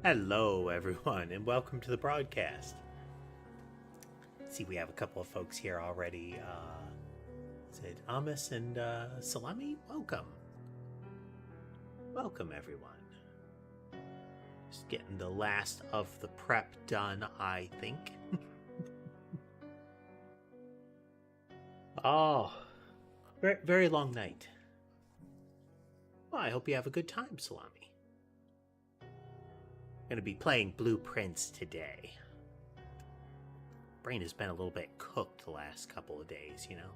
Hello, everyone, and welcome to the broadcast. See, we have a couple of folks here already. Is it Amos and Salami? Welcome. Welcome, everyone. Just getting the last of the prep done, I think. Oh, very, very long night. Well, I hope you have a good time, Salami. Going to be playing Blueprints today. Brain has been a little bit cooked the last couple of days, you know.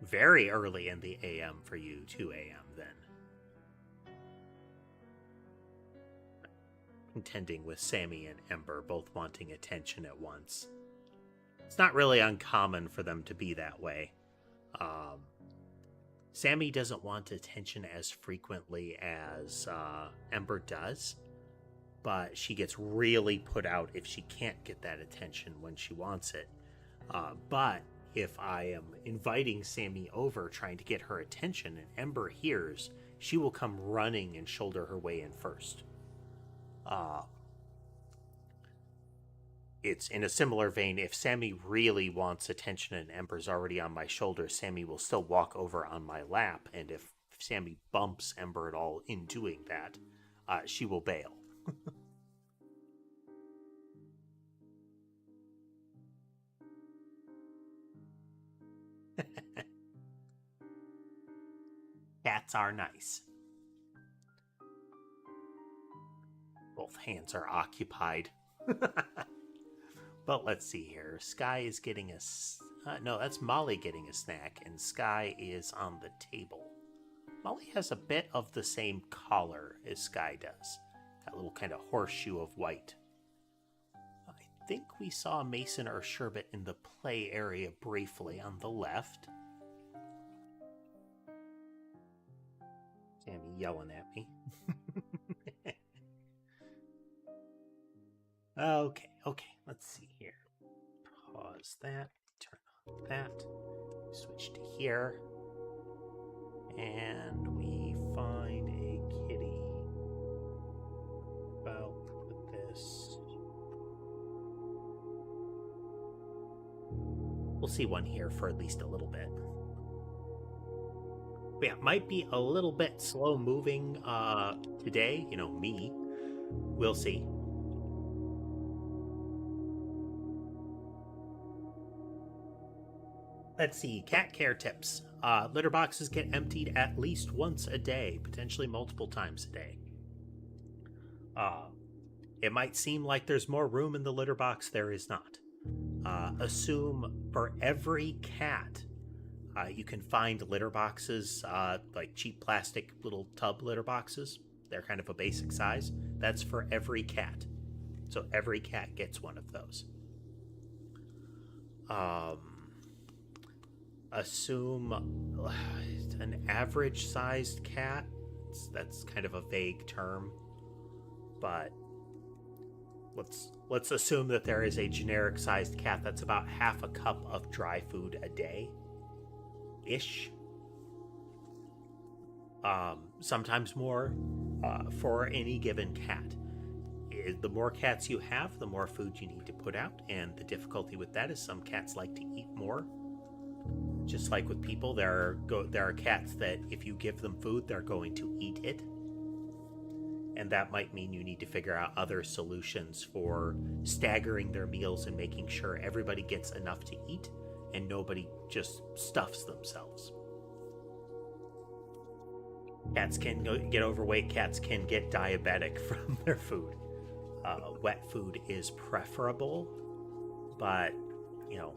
Very early in the AM for you, 2 AM then. Contending with Sammy and Ember, both wanting attention at once. It's not really uncommon for them to be that way. Sammy doesn't want attention as frequently as Ember does, but she gets really put out if she can't get that attention when she wants it. But if I am inviting Sammy over trying to get her attention and Ember hears, she will come running and shoulder her way in first. It's in a similar vein. If Sammy really wants attention and Ember's already on my shoulder, Sammy will still walk over on my lap, and if Sammy bumps Ember at all in doing that, she will bail. Cats are nice. Both hands are occupied. But let's see here. Sky is getting a... no, that's Molly getting a snack, and Sky is on the table. Molly has a bit of the same collar as Sky does. That little kind of horseshoe of white. I think we saw Mason or Sherbet in the play area briefly on the left. Sammy yelling at me. Okay, let's see here. Pause that, turn on that, switch to here, and we find a kitty. Well, put this. We'll see one here for at least a little bit. But yeah, might be a little bit slow moving today, you know, me. We'll see. Let's see, cat care tips. Litter boxes get emptied at least once a day, potentially multiple times a day. It might seem like there's more room in the litter box, there is not. Assume for every cat, you can find litter boxes, like cheap plastic little tub litter boxes. They're kind of a basic size. That's for every cat. So every cat gets one of those. Assume an average sized cat. That's kind of a vague term, but let's assume that there is a generic sized cat that's about half a cup of dry food a day ish. Sometimes more for any given cat. The more cats you have, the more food you need to put out, and the difficulty with that is some cats like to eat more. Just like with people, there are cats that if you give them food, they're going to eat it. And that might mean you need to figure out other solutions for staggering their meals and making sure everybody gets enough to eat and nobody just stuffs themselves. Cats can get overweight, cats can get diabetic from their food. Wet food is preferable, but, you know,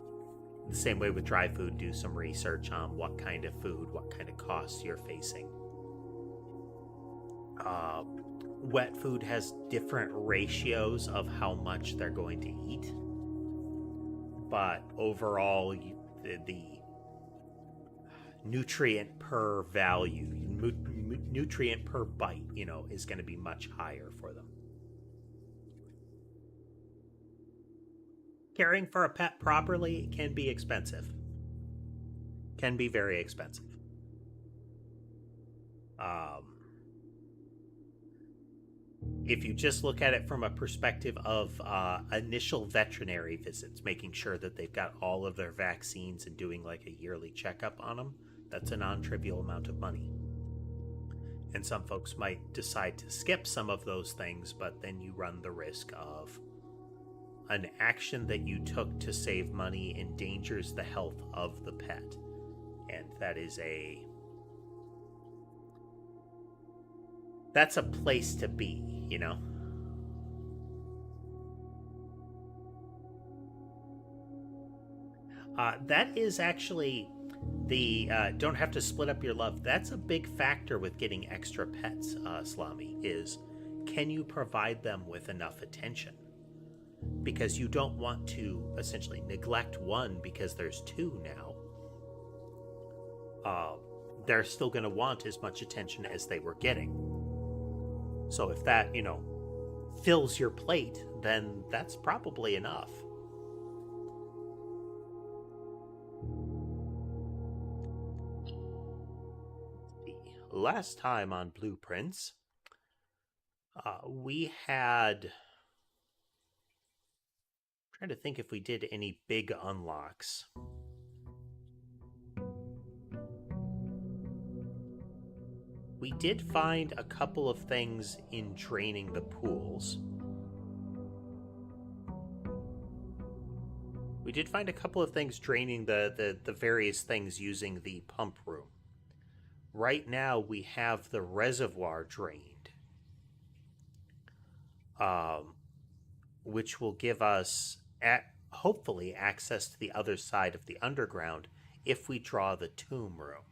the same way with dry food, do some research on what kind of food, what kind of costs you're facing. Wet food has different ratios of how much they're going to eat, but overall, the nutrient per value, nutrient per bite, you know, is going to be much higher for them. Caring for a pet properly can be expensive. Can be very expensive. if you just look at it from a perspective of initial veterinary visits, making sure that they've got all of their vaccines and doing like a yearly checkup on them, that's a non-trivial amount of money. And some folks might decide to skip some of those things, but then you run the risk of an action that you took to save money endangers the health of the pet. And that's a place to be, you know? That is actually the don't have to split up your love. That's a big factor with getting extra pets, Slami, is can you provide them with enough attention? Because you don't want to essentially neglect one because there's two now. They're still going to want as much attention as they were getting. So if that, fills your plate, then that's probably enough. Last time on Blueprints, we had... I'm trying to think if we did any big unlocks. We did find a couple of things in draining the pools. We did find a couple of things draining the various things using the pump room. Right now we have the reservoir drained, which will give us hopefully access to the other side of the underground if we draw the tomb room.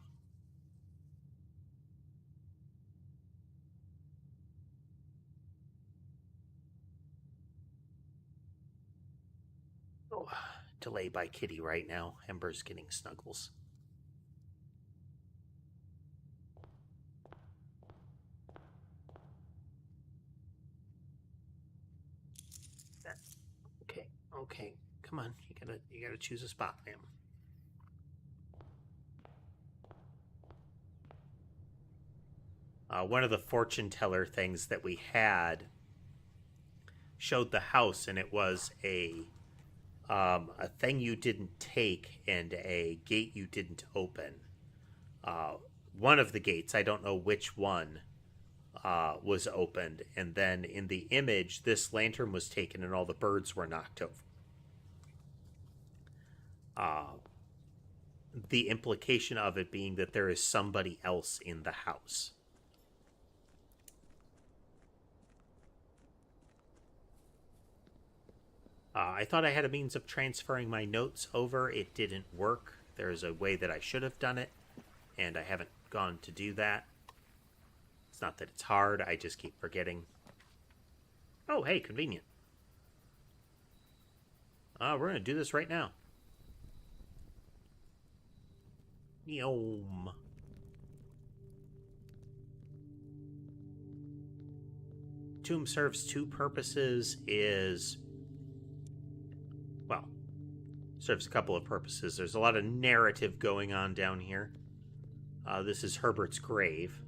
Oh, delay by Kitty right now. Ember's getting snuggles. Okay, come on. You gotta choose a spot, ma'am. One of the fortune teller things that we had showed the house, and it was a thing you didn't take and a gate you didn't open. One of the gates, I don't know which one, was opened, and then in the image, this lantern was taken and all the birds were knocked over. The implication of it being that there is somebody else in the house. I thought I had a means of transferring my notes over. It didn't work. There's a way that I should have done it, and I haven't gone to do that. It's not that it's hard, I just keep forgetting. Oh, hey, convenient. We're going to do this right now. Yom. Tomb serves two purposes serves a couple of purposes. There's a lot of narrative going on down here. This is Herbert's grave.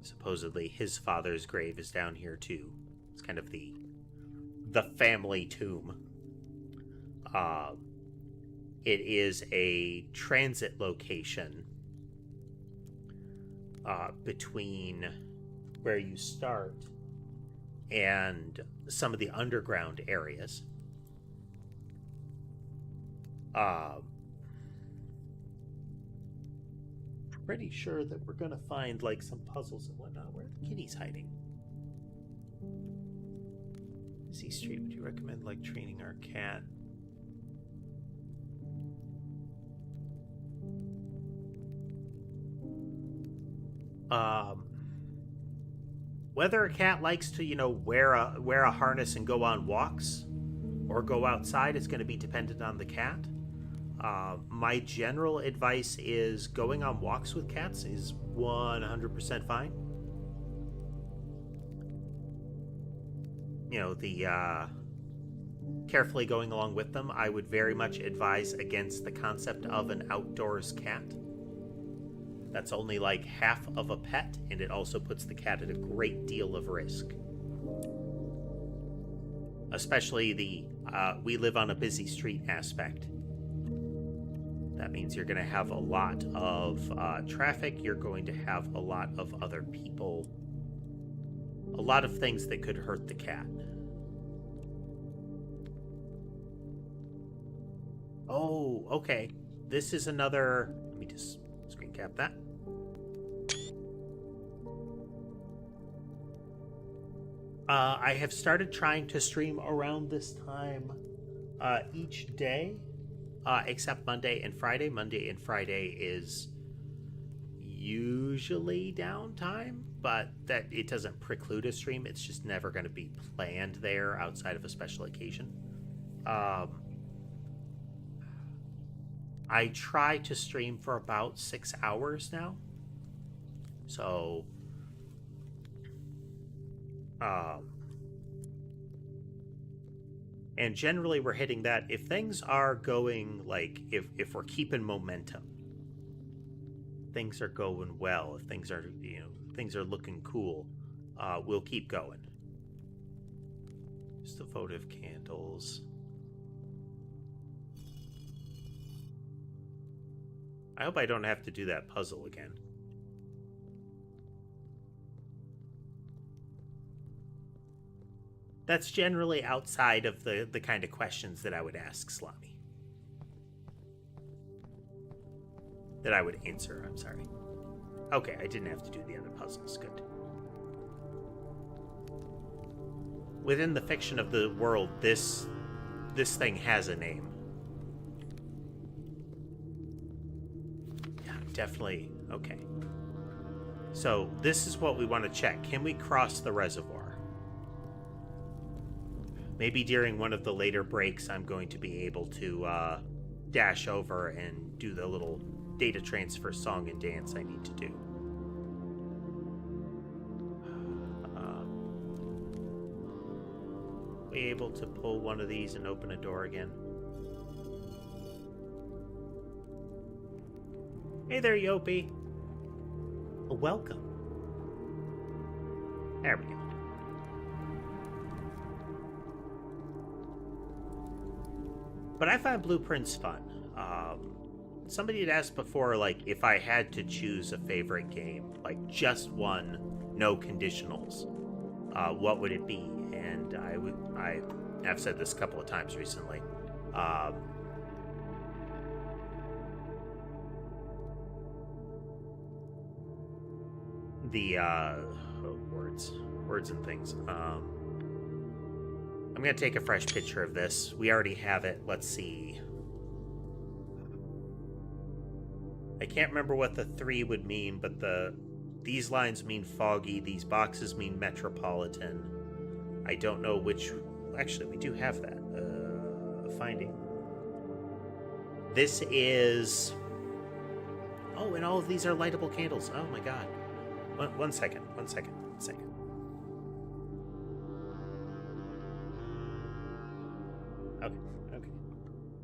Supposedly his father's grave is down here too. It's kind of the family tomb. It is a transit location between where you start and some of the underground areas. Pretty sure that we're gonna find like some puzzles and whatnot. Where are the kitties hiding? Busy Street, would you recommend like training our cat? Whether a cat likes to, wear a harness and go on walks or go outside is going to be dependent on the cat. My general advice is going on walks with cats is 100% fine. The carefully going along with them, I would very much advise against the concept of an outdoors cat. That's only like half of a pet, and it also puts the cat at a great deal of risk. Especially the we live on a busy street aspect. That means you're going to have a lot of traffic. You're going to have a lot of other people. A lot of things that could hurt the cat. Oh, okay. This is another... Let me just screen cap that. I have started trying to stream around this time each day, except Monday and Friday. Monday and Friday is usually downtime, but that it doesn't preclude a stream. It's just never going to be planned there outside of a special occasion. I try to stream for about 6 hours now. So, and generally we're hitting that if things are going, like, if we're keeping momentum, things are going well, if things are, things are looking cool, we'll keep going. Just the votive candles. I hope I don't have to do that puzzle again. That's generally outside of the kind of questions that I would ask Slami. That I would answer, I'm sorry. Okay, I didn't have to do the other puzzles, good. Within the fiction of the world, this thing has a name. Definitely. Okay. So this is what we want to check. Can we cross the reservoir? Maybe during one of the later breaks, I'm going to be able to dash over and do the little data transfer song and dance I need to do. We able to pull one of these and open a door again? Hey there, Yopi. Welcome. There we go. But I find blueprints fun. Somebody had asked before, like, if I had to choose a favorite game, like just one, no conditionals, what would it be? And I've said this a couple of times recently. Words and things. I'm gonna take a fresh picture of this. We already have it. Let's see. I can't remember what the 3 would mean, but these lines mean foggy. These boxes mean metropolitan. I don't know which. Actually, we do have that. Finding. This is. Oh, and all of these are lightable candles. Oh my god. One second. Okay.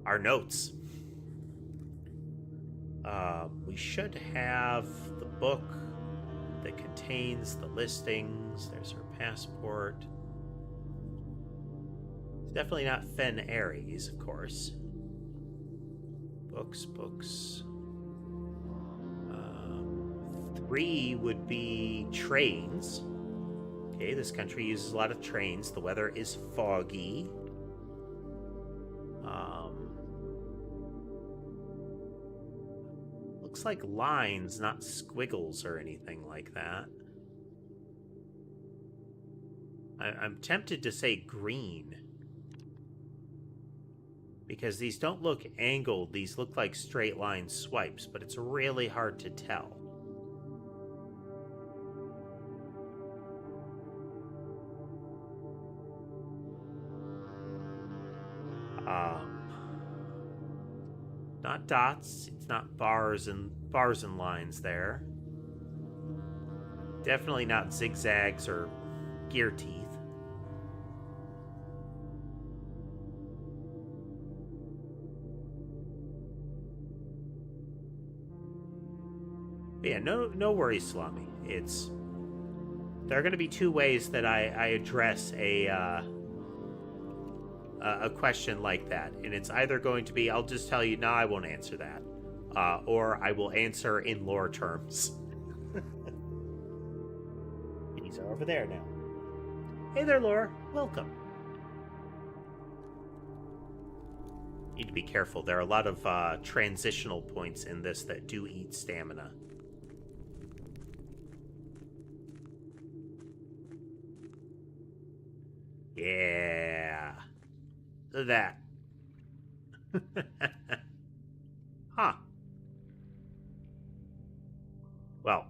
Our notes. We should have the book that contains the listings. There's her passport. It's definitely not Fen Aries, of course. Books. 3 would be trains. Okay, this country uses a lot of trains. The weather is foggy. Looks like lines, not squiggles or anything like that. I'm tempted to say green. Because these don't look angled. These look like straight line swipes, but it's really hard to tell. Not dots. It's not bars and lines there. Definitely not zigzags or gear teeth. But yeah, no worries, Salami. There are going to be two ways that I address a question like that, and it's either going to be I'll just tell you, no, I won't answer that, or I will answer in lore terms. These are over there now. Hey there, Laura. Welcome. Need to be careful. There are a lot of transitional points in this that do eat stamina. Yeah. That. Huh. Well,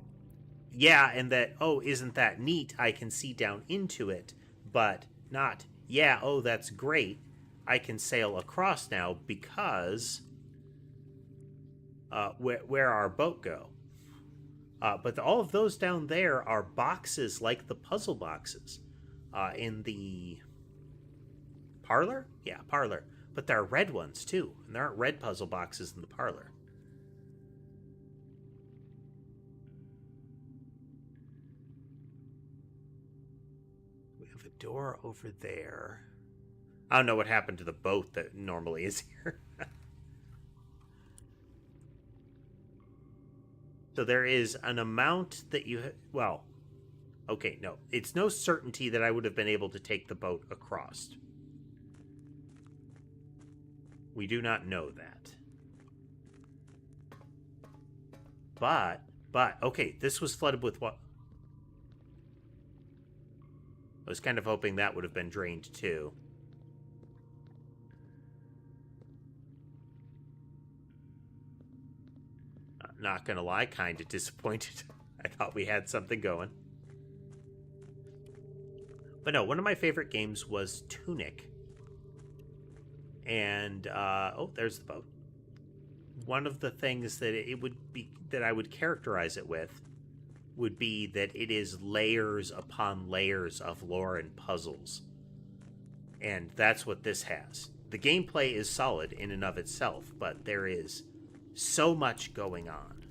yeah, and that, oh, isn't that neat? I can see down into it, but not, yeah, oh, that's great. I can sail across now because where our boat go. But all of those down there are boxes like the puzzle boxes in the parlor? Yeah, parlor. But there are red ones too, and there aren't red puzzle boxes in the parlor. We have a door over there. I don't know what happened to the boat that normally is here. So there is an amount that you... Well, okay, no. It's no certainty that I would have been able to take the boat across. We do not know that. But, okay, this was flooded with what? I was kind of hoping that would have been drained too. Not gonna lie, kind of disappointed. I thought we had something going. But no, one of my favorite games was Tunic. And, oh, there's the boat. One of the things that it would be, that I would characterize it with, would be that it is layers upon layers of lore and puzzles. And that's what this has. The gameplay is solid in and of itself, but there is so much going on.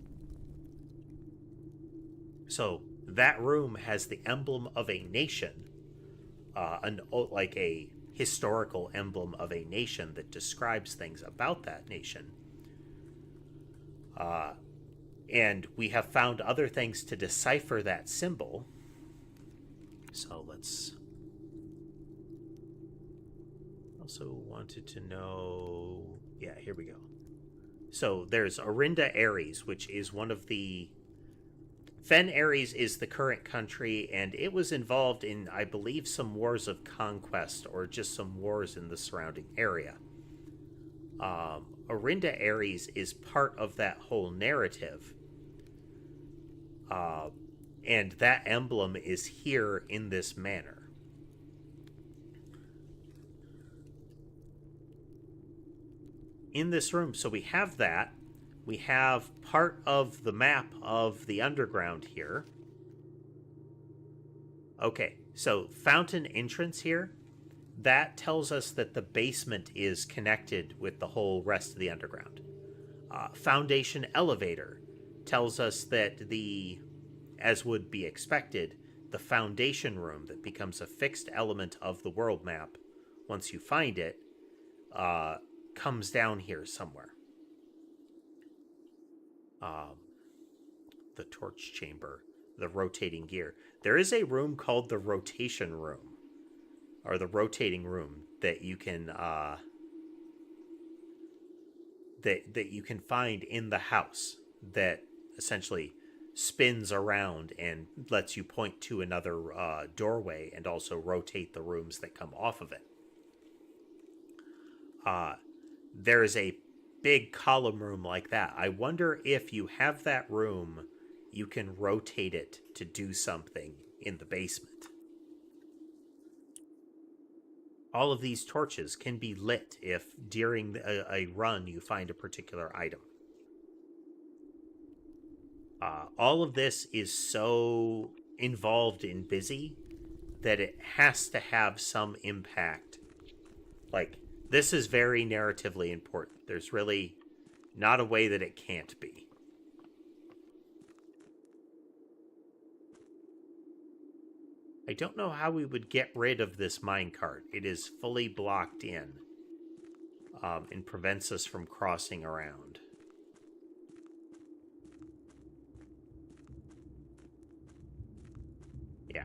So that room has the emblem of a nation, like a historical emblem of a nation that describes things about that nation. And we have found other things to decipher that symbol. So let's... Also wanted to know... Yeah, here we go. So there's Orinda Ares, which is one of the... Fen Ares is the current country, and it was involved in, I believe, some wars of conquest, or just some wars in the surrounding area. Orinda Ares is part of that whole narrative. And that emblem is here in this manner. In this room, so we have that. We have part of the map of the underground here. Okay, so fountain entrance here. That tells us that the basement is connected with the whole rest of the underground. Foundation elevator tells us that as would be expected, the foundation room that becomes a fixed element of the world map, once you find it, comes down here somewhere. The torch chamber, the rotating gear. There is a room called the rotation room, or the rotating room, that you can that you can find in the house, that essentially spins around and lets you point to another doorway, and also rotate the rooms that come off of it. There is a big column room like that. I wonder if you have that room, you can rotate it to do something in the basement. All of these torches can be lit if during a run you find a particular item. All of this is so involved and busy that it has to have some impact. Like, this is very narratively important. There's really not a way that it can't be. I don't know how we would get rid of this minecart. It is fully blocked in and prevents us from crossing around. Yeah.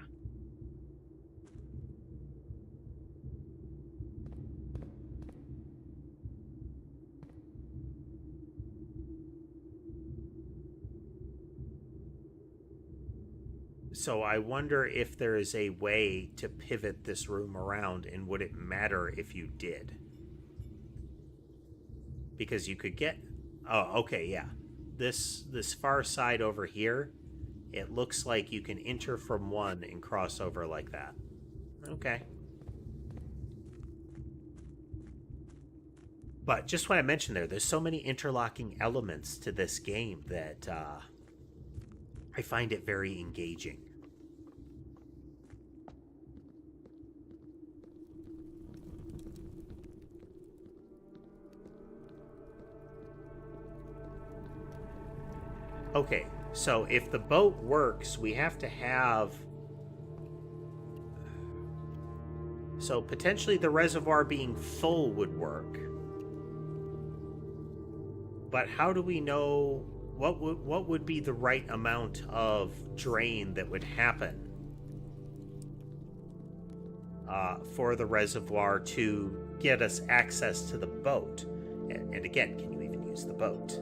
So I wonder if there is a way to pivot this room around, and would it matter if you did? Because you could get... Oh, okay, yeah. This far side over here, it looks like you can enter from one and cross over like that. Okay. But just what I mentioned there's so many interlocking elements to this game that I find it very engaging. Okay, so if the boat works, we have to have... So potentially the reservoir being full would work. But how do we know what would be the right amount of drain that would happen for the reservoir to get us access to the boat? And again, can you even use the boat?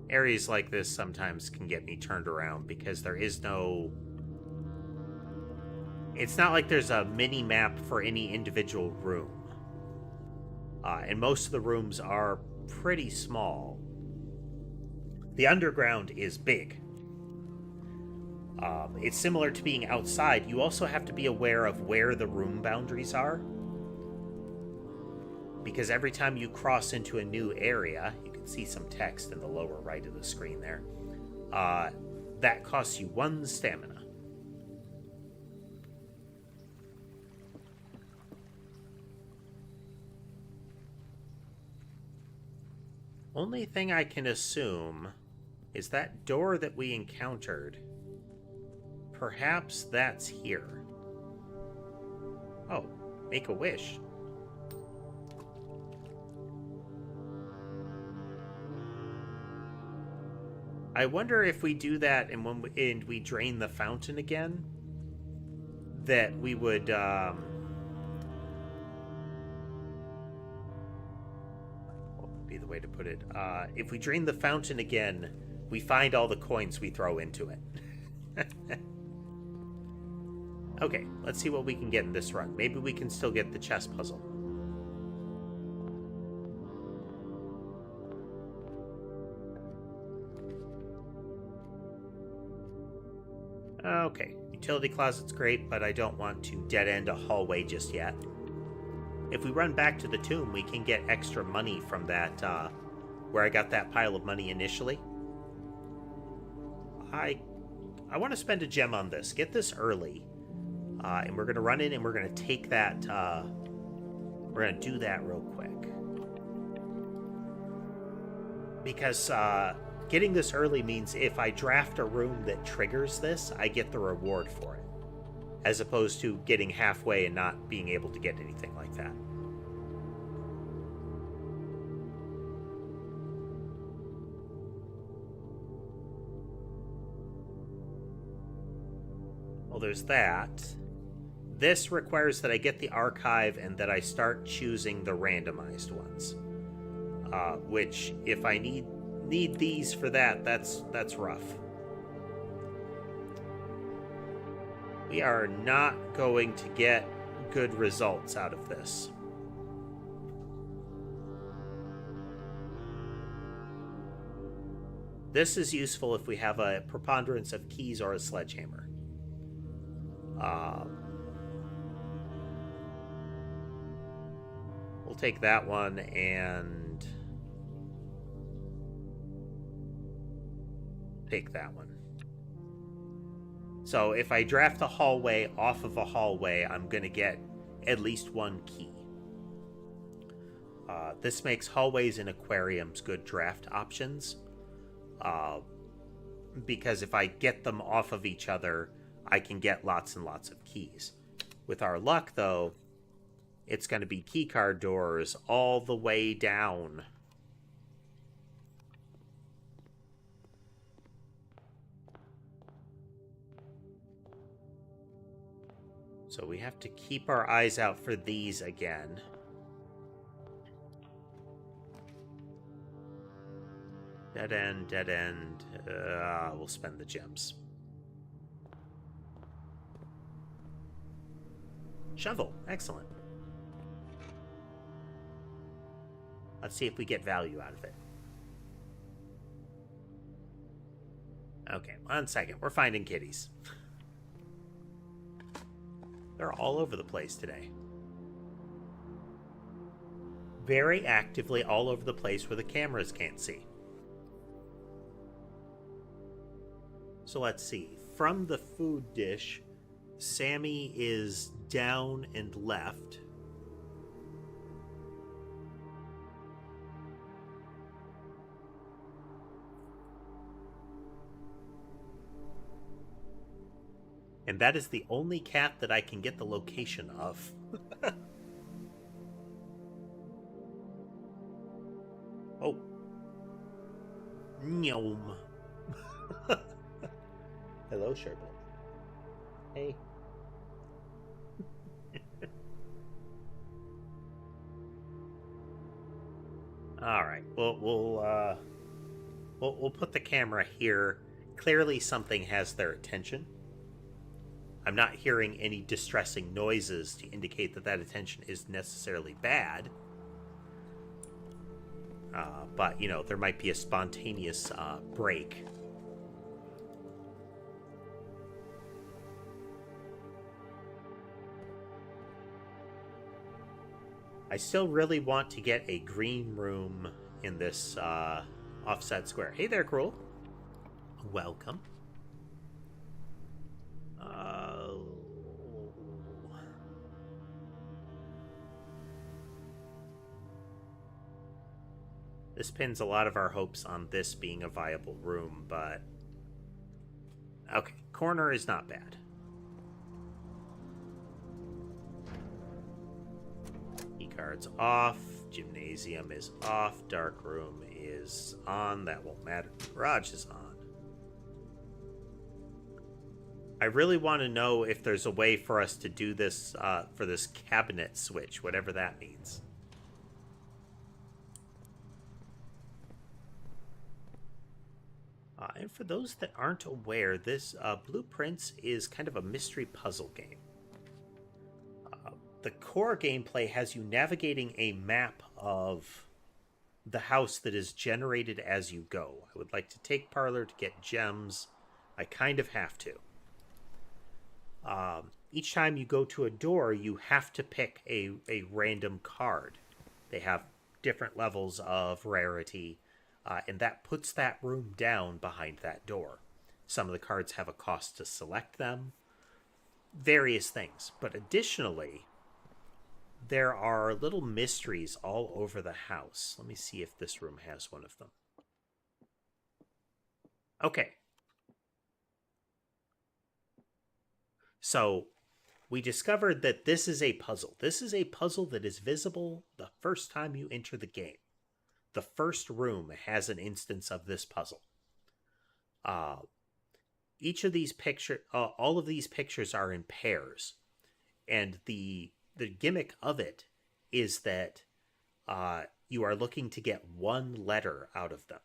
Areas like this sometimes can get me turned around because there is no... It's not like there's a mini map for any individual room. And most of the rooms are pretty small. The underground is big. It's similar to being outside. You also have to be aware of where the room boundaries are. Because every time you cross into a new area, you can see some text in the lower right of the screen there, that costs you 1 stamina. Only thing I can assume is that door that we encountered. Perhaps that's here. Oh, make a wish. I wonder if we do that and when we drain the fountain again, that we would what would be the way to put it? If we drain the fountain again, we find all the coins we throw into it. Okay, let's see what we can get in this run. Maybe we can still get the chess puzzle. Okay, utility closet's great, but I don't want to dead-end a hallway just yet. If we run back to the tomb, we can get extra money from that, where I got that pile of money initially. I want to spend a gem on this. Get this early. And we're going to run in and we're going to take that, we're going to do that real quick. Because, getting this early means if I draft a room that triggers this, I get the reward for it. As opposed to getting halfway and not being able to get anything like that. Well, there's that. This requires that I get the archive and that I start choosing the randomized ones. Which, if I need these for that, that's rough. We are not going to get good results out of this. This is useful if we have a preponderance of keys or a sledgehammer. We'll take that one and take that one. So if I draft a hallway off of a hallway, I'm going to get at least one key. This makes hallways and aquariums good draft options. Because if I get them off of each other, I can get lots and lots of keys. With our luck, though, it's going to be keycard doors all the way down. So we have to keep our eyes out for these again. Dead end, dead end. We'll spend the gems. Shovel, excellent. Let's see if we get value out of it. Okay, 1 second. We're finding kitties. They're all over the place today. Very actively all over the place where the cameras can't see. So let's see. From the food dish, Sammy is down and left. And that is the only cat that I can get the location of. Oh. Gnome. Hello, Sherbet. Hey. All right. We'll put the camera here. Clearly, something has their attention. I'm not hearing any distressing noises to indicate that that attention is necessarily bad. But, you know, there might be a spontaneous break. I still really want to get a green room in this offset square. Hey there, Cruel. Welcome. This pins a lot of our hopes on this being a viable room, but... Okay, corner is not bad. Keycard's off. Gymnasium is off. Dark room is on. That won't matter. Garage is on. I really want to know if there's a way for us to do this for this cabinet switch, whatever that means. And for those that aren't aware, this Blueprints is kind of a mystery puzzle game. The core gameplay has you navigating a map of the house that is generated as you go. I would like to take Parlor to get gems. I kind of have to. Each time you go to a door, you have to pick a random card. They have different levels of rarity. And that puts that room down behind that door. Some of the cards have a cost to select them. Various things. But additionally, there are little mysteries all over the house. Let me see if this room has one of them. Okay. So, we discovered that this is a puzzle. This is a puzzle that is visible the first time you enter the game. The first room has an instance of this puzzle. Each of these all of these pictures are in pairs, and the gimmick of it is that you are looking to get one letter out of them,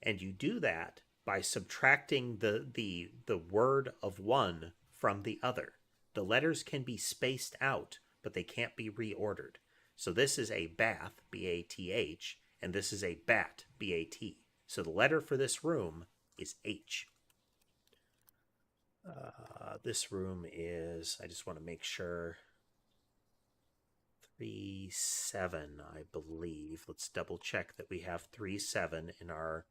and you do that by subtracting the word of one from the other. The letters can be spaced out, but they can't be reordered. So this is a bath, B-A-T-H. And this is a bat, B-A-T. So the letter for this room is H. This room is, I just want to make sure, 3-7, I believe. Let's double check that we have 3-7 in our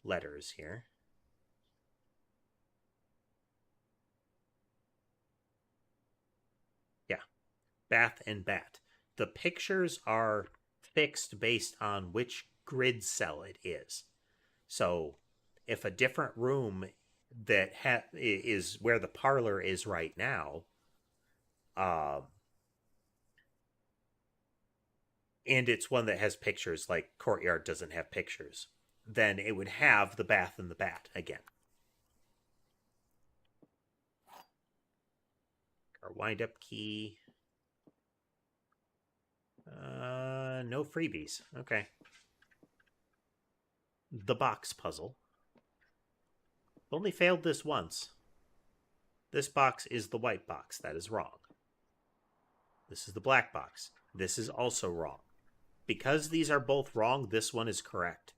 letters here. bath, and bat. The pictures are fixed based on which grid cell it is. So if a different room that is where the parlor is right now, um, and it's one that has pictures, like courtyard doesn't have pictures, then it would have the bath and the bat again. Our wind up key. No freebies. Okay. The box puzzle. Only failed this once. This box is the white box. That is wrong. This is the black box. This is also wrong. Because these are both wrong, this one is correct.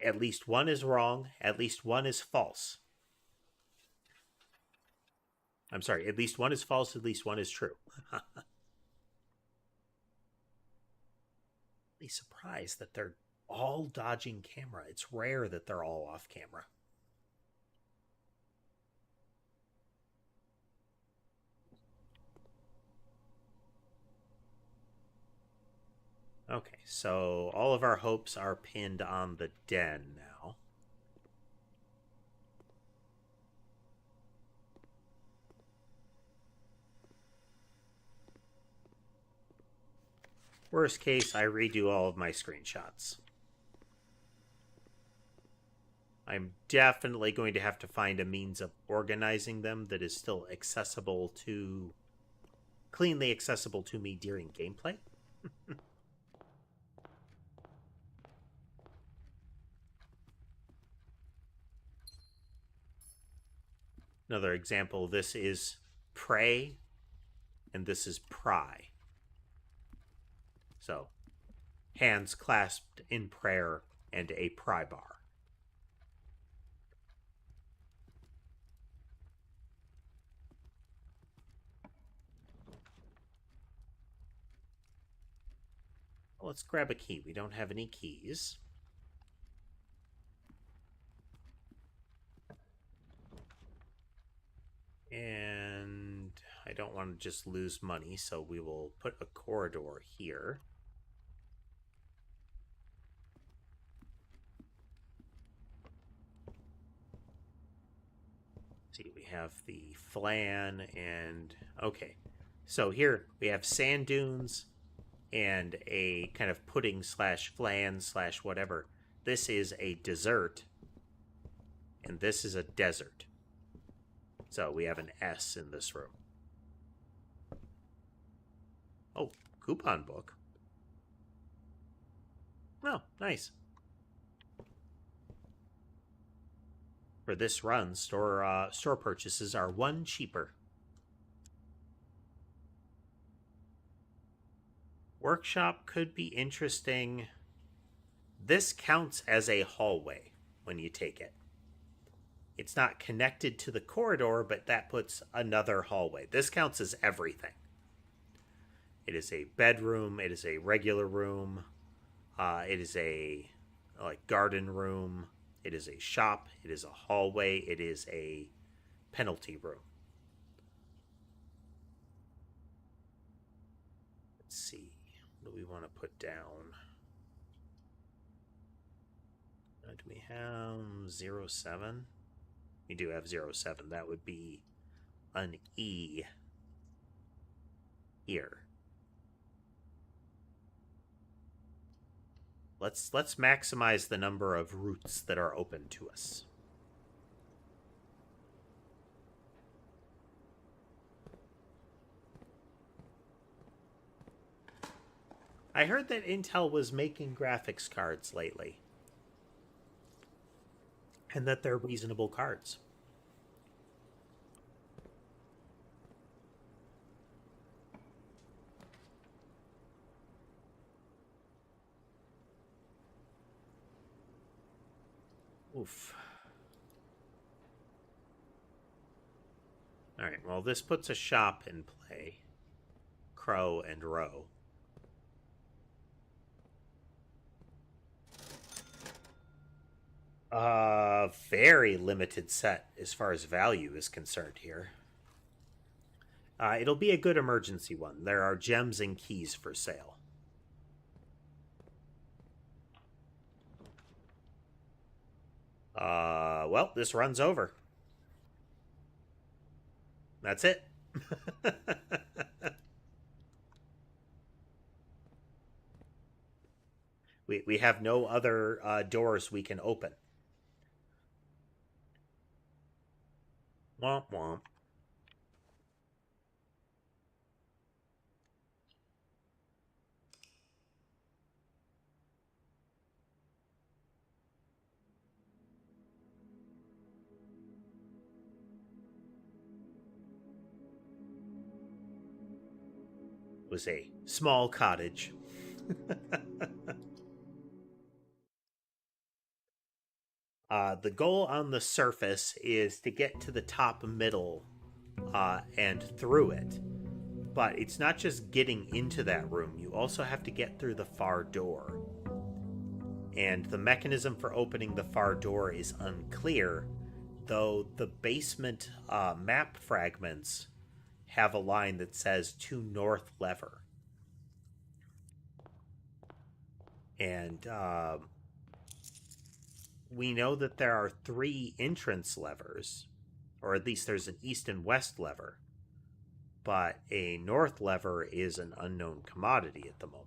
At least one is wrong. At least one is false. I'm sorry. At least one is false. At least one is true. Really surprised that they're all dodging camera. It's rare that they're all off camera. Okay, so all of our hopes are pinned on the den now. Worst case, I redo all of my screenshots. I'm definitely going to have to find a means of organizing them that is still accessible to... cleanly accessible to me during gameplay. Another example, this is pray, and this is pry. So, hands clasped in prayer and a pry bar. Well, let's grab a key. We don't have any keys. And I don't want to just lose money, so we will put a corridor here. See, we have the flan and... okay. So here we have sand dunes and a kind of pudding slash flan slash whatever. This is a dessert, and this is a desert. So we have an S in this room. Oh, coupon book. Oh, nice. For this run, store purchases are 1 cheaper. Workshop could be interesting. This counts as a hallway when you take it. It's not connected to the corridor, but that puts another hallway. This counts as everything. It is a bedroom. It is a regular room. It is a garden room. It is a shop. It is a hallway. It is a penalty room. Let's see. What do we want to put down? Do we have 07? We do have 07. That would be an E here. Let's maximize the number of routes that are open to us. I heard that Intel was making graphics cards lately, and that they're reasonable cards. Oof. Alright, well, this puts a shop in play. Crow and row. Very limited set as far as value is concerned here. It'll be a good emergency one. There are gems and keys for sale. Well, this runs over. That's it. we have no other doors we can open. Womp womp. Was a small cottage. The goal on the surface is to get to the top middle and through it. But it's not just getting into that room, you also have to get through the far door. And the mechanism for opening the far door is unclear, though the basement map fragments have a line that says to north lever. And we know that there are 3 entrance levers, or at least there's an east and west lever, but a north lever is an unknown commodity at the moment.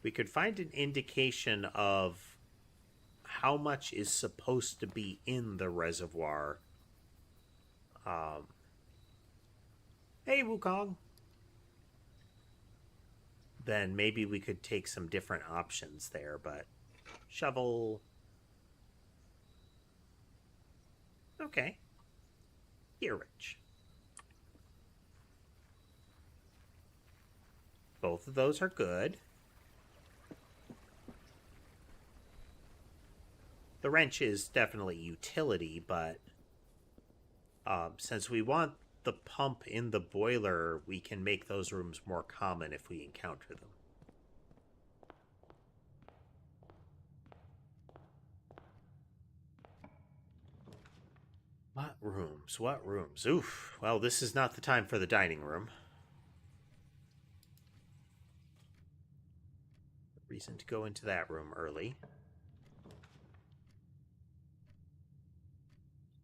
We could find an indication of how much is supposed to be in the reservoir. Hey, Wukong. Then maybe we could take some different options there, but shovel. Okay. Here, Rich. Both of those are good. The wrench is definitely utility, but since we want the pump in the boiler, we can make those rooms more common if we encounter them. What rooms? What rooms? Oof. Well, this is not the time for the dining room. Reason to go into that room early.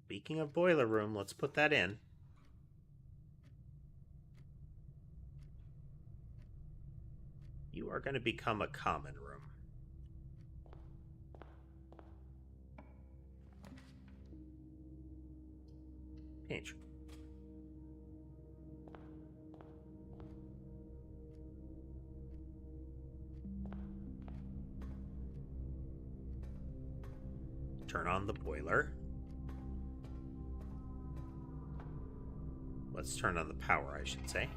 Speaking of boiler room, let's put that in. You are going to become a common room. Pantry. Turn on the boiler. Let's turn on the power, I should say.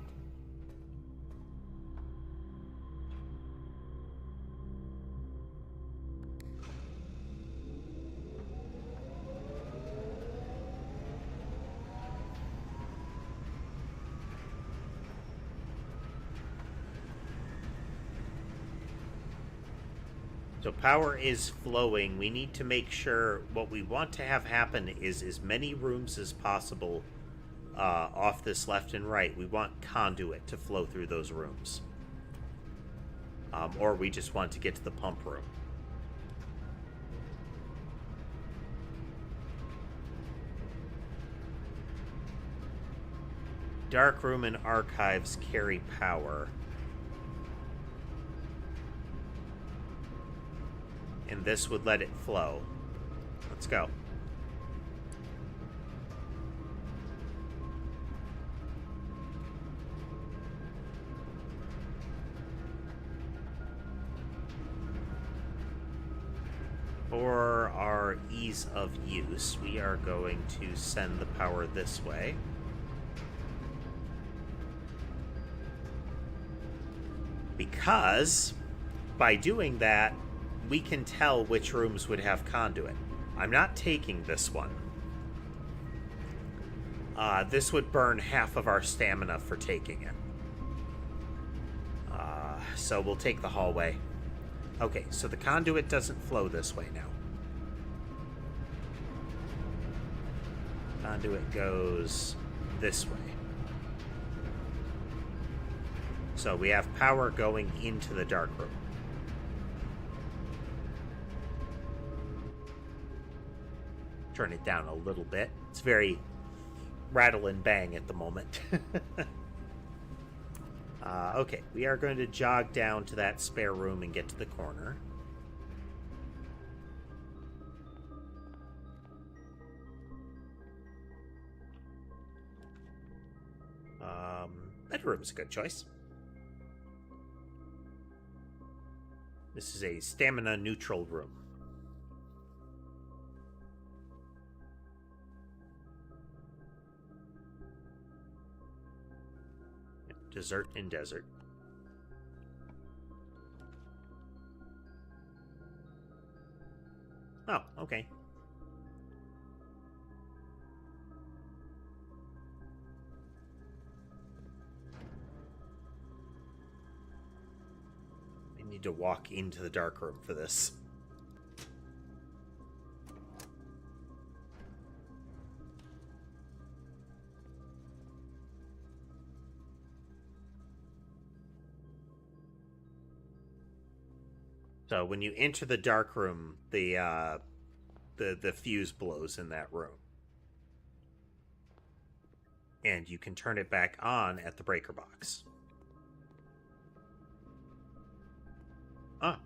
So power is flowing. We need to make sure what we want to have happen is as many rooms as possible off this left and right. We want conduit to flow through those rooms. Or we just want to get to the pump room. Dark room and archives carry power. And this would let it flow. Let's go. For our ease of use, we are going to send the power this way. Because by doing that, we can tell which rooms would have conduit. I'm not taking this one. This would burn half of our stamina for taking it. So we'll take the hallway. Okay, so the conduit doesn't flow this way now. Conduit goes this way. So we have power going into the dark room. Turn it down a little bit. It's very rattle and bang at the moment. Okay, we are going to jog down to that spare room and get to the corner. Bedroom's a good choice. This is a stamina neutral room. Dessert in desert. Oh, okay. I need to walk into the dark room for this. So when you enter the dark room, the fuse blows in that room. And you can turn it back on at the breaker box.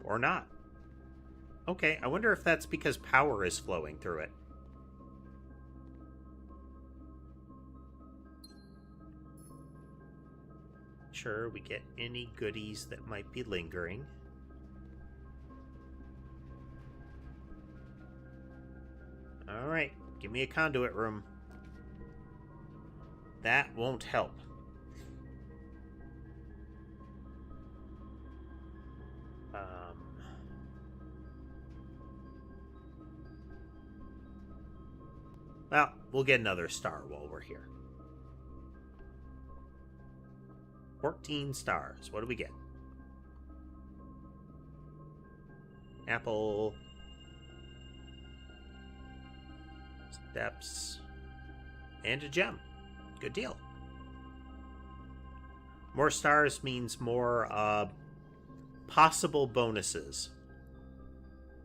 Or not. Okay, I wonder if that's because power is flowing through it. Sure, we get any goodies that might be lingering. Alright, give me a conduit room. That won't help. Well, we'll get another star while we're here. 14 stars. What do we get? Apple. Steps. And a gem. Good deal. More stars means more possible bonuses.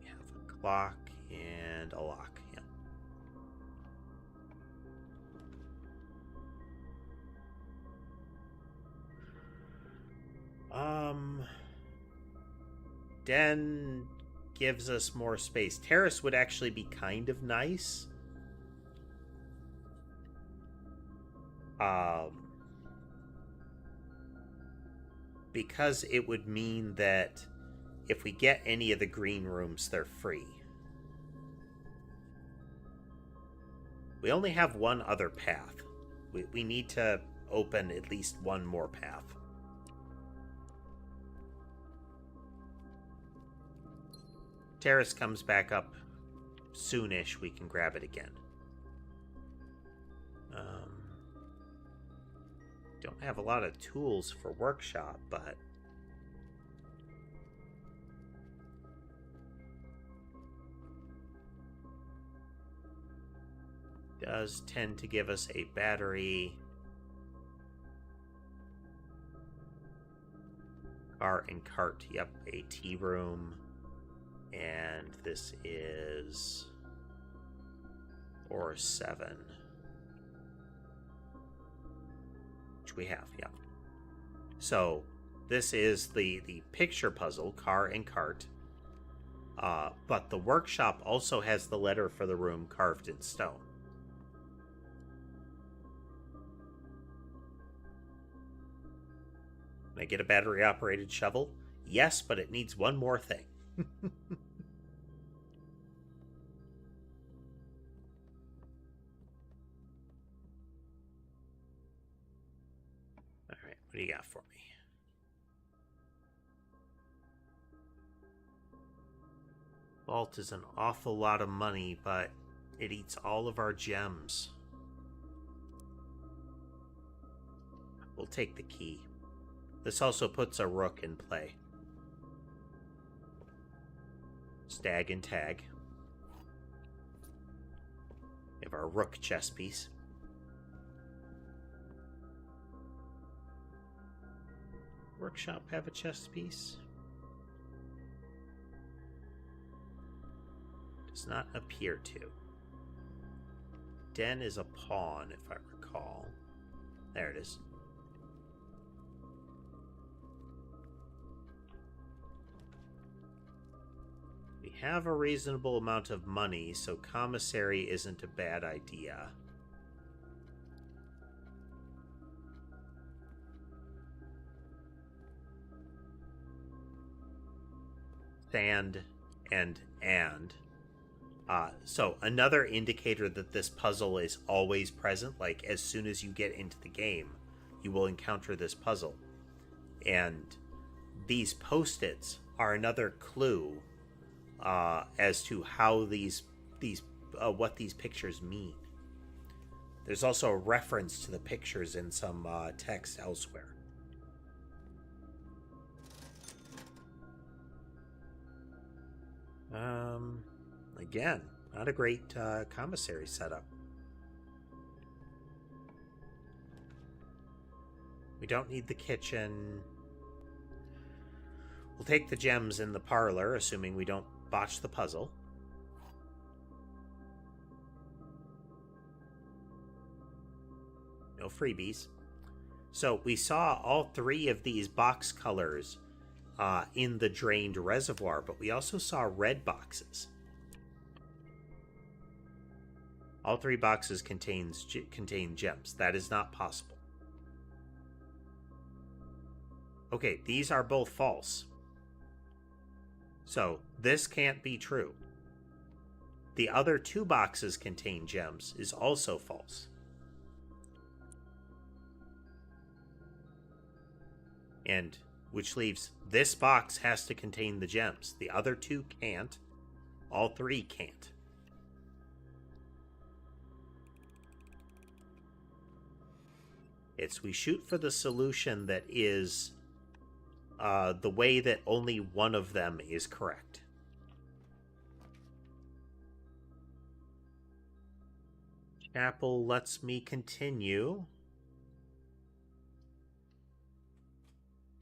We have a clock and a lock. Yeah. Den gives us more space. Terrace would actually be kind of nice. Because it would mean that if we get any of the green rooms, they're free. We only have one other path. We need to open at least one more path. Terrace comes back up soonish. We can grab it again. Don't have a lot of tools for workshop, but does tend to give us a battery. Car and cart. Yep, a tea room. And this is or 7. Which we have, yeah. So this is the picture puzzle, car and cart. But the workshop also has the letter for the room carved in stone. Can I get a battery-operated shovel? Yes, but it needs one more thing. Alright, what do you got for me? Vault is an awful lot of money, but it eats all of our gems. We'll take the key. This also puts a rook in play. Stag and tag. We have our rook chess piece. Workshop have a chess piece? Does not appear to. Den is a pawn, if I recall. There it is. We have a reasonable amount of money, so commissary isn't a bad idea. Sand and. So another indicator that this puzzle is always present, like as soon as you get into the game, you will encounter this puzzle. And these post-its are another clue as to how what these pictures mean. There's also a reference to the pictures in some text elsewhere. Again, not a great commissary setup. We don't need the kitchen. We'll take the gems in the parlor, assuming we don't botch the puzzle. No freebies. So we saw all three of these box colors in the drained reservoir, but we also saw red boxes. All three boxes contain gems. That is not possible. Okay, these are both false. So this can't be true. The other two boxes contain gems is also false. And which leaves this box has to contain the gems. The other two can't. All three can't. We shoot for the solution that is the way that only one of them is correct. Chapel lets me continue.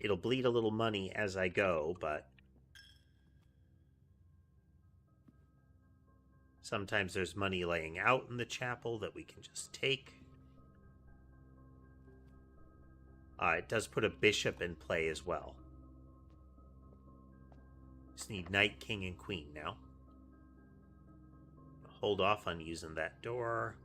It'll bleed a little money as I go, but sometimes there's money laying out in the chapel that we can just take. It does put a bishop in play as well. Just need knight, king, and queen now. Hold off on using that door.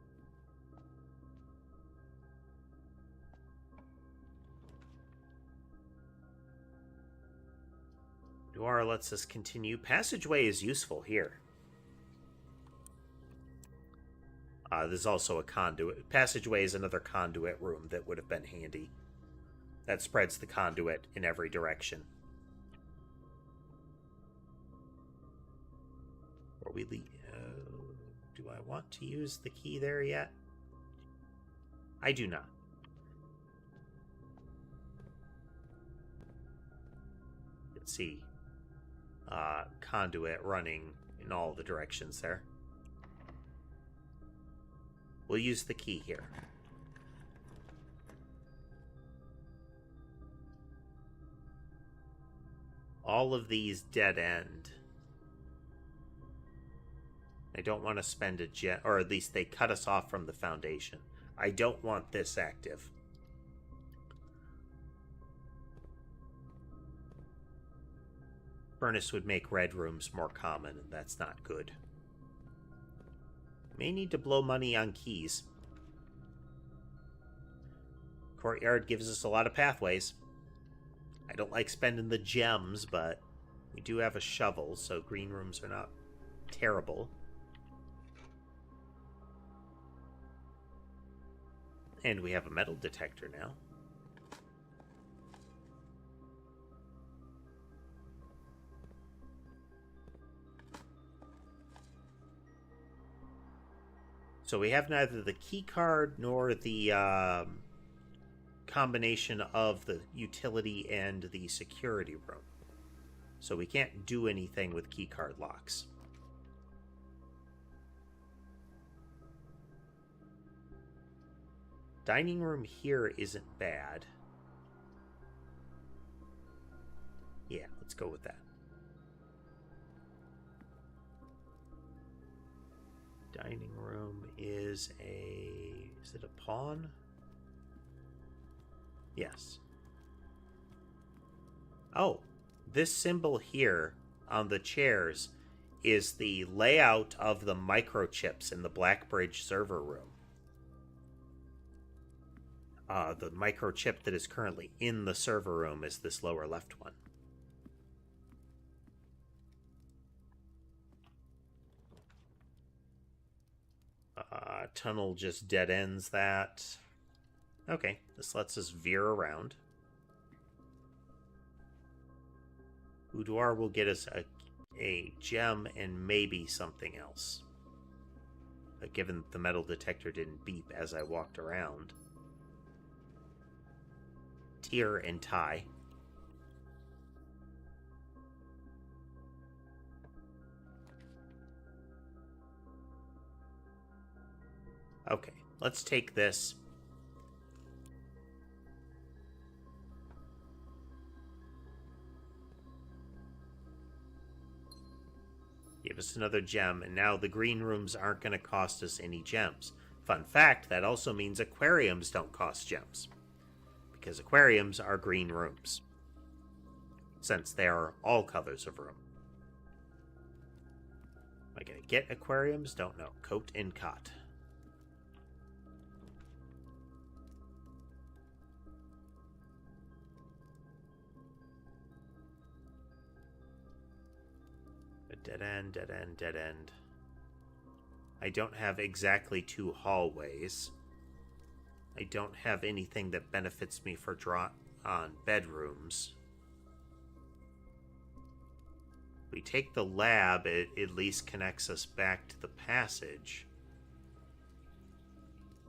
Door lets us continue. Passageway is useful here. There's also a conduit. Passageway is another conduit room that would have been handy. That spreads the conduit in every direction. Or we leave. Do I want to use the key there yet? I do not. Let's see. Conduit running in all the directions there. We'll use the key here. All of these dead end. I don't want to spend a gem, or at least they cut us off from the foundation. I don't want this active. Furnace would make red rooms more common, and that's not good. May need to blow money on keys. Courtyard gives us a lot of pathways. I don't like spending the gems, but we do have a shovel, so green rooms are not terrible. And we have a metal detector now. So we have neither the key card nor the combination of the utility and the security room. So we can't do anything with key card locks. Dining room here isn't bad. Yeah, let's go with that. Dining room is it a pawn? Yes. Oh, this symbol here on the chairs is the layout of the microchips in the Blackbridge server room. The microchip that is currently in the server room is this lower left one. Tunnel just dead ends that. Okay, this lets us veer around. Boudoir will get us a gem and maybe something else. But given that the metal detector didn't beep as I walked around. Tier and tie. Okay, let's take this. Give us another gem, and now the green rooms aren't going to cost us any gems. Fun fact, that also means aquariums don't cost gems. Because aquariums are green rooms. Since they are all colors of room. Am I going to get aquariums? Don't know. Coat and cot. Dead end, dead end, dead end. I don't have exactly 2 hallways. I don't have anything that benefits me for draw on bedrooms. We take the lab, it at least connects us back to the passage.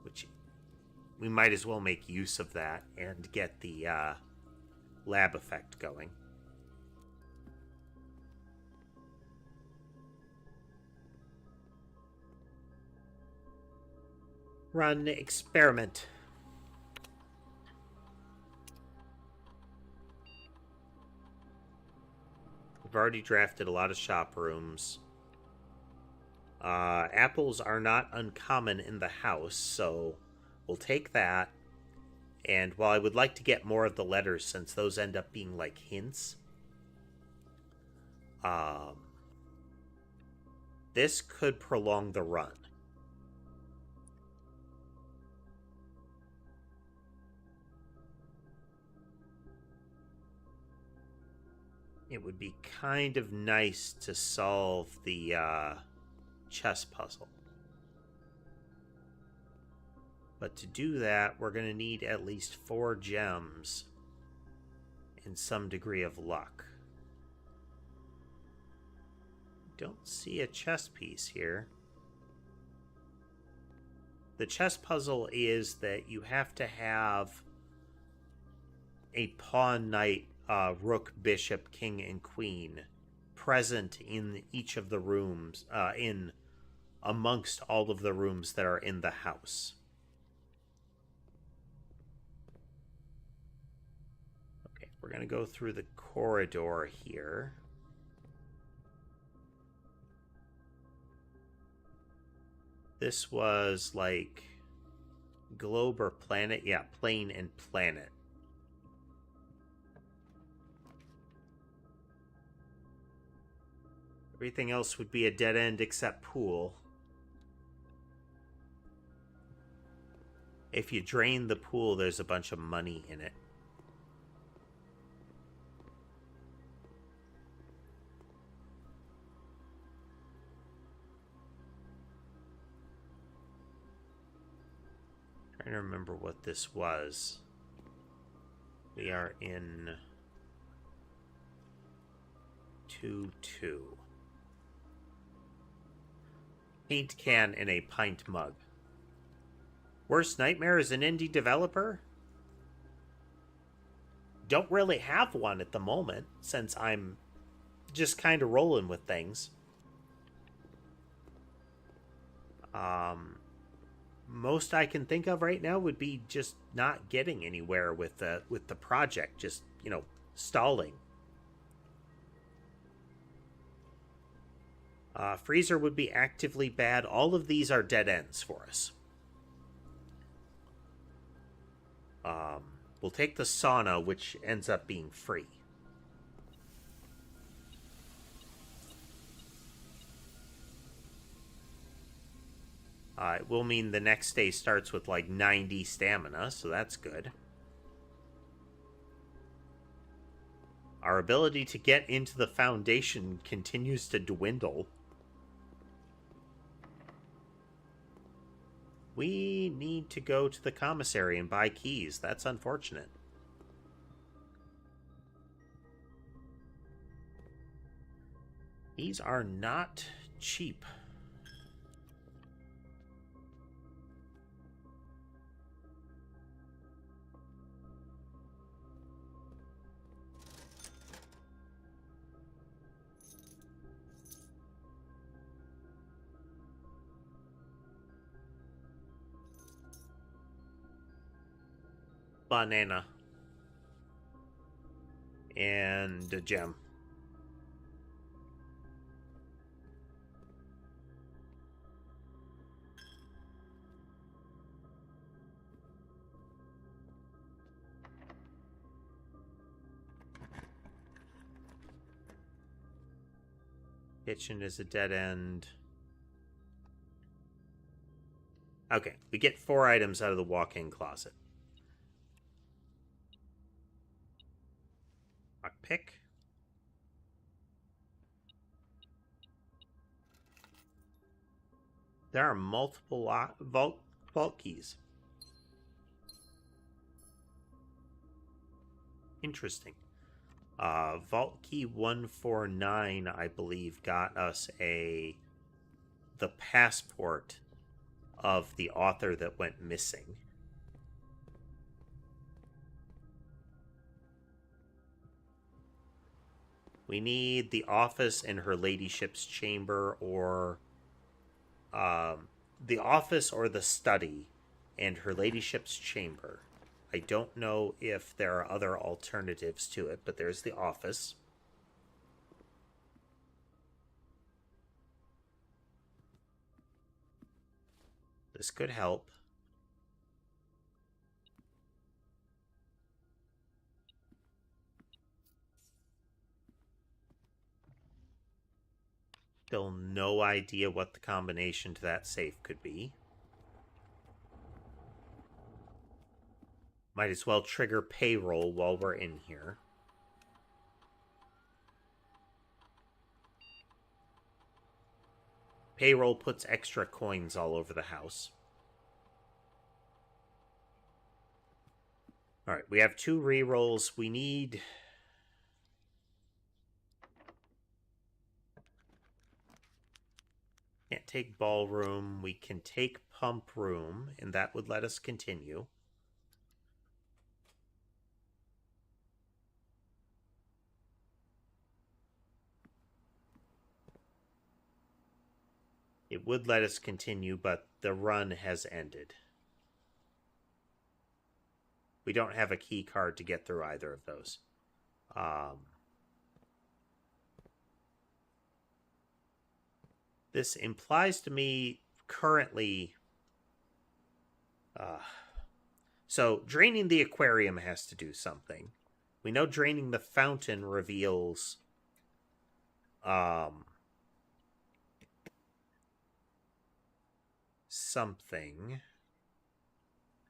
Which we might as well make use of that and get the lab effect going. Run experiment. We've already drafted a lot of shop rooms. Apples are not uncommon in the house, so we'll take that. And while I would like to get more of the letters, since those end up being like hints, this could prolong the run. It would be kind of nice to solve the chess puzzle. But to do that, we're going to need at least 4 gems and some degree of luck. Don't see a chess piece here. The chess puzzle is that you have to have a pawn, knight, rook, bishop, king, and queen present in each of the rooms, in amongst all of the rooms that are in the house. Okay, we're going to go through the corridor here. This was like globe or planet. Yeah, plane and planet. Everything else would be a dead end except pool. If you drain the pool, there's a bunch of money in it. Trying to remember what this was. We are in 2-2. Paint can in a pint mug. Worst nightmare as an indie developer? Don't really have one at the moment, since I'm just kind of rolling with things. Most I can think of right now would be just not getting anywhere with the project, just stalling. Freezer would be actively bad. All of these are dead ends for us. We'll take the sauna, which ends up being free. It will mean the next day starts with like 90 stamina, so that's good. Our ability to get into the foundation continues to dwindle. We need to go to the commissary and buy keys. That's unfortunate. These are not cheap. Banana. And a gem. Kitchen is a dead end. Okay, we get 4 items out of the walk-in closet. Lockpick. There are multiple vault keys. Interesting. Vault key 149, I believe, got us the passport of the author that went missing. We need the office and her ladyship's chamber, or the office or the study and her ladyship's chamber. I don't know if there are other alternatives to it, but there's the office. This could help. Still no idea what the combination to that safe could be. Might as well trigger payroll while we're in here. Payroll puts extra coins all over the house. Alright, we have 2 rerolls. We need... Can't take ballroom. We can take pump room, and that would let us continue. It would let us continue, but the run has ended. We don't have a key card to get through either of those. This implies to me currently... so draining the aquarium has to do something. We know draining the fountain reveals... something.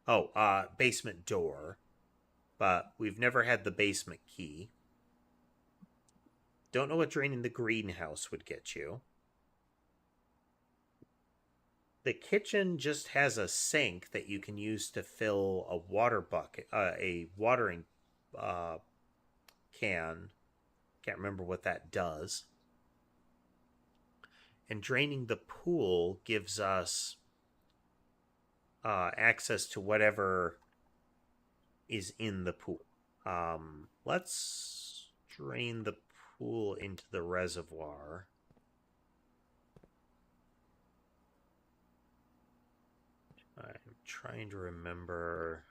Oh, basement door. But we've never had the basement key. Don't know what draining the greenhouse would get you. The kitchen just has a sink that you can use to fill a water bucket, a watering can. Can't remember what that does. And draining the pool gives us access to whatever is in the pool. Let's drain the pool into the reservoir. I'm trying to remember.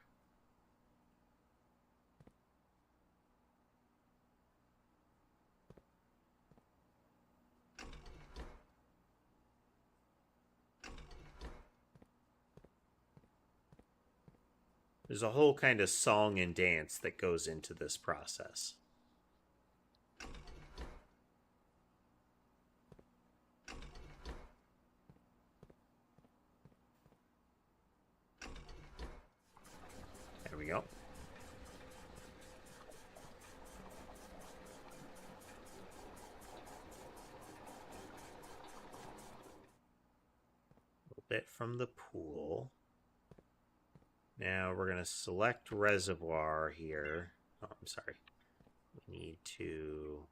There's a whole kind of song and dance that goes into this process. There we go. A little bit from the pool. Now we're going to select reservoir here. Oh, I'm sorry. We need to...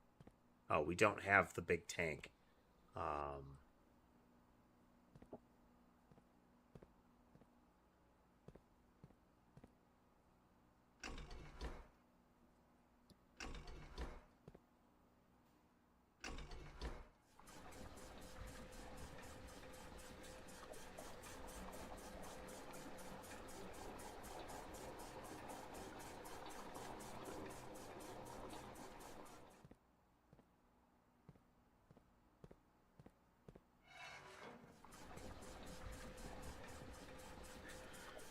Oh, we don't have the big tank.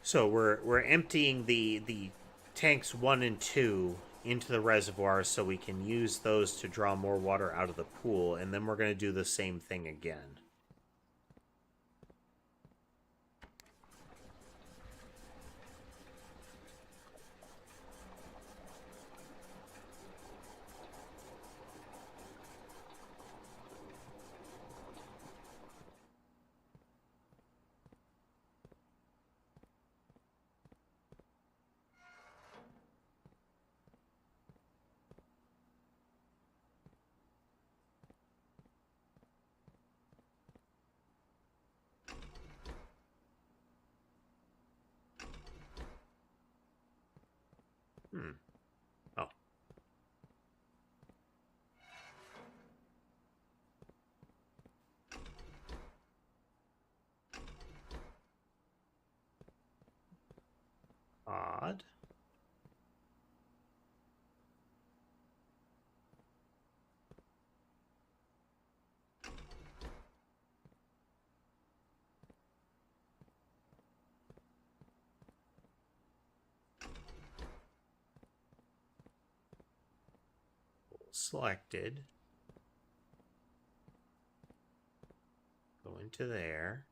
So we're emptying the tanks 1 and 2 into the reservoir so we can use those to draw more water out of the pool, and then we're going to do the same thing again. Oh. Odd. Selected. Go into there.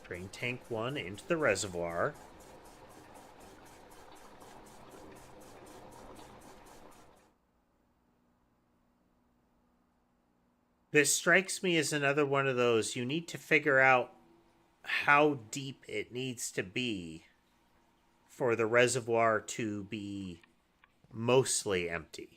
Drain tank 1 into the reservoir. This strikes me as another one of those you need to figure out how deep it needs to be for the reservoir to be mostly empty.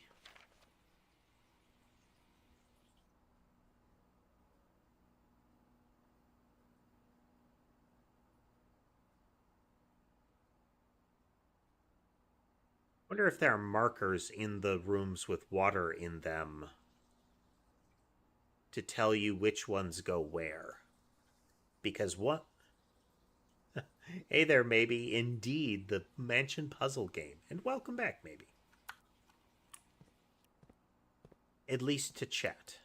I wonder if there are markers in the rooms with water in them to tell you which ones go where. Because what? Hey there, maybe. Indeed, the mansion puzzle game. And welcome back, maybe. At least to chat.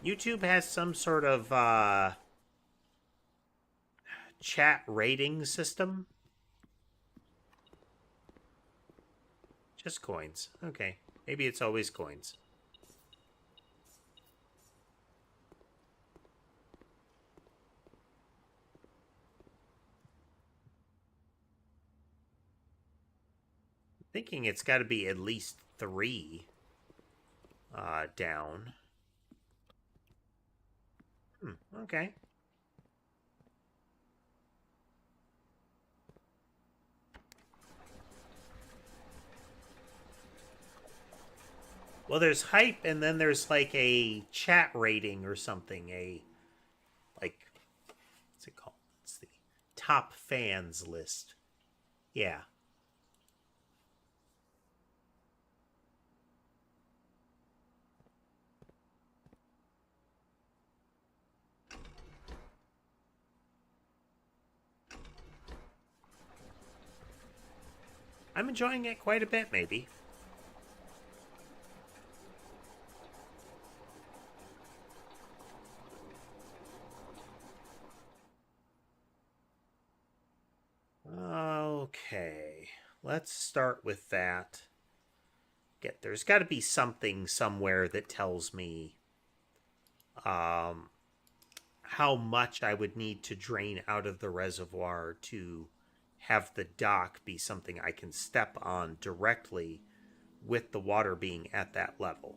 YouTube has some sort of chat rating system. Just coins. Okay. Maybe it's always coins. Thinking it's got to be at least 3 down. Okay. Well, there's hype, and then there's like a chat rating or something. What's it called? It's the top fans list. Yeah. I'm enjoying it quite a bit, maybe. Okay, let's start with that. There's got to be something somewhere that tells me how much I would need to drain out of the reservoir to have the dock be something I can step on directly with the water being at that level.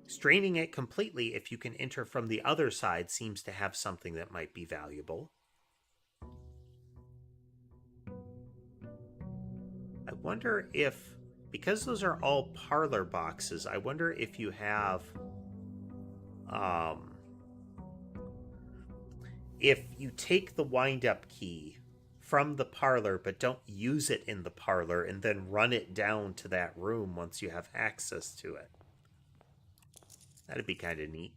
Straining it completely, if you can enter from the other side, seems to have something that might be valuable. I wonder if, because those are all parlor boxes, I wonder if you have, if you take the wind-up key from the parlor but don't use it in the parlor and then run it down to that room once you have access to it. That'd be kind of neat.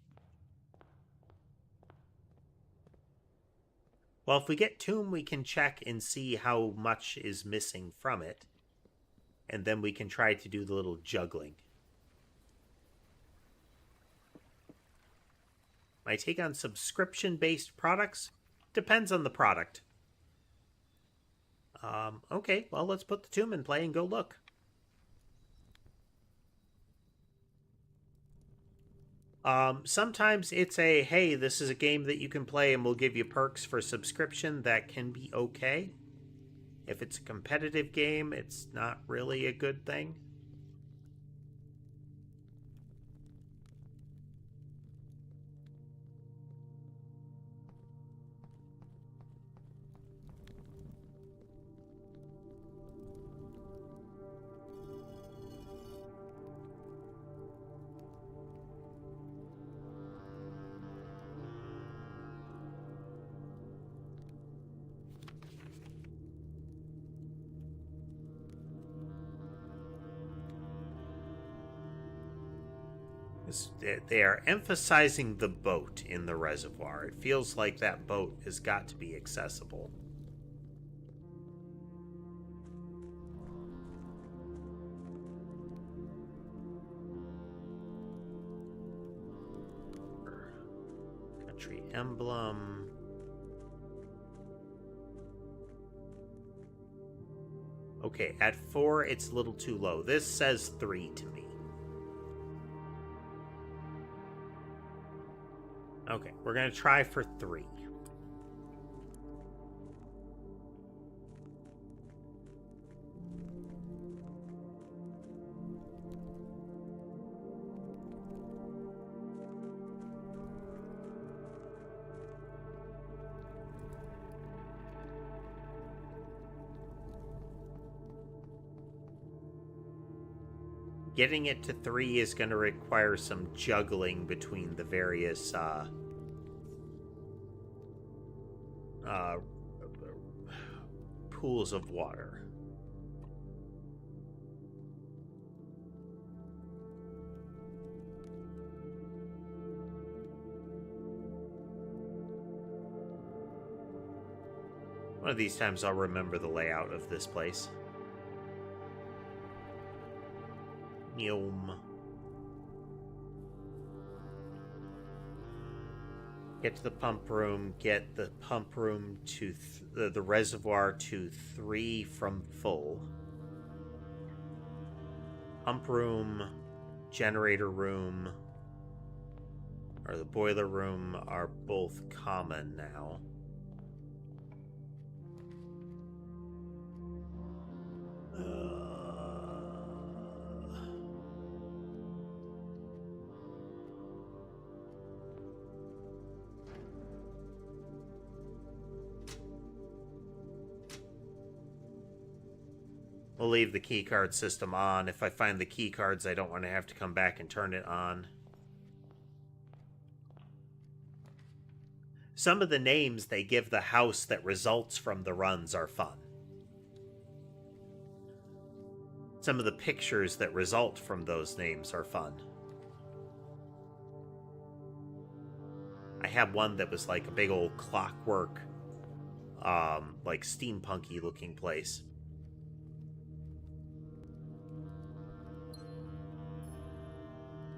Well, if we get Tomb, we can check and see how much is missing from it. And then we can try to do the little juggling. My take on subscription-based products depends on the product. Okay, well, let's put the Tomb in play and go look. Sometimes it's a, hey, this is a game that you can play and we'll give you perks for subscription. That can be okay. If it's a competitive game, it's not really a good thing. They are emphasizing the boat in the reservoir. It feels like that boat has got to be accessible. Country emblem. Okay, at 4, it's a little too low. This says 3 to me. Okay, we're going to try for 3. Getting it to 3 is going to require some juggling between the various pools of water. One of these times I'll remember the layout of this place. Neom. Get to the pump room. Get the pump room to the reservoir to 3 from full. Pump room, generator room, or the boiler room are both common now. We'll leave the keycard system on. If I find the keycards, I don't want to have to come back and turn it on. Some of the names they give the house that results from the runs are fun. Some of the pictures that result from those names are fun. I had one that was like a big old clockwork, like steampunky looking place.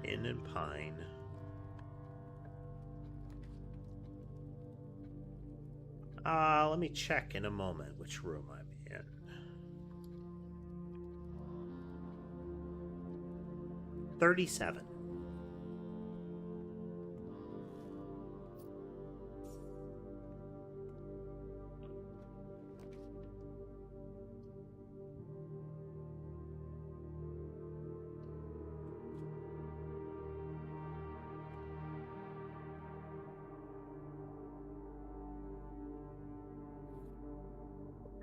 Inn and Pine. Let me check in a moment which room I'm in. $37.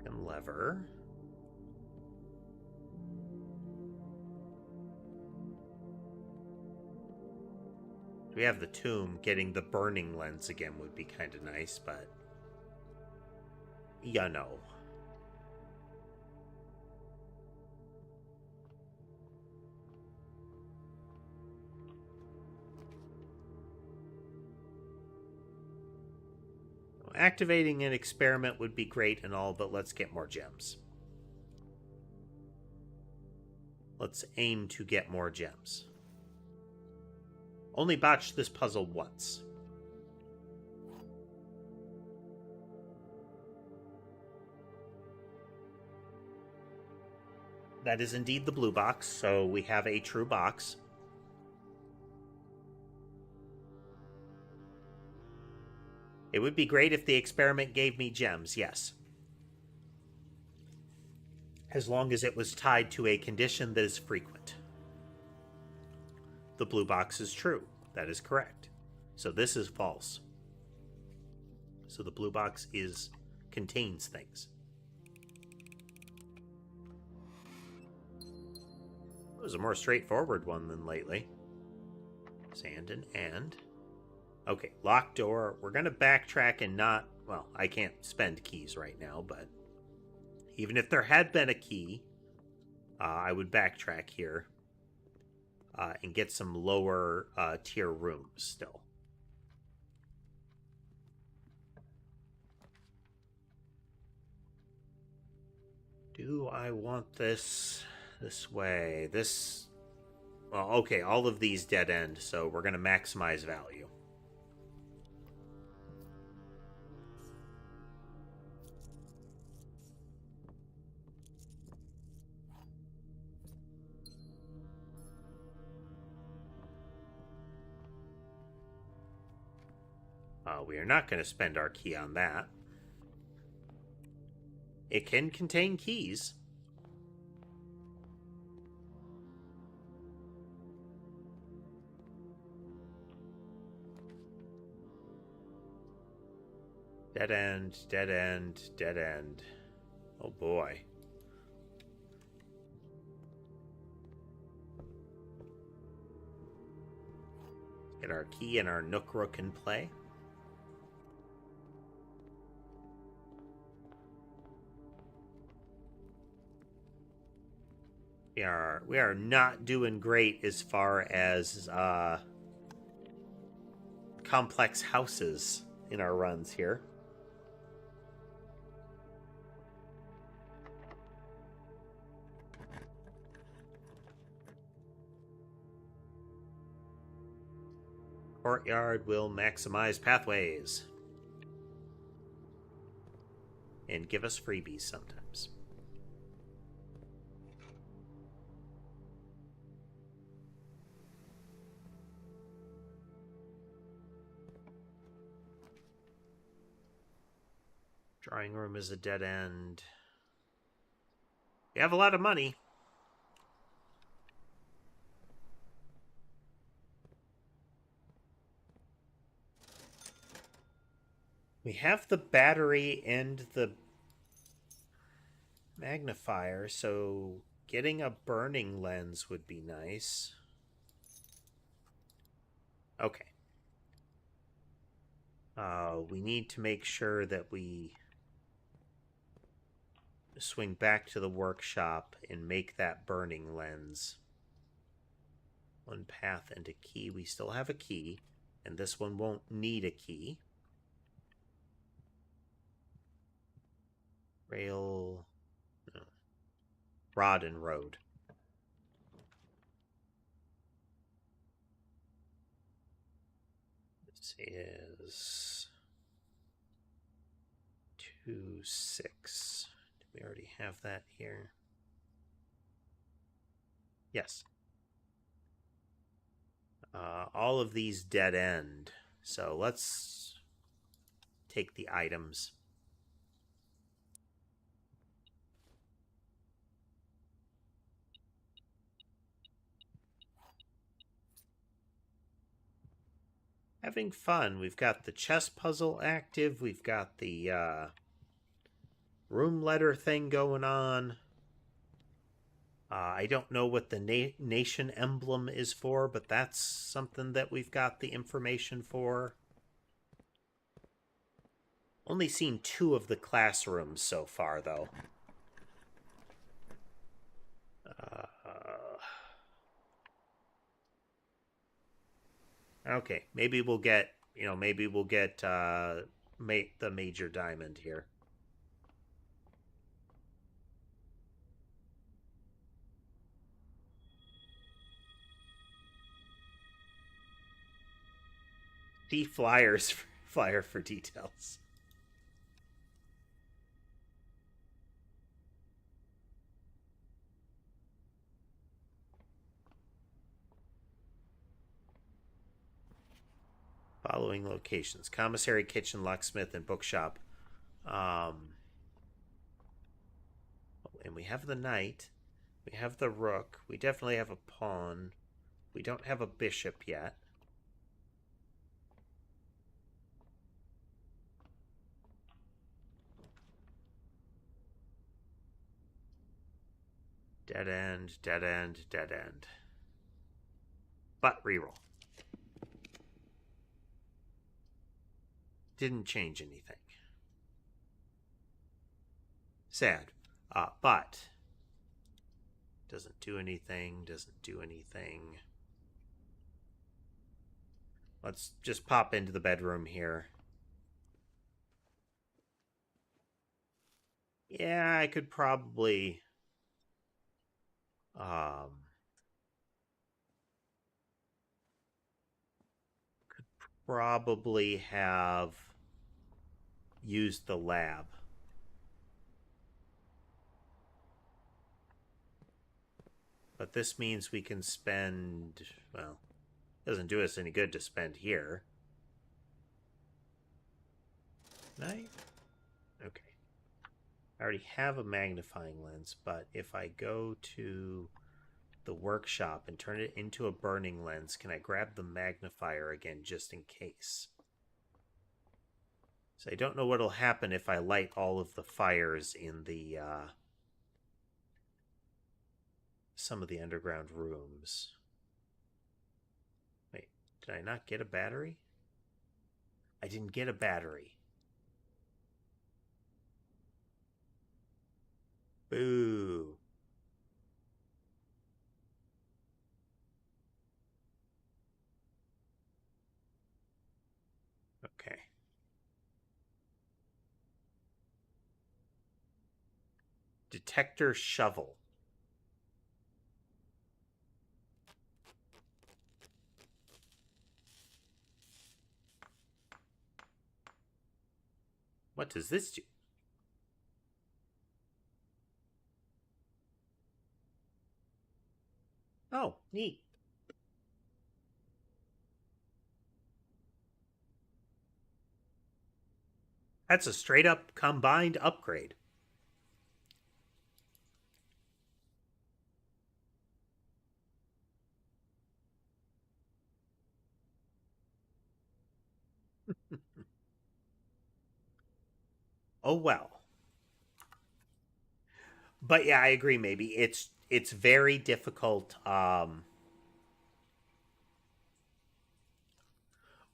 And lever. We have the tomb. Getting the burning lens again would be kind of nice, but you know. Activating an experiment would be great and all, but let's get more gems. Let's aim to get more gems. Only botched this puzzle once. That is indeed the blue box, so we have a true box. It would be great if the experiment gave me gems, yes. As long as it was tied to a condition that is frequent. The blue box is true. That is correct. So this is false. So the blue box contains things. It was a more straightforward one than lately. Sand and. Okay, locked door. We're going to backtrack and not... Well, I can't spend keys right now, but... Even if there had been a key, I would backtrack here. And get some lower tier rooms still. Do I want this way? Well, okay, all of these dead end, so we're going to maximize value. We are not going to spend our key on that. It can contain keys. Dead end, dead end, dead end. Oh boy. Get our key and our Nook Rook in play. We are not doing great as far as complex houses in our runs here. Courtyard will maximize pathways and give us freebies sometimes. Drawing room is a dead end. We have a lot of money. We have the battery and the... magnifier, so getting a burning lens would be nice. Okay. We need to make sure that we swing back to the workshop and make that burning lens. One path and a key. We still have a key, and this one won't need a key. Rail, no. Rod and road. This is 2-6. Do we already have that here? Yes. All of these dead end. So let's take the items. Having fun. We've got the chess puzzle active. We've got the room letter thing going on. I don't know what the nation emblem is for, but that's something that we've got the information for. Only seen 2 of the classrooms so far, though. Okay, maybe we'll get, the major diamond here. See flyer for details. Following locations: commissary, kitchen, locksmith, and bookshop. And we have the knight. We have the rook. We definitely have a pawn. We don't have a bishop yet. Dead end, dead end, dead end. But reroll. Didn't change anything. Sad. But doesn't do anything, doesn't do anything. Let's just pop into the bedroom here. Yeah, I could probably have used the lab. But this means we can spend, well, doesn't do us any good to spend here. Right? Okay. I already have a magnifying lens, but if I go to the workshop and turn it into a burning lens, can I grab the magnifier again just in case? So I don't know what'll happen if I light all of the fires in the some of the underground rooms. Wait, did I not get a battery? I didn't get a battery. Boo. Okay. Detector shovel. What does this do? Oh, neat. That's a straight up combined upgrade. Oh well. But yeah, I agree. Maybe it's very difficult.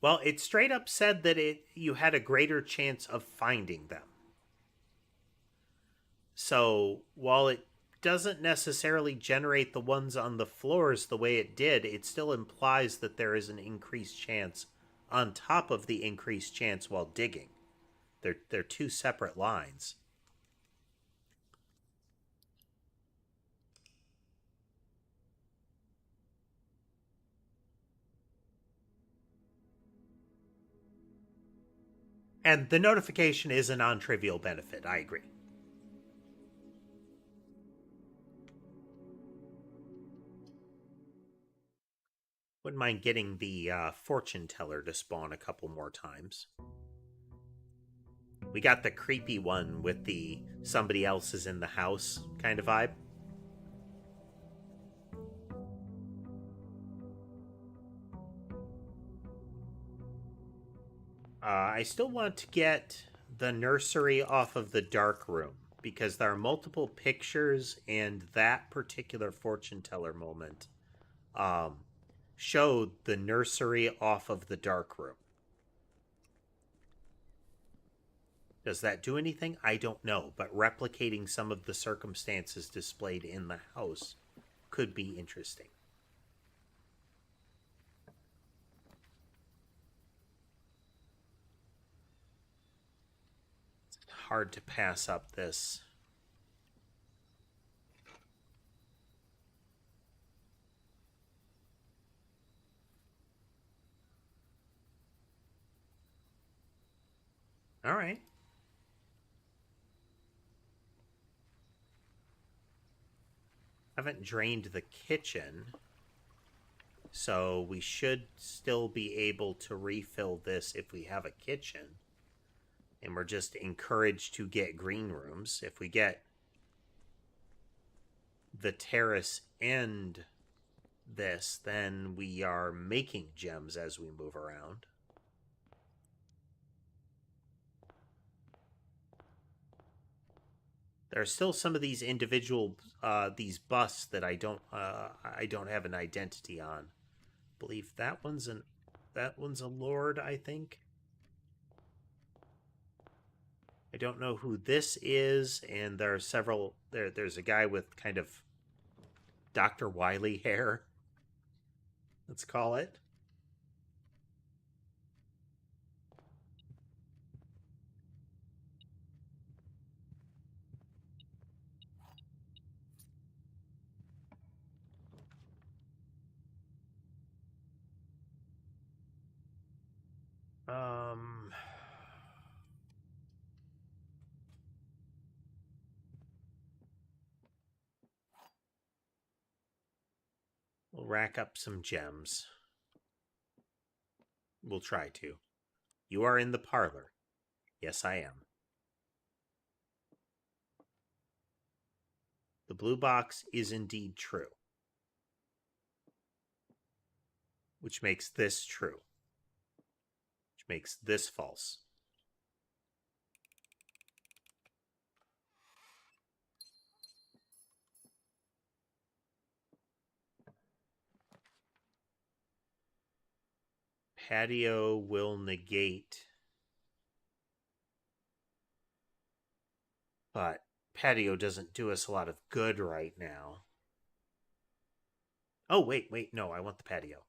Well, it straight up said that it you had a greater chance of finding them. So while it doesn't necessarily generate the ones on the floors the way it did, it still implies that there is an increased chance on top of the increased chance while digging. They're two separate lines. And the notification is a non-trivial benefit. I agree. Wouldn't mind getting the fortune teller to spawn a couple more times. We got the creepy one with the somebody else is in the house kind of vibe. I still want to get the nursery off of the dark room because there are multiple pictures, and that particular fortune teller moment um, showed the nursery off of the dark room. Does that do anything? I don't know, but replicating some of the circumstances displayed in the house could be interesting. It's hard to pass up this. All right. I haven't drained the kitchen, so we should still be able to refill this if we have a kitchen. And we're just encouraged to get green rooms. If we get the terrace and this, then we are making gems as we move around. There are still some of these individual these busts that I don't have an identity on. I believe that one's a lord, I think. I don't know who this is, and there are several. There's a guy with kind of Dr. Wily hair. Let's call it. Um, we'll rack up some gems. We'll try to. You are in the parlor. Yes, I am. The blue box is indeed true, which makes this true, which makes this false. Patio will negate, but patio doesn't do us a lot of good right now. Oh, wait, no, I want the patio.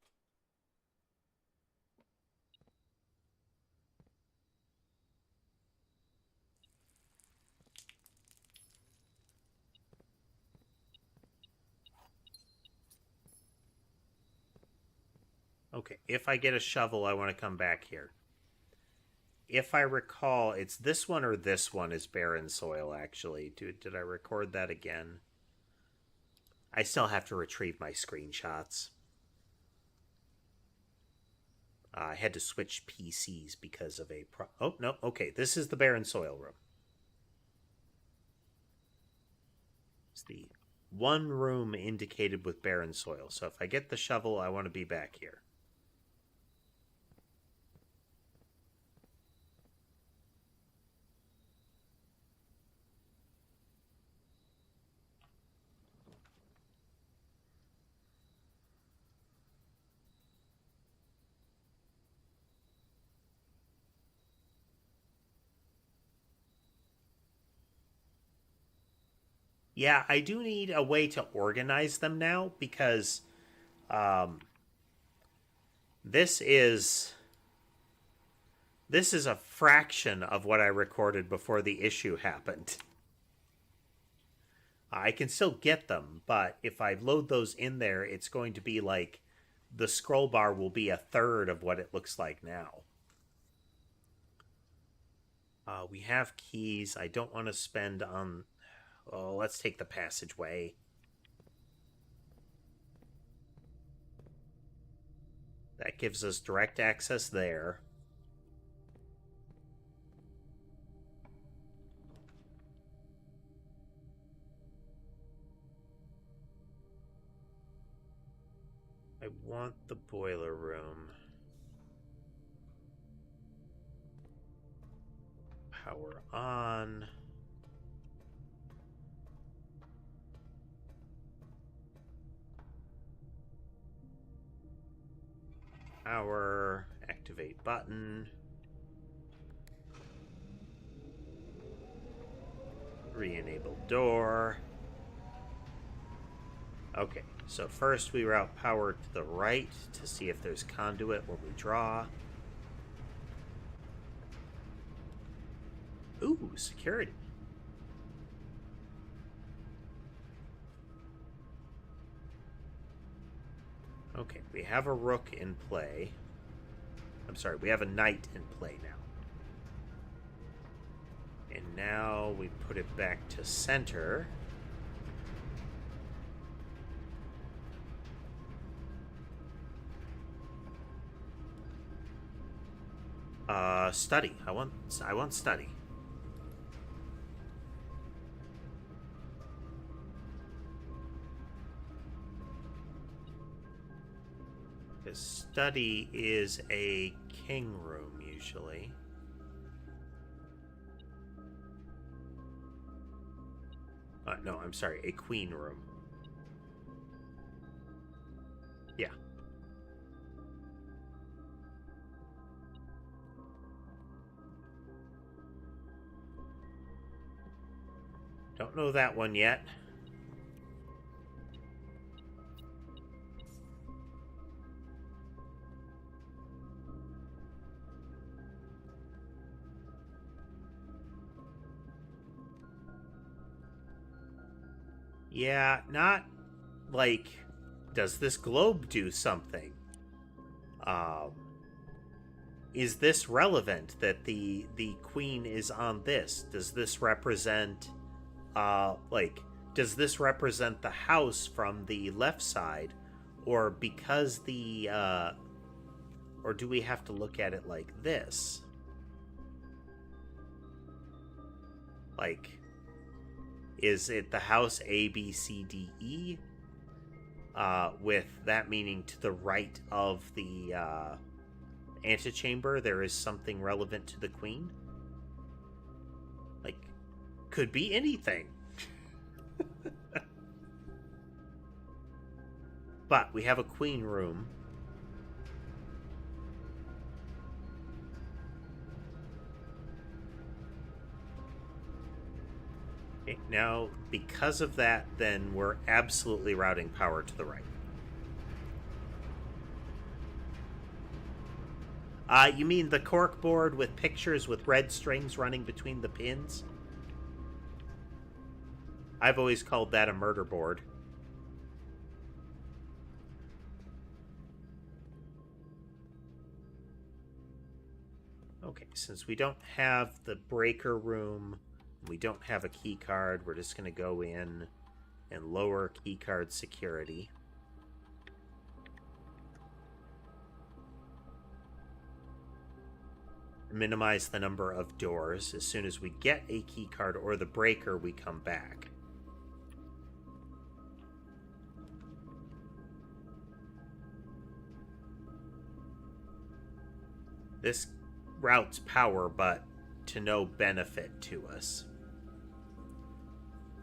Okay, if I get a shovel, I want to come back here. If I recall, it's this one or this one is barren soil, actually. Did I record that again? I still have to retrieve my screenshots. I had to switch PCs because of a oh, no, okay, this is the barren soil room. It's the one room indicated with barren soil. So if I get the shovel, I want to be back here. Yeah, I do need a way to organize them now because um, this is a fraction of what I recorded before the issue happened. I can still get them, but if I load those in there, it's going to be like the scroll bar will be a third of what it looks like now. We have keys. I don't want to spend on... Oh, let's take the passageway. That gives us direct access there. I want the boiler room. Power on. Power. Activate button. Re-enable door. Okay, so first we route power to the right to see if there's conduit when we draw. Ooh, security. Okay, we have a rook in play. I'm sorry, we have a knight in play now. And now we put it back to center. Study. I want study. Because study is a king room usually. No, I'm sorry, a queen room. Yeah. Don't know that one yet. Yeah, not like, does this globe do something? Is this relevant that the queen is on this? Does this represent, does this represent the house from the left side? Or because the, or do we have to look at it like this? Like, is it the house A, B, C, D, E? With that meaning to the right of the antechamber, there is something relevant to the queen? Like, could be anything. But we have a queen room. Okay, now, because of that, then we're absolutely routing power to the right. You mean the cork board with pictures with red strings running between the pins? I've always called that a murder board. Okay, since we don't have the breaker room, we don't have a key card, we're just going to go in and lower key card security. Minimize the number of doors. As soon as we get a key card or the breaker, we come back. This routes power, but to no benefit to us.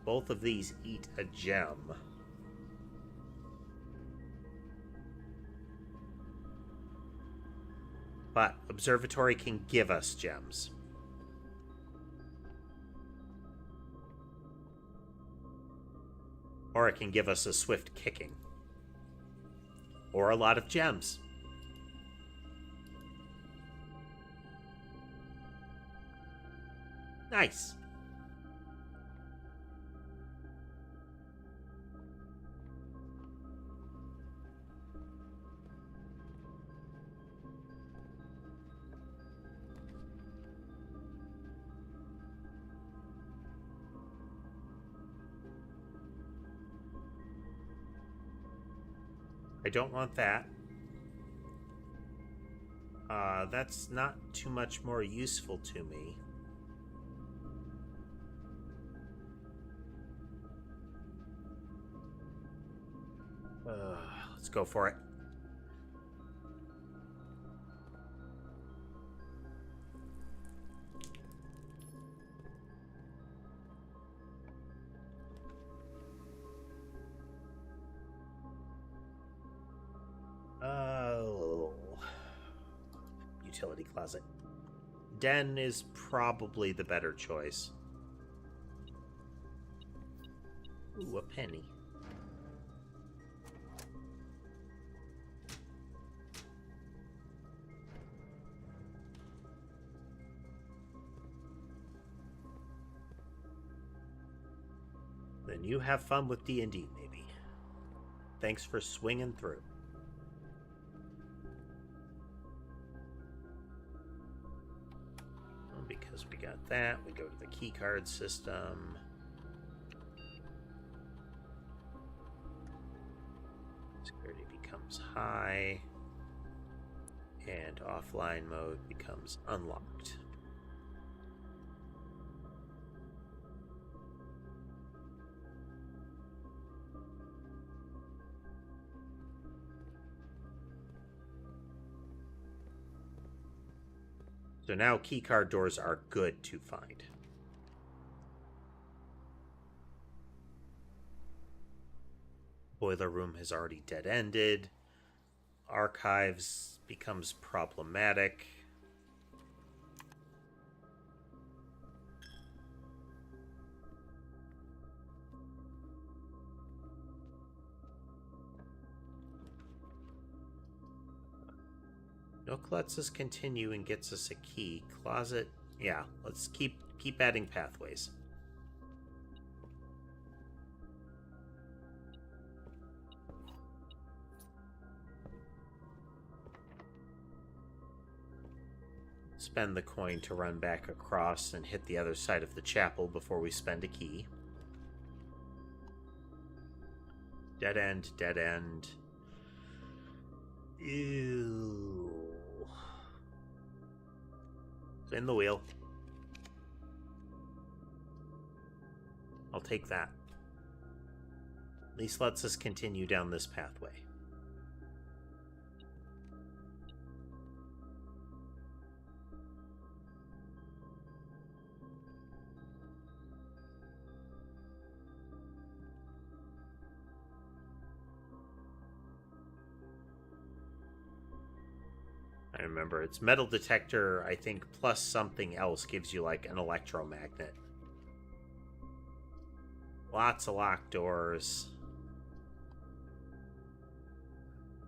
Both of these eat a gem. But observatory can give us gems. Or it can give us a swift kicking. Or a lot of gems. Nice. I don't want that. That's not too much more useful to me. Let's go for it. Utility closet. Den is probably the better choice. Ooh, a penny. Then you have fun with D&D, maybe. Thanks for swinging through. Well, because we got that, we go to the keycard system. Security becomes high. And offline mode becomes unlocked. So now keycard doors are good to find. Boiler room has already dead-ended. Archives becomes problematic. Nook lets us continue and gets us a key. Closet, yeah, let's keep adding pathways. Spend the coin to run back across and hit the other side of the chapel before we spend a key. Dead end, dead end. Ew. Spin the wheel. I'll take that. At least lets us continue down this pathway. I remember it's metal detector, I think, plus something else gives you like an electromagnet. Lots of locked doors.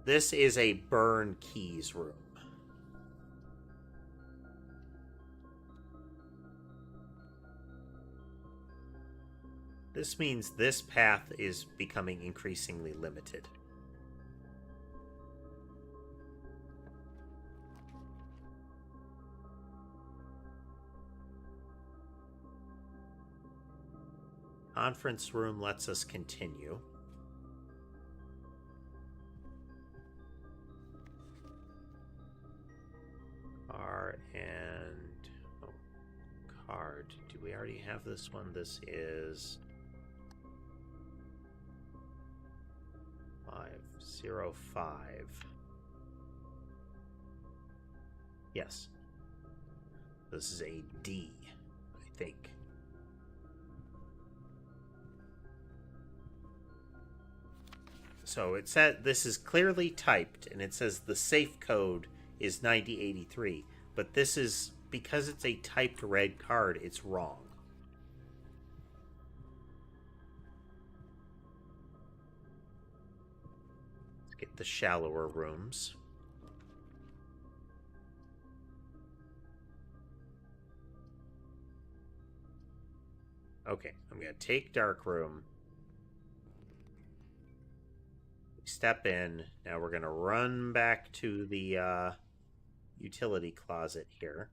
This is a burn keys room. This means this path is becoming increasingly limited. Conference room lets us continue. Card. Do we already have this one? This is 505. Yes. This is a D, I think. So it said this is clearly typed, and it says the safe code is 9083, but this is, because it's a typed red card, it's wrong. Get the shallower rooms. Okay, I'm going to take dark room. Step in. Now we're going to run back to the utility closet here.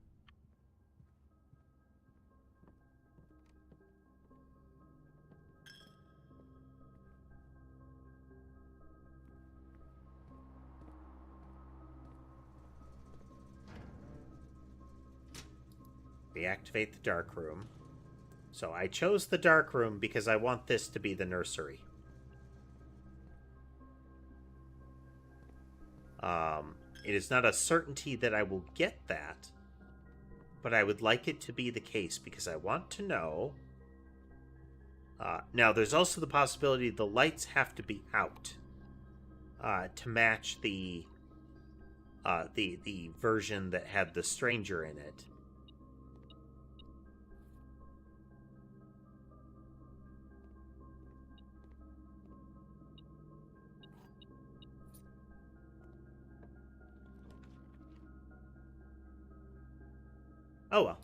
Reactivate the dark room. So I chose the dark room because I want this to be the nursery. It is not a certainty that I will get that, but I would like it to be the case because I want to know. Now, there's also the possibility the lights have to be out to match the version that had the stranger in it. Oh well.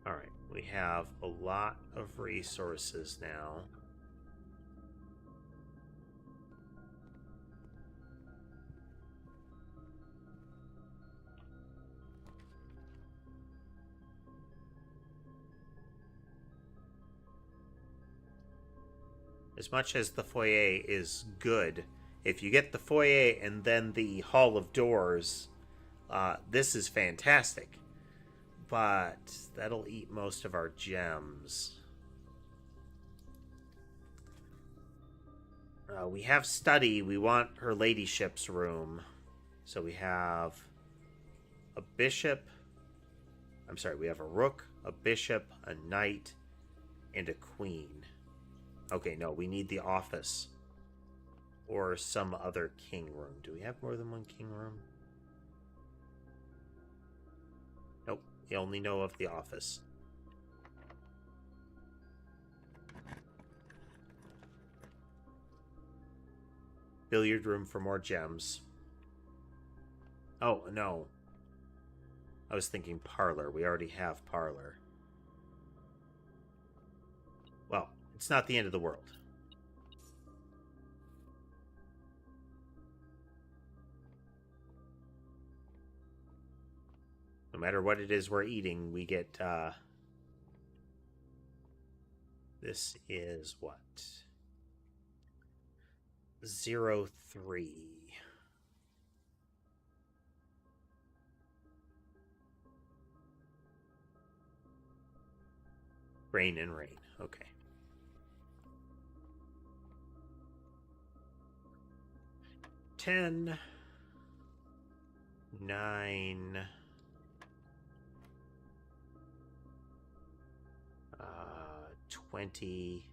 Alright, we have a lot of resources now. As much as the foyer is good, if you get the foyer and then the Hall of Doors, this is fantastic. But that'll eat most of our gems. We have study. We want her ladyship's room. So we have a bishop. I'm sorry, we have a rook, a bishop, a knight, and a queen. Okay, no, we need the office. Or some other king room. Do we have more than one king room? Nope, we only know of the office. Billiard room for more gems. Oh, no. I was thinking parlor. We already have parlor. Well, it's not the end of the world. No matter what it is we're eating, we get, this is what? 03. Rain and rain. Okay. 10, 9, 20.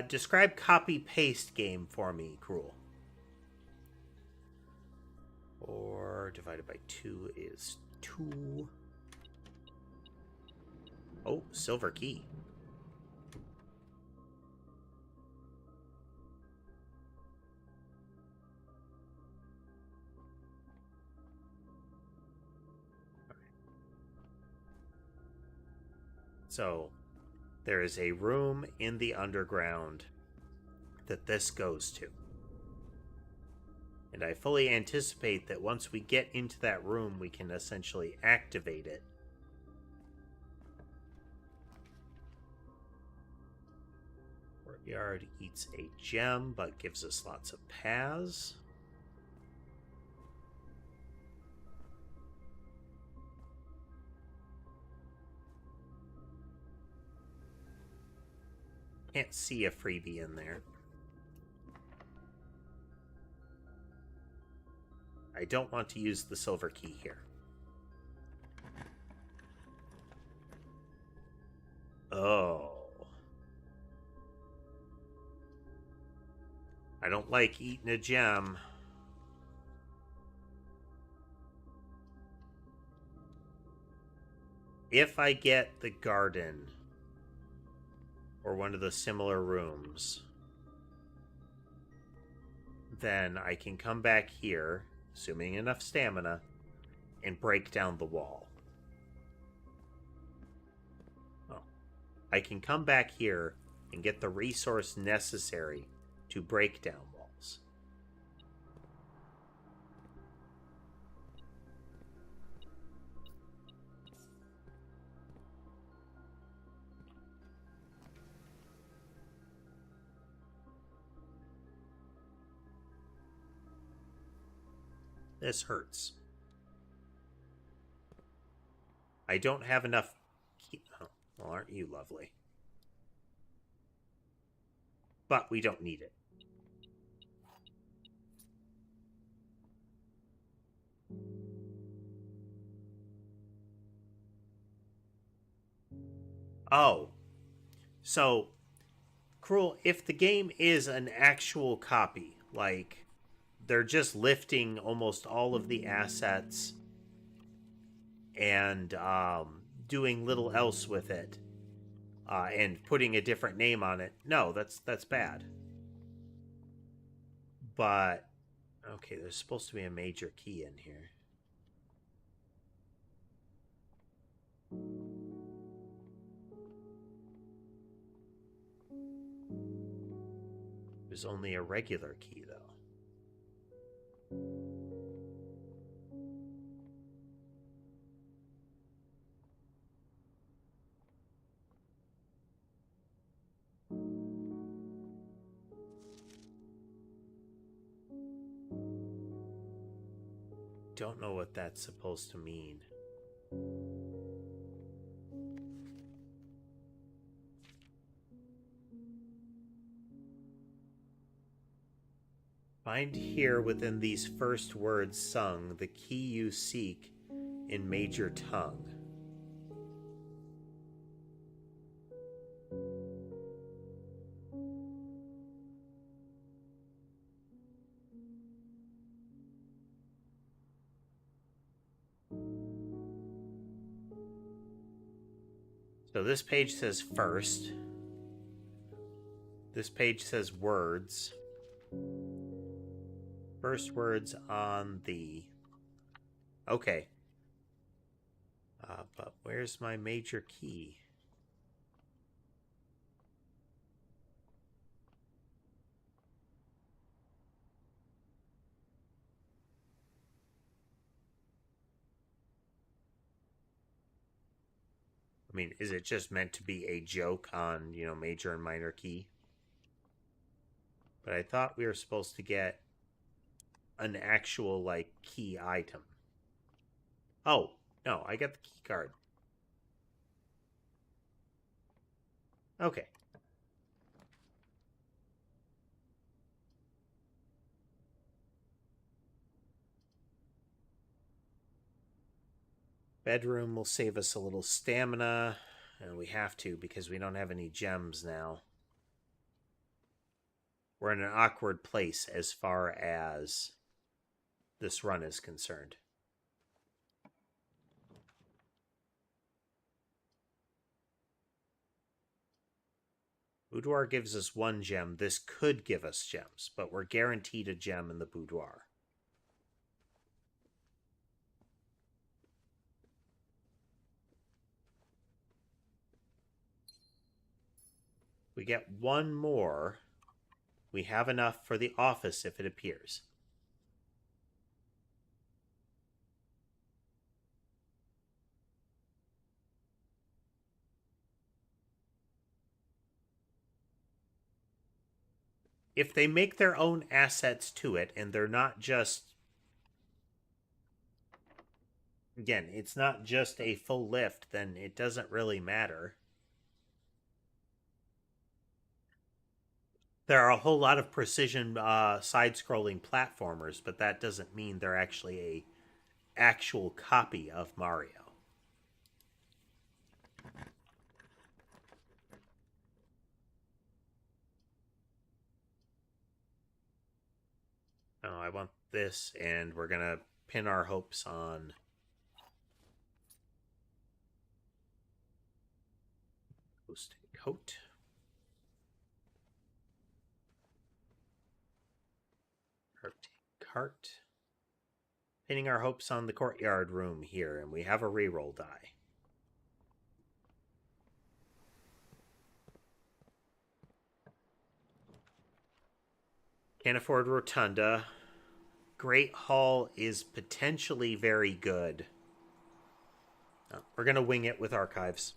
Describe copy paste game for me, Cruel. 4 divided by 2 is 2. Oh, silver key. So, there is a room in the underground that this goes to. And I fully anticipate that once we get into that room, we can essentially activate it. Courtyard eats a gem, but gives us lots of paths. Can't see a freebie in there. I don't want to use the silver key here. Oh. I don't like eating a gem. If I get the garden or one of the similar rooms, then I can come back here, assuming enough stamina, and break down the wall. Oh. I can come back here and get the resource necessary to break down walls. This hurts. I don't have enough... Oh, well, aren't you lovely? But we don't need it. Oh. So, Cruel, if the game is an actual copy, like they're just lifting almost all of the assets and doing little else with it, and putting a different name on it, no, that's bad. But okay, there's supposed to be a major key in here. There's only a regular key, though. Don't know what that's supposed to mean. Find here within these first words sung the key you seek in major tongue. So this page says first. This page says words. First words on the... Okay. But where's my major key? I mean, is it just meant to be a joke on, major and minor key? But I thought we were supposed to get an actual, key item. Oh, no, I got the key card. Okay. Bedroom will save us a little stamina, and we have to because we don't have any gems now. We're in an awkward place as far as this run is concerned. Boudoir gives us 1 gem. This could give us gems, but we're guaranteed a gem in the boudoir. We get 1 more. We have enough for the office if it appears. If they make their own assets to it and they're not just... Again, it's not just a full lift, then it doesn't really matter. There are a whole lot of precision side-scrolling platformers, but that doesn't mean they're actually a actual copy of Mario. Oh, I want this, and we're gonna pin our hopes on hosting coat. Cart. Pinning our hopes on the courtyard room here, and we have a reroll die. Can't afford Rotunda. Great Hall is potentially very good. We're going to wing it with archives.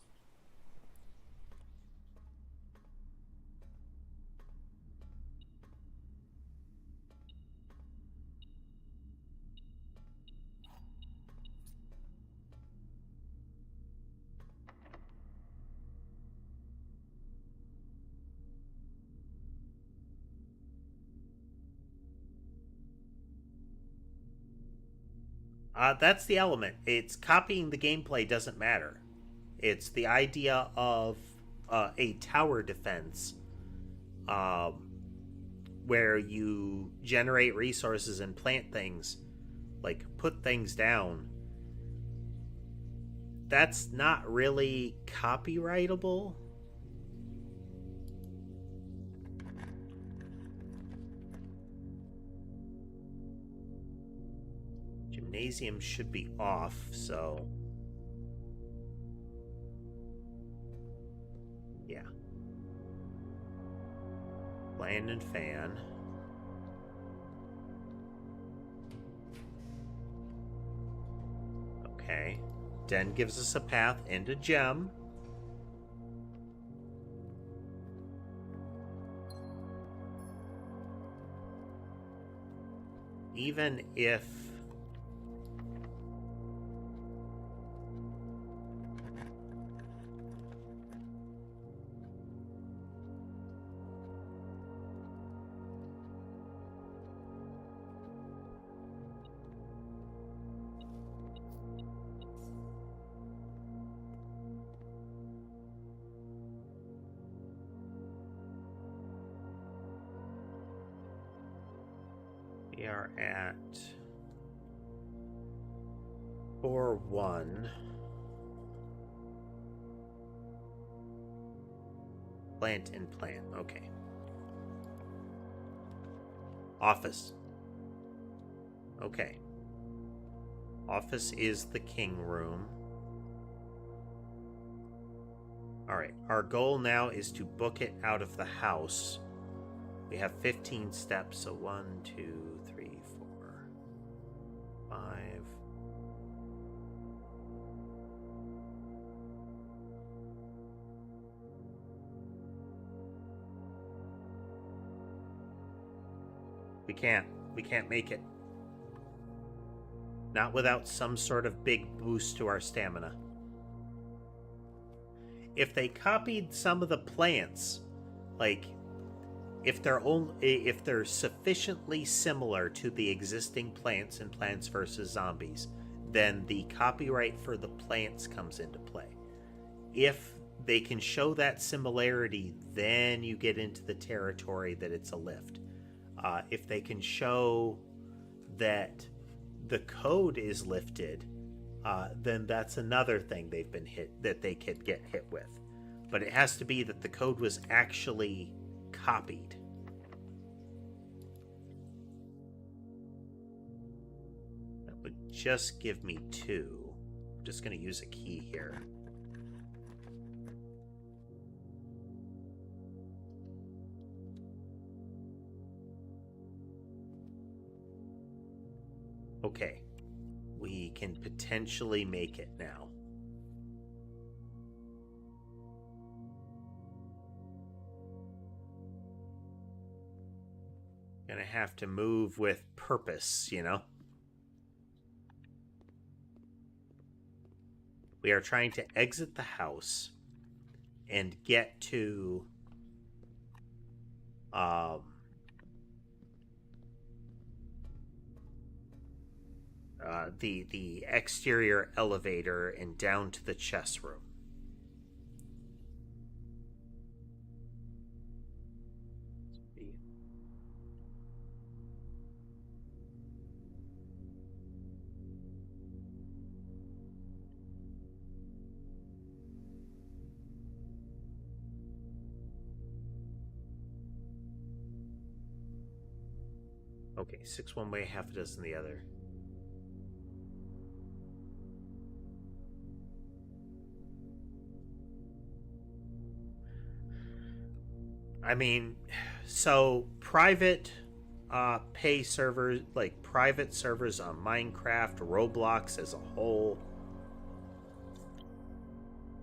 That's the element. It's copying the gameplay doesn't matter. It's the idea of a tower defense um, where you generate resources and plant things, like put things down. That's not really copyrightable. Gymnasium should be off, so yeah. Land and fan. Okay. Den gives us a path and a gem. Even if we are at 4-1. Plant and plant. Okay. Office. Okay. Office is the king room. Alright. Our goal now is to book it out of the house. We have 15 steps, so 1, 2, 3, 4, 5. We can't make it. Not without some sort of big boost to our stamina. If they copied some of the plants, like if they're sufficiently similar to the existing plants in Plants vs. Zombies, then the copyright for the plants comes into play. If they can show that similarity, then you get into the territory that it's a lift. If they can show that the code is lifted, then that's another thing they've been hit that they could get hit with. But it has to be that the code was actually copied. That would just give me 2. I'm just going to use a key here. Okay, we can potentially make it now. Gonna have to move with purpose, you know? We are trying to exit the house and get to the exterior elevator and down to the chess room. Okay, 6 one way, half a dozen the other. I mean, so private pay servers, like private servers on Minecraft, Roblox as a whole,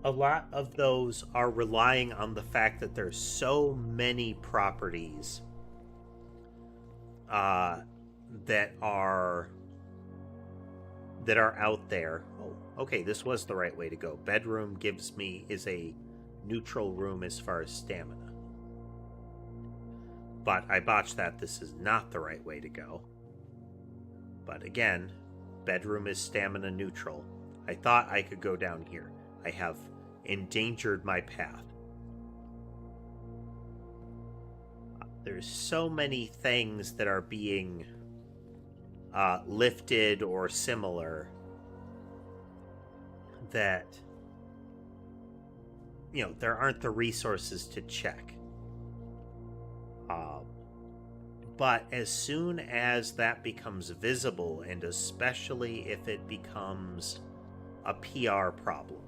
a lot of those are relying on the fact that there's so many properties that are out there. Oh, okay, this was the right way to go. Bedroom is a neutral room as far as stamina. But I botched that. This is not the right way to go. But again, bedroom is stamina neutral. I thought I could go down here. I have endangered my path. There's so many things that are being lifted or similar that, you know, there aren't the resources to check. But as soon as that becomes visible, and especially if it becomes a PR problem,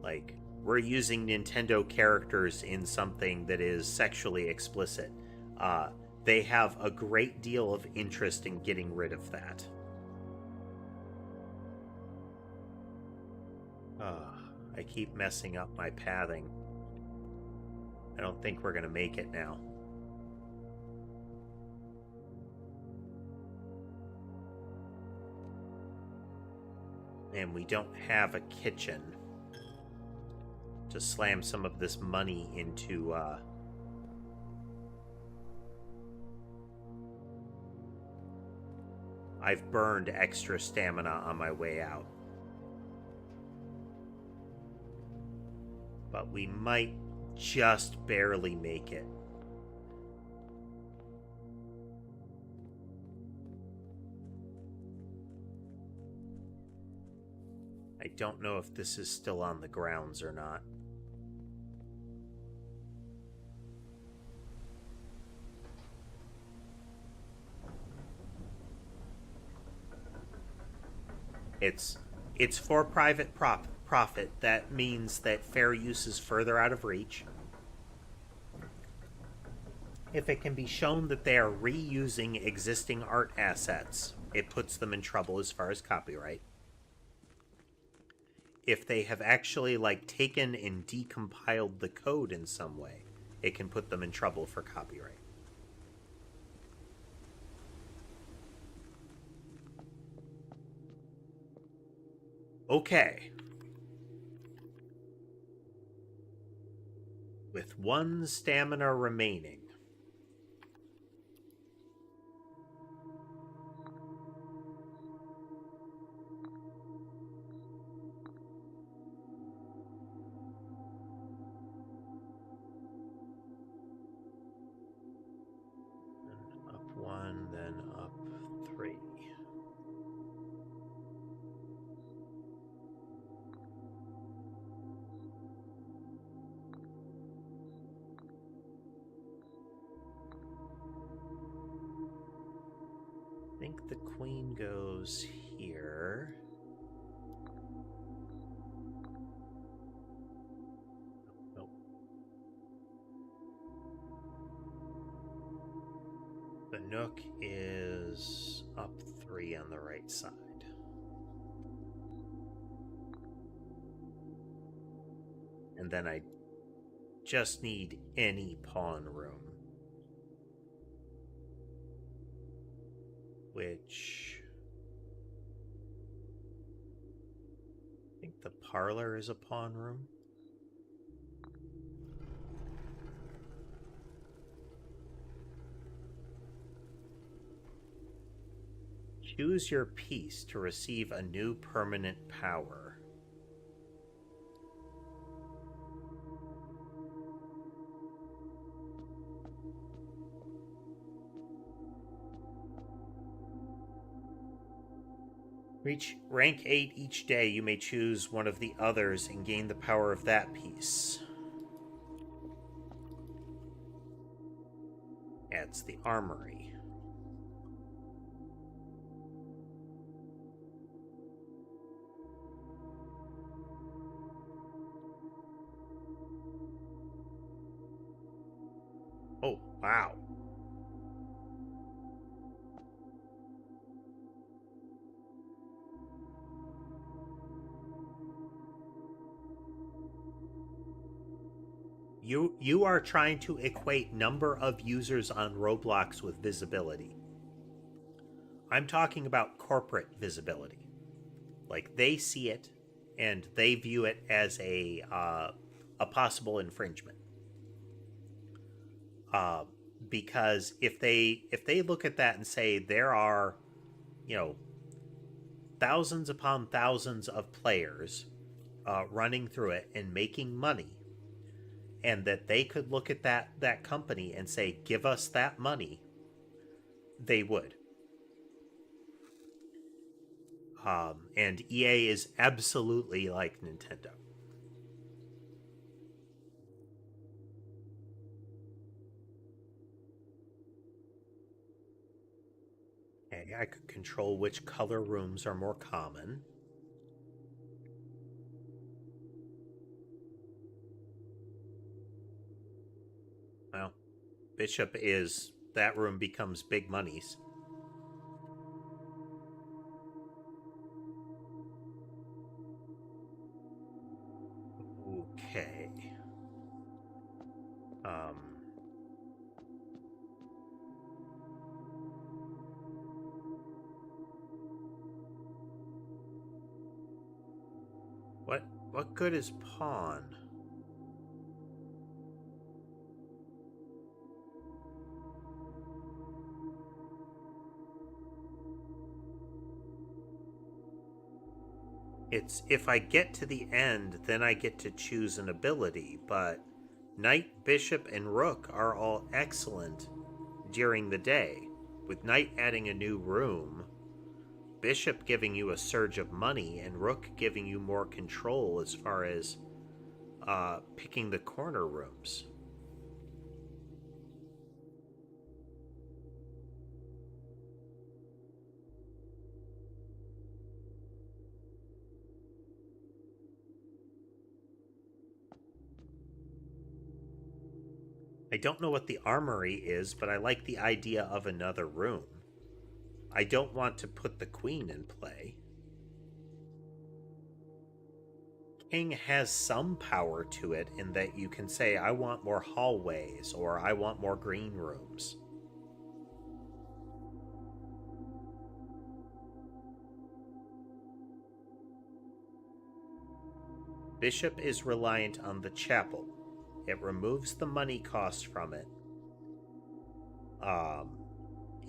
like we're using Nintendo characters in something that is sexually explicit, they have a great deal of interest in getting rid of that. I keep messing up my pathing. I don't think we're going to make it now. And we don't have a kitchen to slam some of this money into. I've burned extra stamina on my way out. But we might just barely make it. I don't know if this is still on the grounds or not. It's for private profit. That means that fair use is further out of reach. If it can be shown that they are reusing existing art assets, it puts them in trouble as far as copyright. If they have actually, like, taken and decompiled the code in some way, it can put them in trouble for copyright. Okay. With 1 stamina remaining. Up 1, then up 3. I think the queen goes here. Nope. The nook is up 3 on the right side. And then I just need any pawn room. Which I think the parlor is a pawn room. Choose your piece to receive a new permanent power. Reach rank 8 each day. You may choose one of the others and gain the power of that piece. Adds the armory. Oh, wow. You are trying to equate number of users on Roblox with visibility. I'm talking about corporate visibility. Like, they see it and they view it as a possible infringement. Because if they look at that and say there are, thousands upon thousands of players running through it and making money, and that they could look at that company and say, give us that money, they would. And EA is absolutely like Nintendo. Okay, I could control which color rooms are more common. Well, Bishop is... that room becomes big monies. Okay. What good is pawn? It's if I get to the end, then I get to choose an ability, but Knight, Bishop, and Rook are all excellent during the day, with Knight adding a new room, Bishop giving you a surge of money, and Rook giving you more control as far as picking the corner rooms. I don't know what the armory is, but I like the idea of another room. I don't want to put the queen in play. King has some power to it in that you can say, I want more hallways, or I want more green rooms. Bishop is reliant on the chapel. It removes the money cost from it.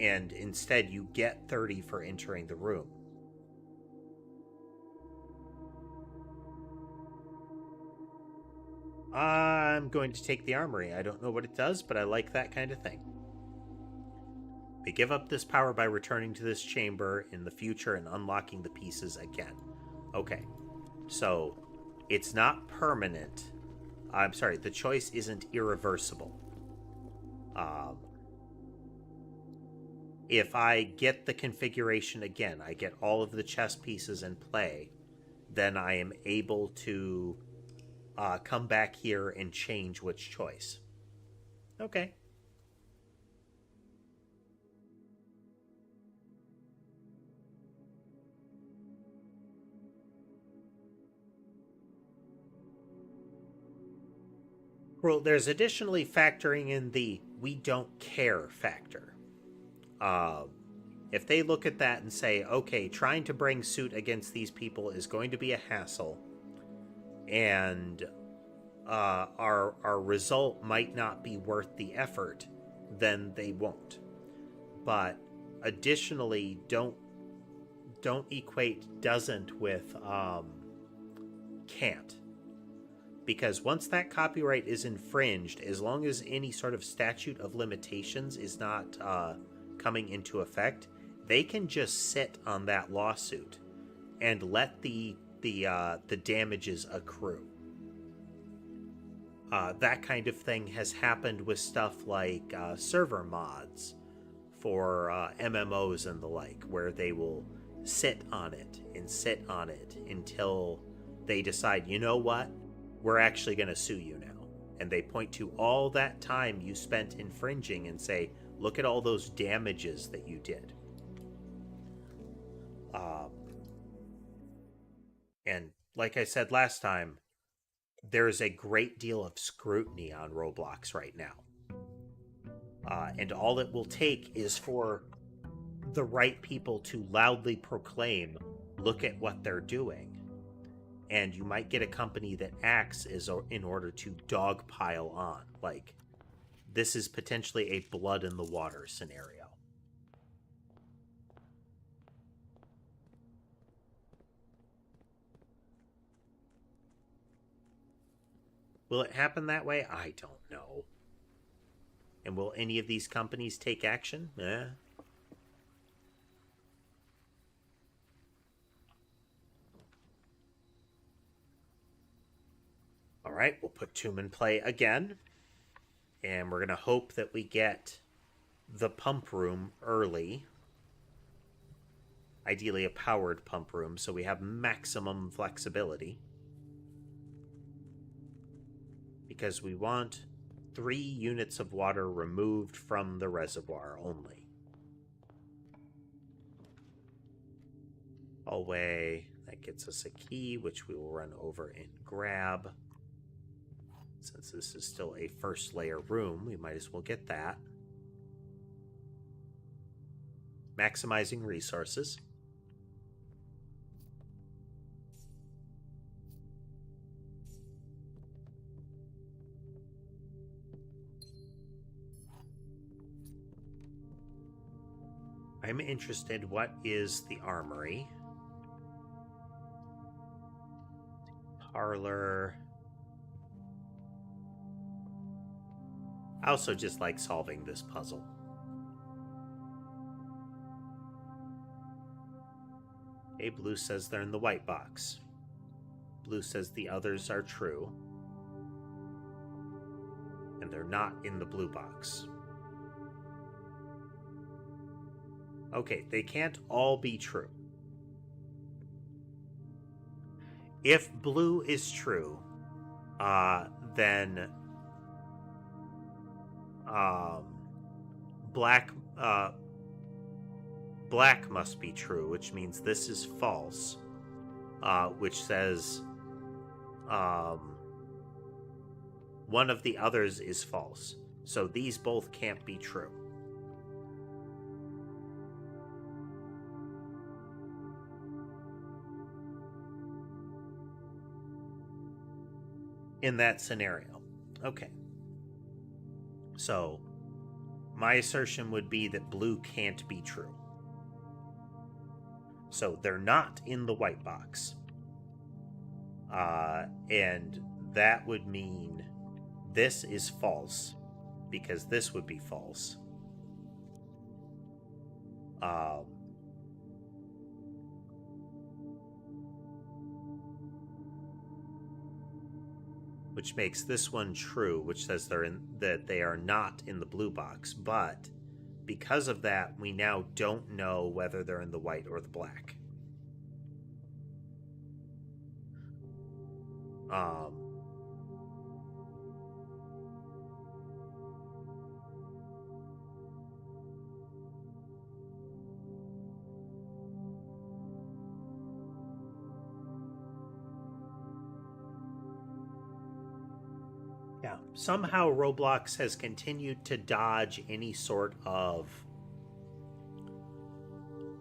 And instead you get 30 for entering the room. I'm going to take the armory. I don't know what it does, but I like that kind of thing. They give up this power by returning to this chamber in the future and unlocking the pieces again. Okay, so it's not permanent. I'm sorry, the choice isn't irreversible. If I get the configuration again, I get all of the chess pieces in play, then I am able to come back here and change which choice. Okay. Well, there's additionally factoring in the we don't care factor. If they look at that and say, okay, trying to bring suit against these people is going to be a hassle, and our result might not be worth the effort, then they won't. But additionally, don't don't equate doesn't with can't. Because once that copyright is infringed, as long as any sort of statute of limitations is not coming into effect, they can just sit on that lawsuit and let the damages accrue. That kind of thing has happened with stuff like server mods for MMOs and the like, where they will sit on it until they decide, you know what, we're actually going to sue you now. And they point to all that time you spent infringing and say, look at all those damages that you did. And like I said last time, there is a great deal of scrutiny on Roblox right now. And all it will take is for the right people to loudly proclaim, look at what they're doing. And you might get a company that acts in order to dogpile on. Like, this is potentially a blood in the water scenario. Will it happen that way? I don't know. And will any of these companies take action? All right, we'll put Tomb in play again. And we're going to hope that we get the pump room early. Ideally a powered pump room, so we have maximum flexibility. Because we want 3 units of water removed from the reservoir only. Hallway, that gets us a key, which we will run over and grab. Since this is still a first layer room, we might as well get that. Maximizing resources. I'm interested, what is the armory? Parlor. I also just like solving this puzzle. Okay, Blue says they're in the white box. Blue says the others are true. And they're not in the blue box. Okay, they can't all be true. If blue is true, then black must be true, which means this is false, which says one of the others is false. So these both can't be true. In that scenario. Okay. So, my assertion would be that blue can't be true. So, they're not in the white box. And that would mean this is false, because this would be false. Which makes this one true, which says that they are not in the blue box. But because of that, we now don't know whether they're in the white or the black. Yeah, somehow Roblox has continued to dodge any sort of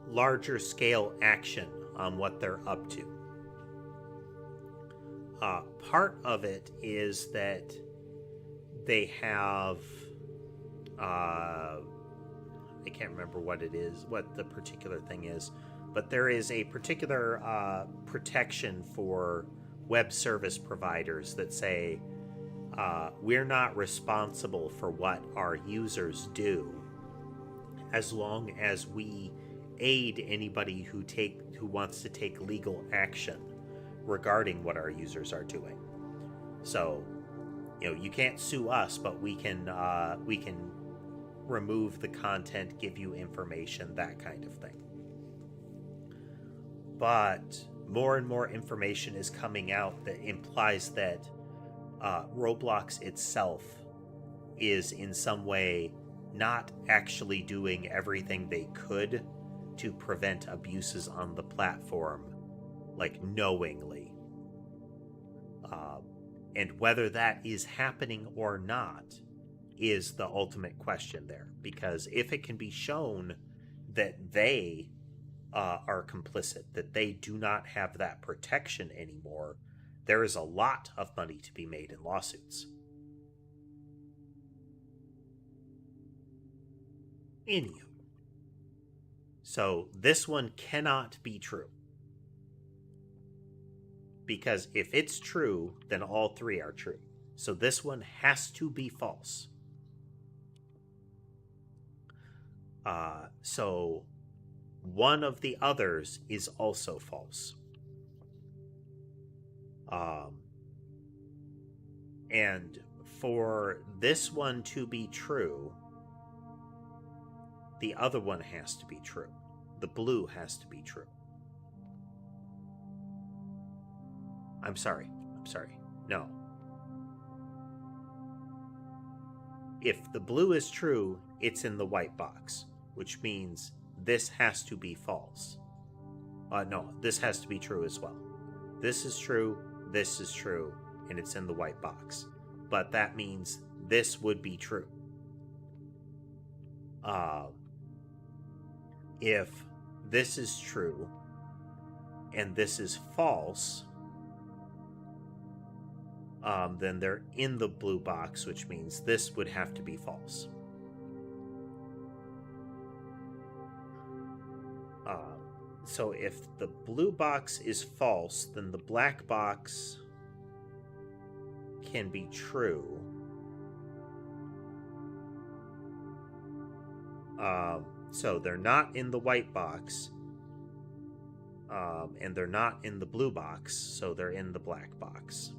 larger scale action on what they're up to. Part of it is that they have, I can't remember what it is, what the particular thing is, but there is a particular protection for web service providers that say we're not responsible for what our users do as long as we aid anybody who wants to take legal action regarding what our users are doing. So, you can't sue us, but we can remove the content, give you information, that kind of thing. But more and more information is coming out that implies that Roblox itself is in some way not actually doing everything they could to prevent abuses on the platform, like knowingly. And whether that is happening or not is the ultimate question there. Because if it can be shown that they are complicit, that they do not have that protection anymore, there is a lot of money to be made in lawsuits. Anywho. So this one cannot be true. Because if it's true, then all three are true. So this one has to be false. So one of the others is also false. And for this one to be true, the other one has to be true. The blue has to be true. I'm sorry. No. If the blue is true, it's in the white box, which means this has to be false. No, this has to be true as well. This is true, and it's in the white box. But that means this would be true. If this is true and this is false, then they're in the blue box, which means this would have to be false. So if the blue box is false, then the black box can be true. So they're not in the white box, and they're not in the blue box, so they're in the black box.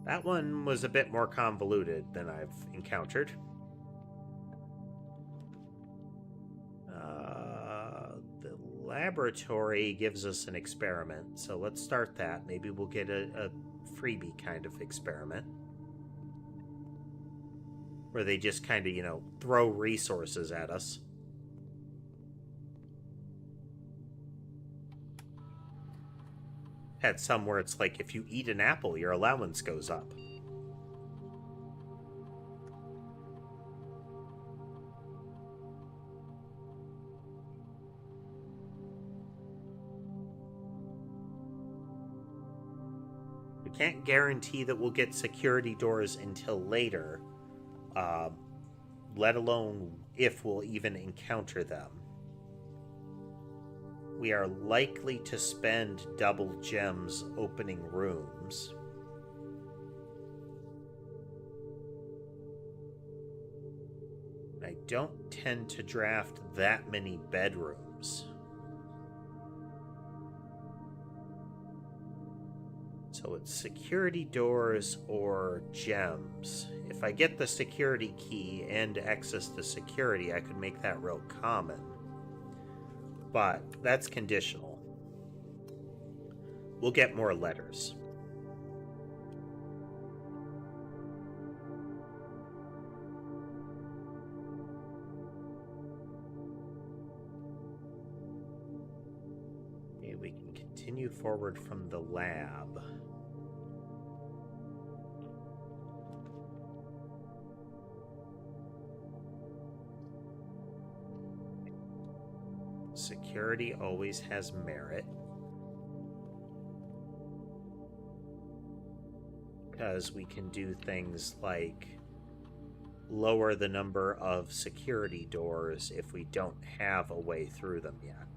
That one was a bit more convoluted than I've encountered. The laboratory gives us an experiment, so let's start that. Maybe we'll get a freebie kind of experiment where they just kind of, throw resources at us. Had some where it's like, if you eat an apple, your allowance goes up. We can't guarantee that we'll get security doors until later, let alone if we'll even encounter them. We are likely to spend double gems opening rooms. I don't tend to draft that many bedrooms. So it's security doors or gems. If I get the security key and access to security, I could make that real common. But that's conditional. We'll get more letters. Okay, we can continue forward from the lab. Security always has merit. because we can do things like lower the number of security doors if we don't have a way through them yet.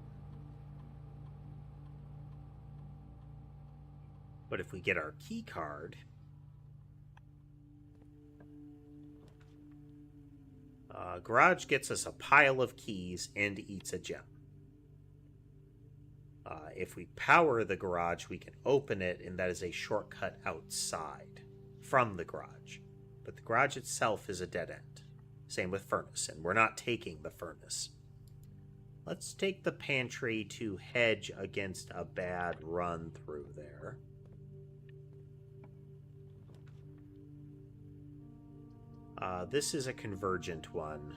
But if we get our key card, garage gets us a pile of keys and eats a gem. If we power the garage, we can open it, and that is a shortcut outside from the garage. But the garage itself is a dead end. Same with furnace, and we're not taking the furnace. Let's take the pantry to hedge against a bad run through there. This is a convergent one.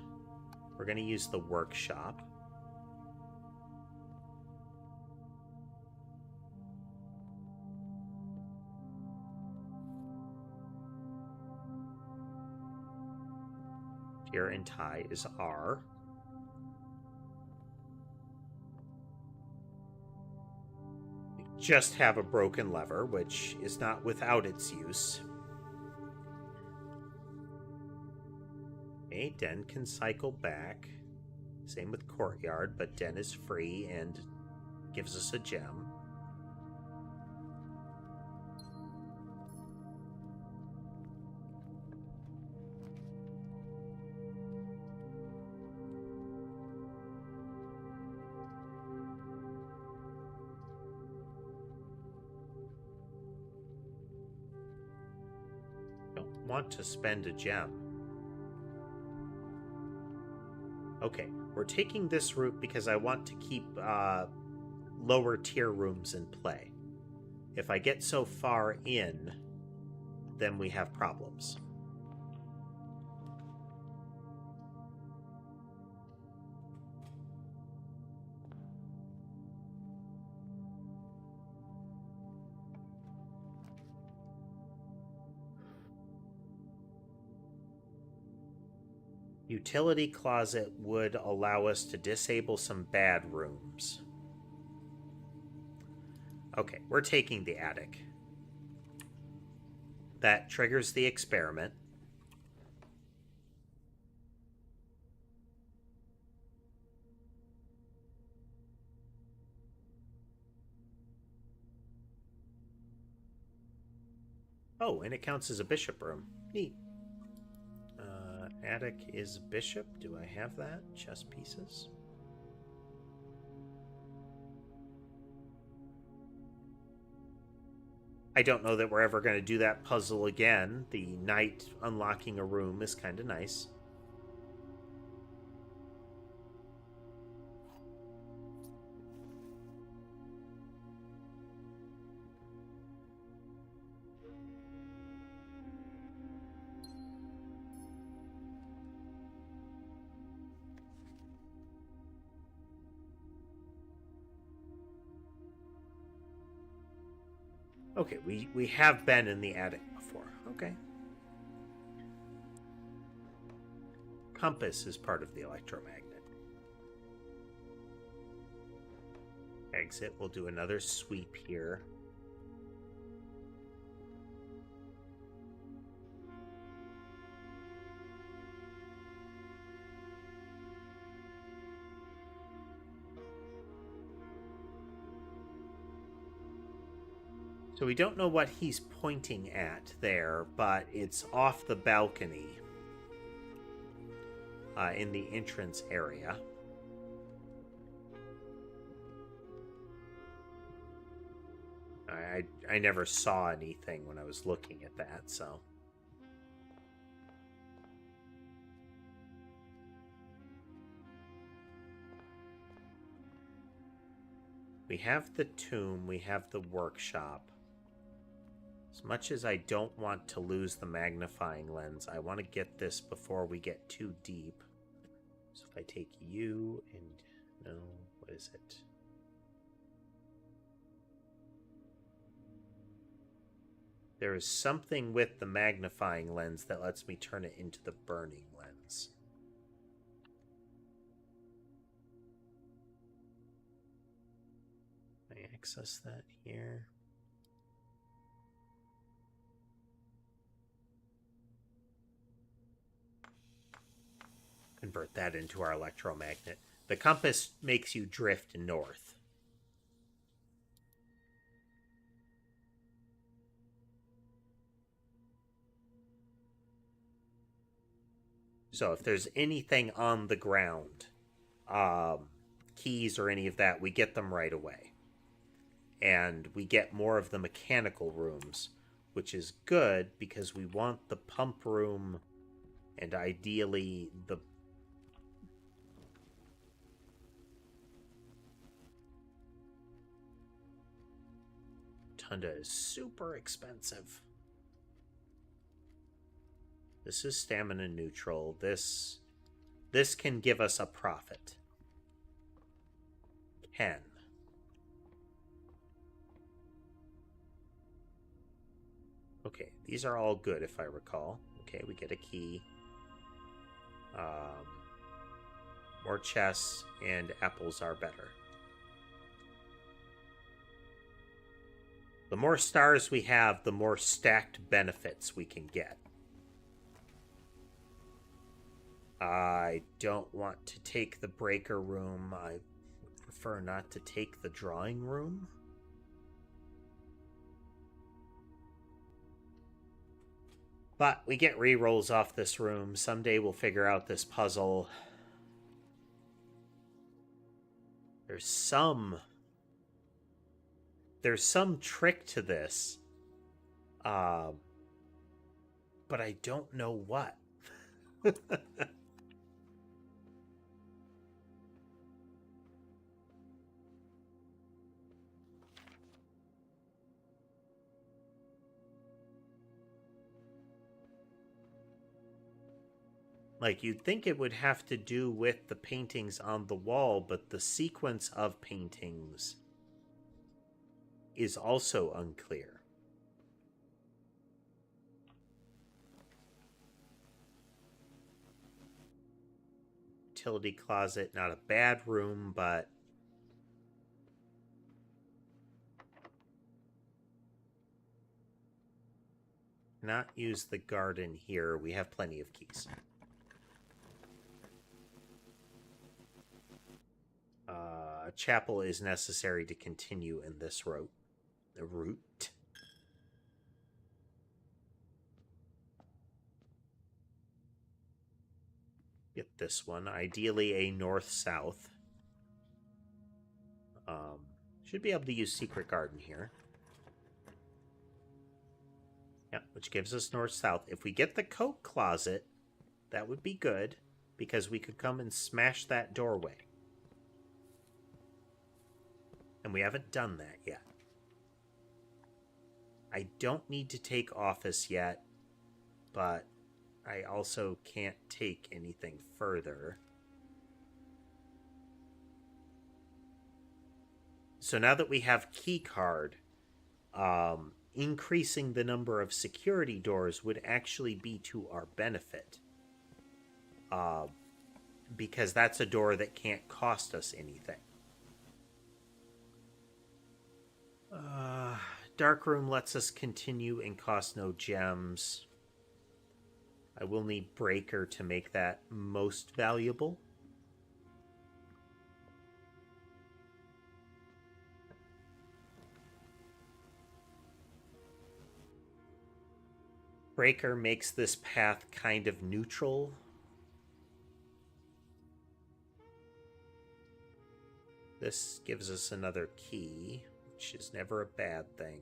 We're going to use the workshop. Here and tie is R. We just have a broken lever, which is not without its use. Okay, Den can cycle back. Same with Courtyard, but Den is free and gives us a gem. Don't want to spend a gem. Okay, we're taking this route because I want to keep lower tier rooms in play. If I get so far in, then we have problems. Utility closet would allow us to disable some bad rooms. Okay, we're taking the attic. That triggers the experiment. Oh, and it counts as a bishop room. Neat. Attic is bishop. Do I have that? Chess pieces. I don't know that we're ever going to do that puzzle again. The knight unlocking a room is kind of nice. Okay, we have been in the attic before. Okay. Compass is part of the electromagnet. Exit. We'll do another sweep here. So we don't know what he's pointing at there, but it's off the balcony in the entrance area. I never saw anything when I was looking at that, so... We have the tomb, we have the workshop. As much as I don't want to lose the magnifying lens, I want to get this before we get too deep. So if I take you and... no, what is it? There is something with the magnifying lens that lets me turn it into the burning lens. Can I access that here? Convert that into our electromagnet. The compass makes you drift north. So if there's anything on the ground, keys or any of that, we get them right away. And we get more of the mechanical rooms, which is good because we want the pump room and ideally the... Tunda is super expensive. This is stamina neutral. This can give us a profit. Can. Okay, these are all good if I recall. Okay, we get a key. More chests and apples are better. The more stars we have, the more stacked benefits we can get. I don't want to take the breaker room. I prefer not to take the drawing room. But we get rerolls off this room. Someday we'll figure out this puzzle. There's some trick to this. But I don't know what. Like, you'd think it would have to do with the paintings on the wall, but the sequence of paintings is also unclear. Utility closet, not a bad room, but... not use the garden here. We have plenty of keys. A chapel is necessary to continue in this route. Get this one. Ideally a north-south. Should be able to use Secret Garden here. Yeah, which gives us north-south. If we get the coat closet, that would be good, because we could come and smash that doorway. And we haven't done that yet. I don't need to take office yet, but I also can't take anything further. So now that we have key card, increasing the number of security doors would actually be to our benefit. Because that's a door that can't cost us anything. Darkroom lets us continue and cost no gems. I will need Breaker to make that most valuable. Breaker makes this path kind of neutral. This gives us another key, which is never a bad thing.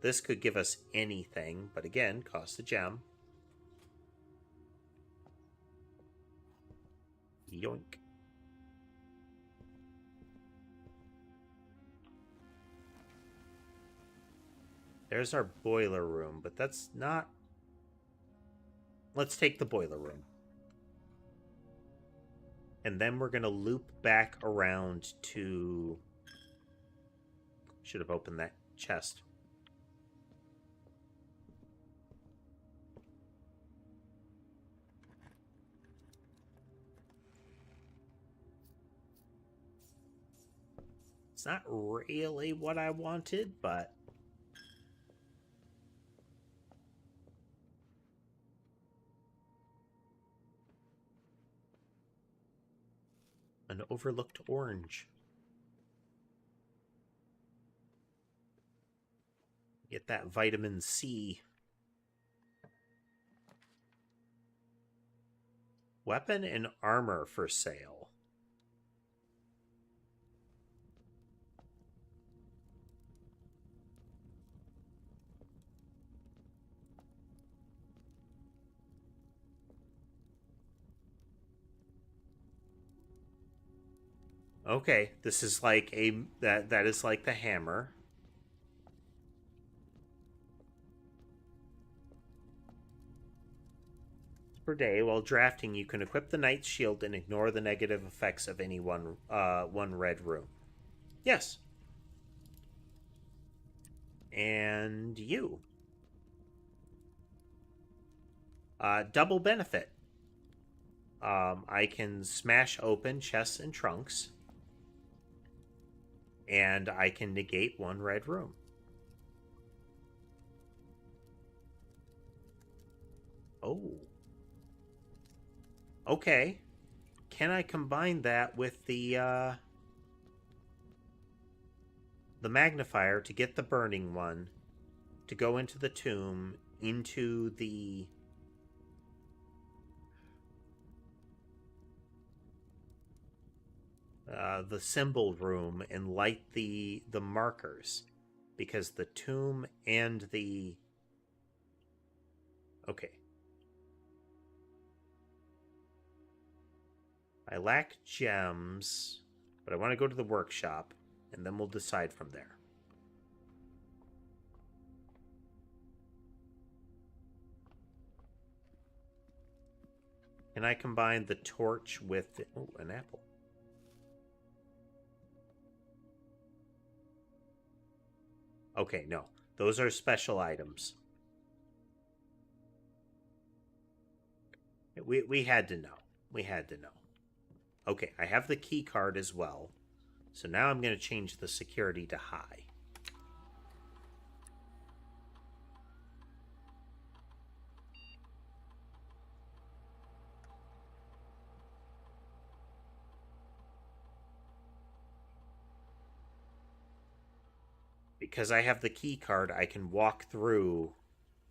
This could give us anything, but again, cost a gem. Yoink. There's our boiler room, but that's not... Let's take the boiler room. And then we're going to loop back around to... Should have opened that chest. It's not really what I wanted, but... overlooked orange. Get that vitamin C. Weapon and armor for sale. Okay, this is like that is like the hammer. Per day, while drafting, you can equip the knight's shield and ignore the negative effects of any one red room. Yes. And you. Double benefit. I can smash open chests and trunks. And I can negate one red room. Oh. Okay. Can I combine that with the magnifier to get the burning one, to go into the tomb, into the symbol room, and light the markers, because the tomb and the I lack gems, but I want to go to the workshop, and then we'll decide from there. Can I combine the torch with an apple? Okay, no. Those are special items. We had to know. We had to know. Okay, I have the key card as well. So now I'm going to change the security to high. Because I have the key card, I can walk through.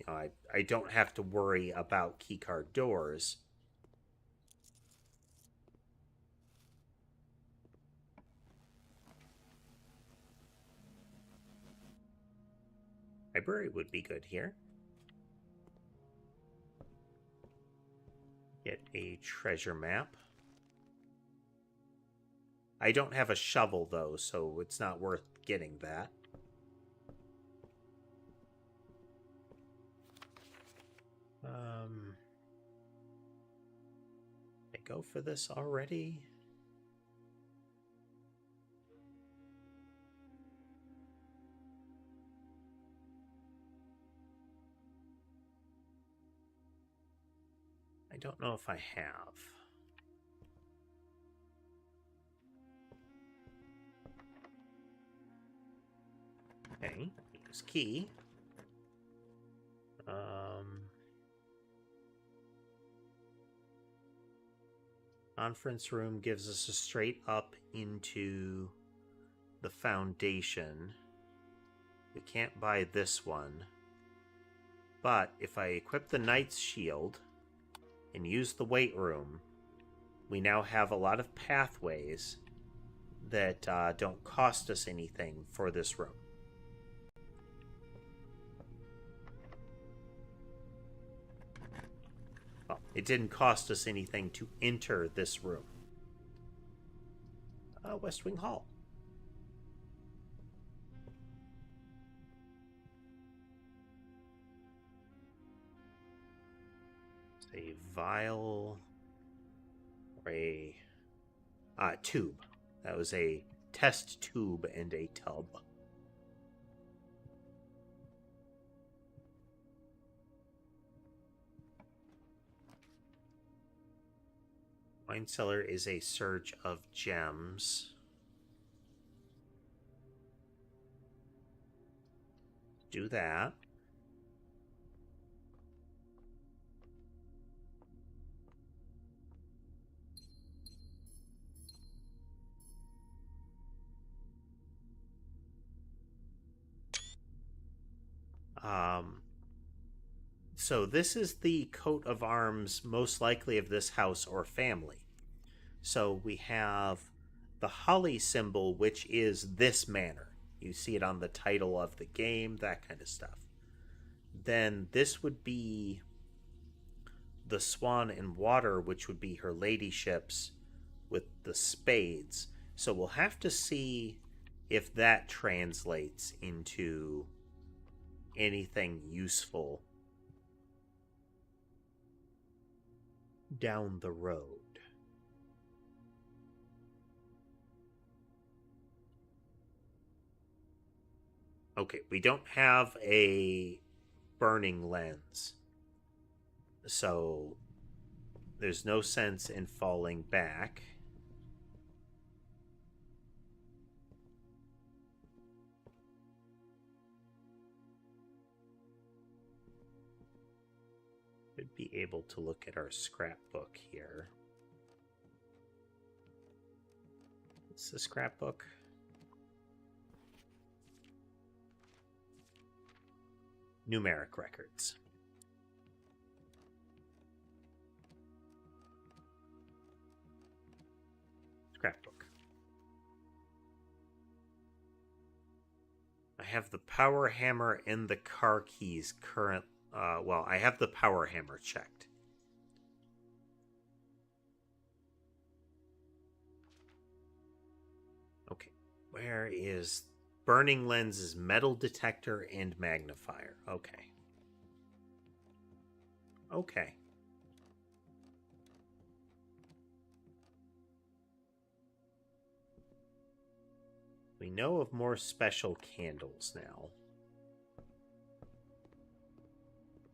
I don't have to worry about key card doors. Library would be good here. Get a treasure map. I don't have a shovel, though, so it's not worth getting that. I go for this already? I don't know if I have. Okay, use key. Conference room gives us a straight up into the foundation. We can't buy this one. But if I equip the knight's shield and use the weight room, we now have a lot of pathways that don't cost us anything for this room. Well, it didn't cost us anything to enter this room. West Wing Hall. It's a vial or a tube. That was a test tube and a tub. Wine cellar is a surge of gems. Do that. So this is the coat of arms most likely of this house or family. So we have the holly symbol, which is this manor. You see it on the title of the game, that kind of stuff. Then this would be the swan and water, which would be her ladyships with the spades. So we'll have to see if that translates into anything useful down the road. Okay, we don't have a burning lens, so there's no sense in falling back. We'd be able to look at our scrapbook here. What's the scrapbook? Numeric records. Scrapbook. I have the power hammer and the car keys current. Well, I have the power hammer checked. Okay, where is burning lenses, metal detector, and magnifier? Okay. Okay. We know of more special candles now.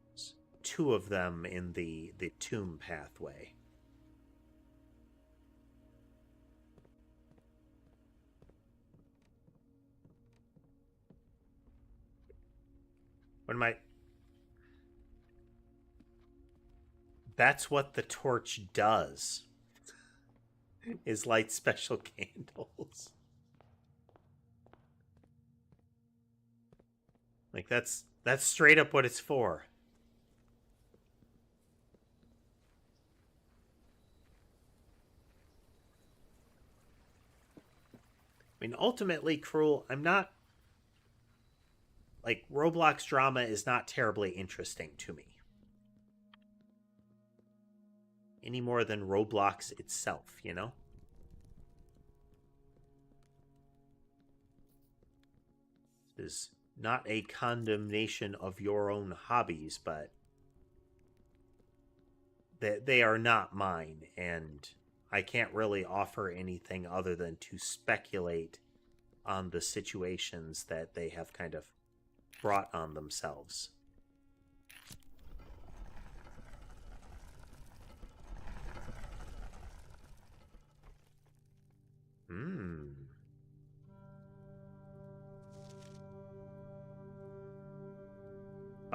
There's 2 of them in the tomb pathway. What am I... That's what the torch does, is light special candles. Like, that's straight up what it's for. I mean, ultimately, Cruel, I'm not... Like, Roblox drama is not terribly interesting to me. Any more than Roblox itself, you know? This is not a condemnation of your own hobbies, but they are not mine, and I can't really offer anything other than to speculate on the situations that they have kind of brought on themselves.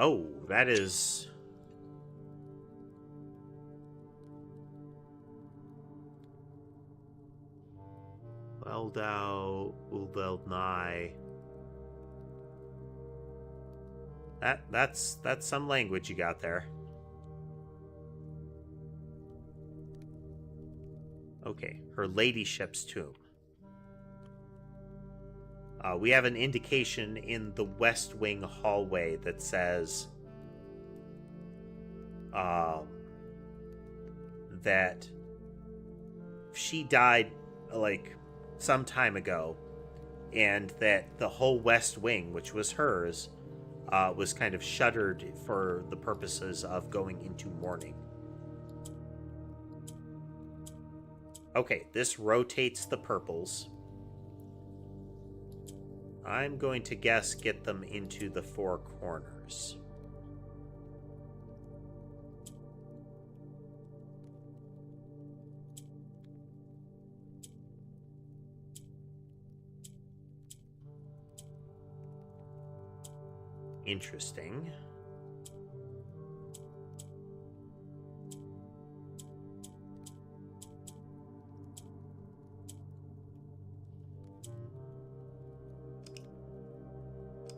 Oh, that is... Weldau, Ulveldnai. That's some language you got there. Okay, her ladyship's tomb. We have an indication in the West Wing hallway that says that she died like some time ago, and that the whole West Wing, which was hers, was kind of shuttered for the purposes of going into mourning. Okay, this rotates the purples. I'm going to guess get them into the 4 corners. Interesting.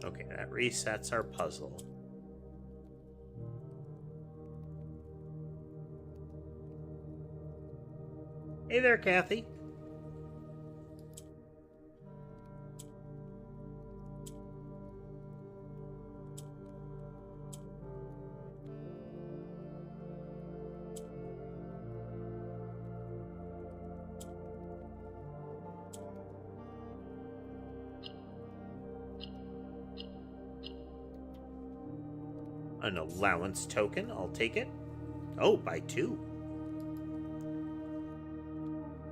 Okay, that resets our puzzle. Hey there, Kathy. An allowance token, I'll take it. Oh, by 2.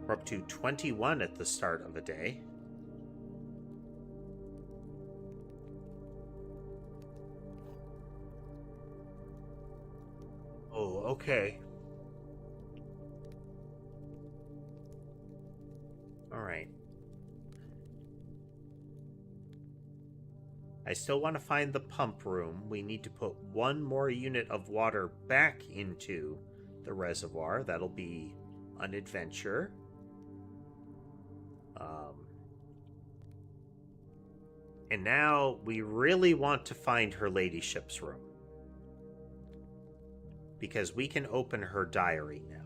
We're up to 21 at the start of a day. Oh, okay. All right. I still want to find the pump room. We need to put 1 more unit of water back into the reservoir. That'll be an adventure. And now we really want to find her ladyship's room, because we can open her diary now.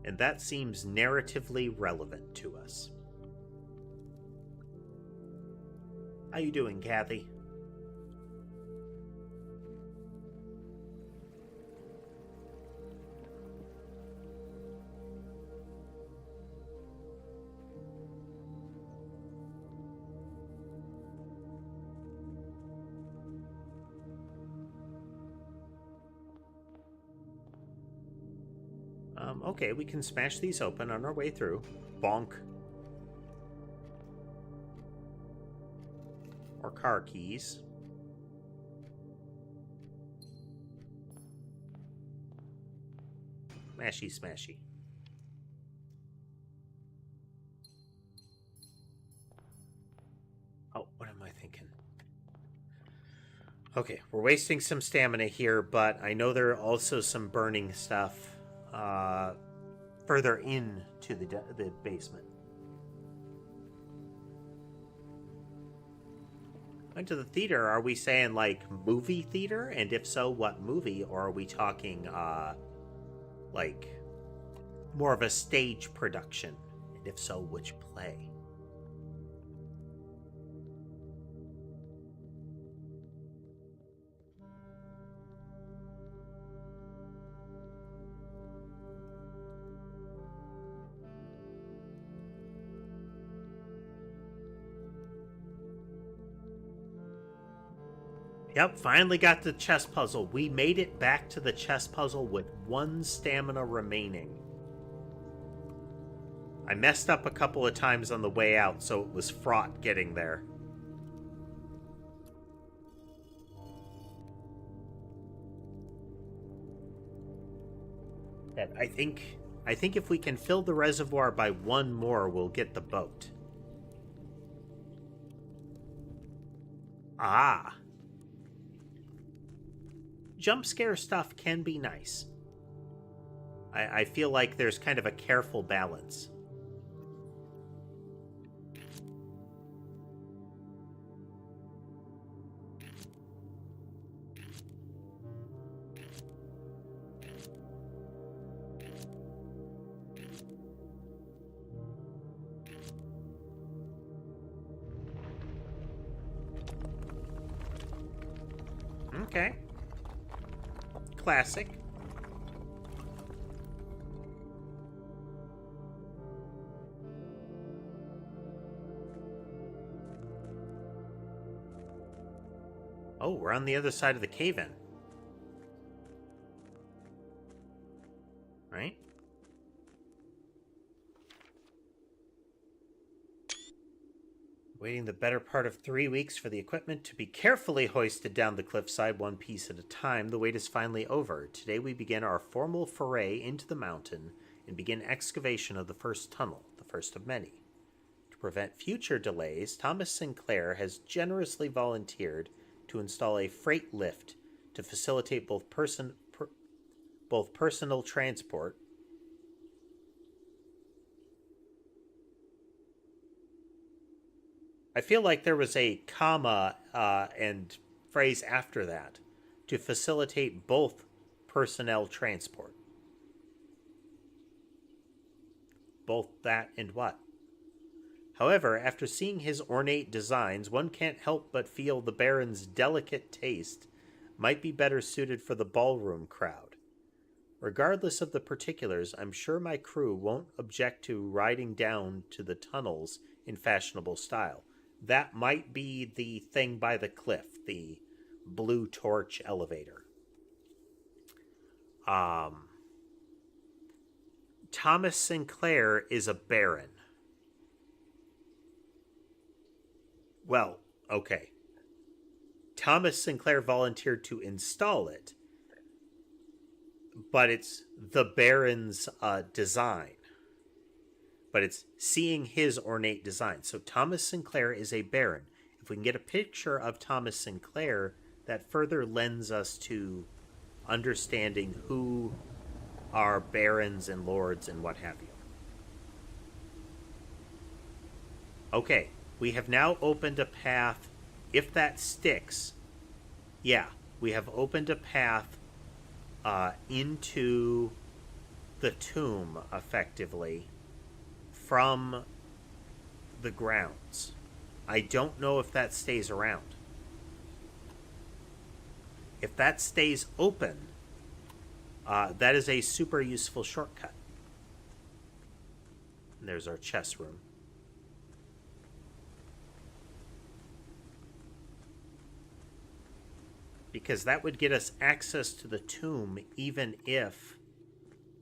And that seems narratively relevant to us. How you doing, Kathy? Okay, we can smash these open on our way through. Bonk. Or car keys. Smashy, smashy. Oh, what am I thinking? Okay, we're wasting some stamina here, but I know there are also some burning stuff further into the basement. Went to the theater. Are we saying like movie theater? And if so, what movie? Or are we talking like more of a stage production? And if so, which play? Yep, finally got the chess puzzle. We made it back to the chess puzzle with 1 stamina remaining. I messed up a couple of times on the way out, so it was fraught getting there. I think if we can fill the reservoir by 1 more, we'll get the boat. Ah. Jump scare stuff can be nice. I feel like there's kind of a careful balance. Okay. Classic. Oh, we're on the other side of the cave-in. Right? Waiting the better part of 3 weeks for the equipment to be carefully hoisted down the cliffside 1 piece at a time, the wait is finally over. Today we begin our formal foray into the mountain and begin excavation of the first tunnel, the first of many. To prevent future delays, Thomas Sinclair has generously volunteered to install a freight lift to facilitate both personal transport I feel like there was a comma and phrase after that, to facilitate both personnel transport. Both that and what? However, after seeing his ornate designs, one can't help but feel the Baron's delicate taste might be better suited for the ballroom crowd. Regardless of the particulars, I'm sure my crew won't object to riding down to the tunnels in fashionable style. That might be the thing by the cliff, the blue torch elevator. Thomas Sinclair is a baron. Well, okay. Thomas Sinclair volunteered to install it, but it's the baron's design. But it's seeing his ornate design. So Thomas Sinclair is a baron. If we can get a picture of Thomas Sinclair, that further lends us to understanding who are barons and lords and what have you. Okay, we have now opened a path. If that sticks, yeah, we have opened a path into the tomb, effectively, from the grounds. I don't know if that stays around. If that stays open, that is a super useful shortcut. And there's our chess room. Because that would get us access to the tomb even if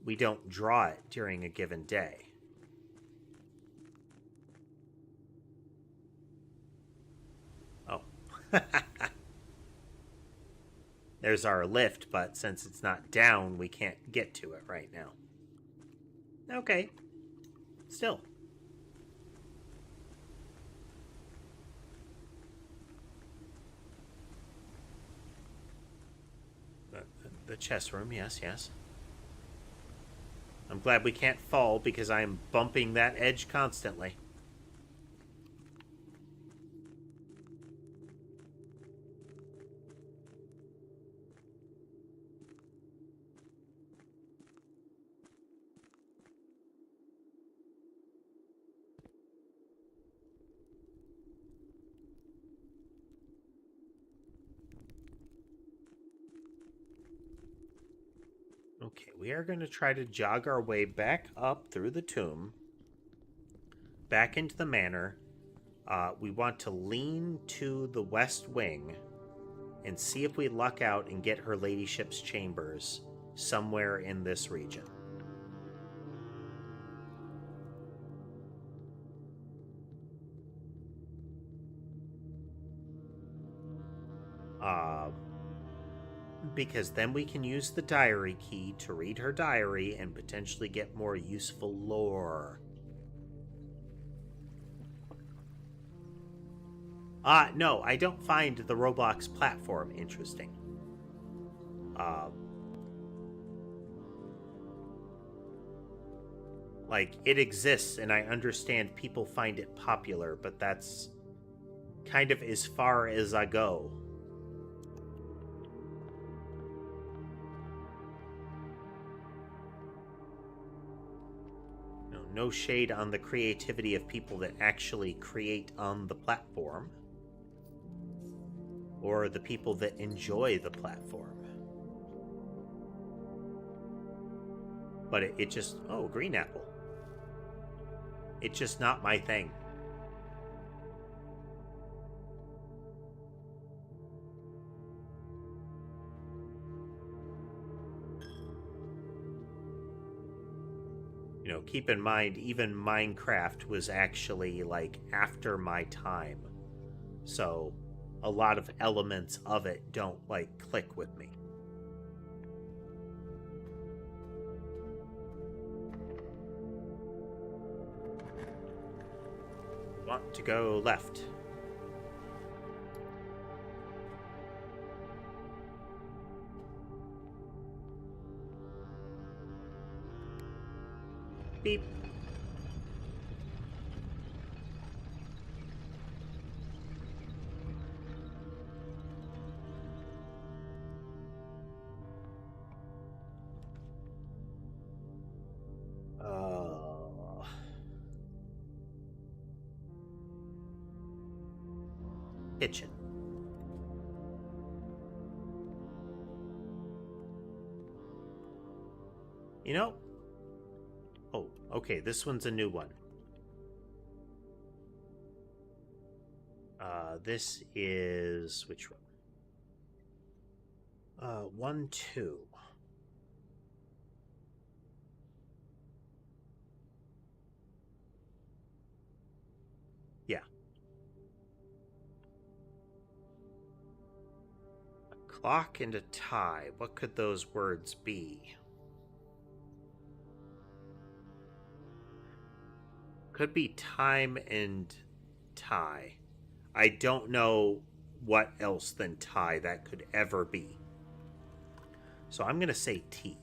we don't draw it during a given day. Oh. There's our lift, but since it's not down, we can't get to it right now. Okay. Still. The chess room, yes, yes. I'm glad we can't fall because I'm bumping that edge constantly. Okay, we are going to try to jog our way back up through the tomb, back into the manor. We want to lean to the west wing and see if we luck out and get her ladyship's chambers somewhere in this region. Because then we can use the diary key to read her diary and potentially get more useful lore. No, I don't find the Roblox platform interesting. Like, it exists, and I understand people find it popular, but that's kind of as far as I go. No shade on the creativity of people that actually create on the platform, or the people that enjoy the platform. But it just... Oh, green apple. It's just not my thing. You know, keep in mind, even Minecraft was actually, like, after my time. So, a lot of elements of it don't, like, click with me. Want to go left. Beep. kitchen. You know? Oh, okay, this one's a new one. This is which room? 1, 2. Yeah. A clock and a tie. What could those words be? Could be time and tie. I don't know what else than tie that could ever be. So I'm going to say T.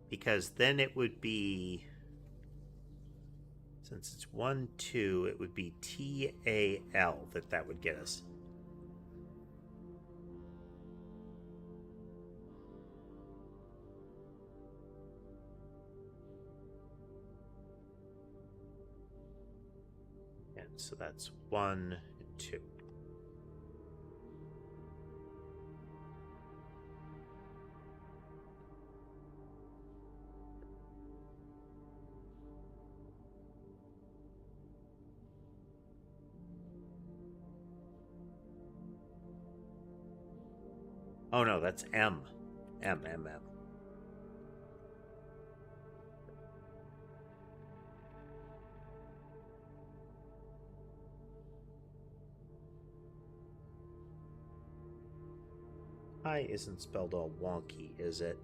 Because then it would be, since it's 1, 2, it would be TAL that would get us. And so that's 1 and 2. Oh no, that's M. M. I isn't spelled all wonky, is it?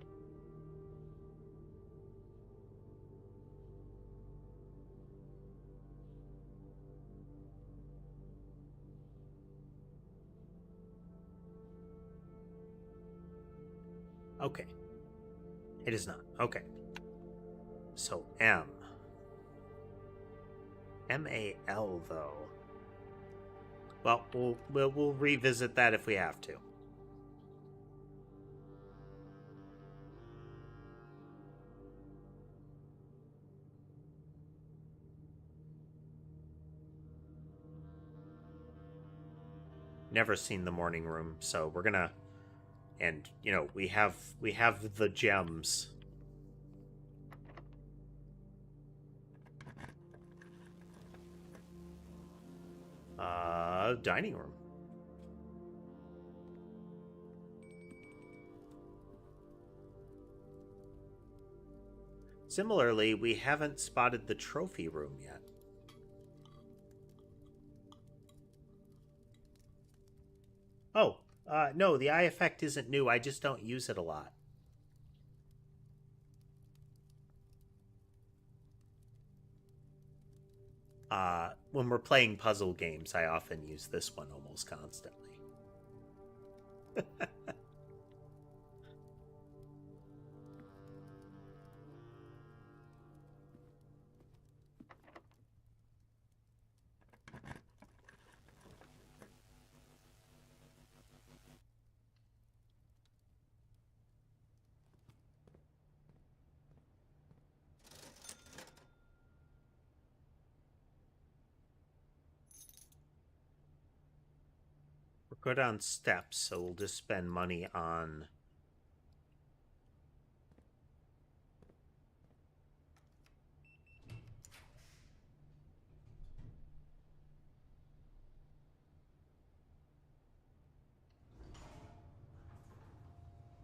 Okay. It is not. Okay. So M. MAL, though. Well, we'll revisit that if we have to. Never seen the morning room, so we're gonna, and you know, we have the gems. Dining room. Similarly, we haven't spotted the trophy room yet. Oh, no, the eye effect isn't new. I just don't use it a lot. When we're playing puzzle games, I often use this one almost constantly. We're good on steps, so we'll just spend money on...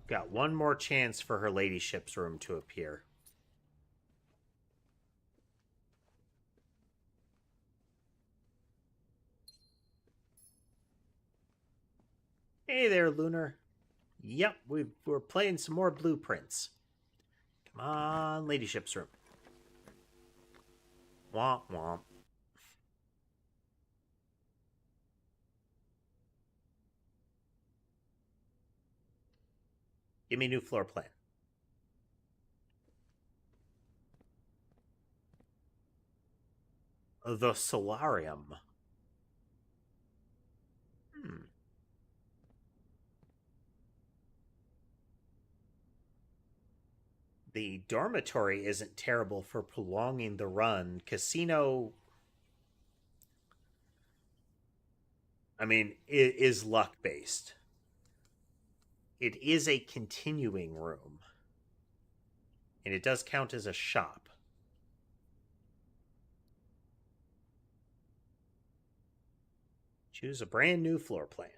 Got one more chance for her ladyship's room to appear. Hey there, Lunar. Yep, we're playing some more blueprints. Come on, ladyship's room. Womp womp. Give me a new floor plan. The solarium. The dormitory isn't terrible for prolonging the run. Casino I mean, it is luck based. It is a continuing room, and it does count as a shop. Choose a brand new floor plan.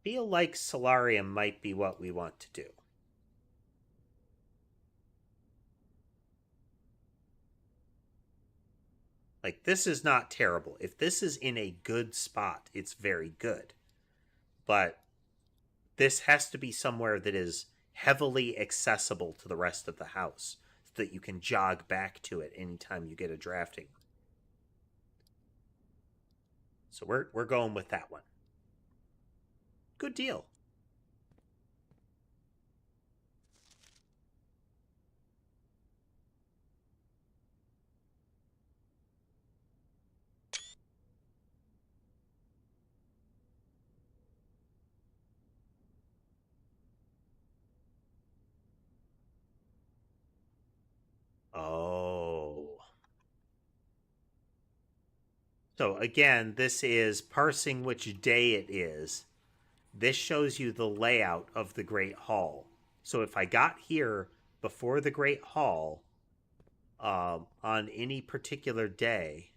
Feel like solarium might be what we want to do. Like, this is not terrible. If this is in a good spot, it's very good. But this has to be somewhere that is heavily accessible to the rest of the house so that you can jog back to it anytime you get a drafting. So we're going with that one. Good deal. Oh. So again, this is parsing which day it is. This shows you the layout of the Great Hall. So if I got here before the Great Hall on any particular day,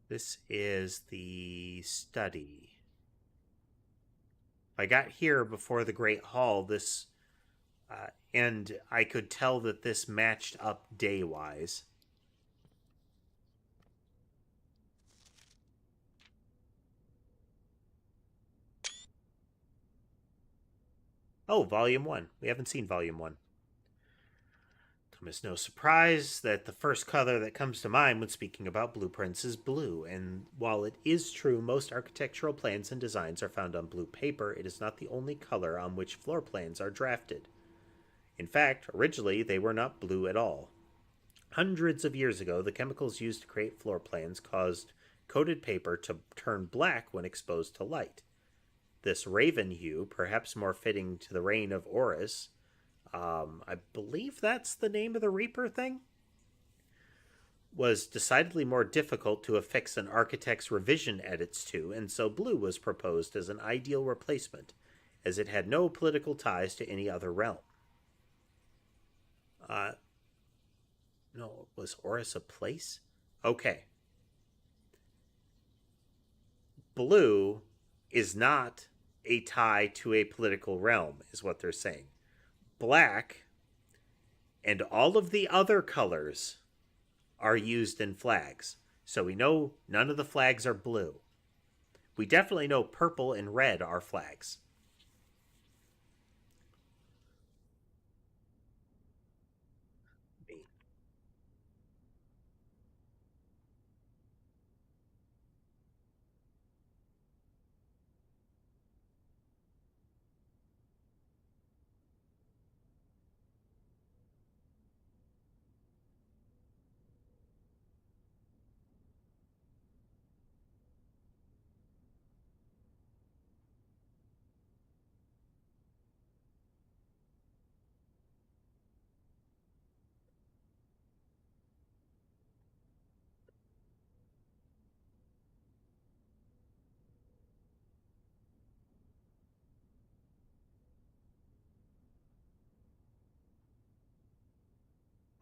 this is the study. If I got here before the Great Hall, and I could tell that this matched up day wise. Oh, Volume 1. We haven't seen Volume 1. Come as no surprise that the first color that comes to mind when speaking about blueprints is blue, and while it is true most architectural plans and designs are found on blue paper, it is not the only color on which floor plans are drafted. In fact, originally they were not blue at all. Hundreds of years ago, the chemicals used to create floor plans caused coated paper to turn black when exposed to light. This raven hue, perhaps more fitting to the reign of Horus, I believe that's the name of the Reaper thing, was decidedly more difficult to affix an architect's revision edits to, and so blue was proposed as an ideal replacement, as it had no political ties to any other realm. Uh, no, was Horus a place? Okay. Blue is not a tie to a political realm, is what they're saying. Black and all of the other colors are used in flags. So we know none of the flags are blue. We definitely know purple and red are flags.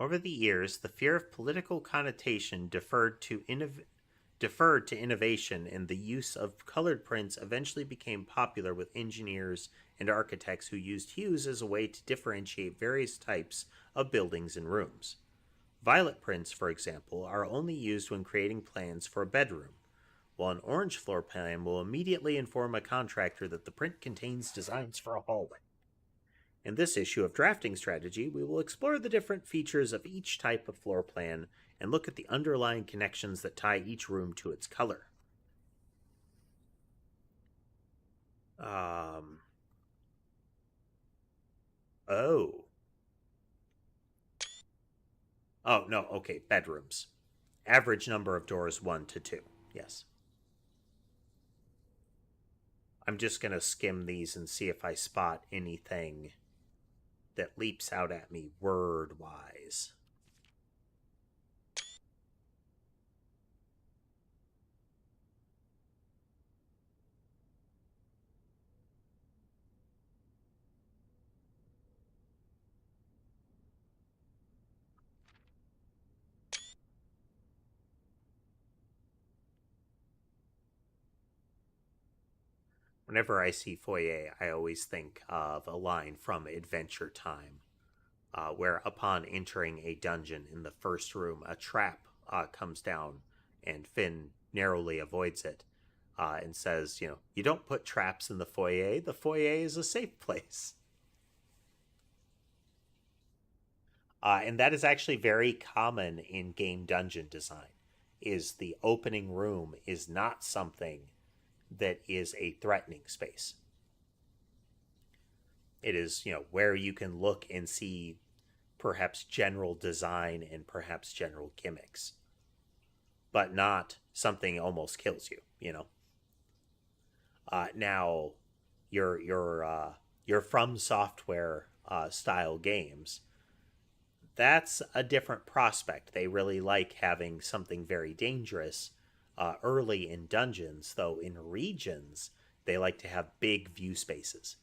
Over the years, the fear of political connotation deferred to innovation, and the use of colored prints eventually became popular with engineers and architects who used hues as a way to differentiate various types of buildings and rooms. Violet prints, for example, are only used when creating plans for a bedroom, while an orange floor plan will immediately inform a contractor that the print contains designs for a hallway. In this issue of Drafting Strategy, we will explore the different features of each type of floor plan and look at the underlying connections that tie each room to its color. Um. Oh. Oh, no, okay, bedrooms. Average number of doors 1 to 2. Yes. I'm just going to skim these and see if I spot anything that leaps out at me word wise. Whenever I see foyer, I always think of a line from Adventure Time, where upon entering a dungeon in the first room, a trap comes down, and Finn narrowly avoids it and says, you don't put traps in the foyer. The foyer is a safe place. And that is actually very common in game dungeon design. Is the opening room is not something that is a threatening space. It is, where you can look and see perhaps general design and perhaps general gimmicks, but not something almost kills you. Now, your from software style games, that's a different prospect. They really like having something very dangerous early in dungeons, though in regions, they like to have big view spaces.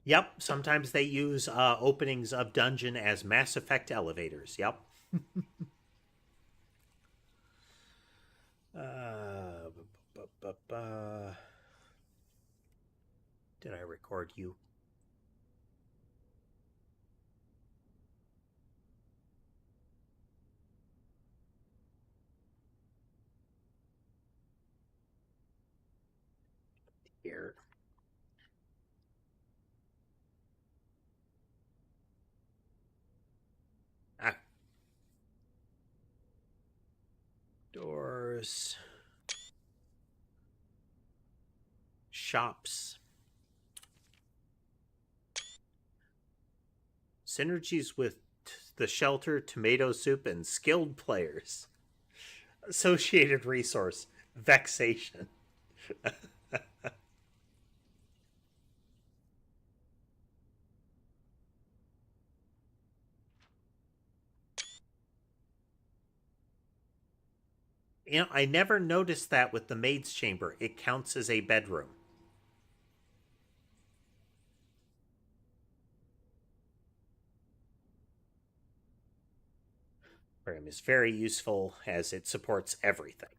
Yep, sometimes they use openings of dungeon as Mass Effect elevators. Yep. Uh, Did I record you? Here. Ah, doors. Shops. Synergies with the shelter, tomato soup, and skilled players. Associated resource. Vexation. I never noticed that with the maid's chamber. It counts as a bedroom. Program is very useful as it supports everything.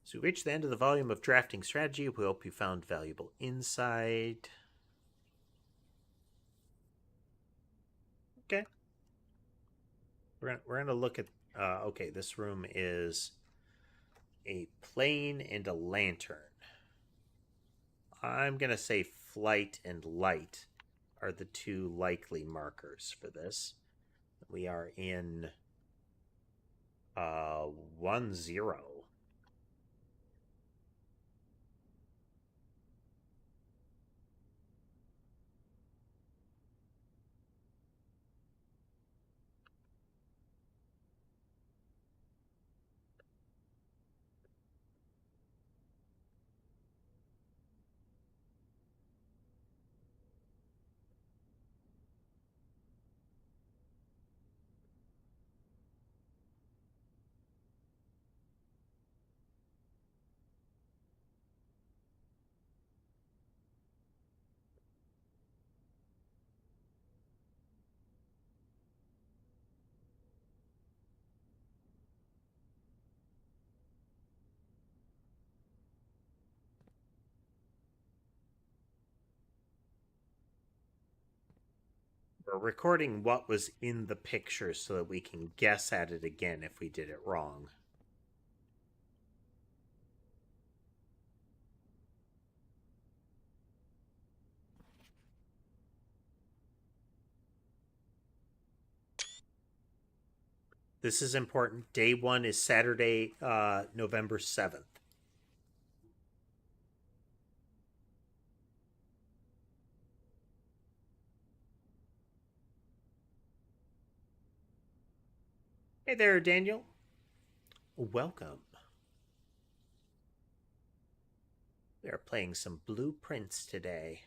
So we reached the end of the volume of drafting strategy. We hope you found valuable insight. Okay. We're gonna look at okay, this room is a plane and a lantern. I'm gonna say flight and light are the two likely markers for this. We are in 1-0. We're recording what was in the picture so that we can guess at it again if we did it wrong. This is important. Day 1 is Saturday, November 7th. Hey there, Daniel. Welcome. We are playing some blueprints today.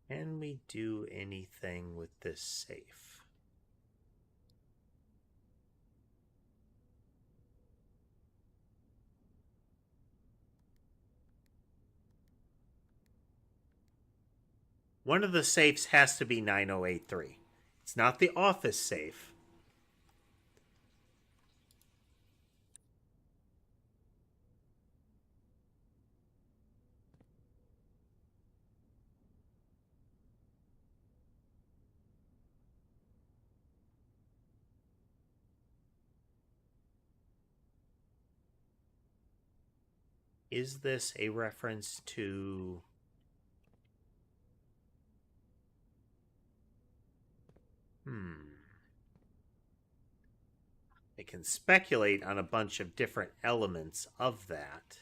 Can we do anything with this safe? One of the safes has to be 9083. It's not the office safe. Is this a reference to... I can speculate on a bunch of different elements of that.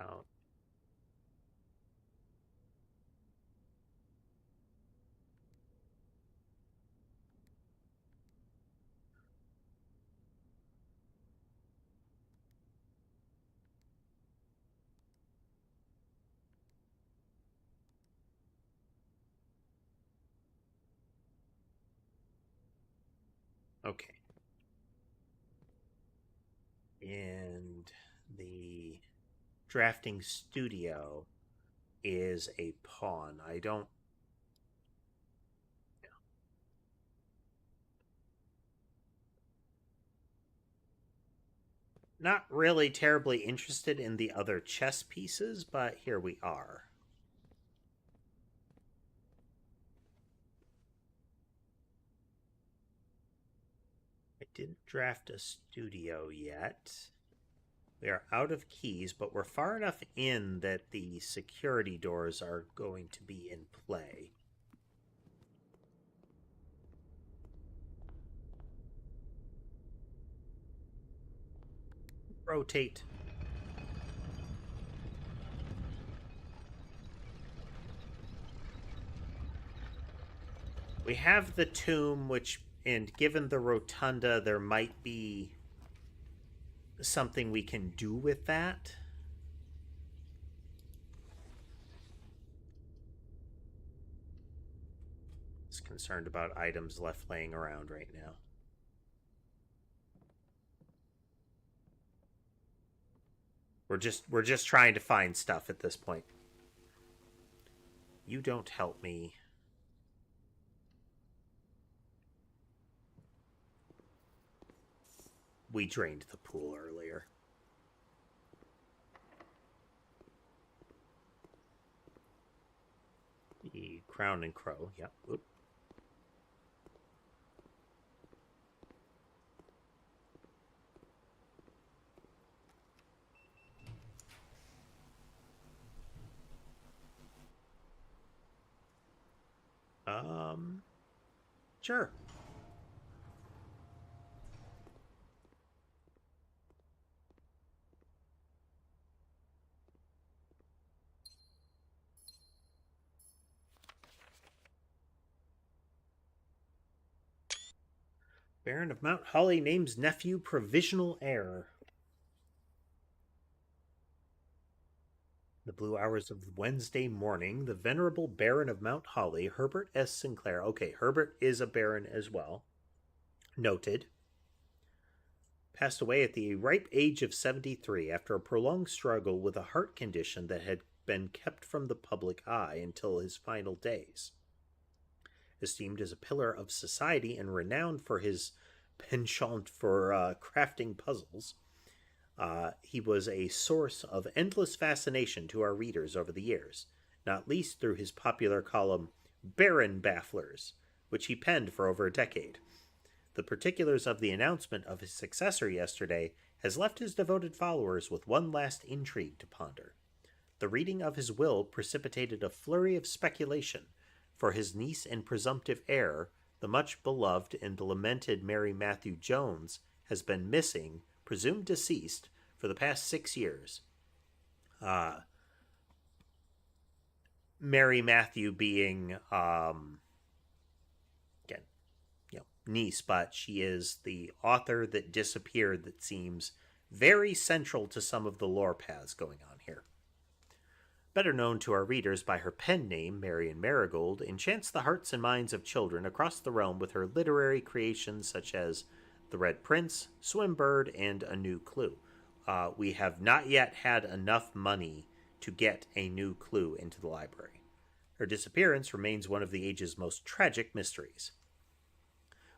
Oh. Okay. And the drafting studio is a pawn. I don't... Not really terribly interested in the other chess pieces, but here we are. I didn't draft a studio yet. We are out of keys, but we're far enough in that the security doors are going to be in play. Rotate. We have the tomb, which, and given the rotunda, there might be something we can do with that. Just concerned about items left laying around right now. We're just trying to find stuff at this point. You don't help me. We drained the pool earlier. The Crown and Crow, yep. Oop. Sure. Baron of Mount Holly names nephew provisional heir. The blue hours of Wednesday morning, the venerable Baron of Mount Holly, Herbert S. Sinclair. Okay, Herbert is a baron as well. Noted. Passed away at the ripe age of 73 after a prolonged struggle with a heart condition that had been kept from the public eye until his final days. Esteemed as a pillar of society and renowned for his penchant for crafting puzzles, He was a source of endless fascination to our readers over the years, not least through his popular column Baron Bafflers, which he penned for over a decade. The particulars of the announcement of his successor yesterday has left his devoted followers with one last intrigue to ponder. The reading of his will precipitated a flurry of speculation, for his niece and presumptive heir, the much beloved and lamented Mary Matthew Jones, has been missing, presumed deceased, for the past 6 years. Mary Matthew being, again, niece, but she is the author that disappeared that seems very central to some of the lore paths going on here. Better known to our readers by her pen name, Marion Marigold, enchants the hearts and minds of children across the realm with her literary creations such as The Red Prince, Swimbird, and A New Clue. We have not yet had enough money to get A New Clue into the library. Her disappearance remains one of the age's most tragic mysteries.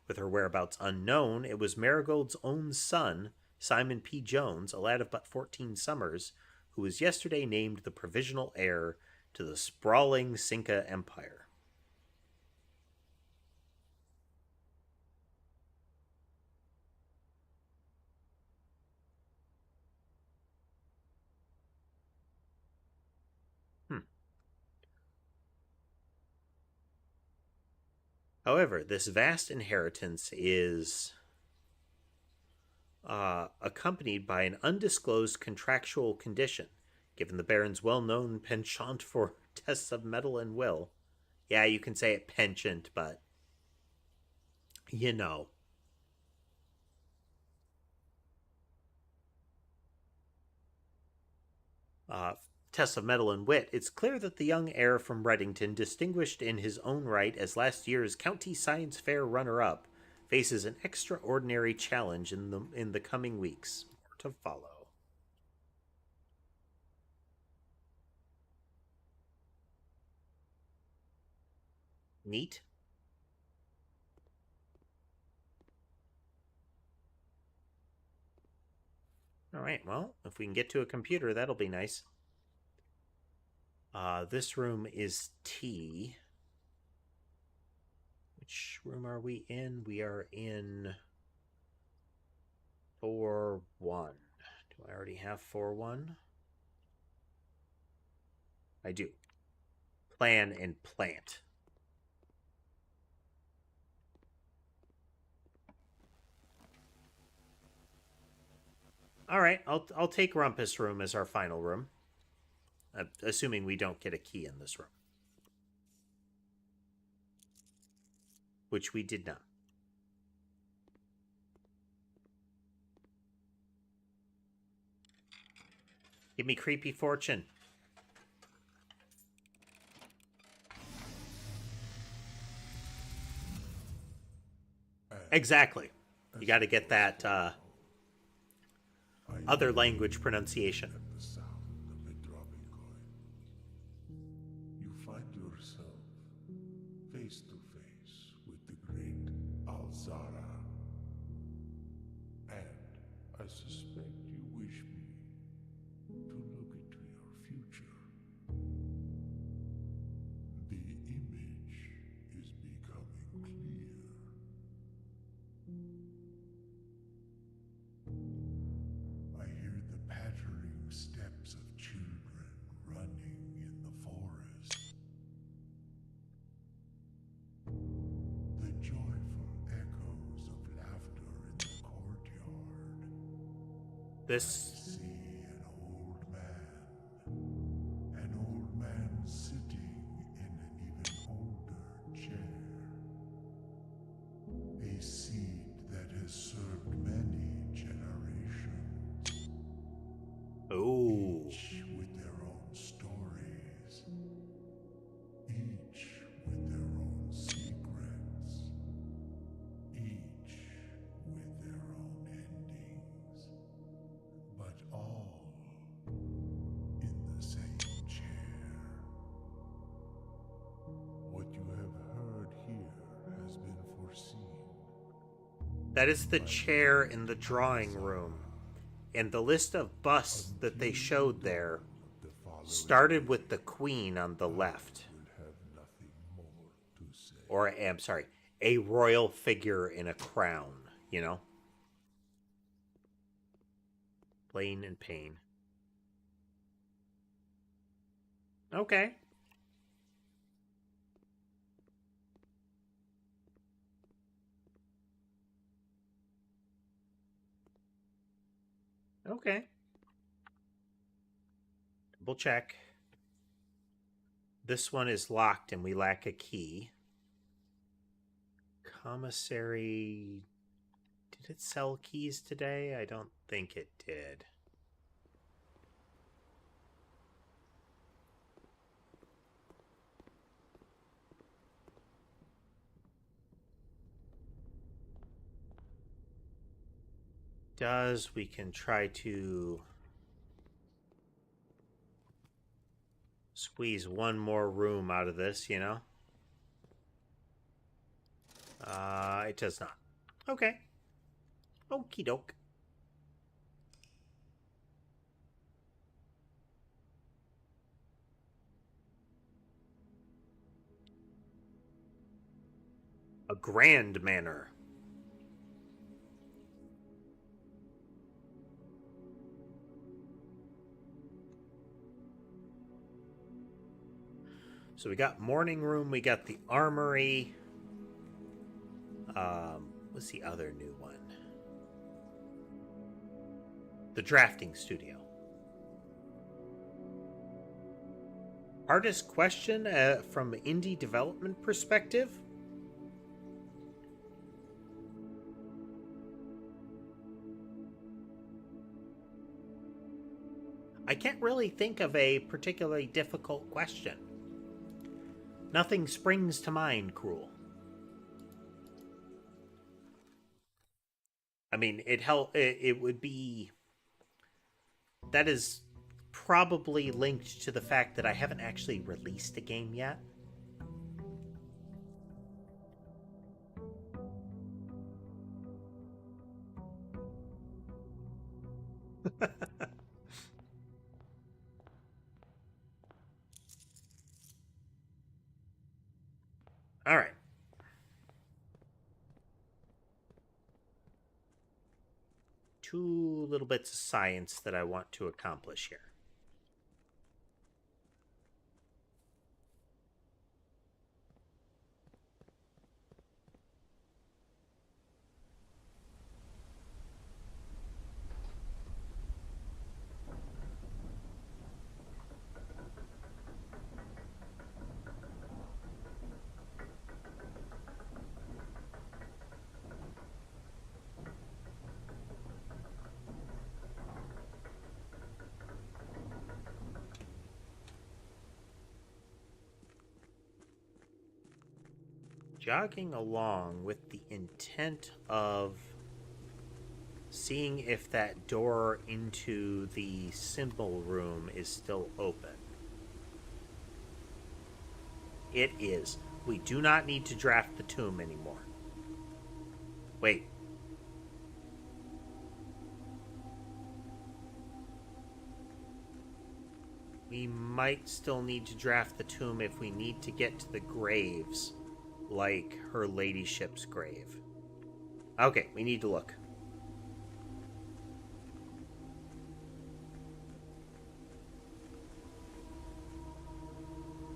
With her whereabouts unknown, it was Marigold's own son, Simon P. Jones, a lad of but 14 summers, who was yesterday named the provisional heir to the sprawling Cinca Empire. However, this vast inheritance is accompanied by an undisclosed contractual condition, given the Baron's well-known penchant for tests of metal and will. Yeah, you can say it penchant, but you know. Tests of metal and wit, it's clear that the young heir from Reddington, distinguished in his own right as last year's County Science Fair runner-up, faces an extraordinary challenge in the coming weeks. More to follow. Neat. All right, well, if we can get to a computer, that'll be nice. This room is T. Which room are we in? We are in 4-1. Do I already have 4-1? I do. Plan and plant. All right, I'll take Rumpus Room as our final room, assuming we don't get a key in this room, which we did not. Give me Creepy Fortune. Exactly. You got to get that other language pronunciation. The sound of a dropping coin. You find yourself face to face with the great Alzara. And I suspect you wish me to look into your future. The image is becoming clear. I hear the pattering steps of children running in the forest. The joyful echoes of laughter in the courtyard. This. See an old man sitting in an even older chair. A seed that has served many generations. Oh. Each with their own stories. Each with their own secrets. Each with their own endings. But all in the same chair. What you have heard here has been foreseen. That is the chair in the drawing room. And the list of busts that they showed there The following started with the queen on the left. will have nothing more to say. Or, I'm sorry, a royal figure in a crown, you know? Plain and pain. Okay. Okay. Double check. This one is locked and we lack a key. Commissary. Did it sell keys today? I don't think it did. Does we can try to squeeze one more room out of this, you know? It does not. Okay. Okie doke. A grand manor. So we got morning room, we got the armory. What's the other new one? The drafting studio. Artist question from indie development perspective. I can't really think of a particularly difficult question. Nothing springs to mind, Cruel. I mean, it would be... That is probably linked to the fact that I haven't actually released a game yet. All right. Two little bits of science that I want to accomplish here. Jogging along with the intent of seeing if that door into the symbol room is still open. It is. We do not need to draft the tomb anymore. Wait. We might still need to draft the tomb if we need to get to the graves, like her ladyship's grave. Okay, we need to look.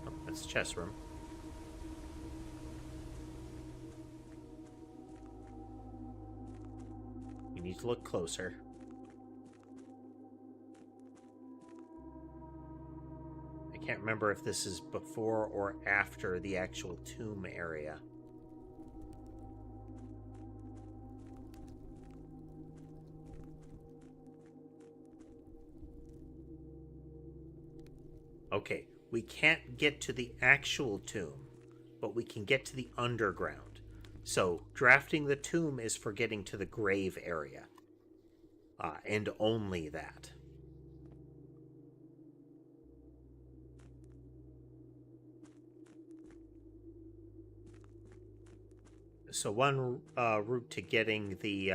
Oh, that's the chess room. We need to look closer. I can't remember if this is before or after the actual tomb area. Okay, we can't get to the actual tomb, but we can get to the underground. So, drafting the tomb is for getting to the grave area. And only that. So one route to getting the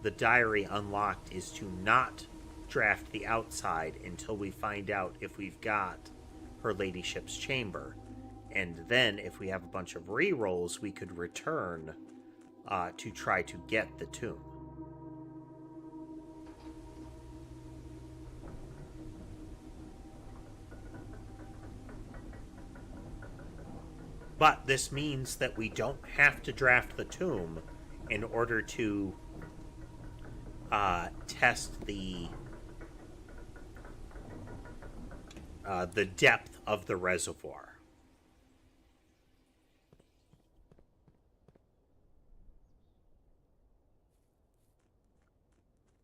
the diary unlocked is to not draft the outside until we find out if we've got her ladyship's chamber. And then, if we have a bunch of re-rolls, we could return to try to get the tomb. But this means that we don't have to draft the tomb in order to test the depth of the reservoir.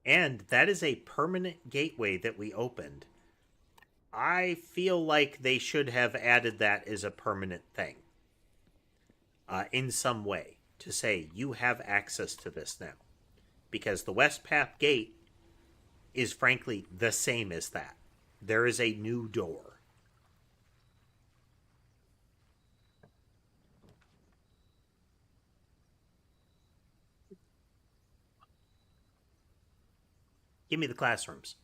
And that is a permanent gateway that we opened. I feel like they should have added that as a permanent thing. In some way, to say, you have access to this now. Because the West Path Gate is frankly the same as that. There is a new door. Give me the classrooms.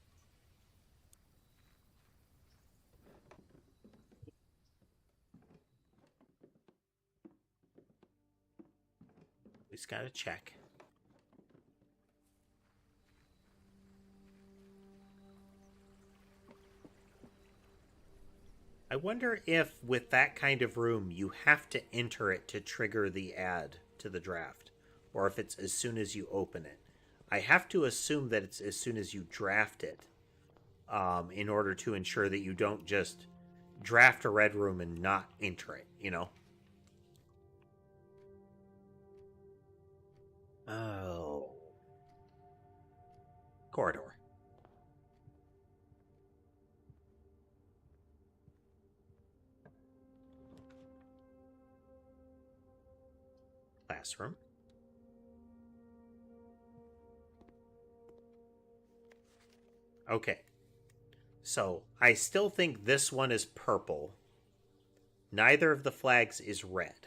We just gotta check. I wonder if with that kind of room you have to enter it to trigger the add to the draft, or if it's as soon as you open it. I have to assume that it's as soon as you draft it, in order to ensure that you don't just draft a red room and not enter it, you know? Oh. Corridor. Classroom. Okay. So, I still think this one is purple. Neither of the flags is red.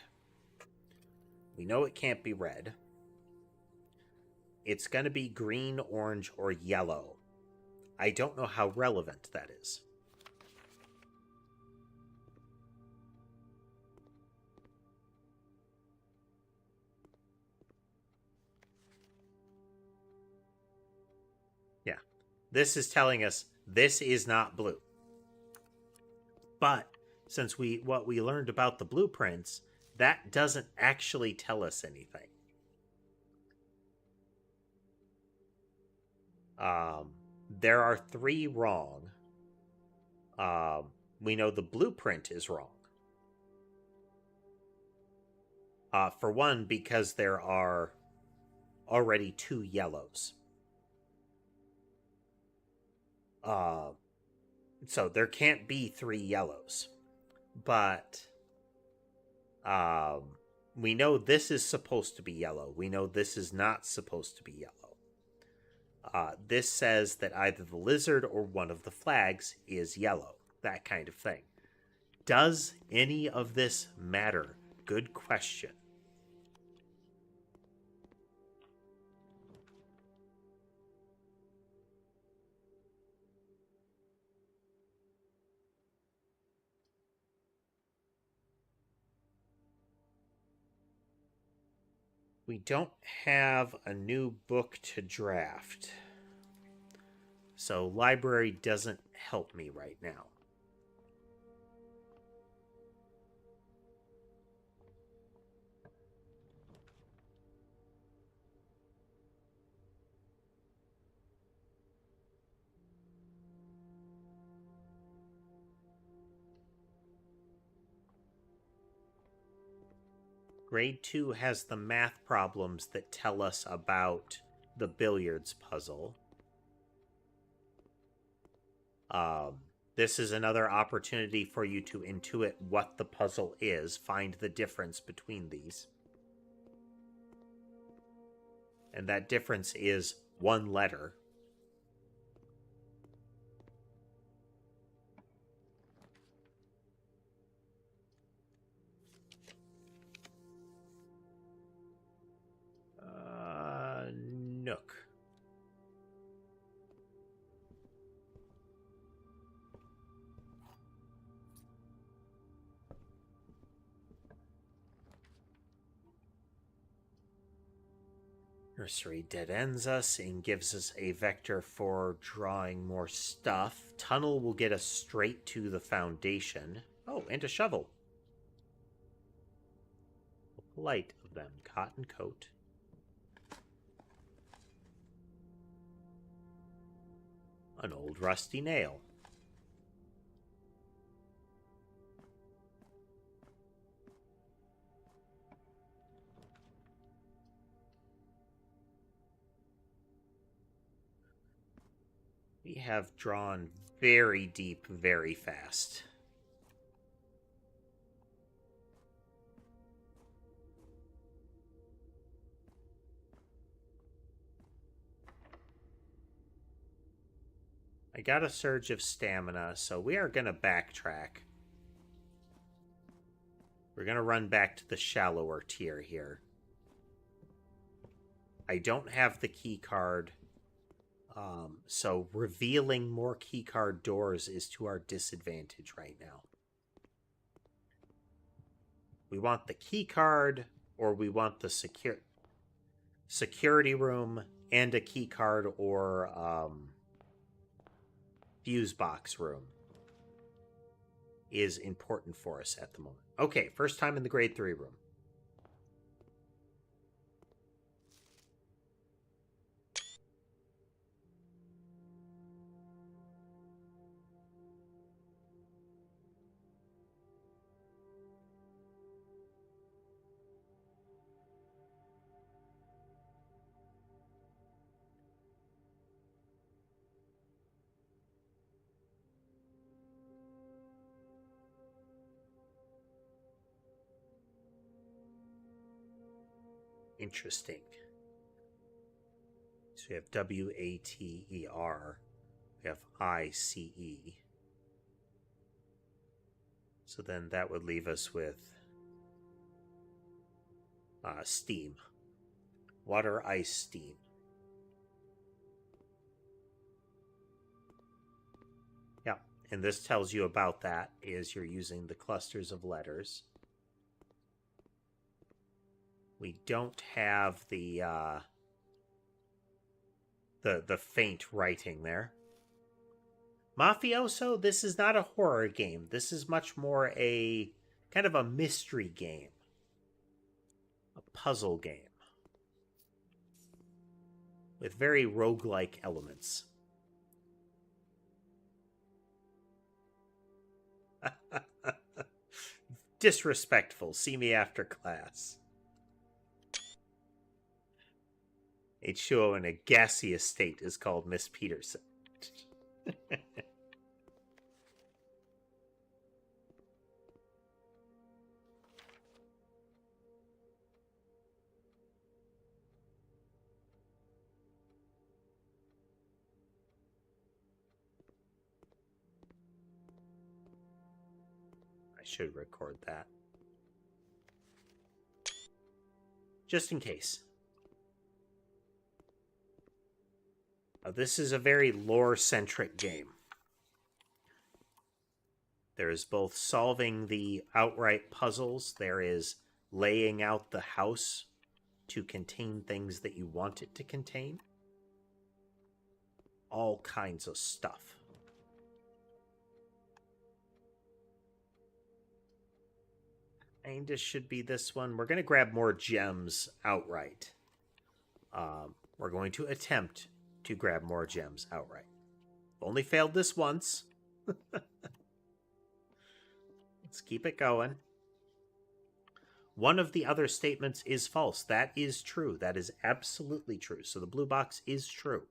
We know it can't be red. It's going to be green, orange, or yellow. I don't know how relevant that is. Yeah. This is telling us this is not blue. But since what we learned about the blueprints, that doesn't actually tell us anything. There are 3 wrong. We know the blueprint is wrong. For one, because there are already 2 yellows. So there can't be 3 yellows. But we know this is supposed to be yellow. We know this is not supposed to be yellow. This says that either the lizard or one of the flags is yellow. That kind of thing. Does any of this matter? Good question. We don't have a new book to draft. So library doesn't help me right now. Grade 2 has the math problems that tell us about the billiards puzzle. This is another opportunity for you to intuit what the puzzle is, find the difference between these. And that difference is 1 letter. Nook. Nursery dead ends us and gives us a vector for drawing more stuff. Tunnel will get us straight to the foundation. Oh, and a shovel. Polite of them. Cotton coat. An old rusty nail. We have drawn very deep very fast. I got a surge of stamina, so we are going to backtrack. We're going to run back to the shallower tier here. I don't have the key card, so revealing more key card doors is to our disadvantage right now. We want the key card, or we want the security room and a key card, or fuse box room is important for us at the moment. Okay, first time in the grade 3 room. Interesting. So we have WATER. We have ICE. So then that would leave us with steam. Water, ice, steam. Yeah, and this tells you about that is you're using the clusters of letters. We don't have the faint writing there. Mafioso, this is not a horror game. This is much more a kind of a mystery game. A puzzle game. With very roguelike elements. Disrespectful. See me after class. H2O in a gaseous state is called Miss Peterson. I should record that. Just in case. This is a very lore-centric game. There is both solving the outright puzzles, there is laying out the house to contain things that you want it to contain. All kinds of stuff. Kinda should be this one. We're going to grab more gems outright. We're going to attempt to grab more gems outright. Only failed this once. Let's keep it going. One of the other statements is false. That is true. That is absolutely true. So the blue box is true.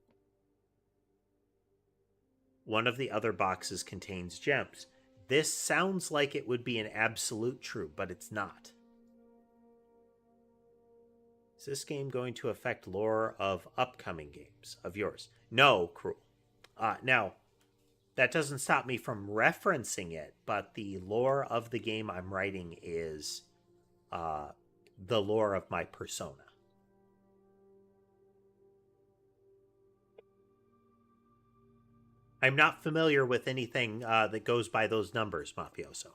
One of the other boxes contains gems. This sounds like it would be an absolute true, but it's not. Is this game going to affect lore of upcoming games of yours? No, Cruel. Now, that doesn't stop me from referencing it, but the lore of the game I'm writing is the lore of my persona. I'm not familiar with anything that goes by those numbers, Mafioso.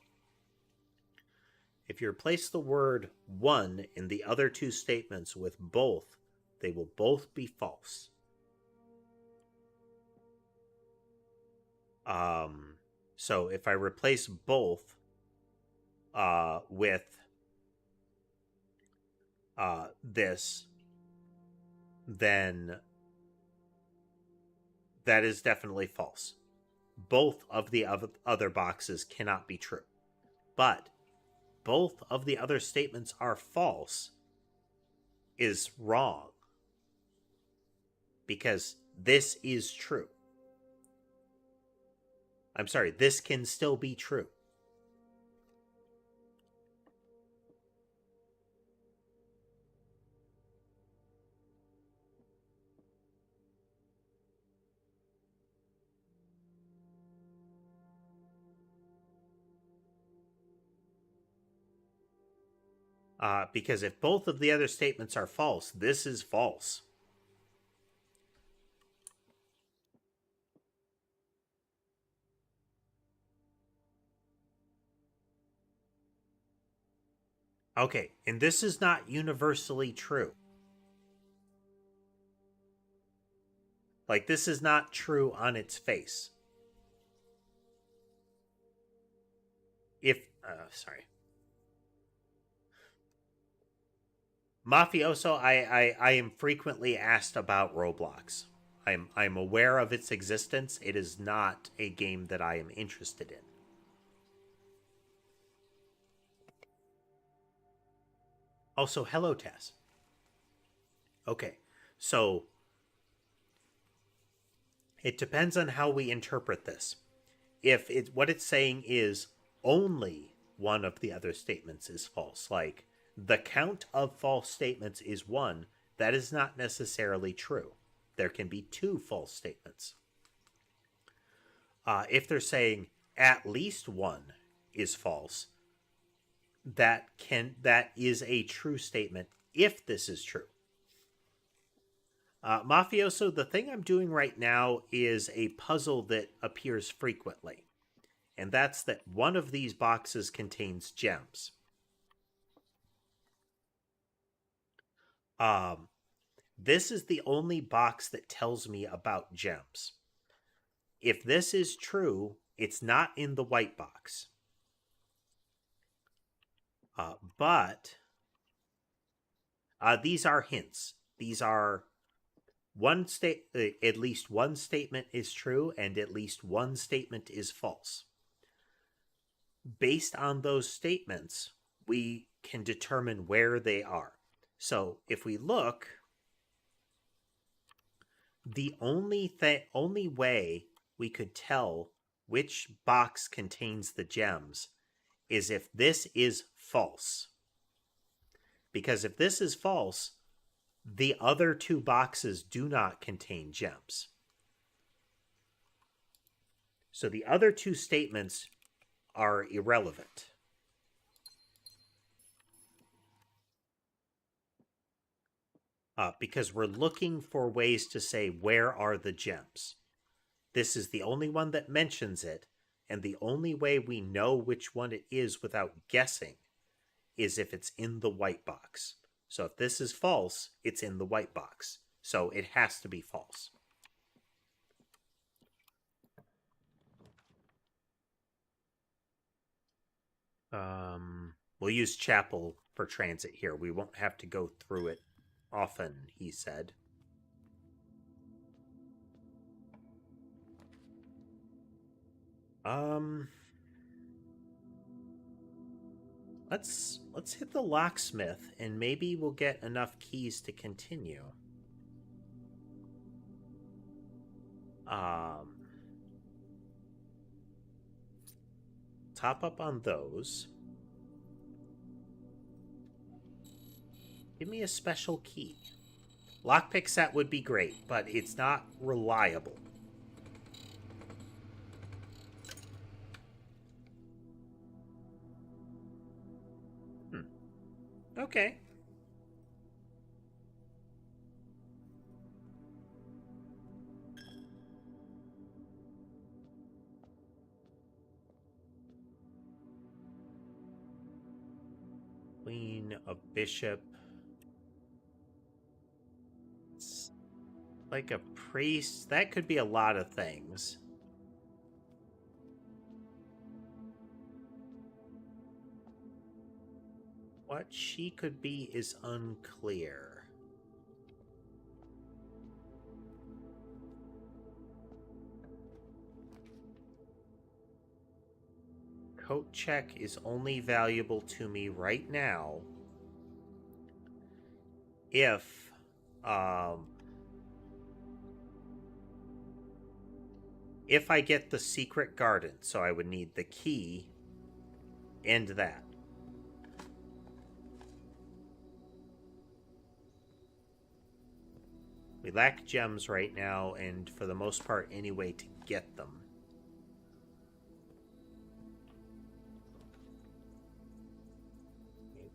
If you replace the word one in the other two statements with both, They will both be false. So if I replace both with this, then that is definitely false. Both of the other boxes cannot be true. But both of the other statements are false is wrong. Because this is true. I'm sorry, this can still be true. Because if both of the other statements are false, this is false. Okay, and this is not universally true. Like, this is not true on its face. Sorry. Mafioso, I am frequently asked about Roblox. I'm aware of its existence. It is not a game that I am interested in. Also, hello, Tess. Okay, so it depends on how we interpret this. If what it's saying is only one of the other statements is false, like the count of false statements is 1, that is not necessarily true. There can be 2 false statements. If they're saying at least 1 is false, that is a true statement if this is true. Mafioso, the thing I'm doing right now is a puzzle that appears frequently, and that's that one of these boxes contains gems. This is the only box that tells me about gems. If this is true, it's not in the white box. But these are hints. These are at least one statement is true and at least one statement is false. Based on those statements, we can determine where they are. So if we look, the only way we could tell which box contains the gems is if this is false. Because if this is false, the other 2 boxes do not contain gems. So the other 2 statements are irrelevant. Because we're looking for ways to say, where are the gems? This is the only one that mentions it, and the only way we know which one it is without guessing is if it's in the white box. So if this is false, it's in the white box. So it has to be false. We'll use Chapel for transit here. We won't have to go through it often, he said. Let's hit the locksmith and maybe we'll get enough keys to continue. Top up on those. Give me a special key. Lockpick set would be great, but it's not reliable. Okay. Queen, a bishop. Like a priest? That could be a lot of things. What she could be is unclear. Coat check is only valuable to me right now if I get the secret garden. So I would need the key and that. We lack gems right now, and for the most part, any way to get them.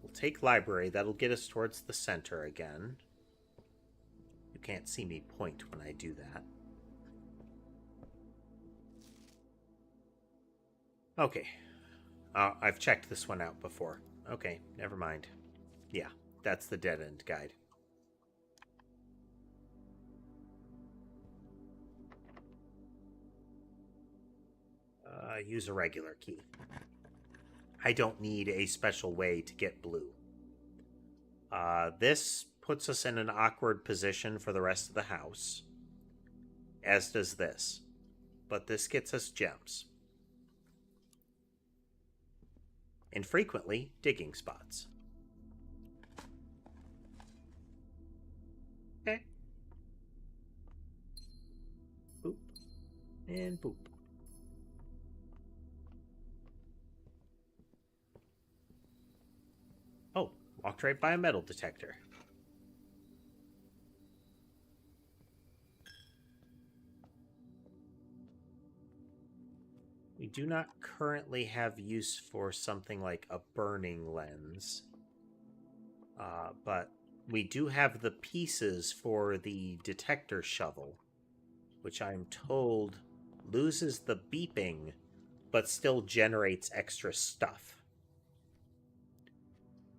We'll take library. That'll get us towards the center again. You can't see me point when I do that. Okay. I've checked this one out before. Okay, never mind. Yeah, that's the dead-end guide. Use a regular key. I don't need a special way to get blue. This puts us in an awkward position for the rest of the house, as does this. But this gets us gems. And frequently, digging spots. Okay. Boop. And boop. Oh, walked right by a metal detector. We do not currently have use for something like a burning lens. But we do have the pieces for the detector shovel, which I'm told loses the beeping, but still generates extra stuff.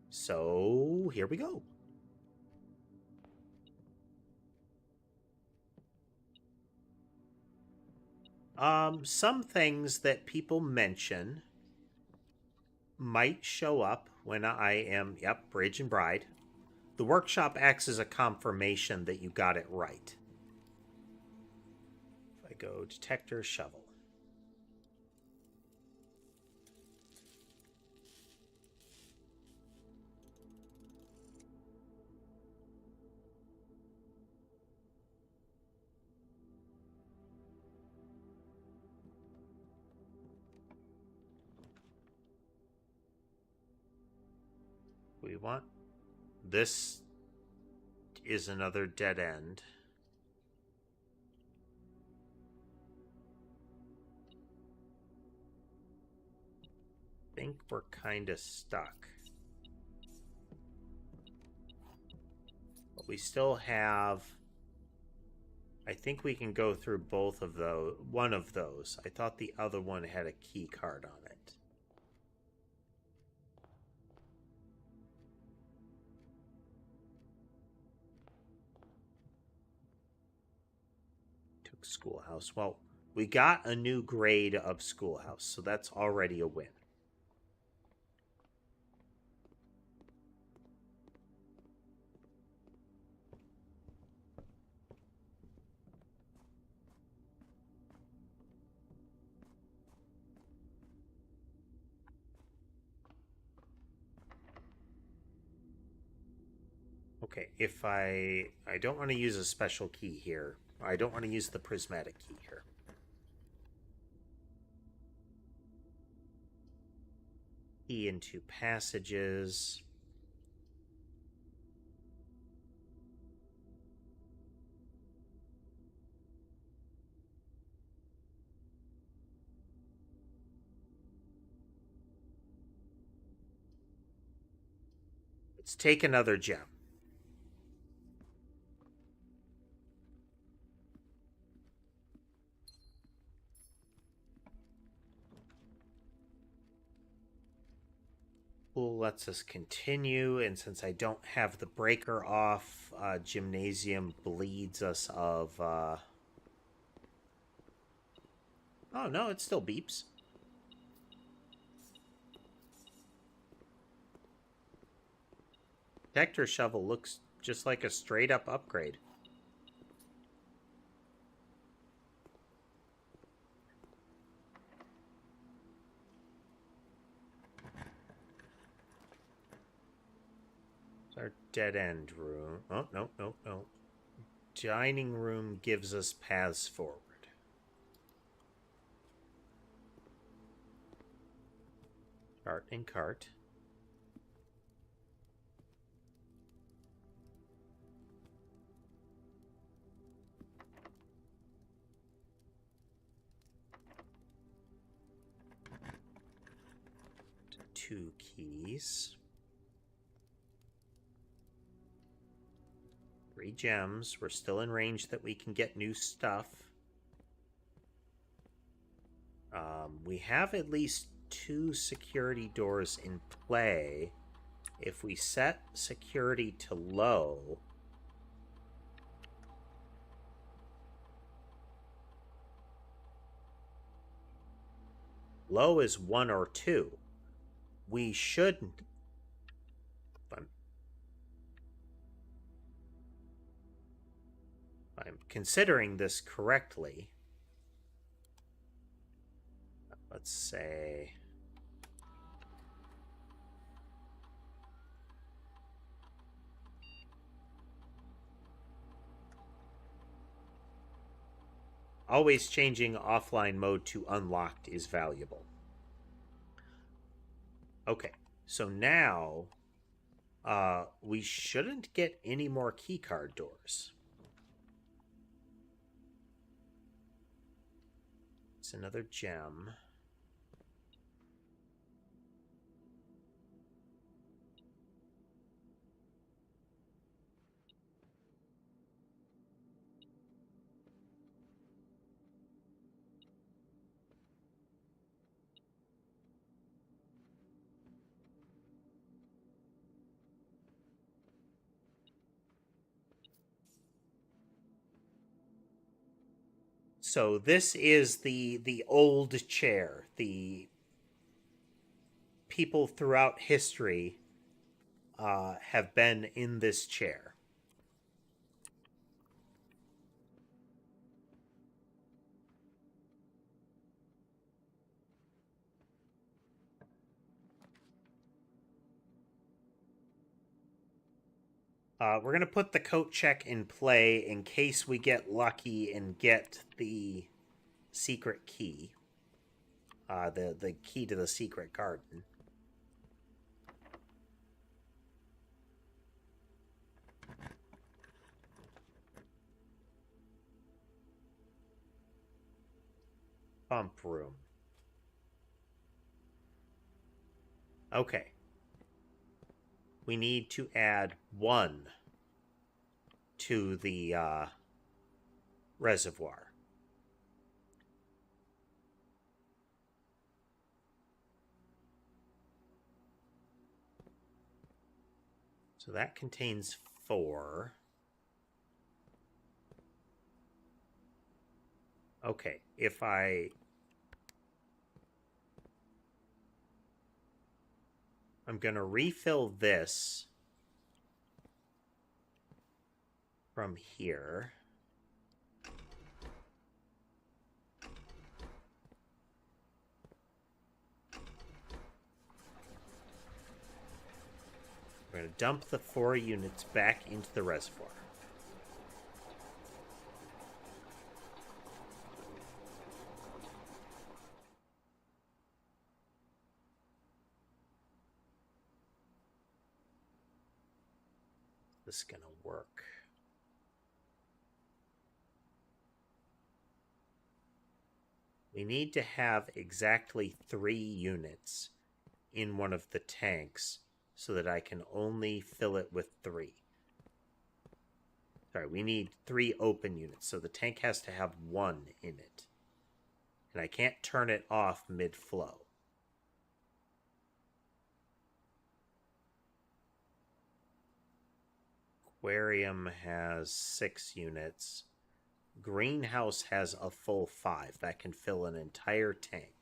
So, here we go. Some things that people mention might show up when I am, yep, Bridge and Bride. The workshop acts as a confirmation that you got it right. If I go detector shovel. We want this is another dead end. I think we're kind of stuck. But we still have... I think we can go through both of those. One of those. I thought the other one had a key card on it. Took schoolhouse. Well, we got a new grade of schoolhouse, so that's already a win. Okay, if I don't want to use a special key here. I don't want to use the prismatic key here. Key into passages. Let's take another gem. pool lets us continue, and since I don't have the breaker off, gymnasium bleeds us of... Oh, no, it still beeps. Detector shovel looks just like a straight-up upgrade. It's our dead-end room. Oh, no, no, no. Dining room gives us paths forward. Cart and cart. Two keys. 3 gems. We're still in range that we can get new stuff. We have at least 2 security doors in play. If we set security to low, low is 1 or 2. We shouldn't. I'm considering this correctly. Let's say... Always changing offline mode to unlocked is valuable. Okay, so now we shouldn't get any more keycard doors. It's another gem. So this is the old chair. The people throughout history have been in this chair. We're going to put the coat check in play in case we get lucky and get the secret key. The key to the secret garden. Pump room. Okay. We need to add 1 to the reservoir. So that contains 4. Okay, if I'm going to refill this from here. We're going to dump the 4 units back into the reservoir. This is going to work. We need to have exactly 3 units in one of the tanks so that I can only fill it with 3. Sorry, we need 3 open units, so the tank has to have 1 in it. And I can't turn it off mid-flow. aquarium has 6 units. Greenhouse has a full 5. That can fill an entire tank.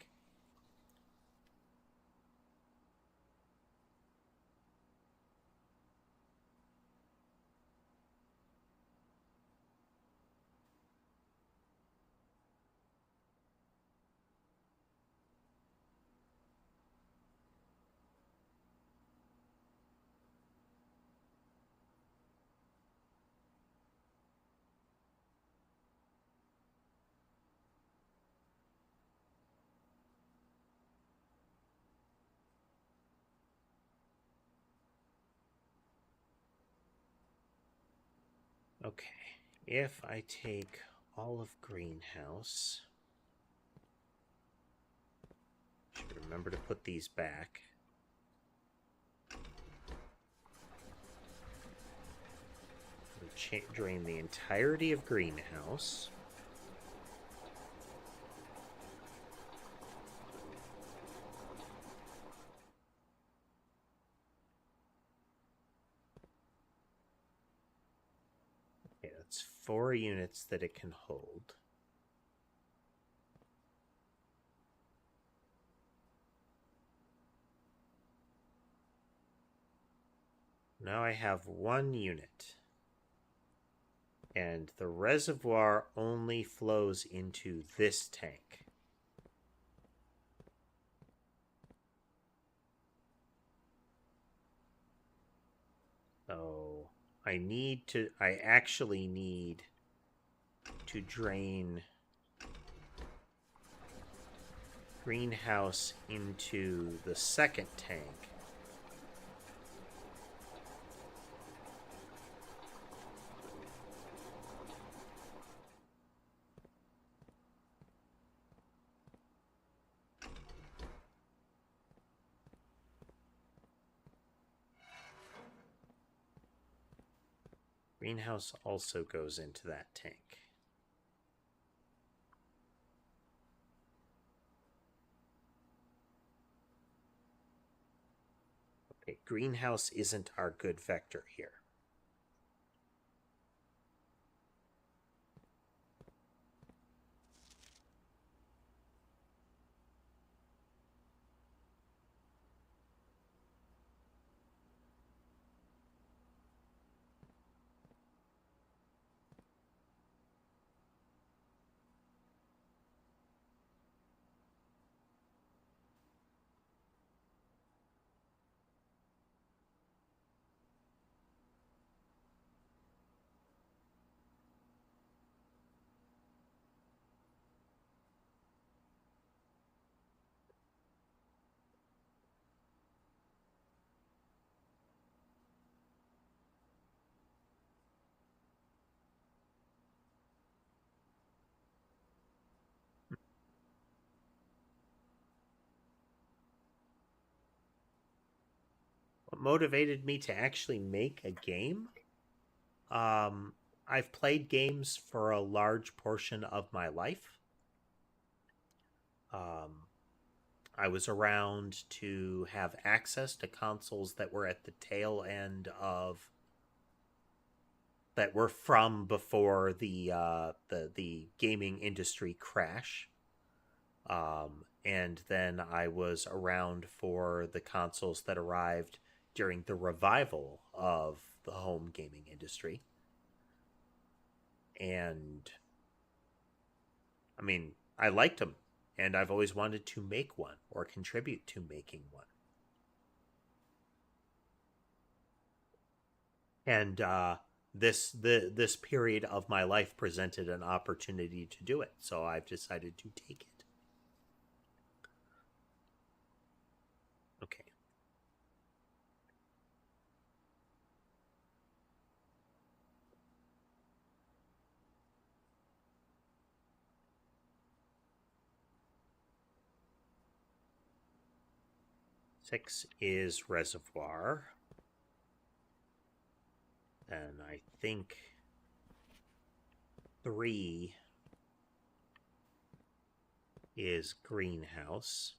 Okay, if I take all of greenhouse, should remember to put these back. Drain the entirety of greenhouse. Okay, that's 4 units that it can hold. Now I have 1 unit. And the reservoir only flows into this tank. So I actually need to drain greenhouse into the second tank. Greenhouse also goes into that tank. Okay, greenhouse isn't our good vector here. What motivated me to actually make a game? I've played games for a large portion of my life. I was around to have access to consoles that were at the tail end of that were from before the gaming industry crash. And then I was around for the consoles that arrived during the revival of the home gaming industry. And I mean, I liked them, and I've always wanted to make one or contribute to making one. And this period of my life presented an opportunity to do it, so I've decided to take it. Okay. Six is reservoir. And I think 3 is greenhouse.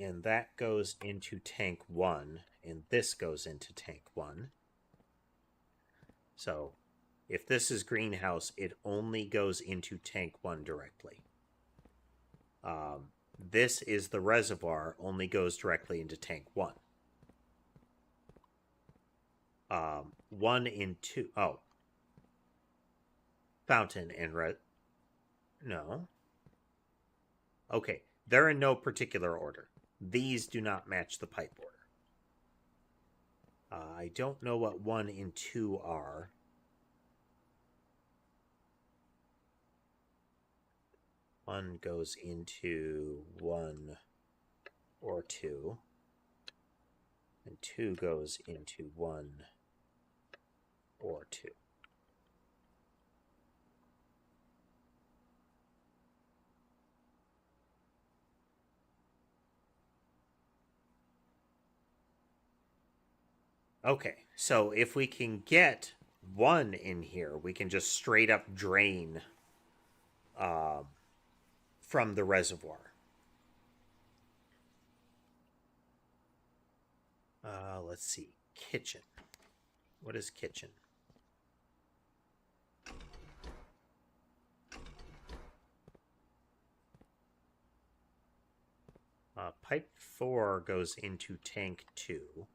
and that goes into tank 1, and this goes into tank 1. So if this is greenhouse, it only goes into tank 1 directly. This is the reservoir, only goes directly into tank 1. 1 and 2. Oh. Fountain and no. Okay, they're in no particular order. These do not match the pipe order. I don't know what 1 and 2 are. One goes into 1 or 2. And 2 goes into 1 or 2. Okay, so if we can get 1 in here, we can just straight up drain from the reservoir. Let's see. Kitchen. What is kitchen? Pipe 4 goes into tank 2.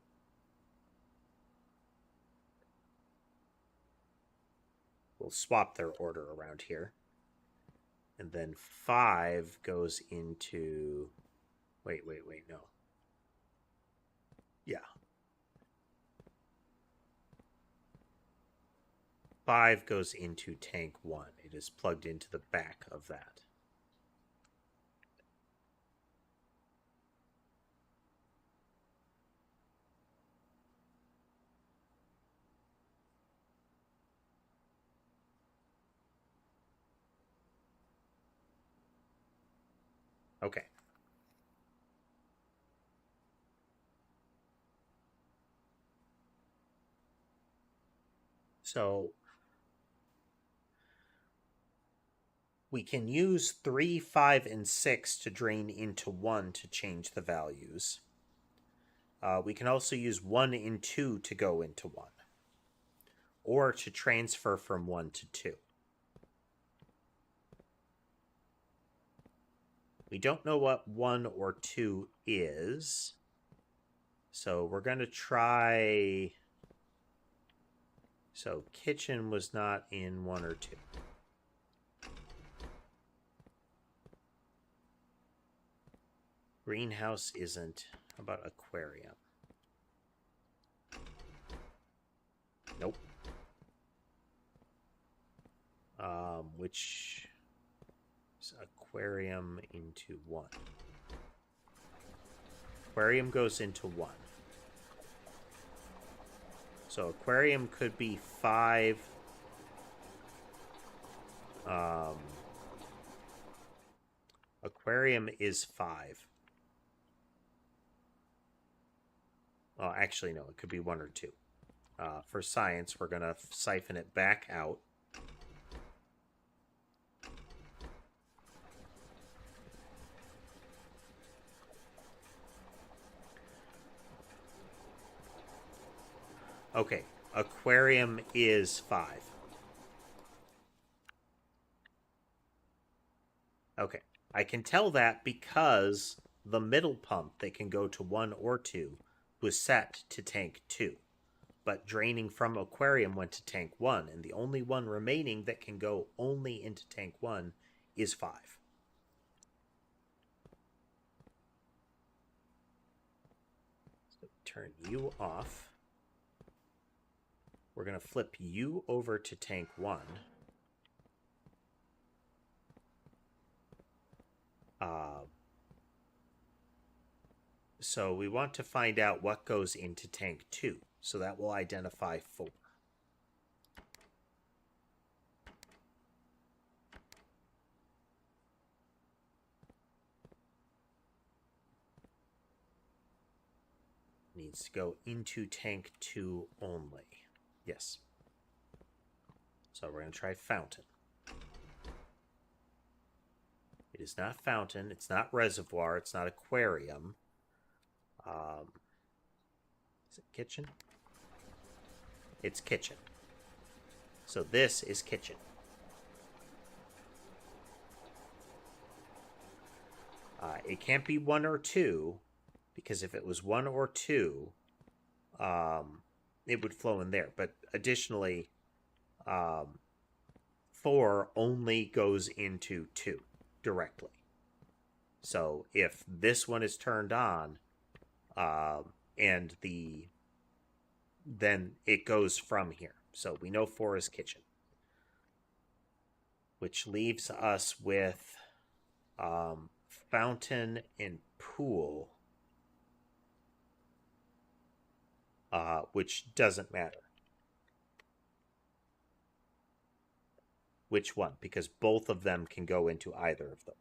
We'll swap their order around here. And then 5 goes into... Wait, no. Yeah. 5 goes into tank 1. It is plugged into the back of that. Okay. So we can use 3, 5, and 6 to drain into 1 to change the values. We can also use 1 and 2 to go into 1. Or to transfer from 1 to 2. We don't know what 1 or 2 is. So we're going to try... So kitchen was not in 1 or 2. Greenhouse isn't. How about aquarium? Nope. Which is aquarium into 1. Aquarium goes into 1. So aquarium could be 5. Aquarium is 5. Well, actually, no, it could be 1 or 2. For science, we're going to siphon it back out. Okay, aquarium is 5. Okay, I can tell that because the middle pump that can go to 1 or 2 was set to tank 2. But draining from aquarium went to tank 1, and the only one remaining that can go only into tank 1 is 5. So turn you off. We're going to flip you over to tank 1. So we want to find out what goes into tank 2. So that will identify 4. Needs to go into tank 2 only. Yes. So we're going to try fountain. It is not fountain. It's not reservoir. It's not aquarium. Is it kitchen? It's kitchen. So this is kitchen. It can't be 1 or 2, because if it was 1 or 2, it would flow in there. But additionally, 4 only goes into 2 directly. So if this one is turned on, and then it goes from here. So we know 4 is kitchen, which leaves us with fountain and pool, which doesn't matter. Which one? Because both of them can go into either of them.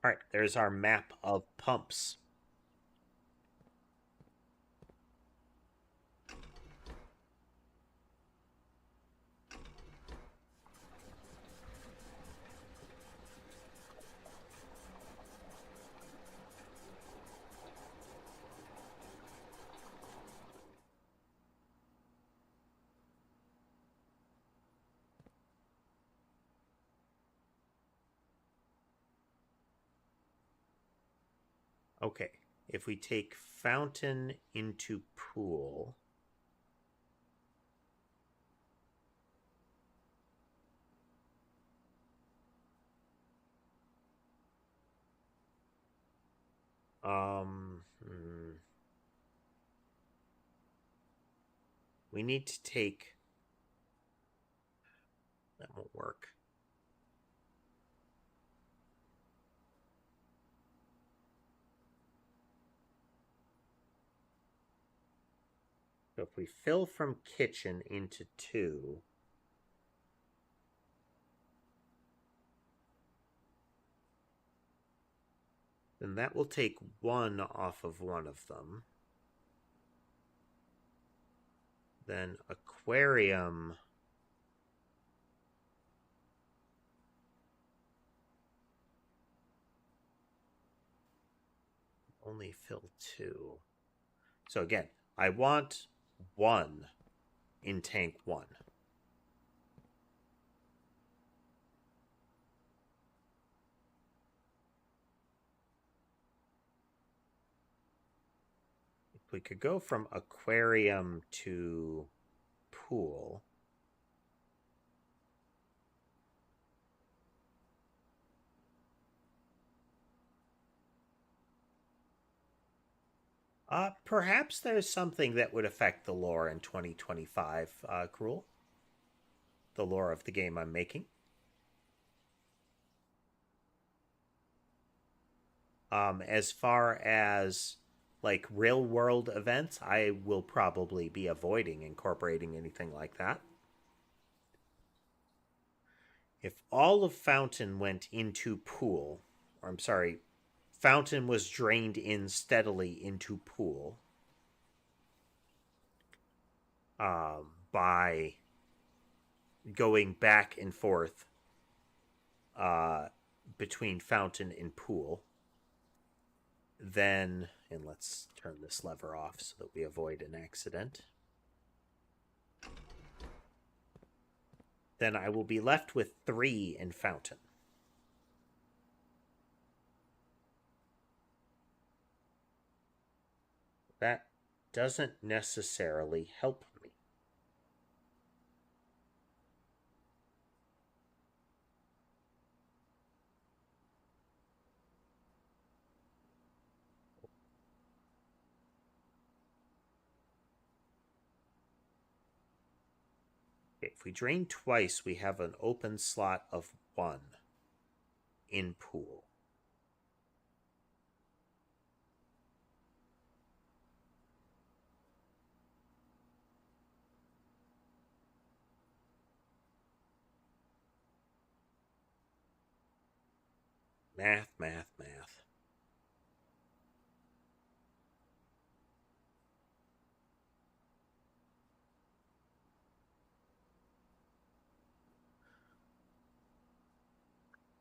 All right, there's our map of pumps. Okay, if we take fountain into pool, we need to take, that won't work. So if we fill from kitchen into 2, then that will take 1 off of one of them. Then aquarium, only fill 2. So again, I want 1 in tank 1. If we could go from aquarium to pool, perhaps there's something that would affect the lore in 2025, Cruel. The lore of the game I'm making. As far as like real world events, I will probably be avoiding incorporating anything like that. If all of Fountain went into pool, or I'm sorry, Fountain was drained in steadily into pool, by going back and forth between Fountain and pool, then, and let's turn this lever off so that we avoid an accident, then I will be left with 3 in Fountain. That doesn't necessarily help me. If we drain twice, we have an open slot of 1 in pool. Math, math, math.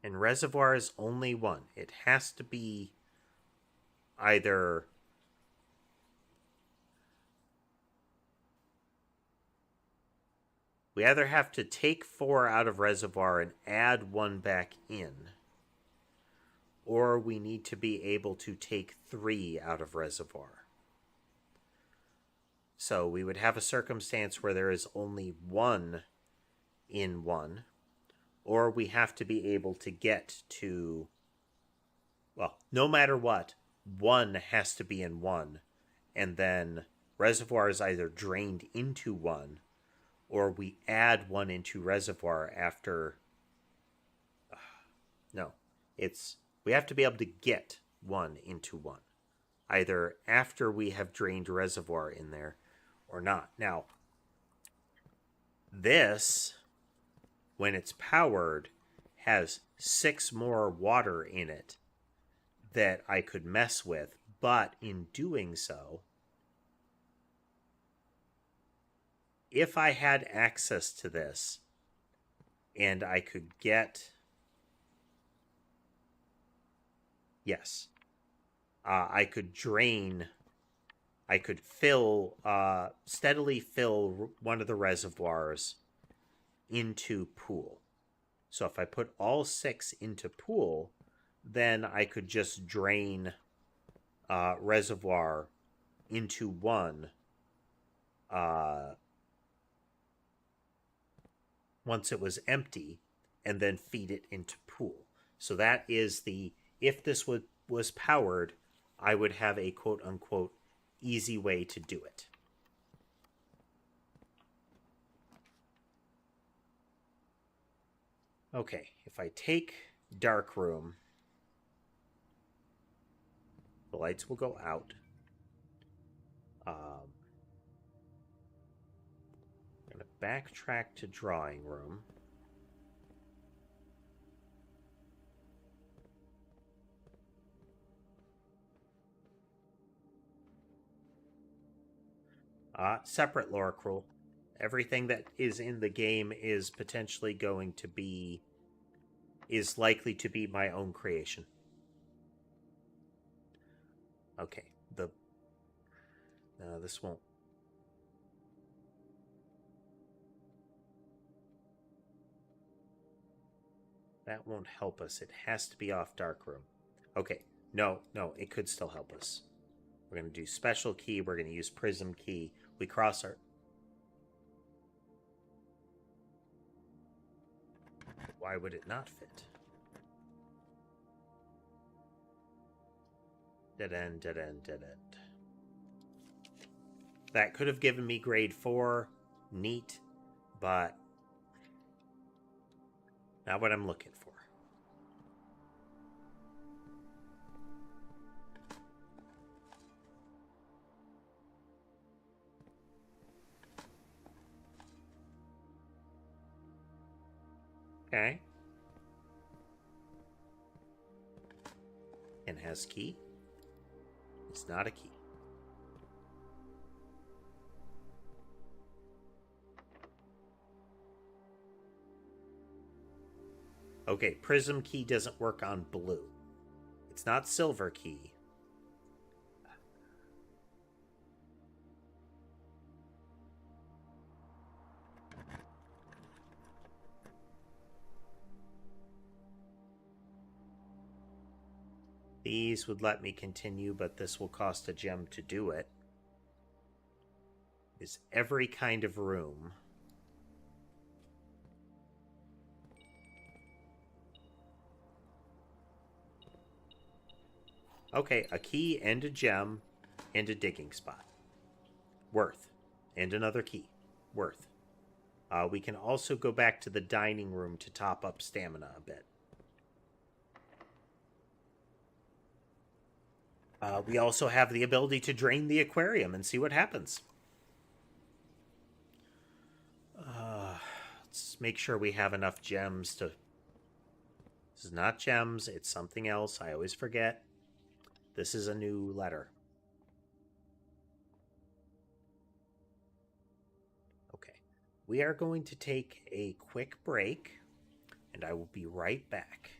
And reservoir is only one. It has to be either... We either have to take 4 out of reservoir and add 1 back in, or we need to be able to take 3 out of reservoir. So we would have a circumstance where there is only 1 in 1, or we have to be able to get to, well, no matter what, 1 has to be in 1, and then reservoir is either drained into 1, or we add 1 into reservoir after... No, it's... We have to be able to get 1 into 1, either after we have drained reservoir in there or not. Now, this, when it's powered, has 6 more water in it that I could mess with, but in doing so, if I had access to this and I could get... Yes. I could drain... I could fill... steadily fill one of the reservoirs into pool. So if I put all 6 into pool, then I could just drain reservoir into 1 once it was empty, and then feed it into pool. So that is the... If this was powered, I would have a quote-unquote easy way to do it. Okay, if I take dark room, the lights will go out. I'm going to backtrack to drawing room. Separate lore accrual. Everything that is in the game is potentially going to be... is likely to be my own creation. Okay, this won't... That won't help us. It has to be off darkroom. Okay, no, it could still help us. We're going to do special key. We're going to use prism key. We cross our... Why would it not fit? Dead end, dead end, dead end. That could have given me grade 4. Neat. But not what I'm looking for. Okay. And has key. It's not a key. Okay, prism key doesn't work on blue. It's not silver key. These would let me continue, but this will cost a gem to do it. Is every kind of room. Okay, a key and a gem and a digging spot. Worth. And another key. Worth. We can also go back to the dining room to top up stamina a bit. We also have the ability to drain the aquarium and see what happens. Let's make sure we have enough gems to... This is not gems, it's something else. I always forget. This is a new letter. Okay. We are going to take a quick break, and I will be right back.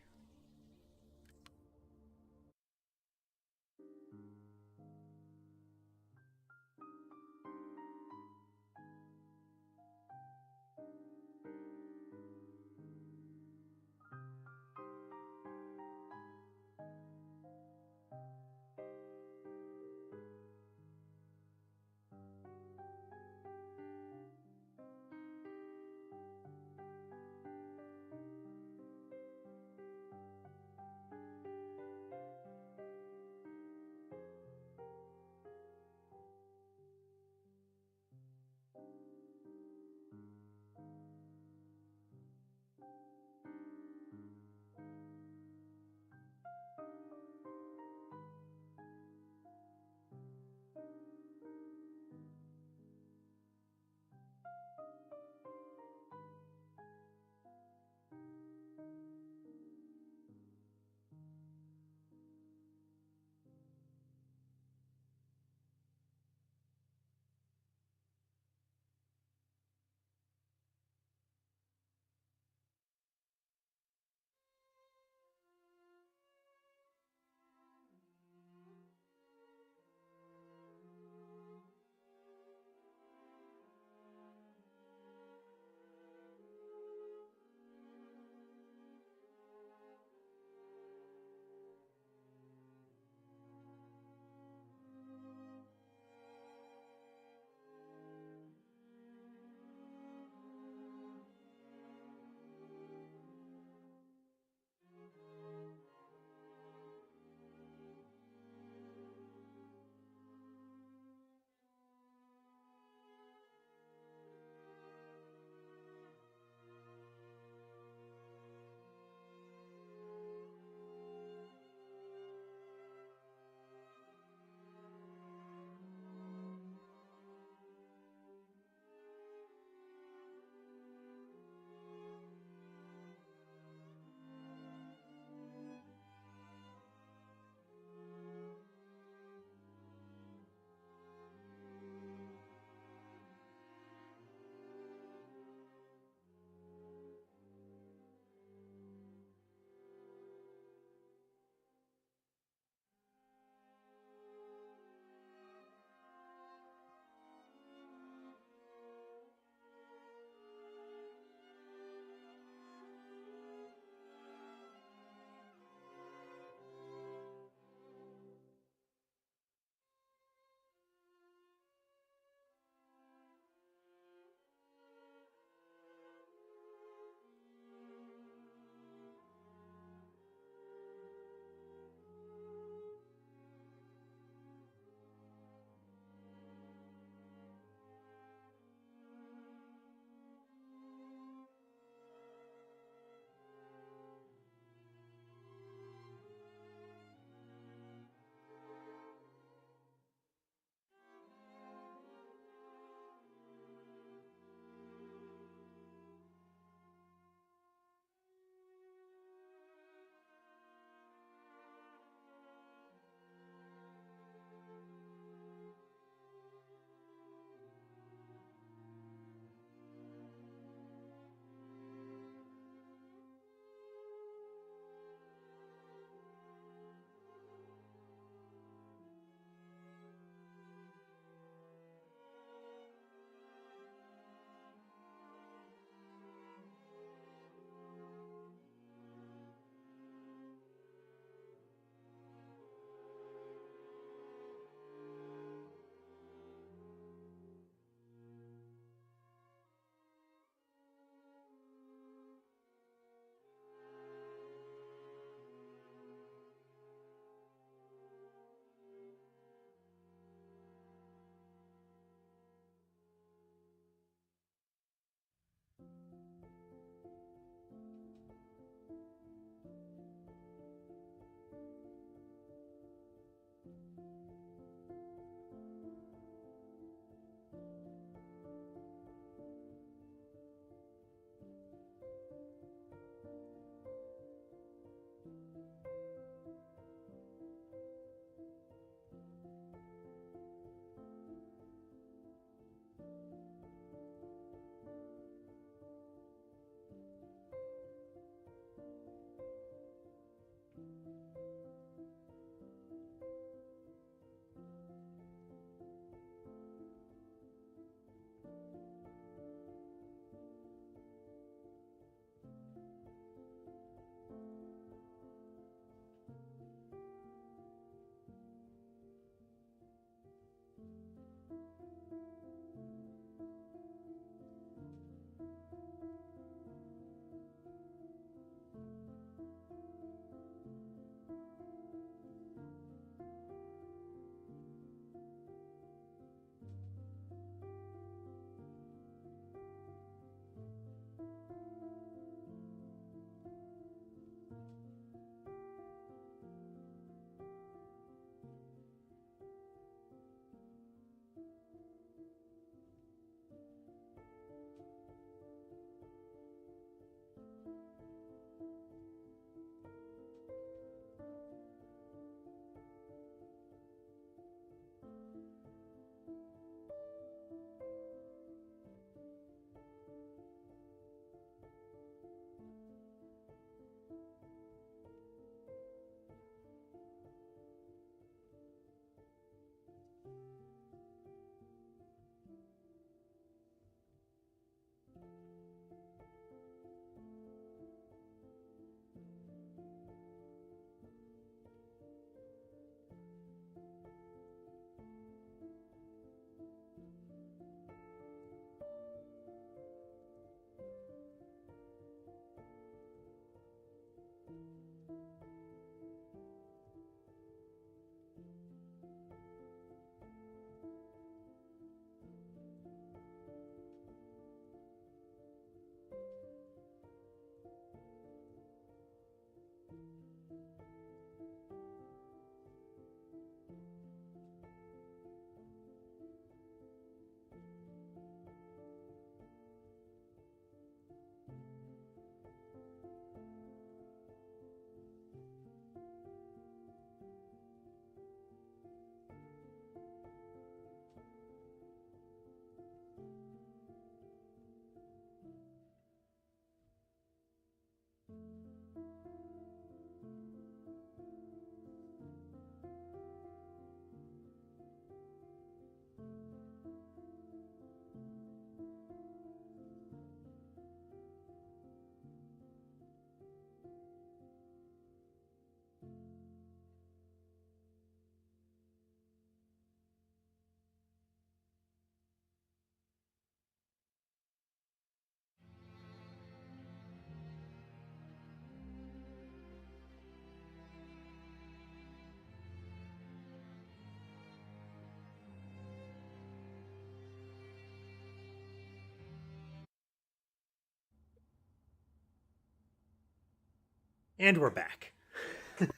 And we're back.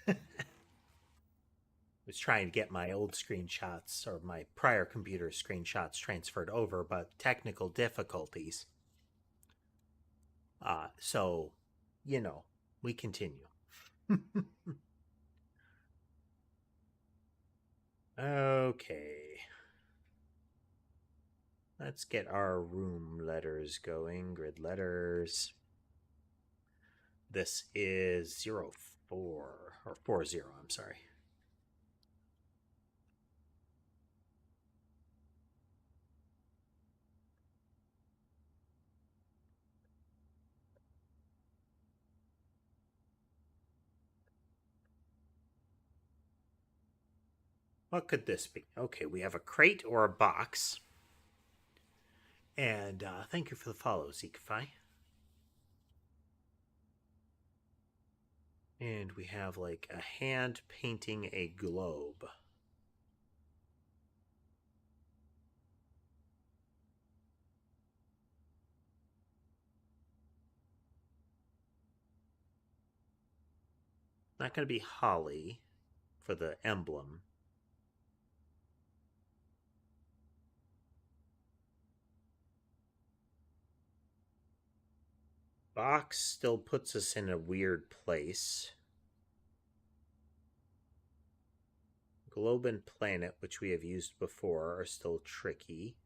I was trying to get my old screenshots or my prior computer screenshots transferred over, but technical difficulties. So, you know, we continue. Okay. Let's get our room letters going. Grid letters. This is 04, or 40, I'm sorry. What could this be? Okay, we have a crate or a box. And thank you for the follow, Zekify. And we have like a hand painting a globe. Not going to be holly for the emblem. Box still puts us in a weird place. Globe and planet, which we have used before, are still tricky.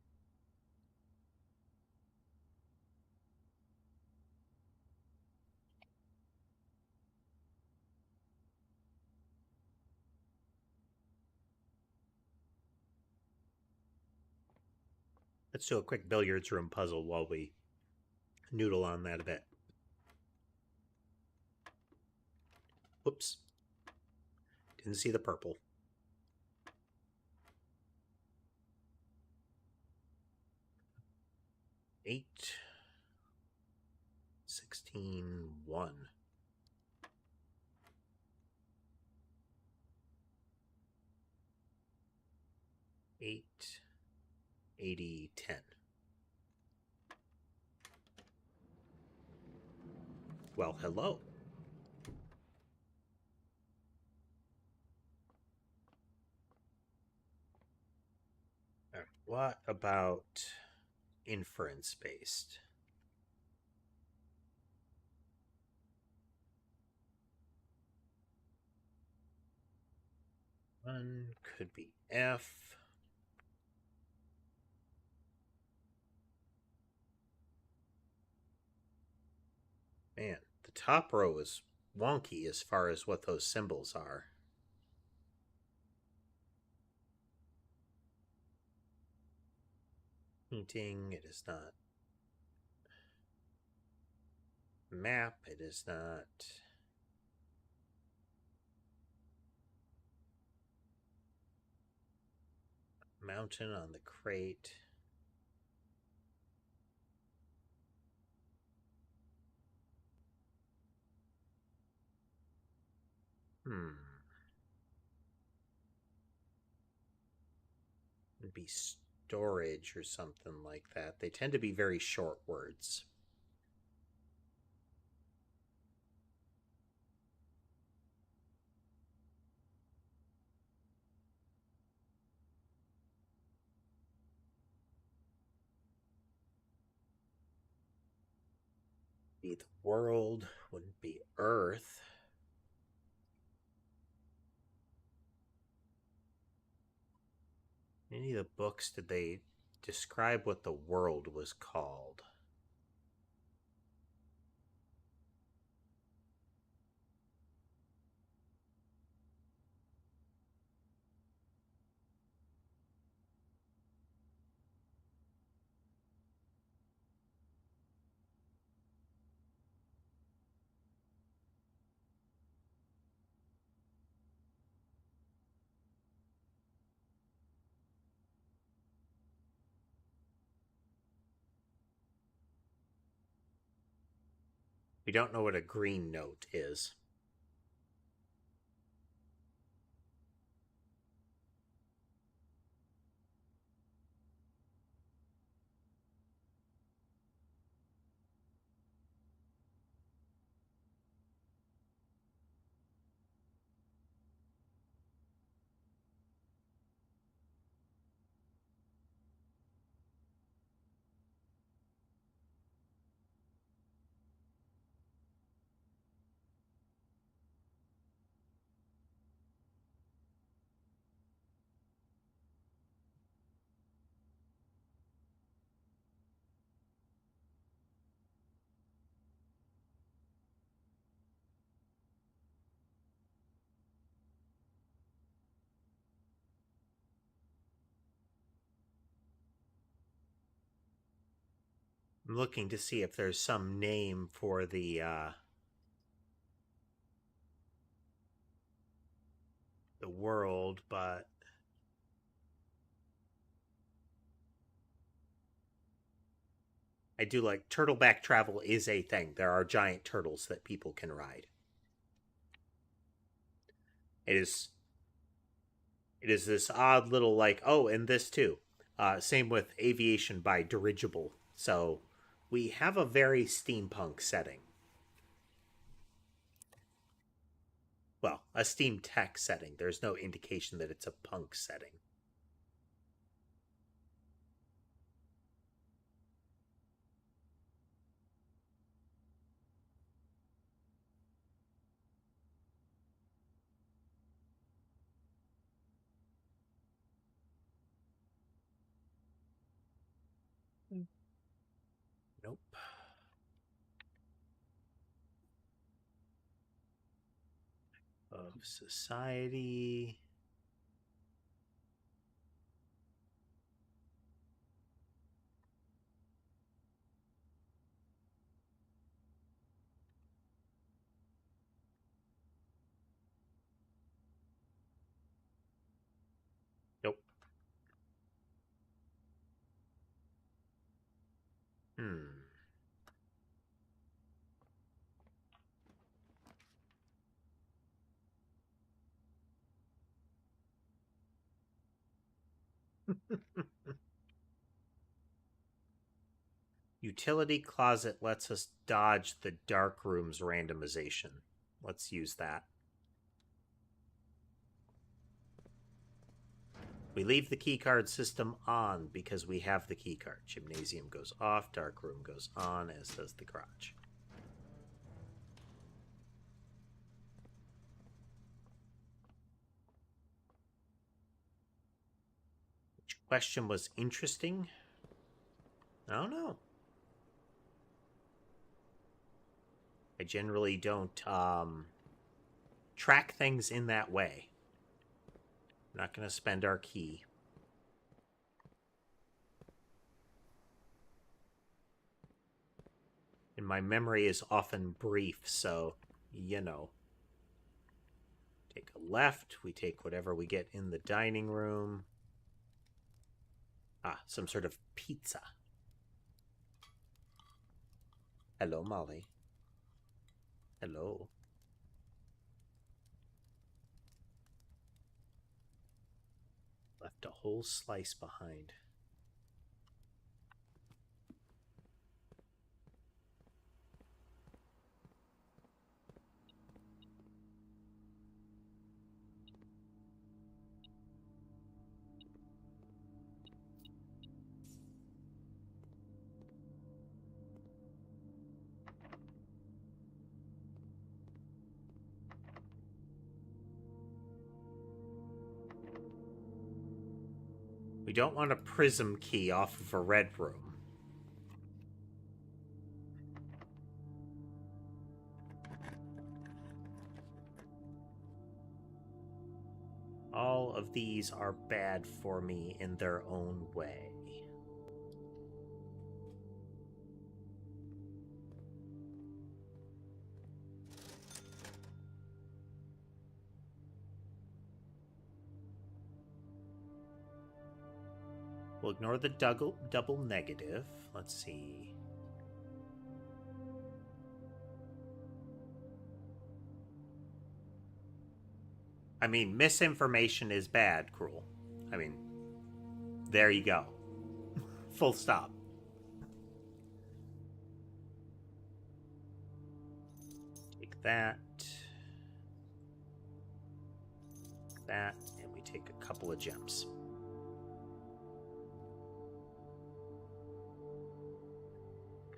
Let's do a quick billiards room puzzle while we noodle on that a bit. Whoops. Didn't see the purple. 8, 16, 1. 8, 80, 10. Well, hello. What about inference based? One could be F. Man, the top row is wonky as far as what those symbols are. Painting, it is not. Map, it is not. Mountain on the crate. It'd be storage or something like that. They tend to be very short words. Be the world, wouldn't be Earth. Any of the books did they describe what the world was called? We don't know what a green note is. I'm looking to see if there's some name for the world, but I do like turtleback travel is a thing. There are giant turtles that people can ride. It is this odd little like, oh, and this too. Same with aviation by dirigible. So we have a very steampunk setting. Well, a steam tech setting. There's no indication that it's a punk setting. Nope. Of society. Nope. Hmm. Utility closet lets us dodge the dark room's randomization. Let's use that. We leave the keycard system on because we have the keycard. Gymnasium goes off, dark room goes on, as does the garage. Which question was interesting? I don't know. I generally don't track things in that way. I'm not going to spend our key. And my memory is often brief, so, you know. Take a left. We take whatever we get in the dining room. Ah, some sort of pizza. Hello, Molly. Hello. Left a whole slice behind. We don't want a prism key off of a red room. All of these are bad for me in their own way. We'll ignore the double negative. Let's see. I mean, misinformation is bad, Cruel. I mean, there you go. Full stop. Take that. That, and we take a couple of gems.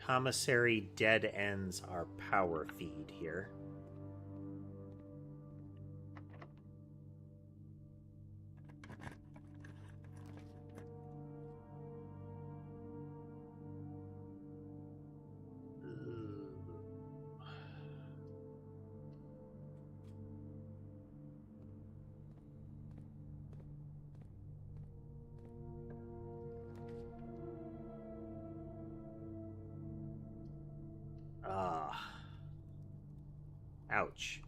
Commissary dead ends our power feed here. Ouch.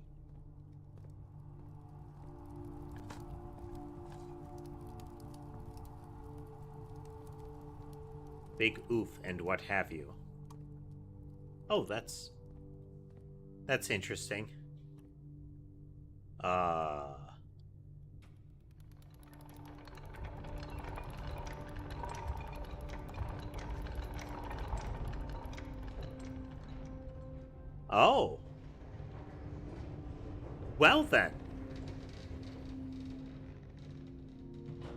Big oof and what have you. Oh, that's interesting. Oh. Well then.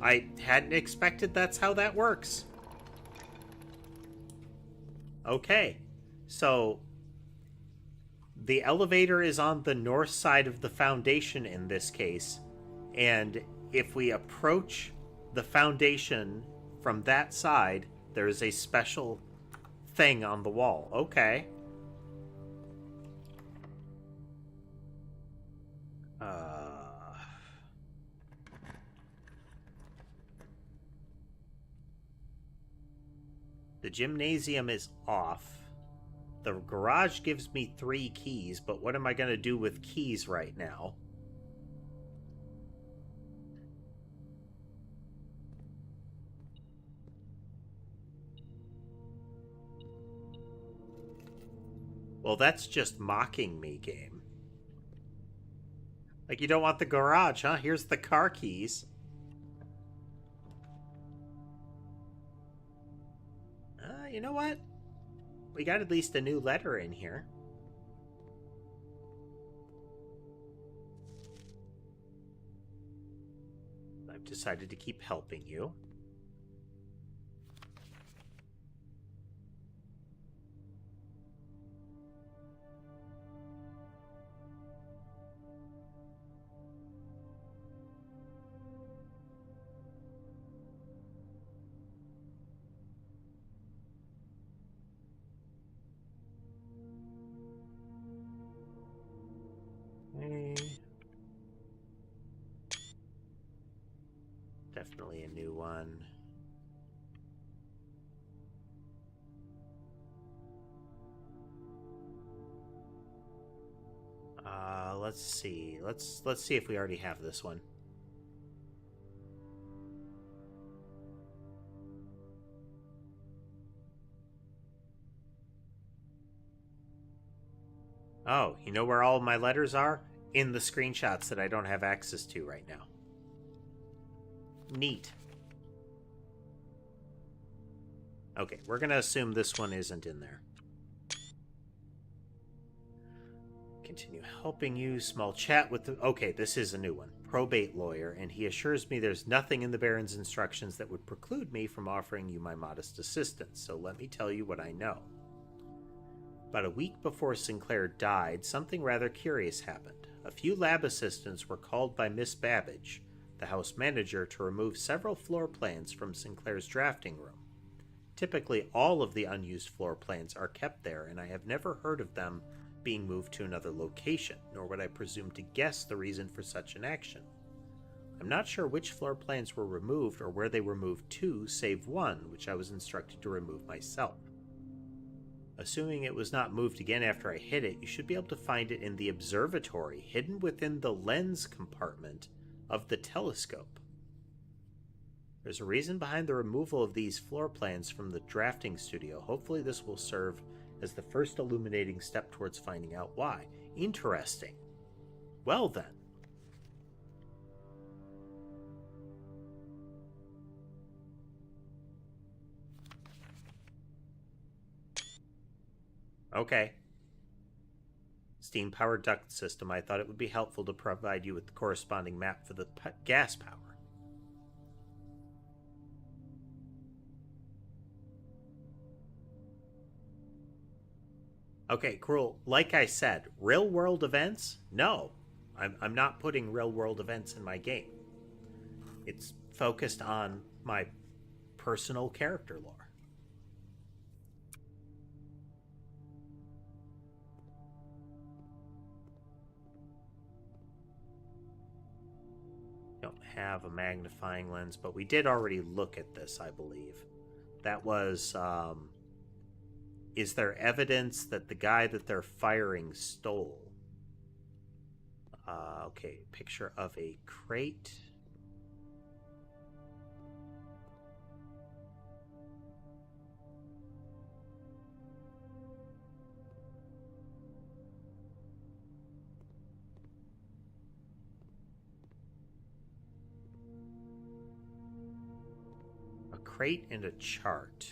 I hadn't expected that's how that works. Okay. So the elevator is on the north side of the foundation in this case, and if we approach the foundation from that side, there is a special thing on the wall. Okay. The gymnasium is off. The garage gives me 3 keys, but what am I going to do with keys right now? Well, that's just mocking me, game. Like, you don't want the garage, huh? Here's the car keys. You know what? We got at least a new letter in here. I've decided to keep helping you. Definitely a new one. Let's see. Let's see if we already have this one. Oh, you know where all my letters are? In the screenshots that I don't have access to right now. Neat. Okay, we're going to assume this one isn't in there. Continue helping you. Small chat with the... Okay, this is a new one. Probate lawyer, and he assures me there's nothing in the Baron's instructions that would preclude me from offering you my modest assistance, so let me tell you what I know. About a week before Sinclair died, something rather curious happened. A few lab assistants were called by Miss Babbage, the house manager, to remove several floor plans from Sinclair's drafting room. Typically, all of the unused floor plans are kept there, and I have never heard of them being moved to another location, nor would I presume to guess the reason for such an action. I'm not sure which floor plans were removed or where they were moved to, save one, which I was instructed to remove myself. Assuming it was not moved again after I hit it, you should be able to find it in the observatory, hidden within the lens compartment of the telescope. There's a reason behind the removal of these floor plans from the drafting studio. Hopefully this will serve as the first illuminating step towards finding out why. Interesting. Well then. Okay. Steam-powered duct system. I thought it would be helpful to provide you with the corresponding map for the gas power. Okay, cool. Like I said, real-world events? No. I'm not putting real-world events in my game. It's focused on my personal character lore. Don't have a magnifying lens, but we did already look at this, I believe. That was, is there evidence that the guy that they're firing stole? Okay, picture of a crate. A crate and a chart.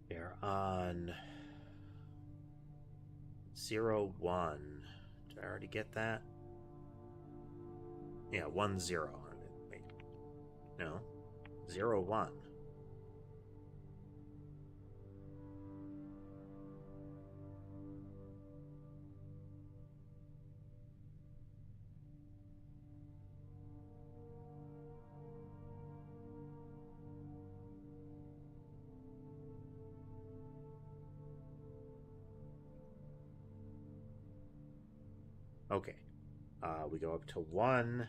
They're on 01. Did I already get that? Yeah, 10. Wait, no, 01. Okay, we go up to 1.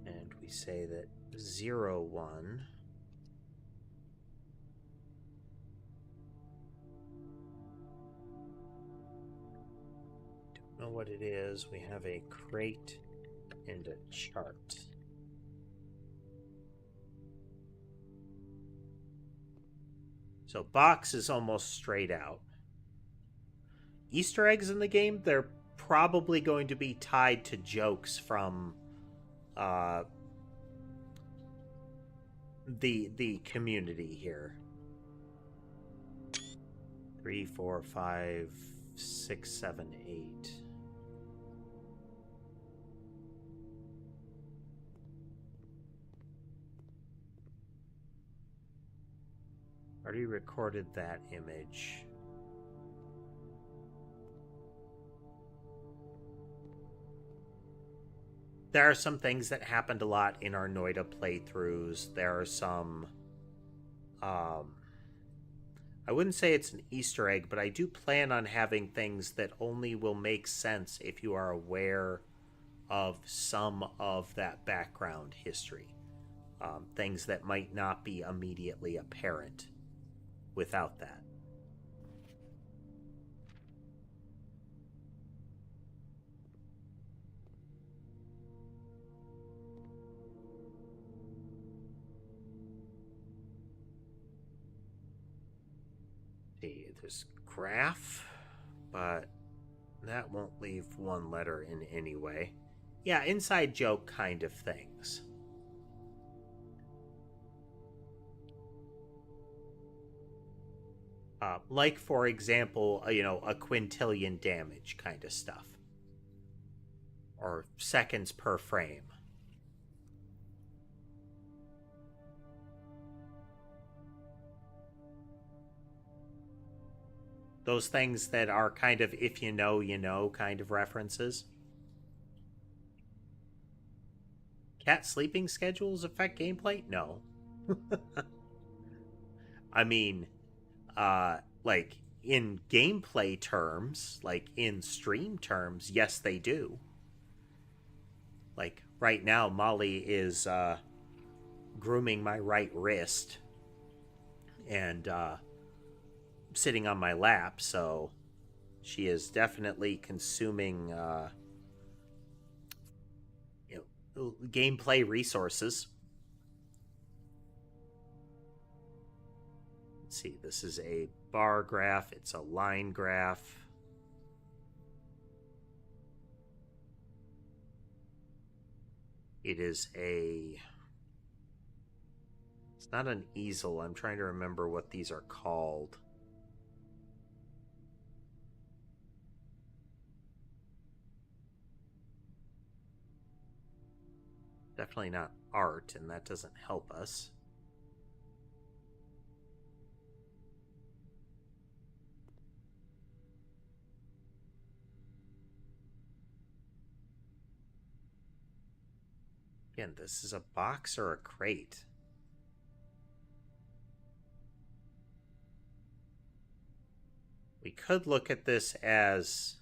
And we say that 01. Don't know what it is. We have a crate and a chart. So box is almost straight out. Easter eggs in the game, they're probably going to be tied to jokes from the community here. 3, 4, 5, 6, 7, 8. Already recorded that image. There are some things that happened a lot in our Noida playthroughs. There are some I wouldn't say it's an Easter egg, but I do plan on having things that only will make sense if you are aware of some of that background history. Things that might not be immediately apparent without that. See, there's graph, but that won't leave one letter in any way. Yeah, inside joke kind of things. Like, for example, a quintillion damage kind of stuff. Or seconds per frame. Those things that are kind of if you know, you know kind of references. Cat sleeping schedules affect gameplay? No. I mean, like in gameplay terms, like in stream terms, yes, they do. Like right now, Molly is grooming my right wrist and sitting on my lap, so she is definitely consuming gameplay resources. Let's see, this is a bar graph, it's a line graph. It is a... It's not an easel. I'm trying to remember what these are called. Definitely not art, and that doesn't help us. Again, this is a box or a crate. We could look at this as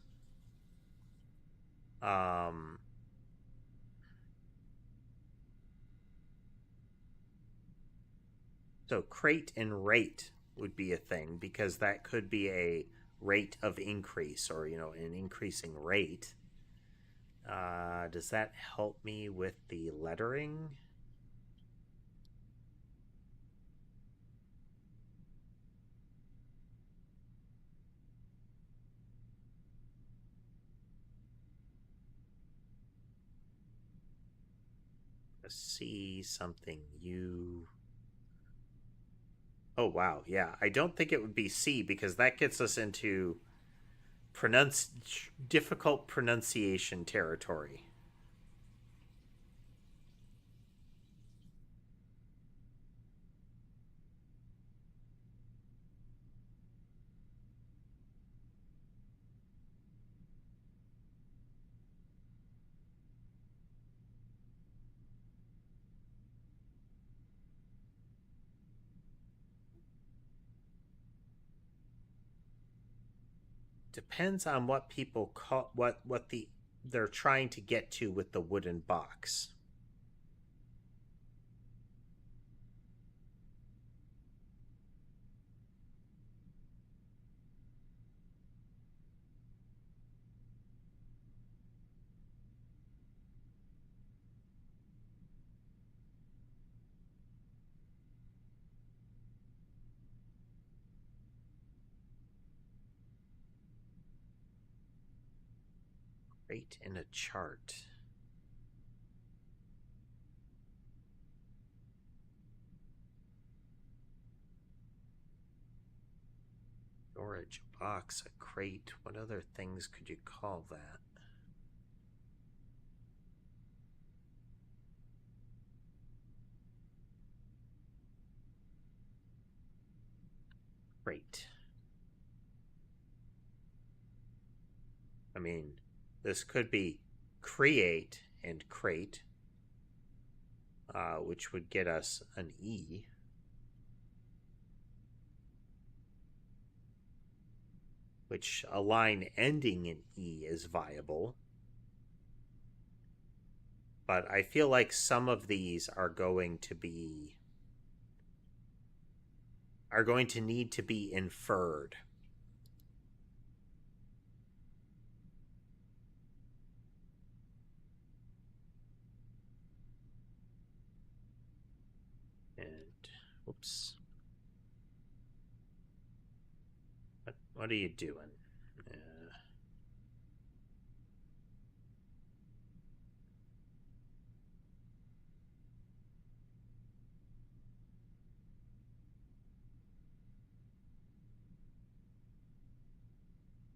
so crate and rate would be a thing, because that could be a rate of increase, or an increasing rate. Does that help me with the lettering? A C something U. Oh wow, yeah. I don't think it would be C, because that gets us into difficult pronunciation territory. Depends on what people call what they're trying to get to with the wooden box. Rate in a chart. Storage box, a crate. What other things could you call that? Crate. I mean, this could be create and crate, which would get us an E. Which a line ending in E is viable. But I feel like some of these are going to need to be inferred. And oops. What are you doing?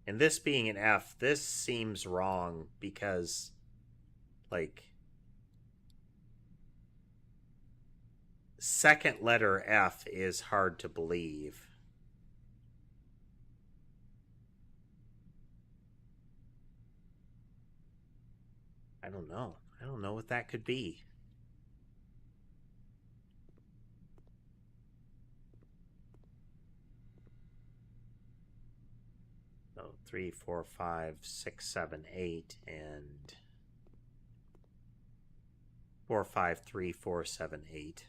And this being an F, this seems wrong, because, like, second letter F is hard to believe. I don't know. I don't know what that could be. So 3, 4, 5, 6, 7, 8, and 4, 5, 3, 4, 7, 8.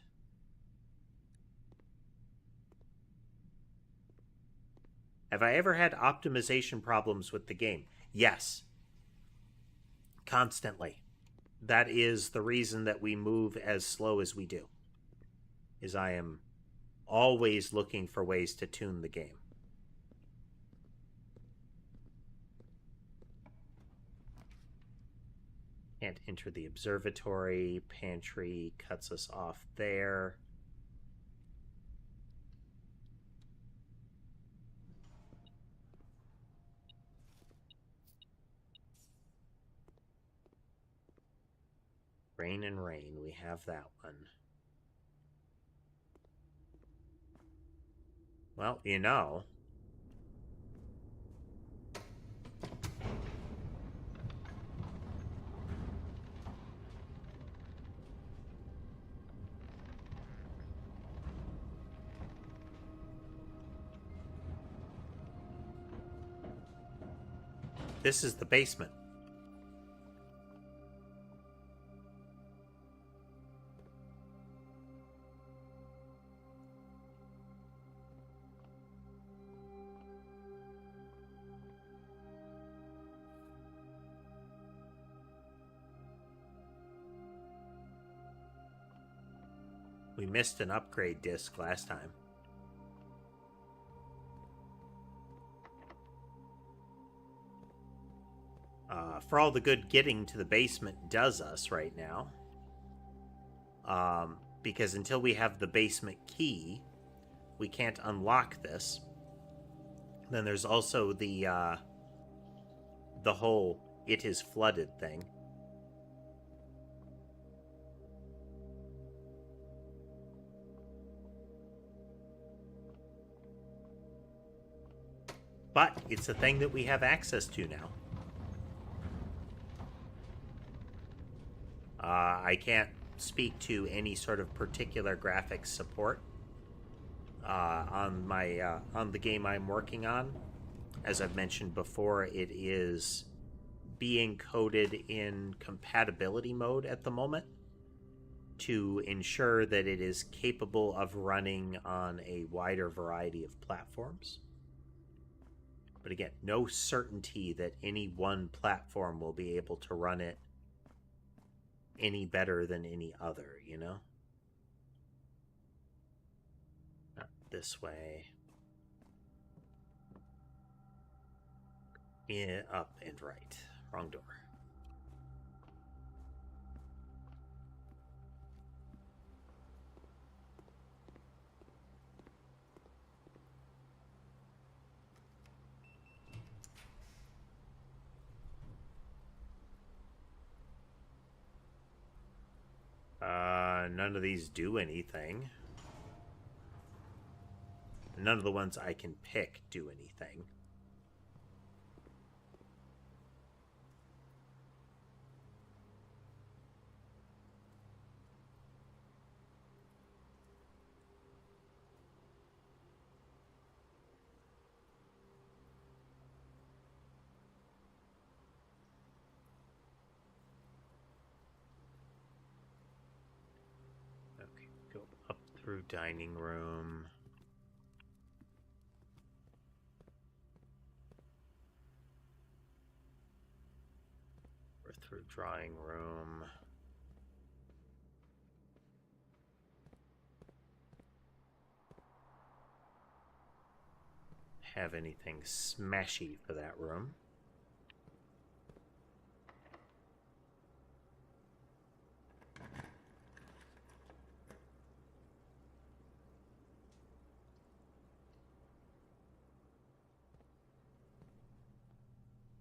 Have I ever had optimization problems with the game? Yes. Constantly. That is the reason that we move as slow as we do. Is I am always looking for ways to tune the game. Can't enter the observatory. Pantry cuts us off there. Rain and rain, we have that one. Well, this is the basement. We missed an upgrade disc last time. For all the good getting to the basement does us right now. Because until we have the basement key, we can't unlock this. Then there's also the whole "it is flooded" thing. But it's a thing that we have access to now. I can't speak to any sort of particular graphics support on the game I'm working on. As I've mentioned before, it is being coded in compatibility mode at the moment to ensure that it is capable of running on a wider variety of platforms. But again, no certainty that any one platform will be able to run it any better than any other, you know? Not this way. Yeah, up and right. Wrong door. None of these do anything. None of the ones I can pick do anything. Okay, go up through dining room. Or through drawing room. Have anything smashy for that room.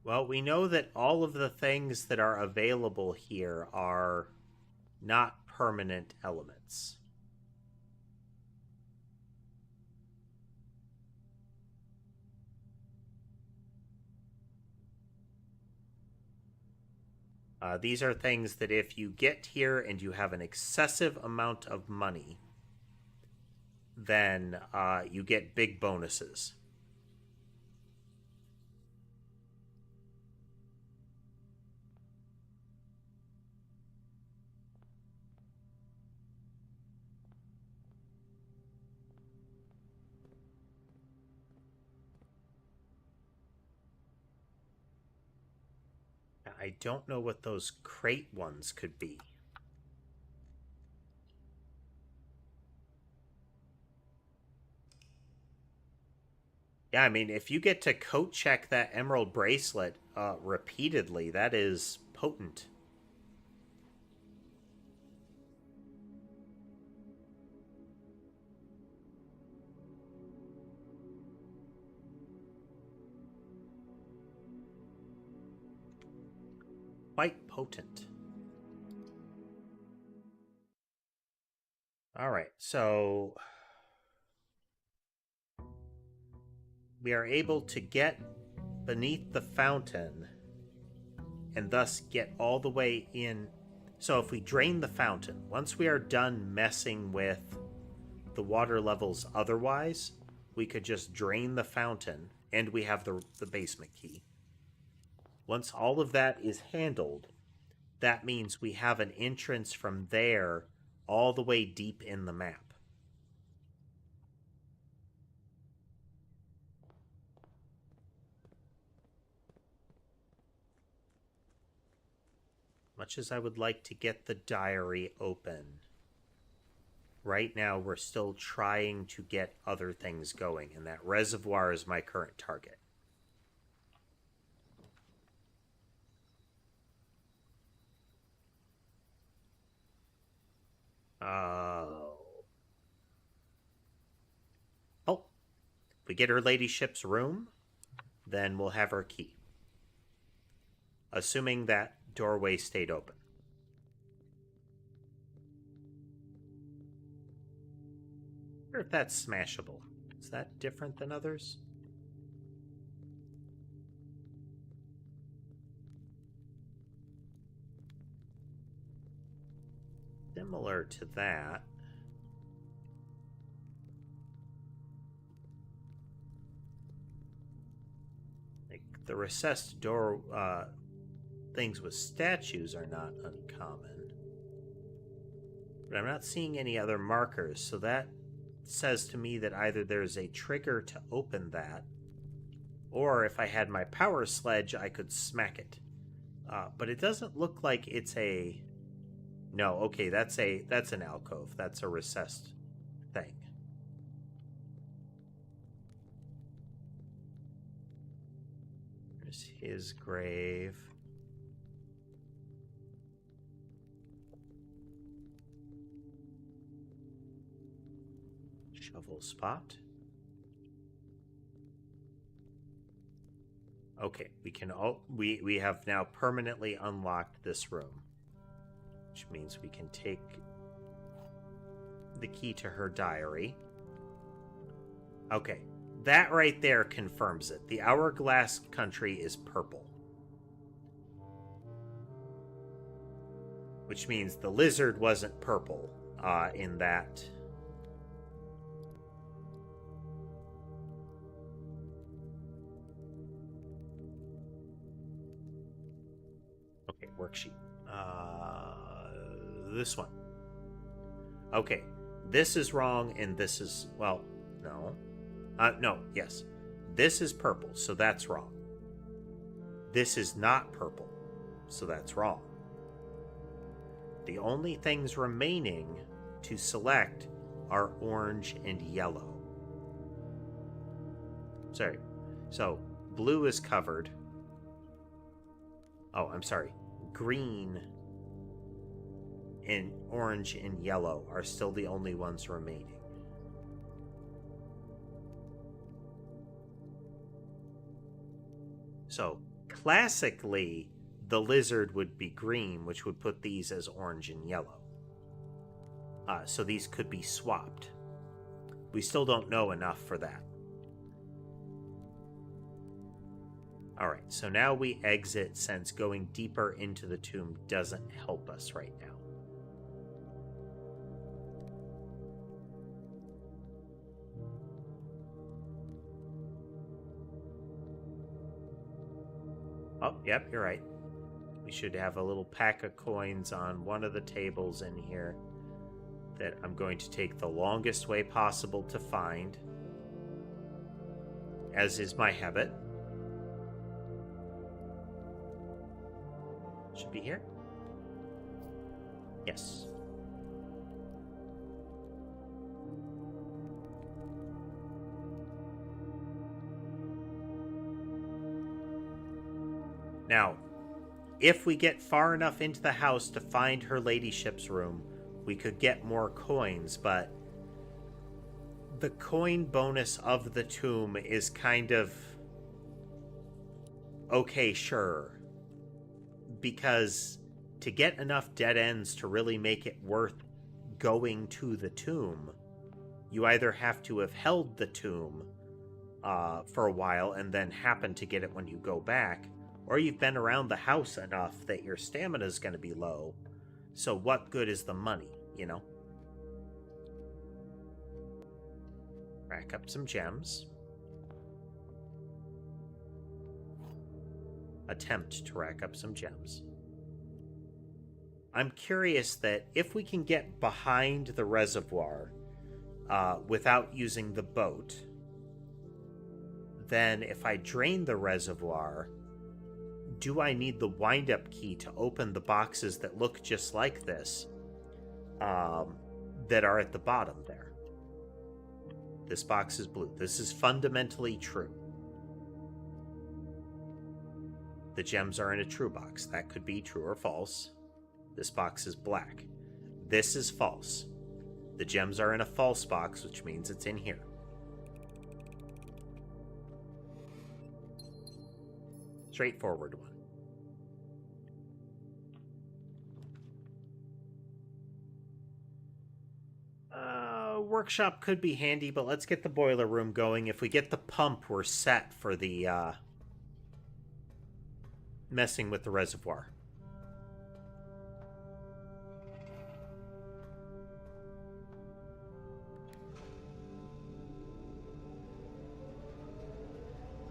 Well, we know that all of the things that are available here are not permanent elements. These are things that if you get here and you have an excessive amount of money, then you get big bonuses. I don't know what those crate ones could be. Yeah, I mean, if you get to coat check that emerald bracelet repeatedly, that is potent. Quite potent. All right, so we are able to get beneath the fountain and thus get all the way in. So if we drain the fountain, once we are done messing with the water levels otherwise, we could just drain the fountain and we have the basement key. Once all of that is handled, that means we have an entrance from there all the way deep in the map. Much as I would like to get the diary open right now we're still trying to get other things going, and that reservoir is my current target. Oh, if we get her ladyship's room, then we'll have her key. Assuming that doorway stayed open. I wonder if that's smashable. Is that different than others? Similar to that. Like the recessed door things with statues are not uncommon. But I'm not seeing any other markers, so that says to me that either there's a trigger to open that, or if I had my power sledge, I could smack it. But it doesn't look like it's a... No, okay, that's an alcove. That's a recessed thing. There's his grave. Shovel spot. Okay, we have now permanently unlocked this room, which means we can take the key to her diary. Okay, that right there confirms it. The hourglass country is purple, which means the lizard wasn't purple in that. Okay, worksheet. This one. Okay, this is wrong, and this is, well, no. No, yes. This is purple, so that's wrong. This is not purple, so that's wrong. The only things remaining to select are orange and yellow. Sorry. So, blue is covered. Oh, I'm sorry. Green and orange and yellow are still the only ones remaining. So, classically, the lizard would be green, which would put these as orange and yellow. So these could be swapped. We still don't know enough for that. Alright, so now we exit since going deeper into the tomb doesn't help us right now. Oh, yep, you're right. We should have a little pack of coins on one of the tables in here that I'm going to take the longest way possible to find, as is my habit. Should be here. Yes. Now, if we get far enough into the house to find her ladyship's room, we could get more coins, but the coin bonus of the tomb is kind of... okay, sure. Because to get enough dead ends to really make it worth going to the tomb, you either have to have held the tomb for a while and then happen to get it when you go back, or you've been around the house enough that your stamina is going to be low. So what good is the money, you know? Rack up some gems. Attempt to rack up some gems. I'm curious that if we can get behind the reservoir without using the boat, then if I drain the reservoir, do I need the wind-up key to open the boxes that look just like this that are at the bottom there. This box is blue. This is fundamentally true. The gems are in a true box. That could be true or false. This box is black. This is false. The gems are in a false box, which means it's in here. Straightforward one. Workshop could be handy, but let's get the boiler room going. If we get the pump, we're set for the messing with the reservoir.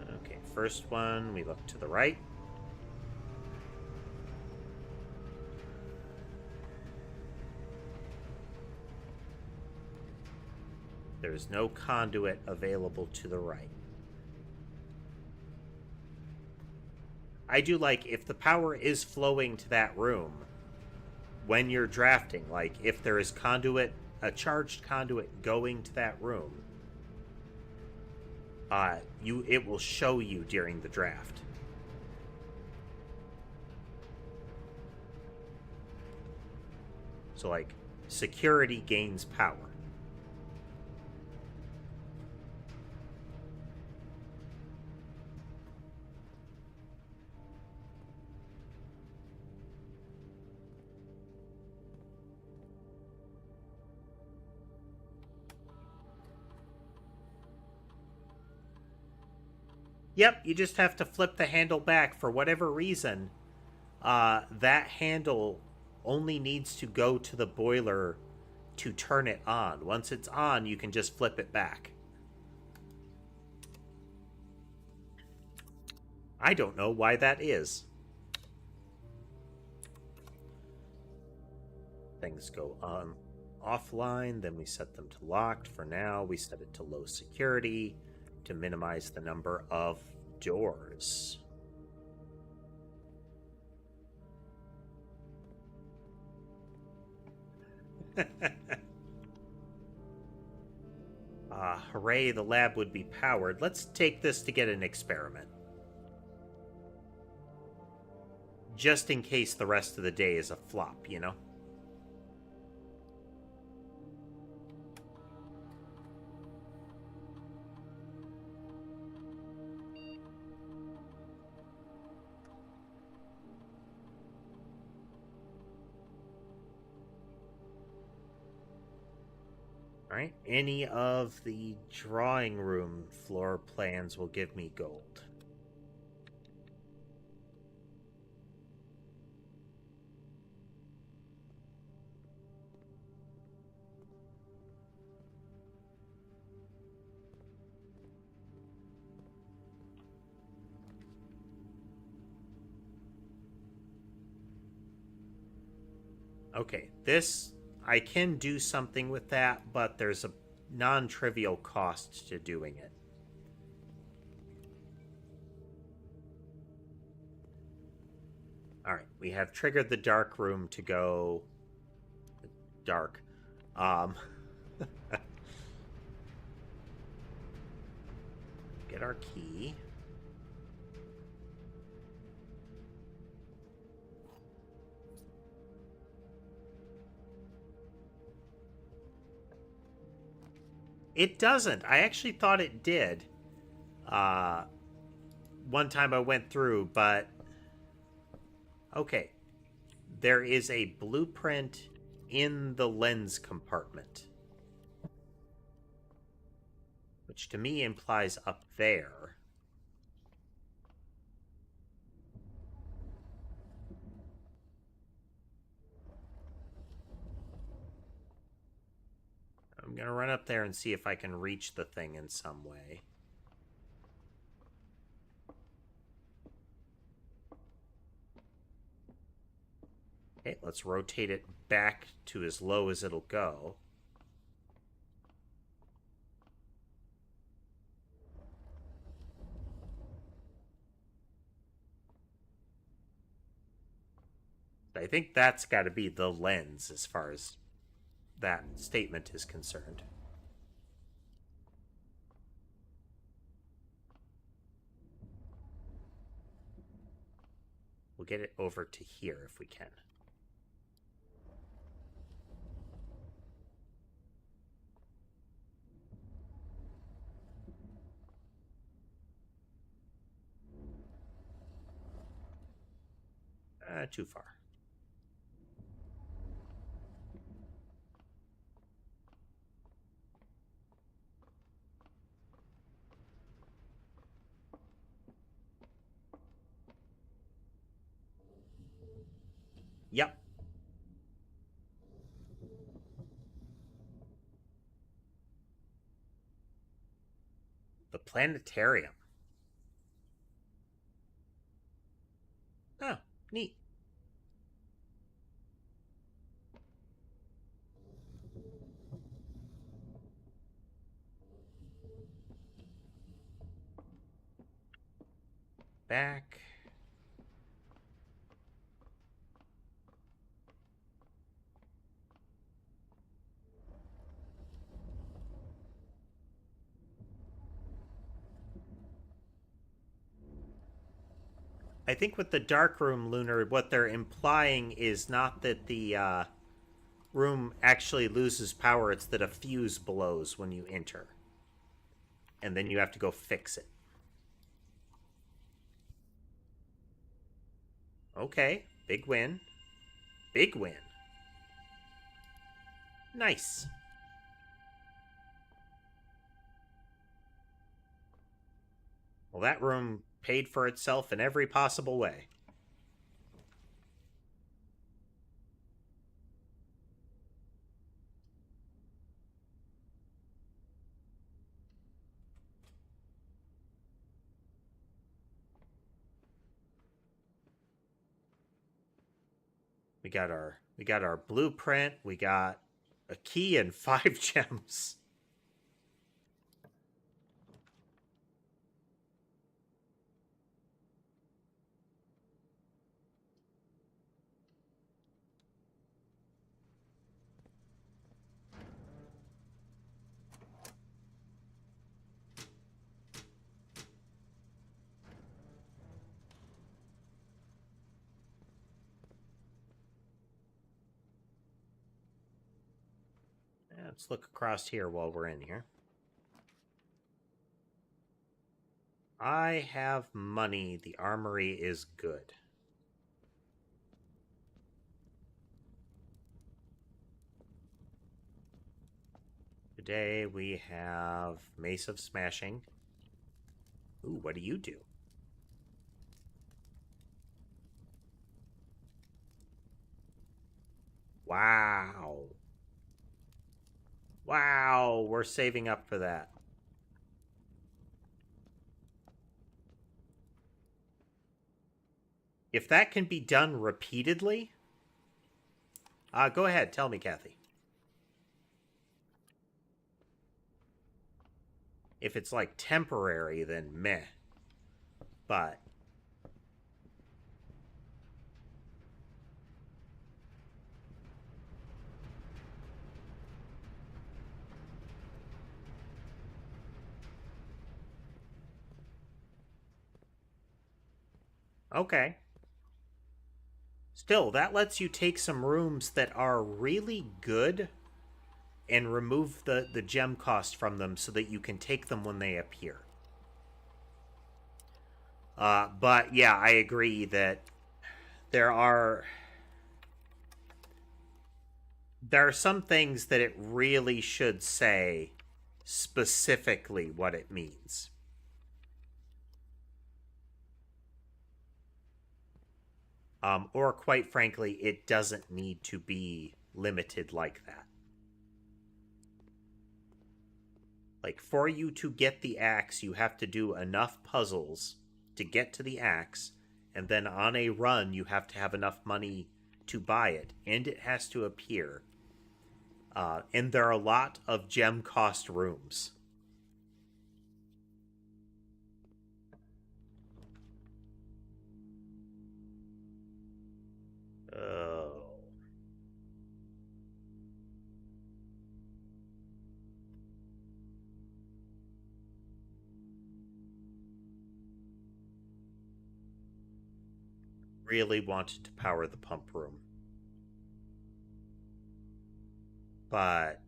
Okay, first one, we look to the right. There's no conduit available to the right. I do like if the power is flowing to that room when you're drafting, like if there is conduit, a charged conduit going to that room, it will show you during the draft. So like security gains power. Yep, you just have to flip the handle back. For whatever reason, that handle only needs to go to the boiler to turn it on. Once it's on, you can just flip it back. I don't know why that is. Things go on offline, then we set them to locked. For now, we set it to low security to minimize the number of doors. Hooray, the lab would be powered. Let's take this to get an experiment. Just in case the rest of the day is a flop, you know? Alright, any of the drawing room floor plans will give me gold. Okay, this, I can do something with that, but there's a non-trivial cost to doing it. Alright, we have triggered the dark room to go dark. Get our key. It doesn't. I actually thought it did. One time I went through, but... Okay. There is a blueprint in the lens compartment. Which to me implies up there. I'm going to run up there and see if I can reach the thing in some way. Okay, let's rotate it back to as low as it'll go. I think that's got to be the lens as far as that statement is concerned. We'll get it over to here if we can. Too far. Yep. The planetarium. Oh, neat. Back. I think with the dark room, Lunar, what they're implying is not that the room actually loses power, it's that a fuse blows when you enter. And then you have to go fix it. Okay, big win. Big win. Nice. Well, that room paid for itself in every possible way. We got our blueprint, we got a key and 5 gems. Let's look across here while we're in here. I have money. The armory is good. Today we have Mace of Smashing. Ooh, what do you do? Wow. Wow, we're saving up for that. If that can be done repeatedly... go ahead, tell me, Kathy. If it's like temporary, then meh. But... okay. Still, that lets you take some rooms that are really good and remove the gem cost from them so that you can take them when they appear. But yeah, I agree that there are some things that it really should say specifically what it means. Or quite frankly, it doesn't need to be limited like that. Like, for you to get the axe, you have to do enough puzzles to get to the axe, and then on a run, you have to have enough money to buy it, and it has to appear. And there are a lot of gem cost rooms. Oh. really wanted to power the pump room. But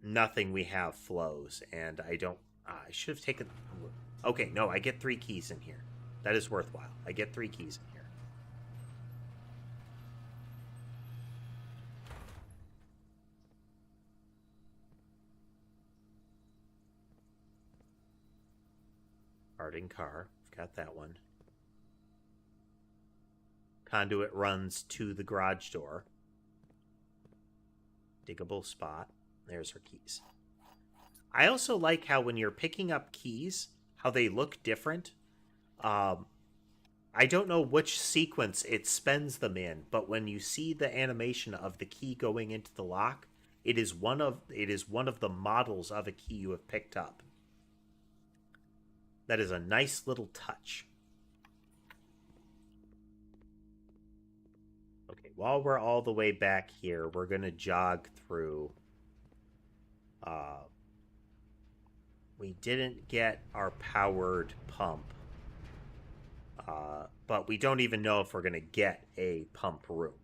nothing we have flows, and I don't... I should have taken... Okay, no, I get 3 keys in here. That is worthwhile. I get 3 keys in here. Starting car. I've got that one. Conduit runs to the garage door. Diggable spot. There's her keys. I also like how when you're picking up keys, how they look different. I don't know which sequence it spends them in, but when you see the animation of the key going into the lock, it is one of the models of a key you have picked up. That is a nice little touch. Okay, while we're all the way back here, we're going to jog through. We didn't get our powered pump. But we don't even know if we're going to get a pump room.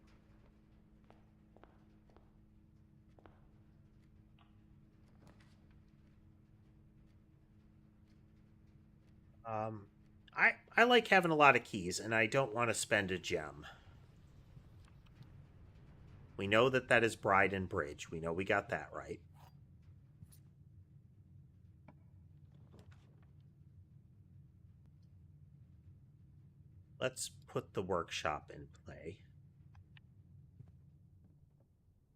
I like having a lot of keys, and I don't want to spend a gem. We know that that is Bride and Bridge. We know we got that right. Let's put the workshop in play.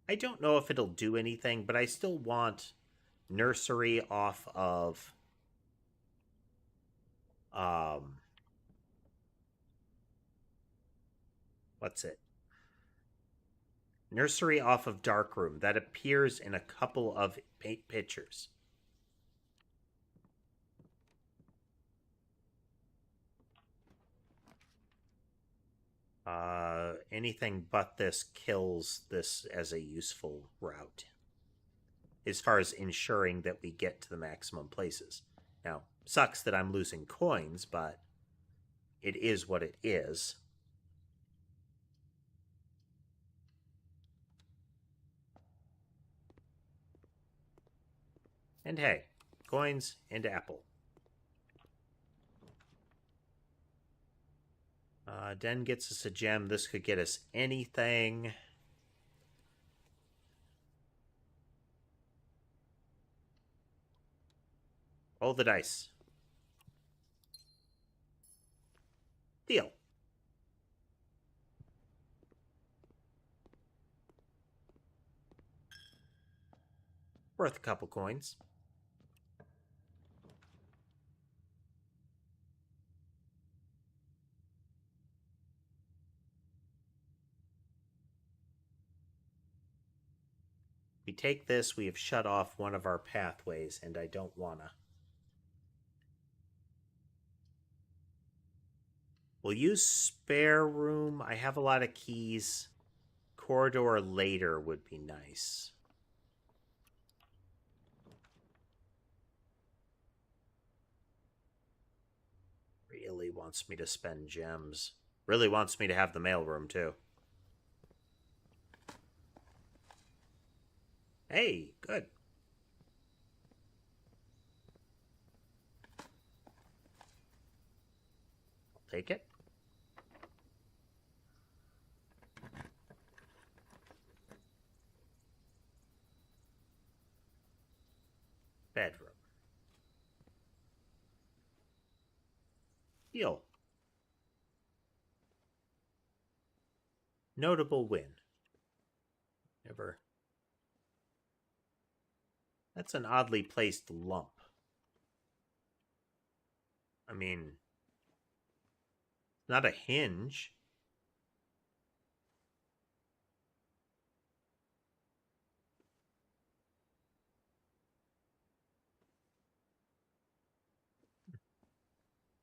I don't know if it'll do anything, but I still want nursery off of what's it? Nursery off of Darkroom. That appears in a couple of pictures. Anything but this kills this as a useful route as far as ensuring that we get to the maximum places. Now, sucks that I'm losing coins, but it is what it is. And hey, coins and apple. Den gets us a gem. This could get us anything. Roll the dice. Deal. Worth a couple coins. We take this, we have shut off one of our pathways, and I don't wanna. We'll use spare room. I have a lot of keys. Corridor later would be nice. Really wants me to spend gems. Really wants me to have the mailroom, too. Hey, good. I'll take it. Bedroom. Deal. Notable win. Never. That's an oddly placed lump. I mean, not a hinge.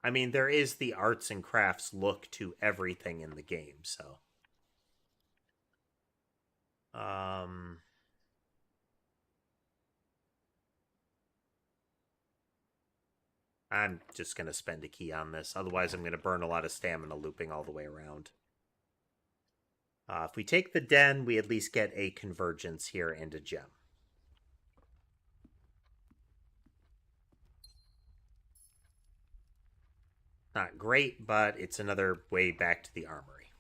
I mean, there is the arts and crafts look to everything in the game, so. I'm just going to spend a key on this. Otherwise, I'm going to burn a lot of stamina looping all the way around. If we take the den, we at least get a convergence here and a gem. Not great, but it's another way back to the armory.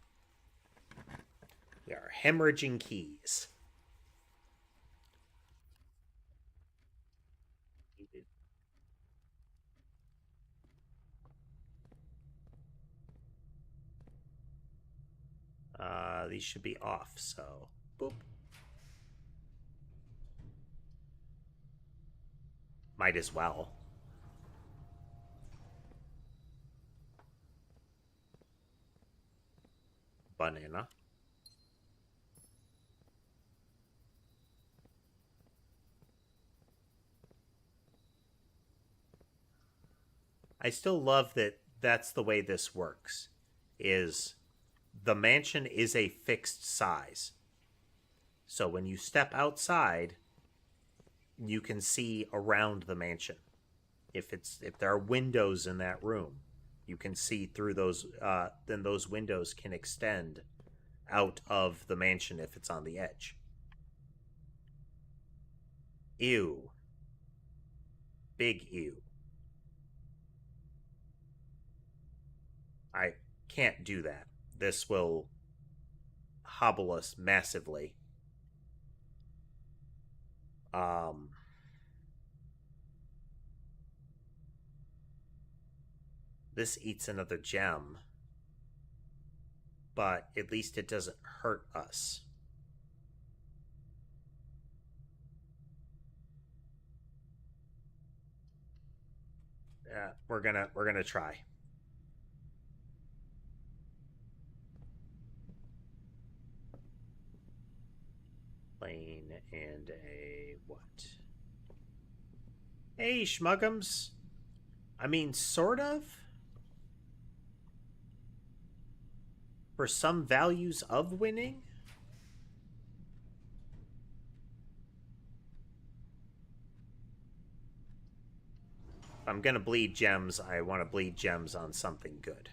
We are hemorrhaging keys. These should be off, so boop. Might as well. Banana. I still love that that's the way this works, is the mansion is a fixed size. So when you step outside, you can see around the mansion. If there are windows in that room, you can see through those. Then those windows can extend out of the mansion if it's on the edge. Ew. Big ew. I can't do that. This will hobble us massively. This eats another gem, but at least it doesn't hurt us. We're gonna try. Plane and a what? Hey, schmuggums. I mean, sort of. For some values of winning. If I'm gonna bleed gems, I want to bleed gems on something good.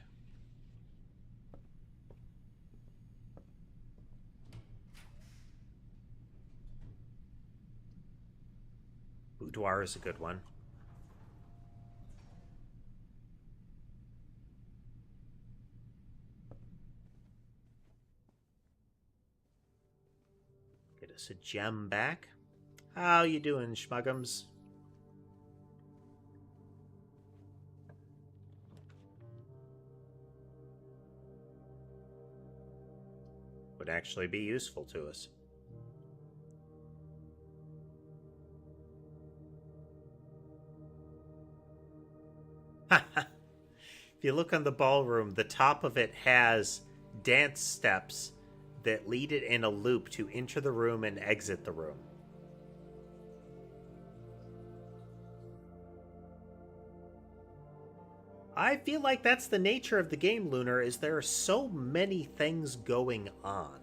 Boudoir is a good one. Get us a gem back. How you doing, schmuggums? Would actually be useful to us. If you look on the ballroom, the top of it has dance steps that lead it in a loop to enter the room and exit the room. I feel like that's the nature of the game, Lunar, is there are so many things going on.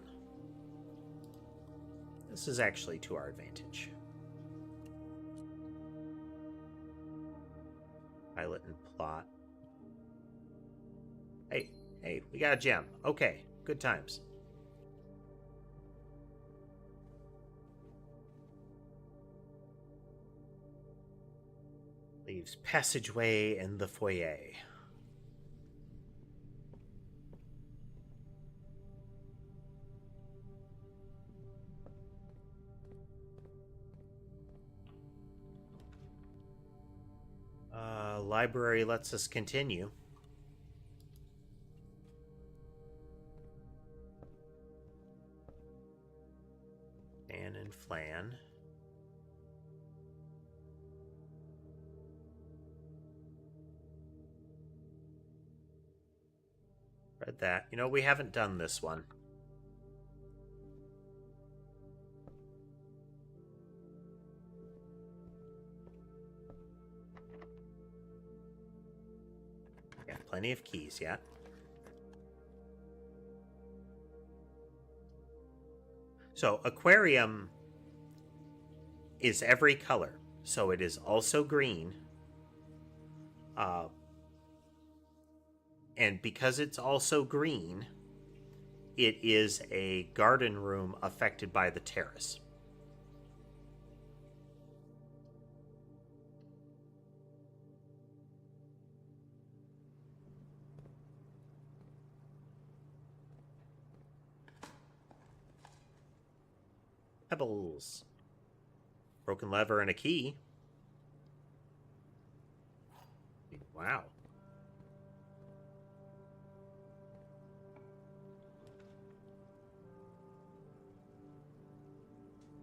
This is actually to our advantage. Pilot and plot. Hey, we got a gem. Okay, good times. Leaves passageway in the foyer. Library lets us continue. Fan and flan. Read that. You know, we haven't done this one. Yeah, plenty of keys, yeah. So, aquarium is every color. So it is also green. Uh, and because it's also green, it is a garden room affected by the terrace. Pebbles. Broken lever and a key. Wow.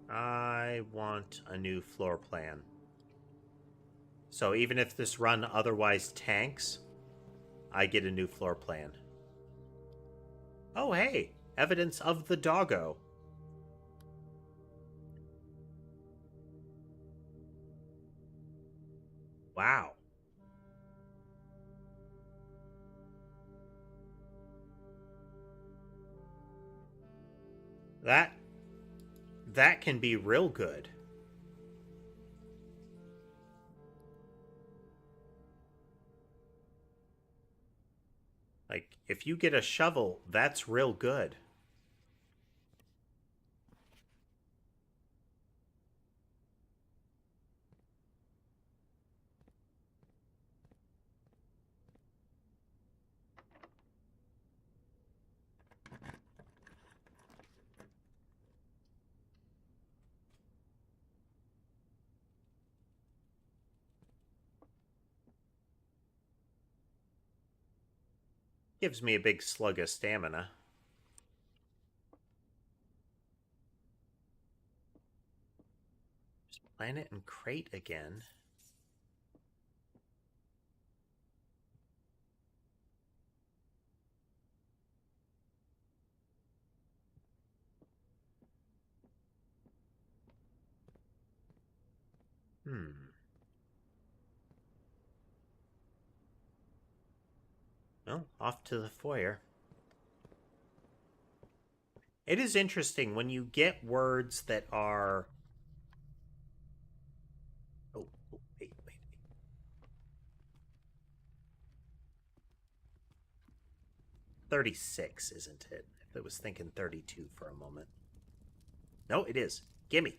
I want a new floor plan. So even if this run otherwise tanks, I get a new floor plan. Oh, hey, evidence of the doggo. Wow. That can be real good. Like, if you get a shovel, that's real good. Gives me a big slug of stamina. Just planet and crate again. Well, off to the foyer. It is interesting when you get words that are... Oh, wait. 36, isn't it? I was thinking 32 for a moment. No, it is. Gimme.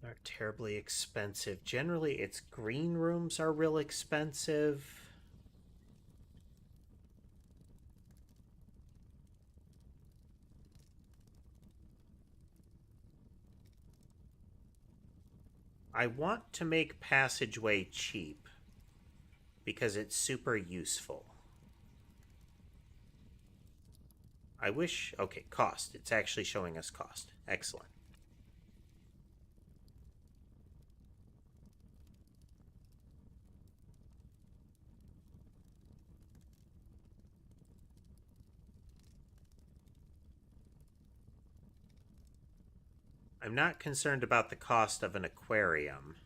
Not terribly expensive. Generally, its green rooms are real expensive. I want to make passageway cheap because it's super useful. I wish... Okay, cost. It's actually showing us cost. Excellent. I'm not concerned about the cost of an aquarium.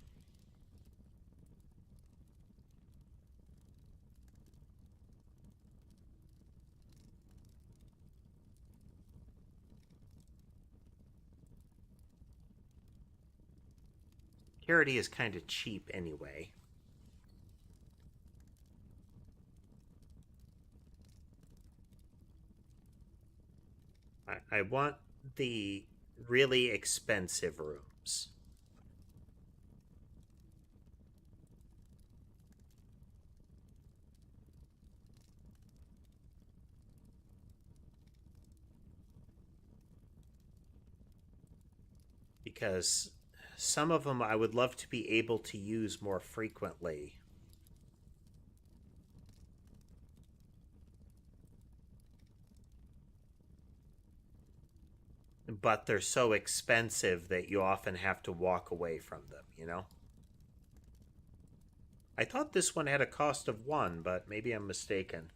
Security is kind of cheap anyway. I want the really expensive rooms. Because some of them I would love to be able to use more frequently. But they're so expensive that you often have to walk away from them, you know? I thought this one had a cost of 1, but maybe I'm mistaken.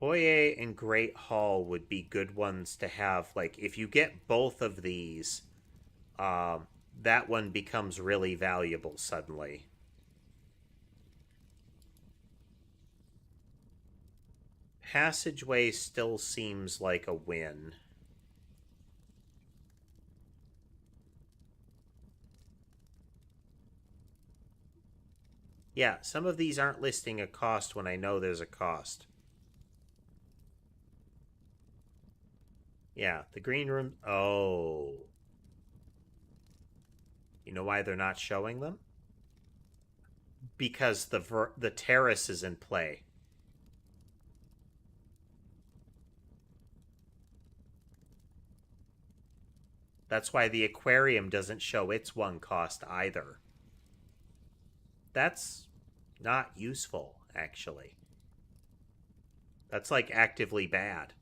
Foyer and Great Hall would be good ones to have. Like, if you get both of these, um, that one becomes really valuable suddenly. Passageway still seems like a win. Yeah, some of these aren't listing a cost when I know there's a cost. Yeah, the green room. Oh. You know why they're not showing them? Because the terrace is in play. That's why the aquarium doesn't show its one cost either. That's not useful, actually. That's like actively bad.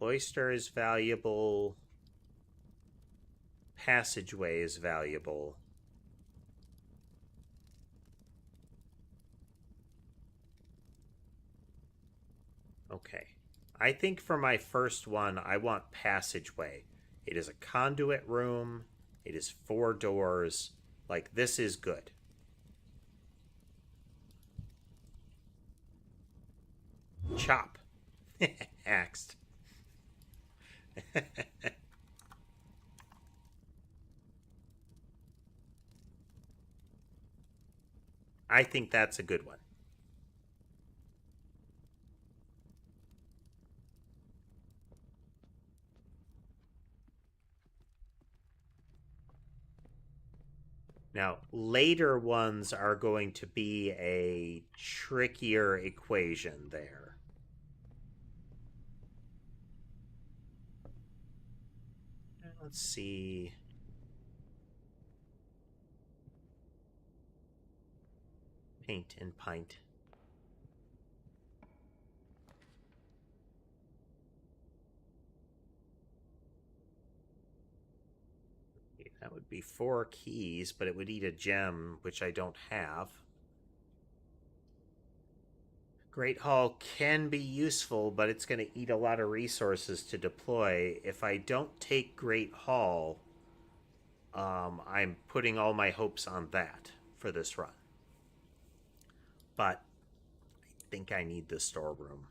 Oyster is valuable. Passageway is valuable. Okay. I think for my first one, I want passageway. It is a conduit room. It is 4 doors. Like, this is good. Chop. Axed. I think that's a good one. Now, later ones are going to be a trickier equation there. Let's see. Paint and pint. That would be 4 keys, but it would eat a gem, which I don't have. Great Hall can be useful, but it's going to eat a lot of resources to deploy. If I don't take Great Hall, I'm putting all my hopes on that for this run. But I think I need the storeroom.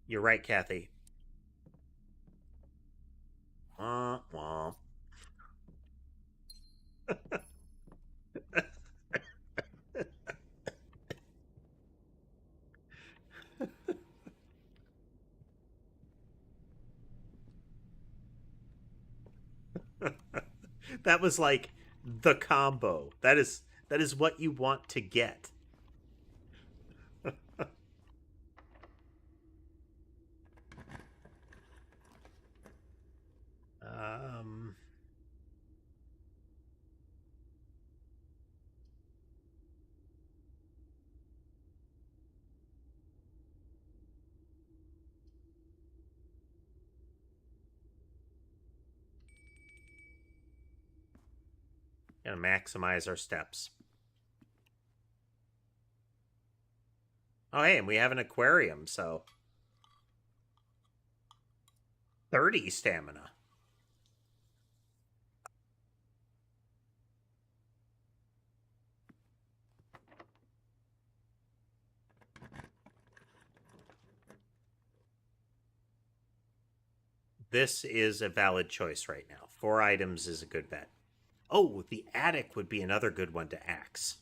You're right, Kathy. Womp womp. That was like the combo. That is what you want to get. Um, Gonna maximize our steps. Oh, hey, and we have an aquarium, so 30 stamina. This is a valid choice right now. 4 items is a good bet. Oh, the attic would be another good one to axe.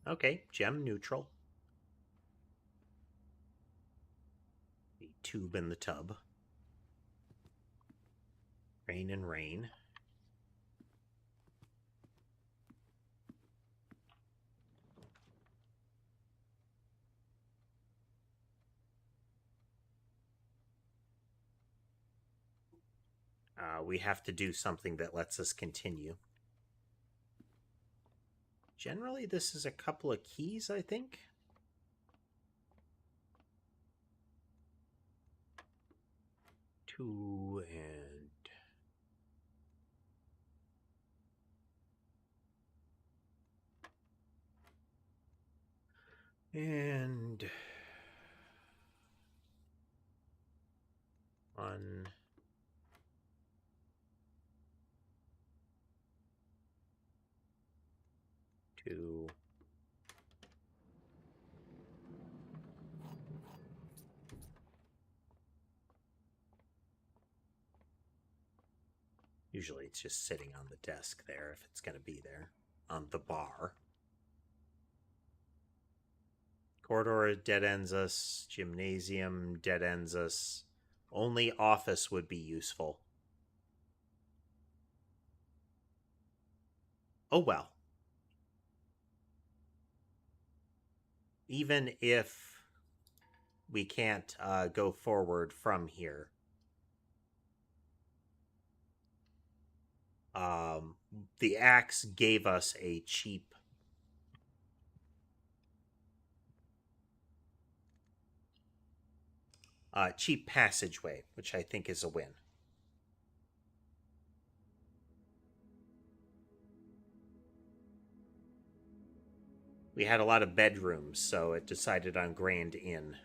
Okay, gem neutral. The tube in the tub. Rain and rain. We have to do something that lets us continue. Generally, this is a couple of keys, I think. Two and 1, 2. Usually it's just sitting on the desk there if it's going to be there. On the bar. Corridor dead ends us. Gymnasium dead ends us. Only office would be useful. Oh well. Even if we can't go forward from here, the axe gave us a cheap passageway, which I think is a win. We had a lot of bedrooms, so it decided on Grand Inn.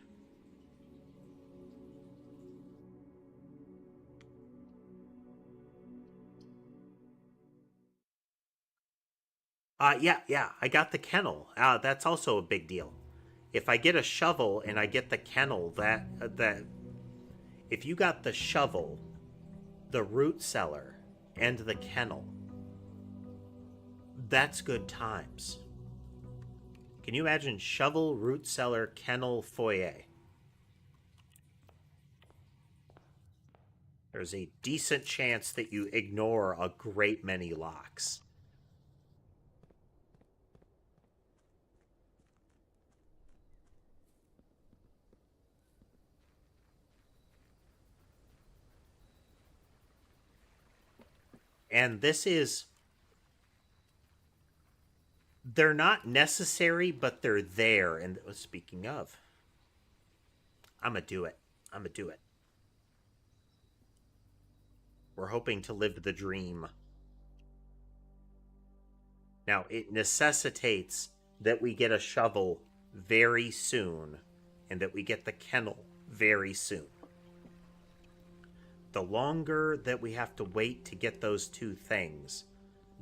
Yeah, I got the kennel. That's also a big deal. If I get a shovel and I get the kennel, that if you got the shovel, the root cellar, and the kennel, that's good times. Can you imagine shovel, root cellar, kennel, foyer? There's a decent chance that you ignore a great many locks. And they're not necessary, but they're there. And speaking of, I'm gonna do it. We're hoping to live the dream. Now, it necessitates that we get a shovel very soon and that we get the kennel very soon. The longer that we have to wait to get those two things,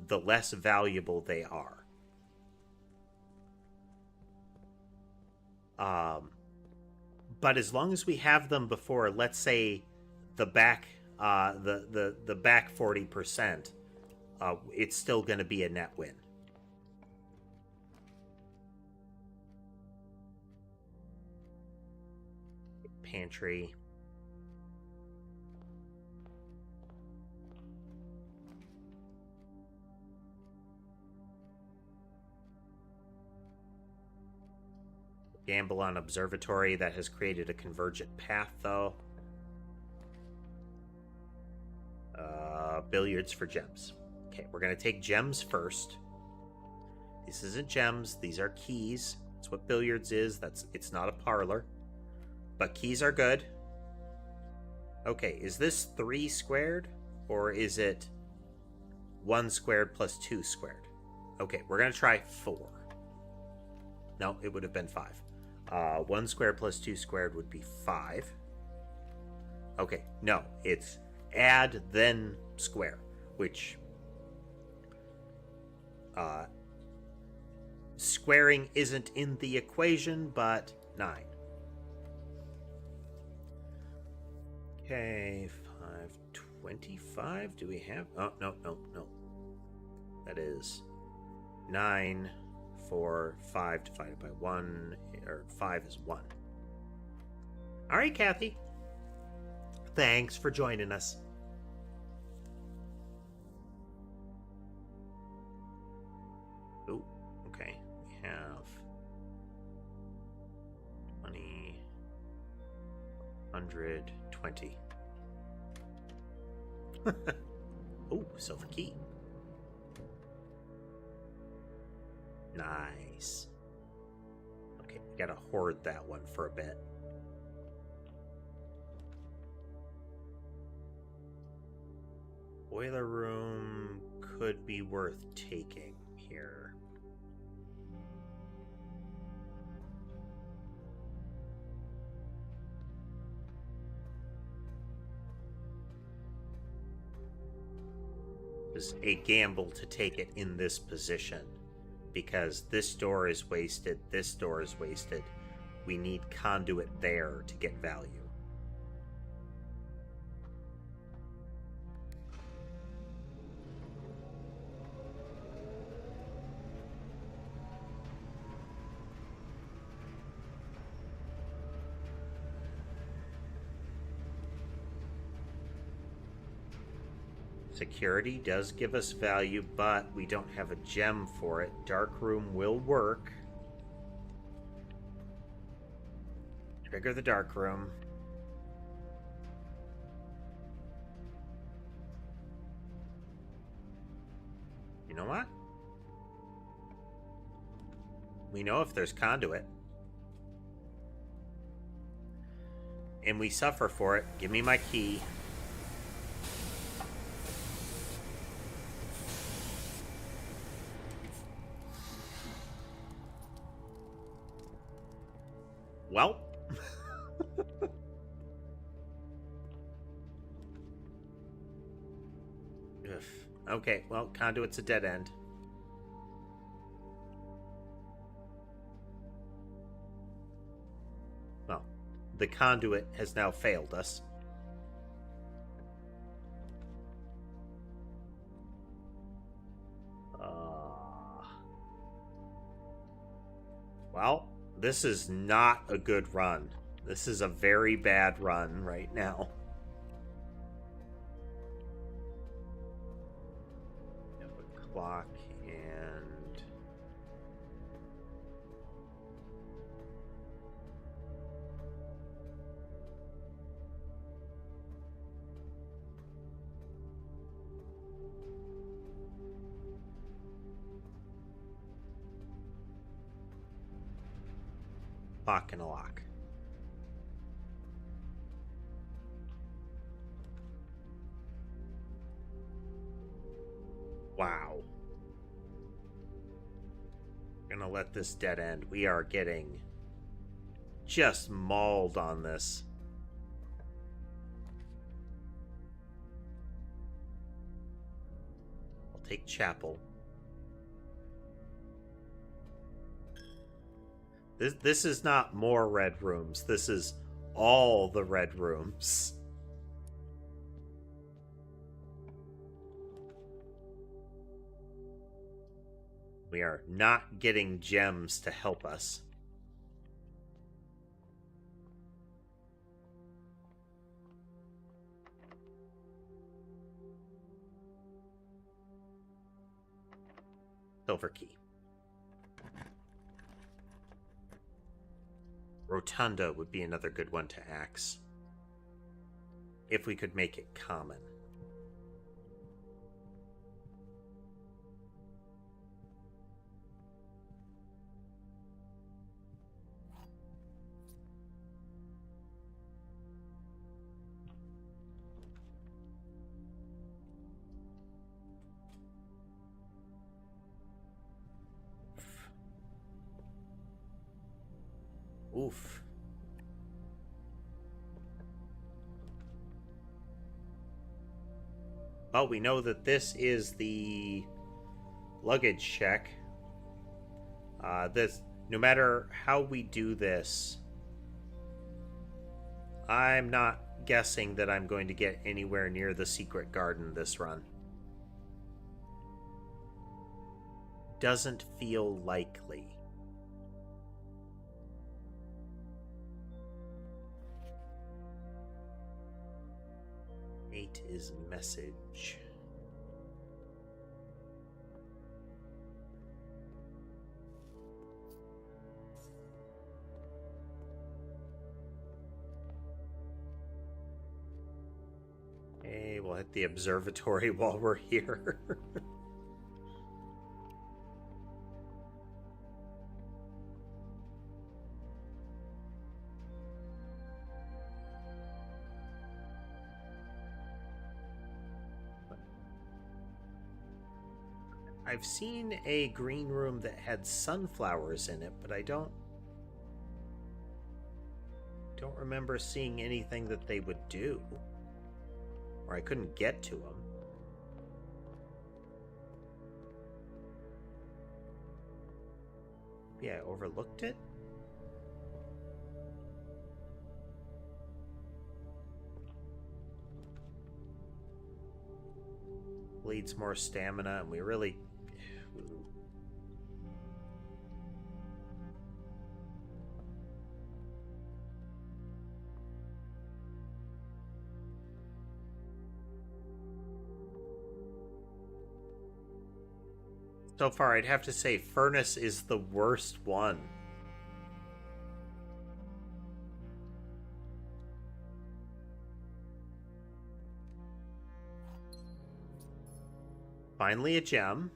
the less valuable they are. But as long as we have them before, let's say, the back the back 40%, it's still going to be a net win. Pantry. Gamble on observatory. That has created a convergent path, though. Billiards for gems. Okay, we're going to take gems first. This isn't gems. These are keys. That's what billiards is. It's not a parlor. But keys are good. Okay, is this 3 squared? Or is it 1 squared plus 2 squared? Okay, we're going to try 4. No, it would have been 5. 1 squared plus 2 squared would be 5. Okay, no, it's add then square, which Squaring isn't in the equation, but 9. Okay, 525. Do we have... Oh, no. That is 9 for 5 divided by 1, or 5 is 1. All right, Kathy. Thanks for joining us. Oh, okay. We have 20, 100, 20. Oh, silver key. Nice. Okay, we gotta hoard that one for a bit. Boiler room could be worth taking here. It's a gamble to take it in this position, because this door is wasted, this door is wasted. We need conduit there to get value. Security does give us value, but we don't have a gem for it. Dark room will work. Trigger the dark room. You know what? We know if there's conduit. And we suffer for it. Give me my key. Well. Okay, well, conduit's a dead end. Well, the conduit has now failed us. Well, this is not a good run. This is a very bad run right now. We have a clock and... clock and a lock. Wow. Gonna let this dead end. We are getting just mauled on this. I'll take chapel. This is not more red rooms. This is all the red rooms. We are not getting gems to help us. Silver key. Rotunda would be another good one to axe. If we could make it common. Oof. Well, we know that this is the luggage check. No matter how we do this, I'm not guessing that I'm going to get anywhere near the secret garden this run. Doesn't feel likely. Eight is message. Hey, we'll hit the observatory while we're here. I've seen a green room that had sunflowers in it, but I don't remember seeing anything that they would do. Or I couldn't get to them. Yeah, I overlooked it? Bleeds more stamina, and we really... So far, I'd have to say Furnace is the worst one. Finally a gem.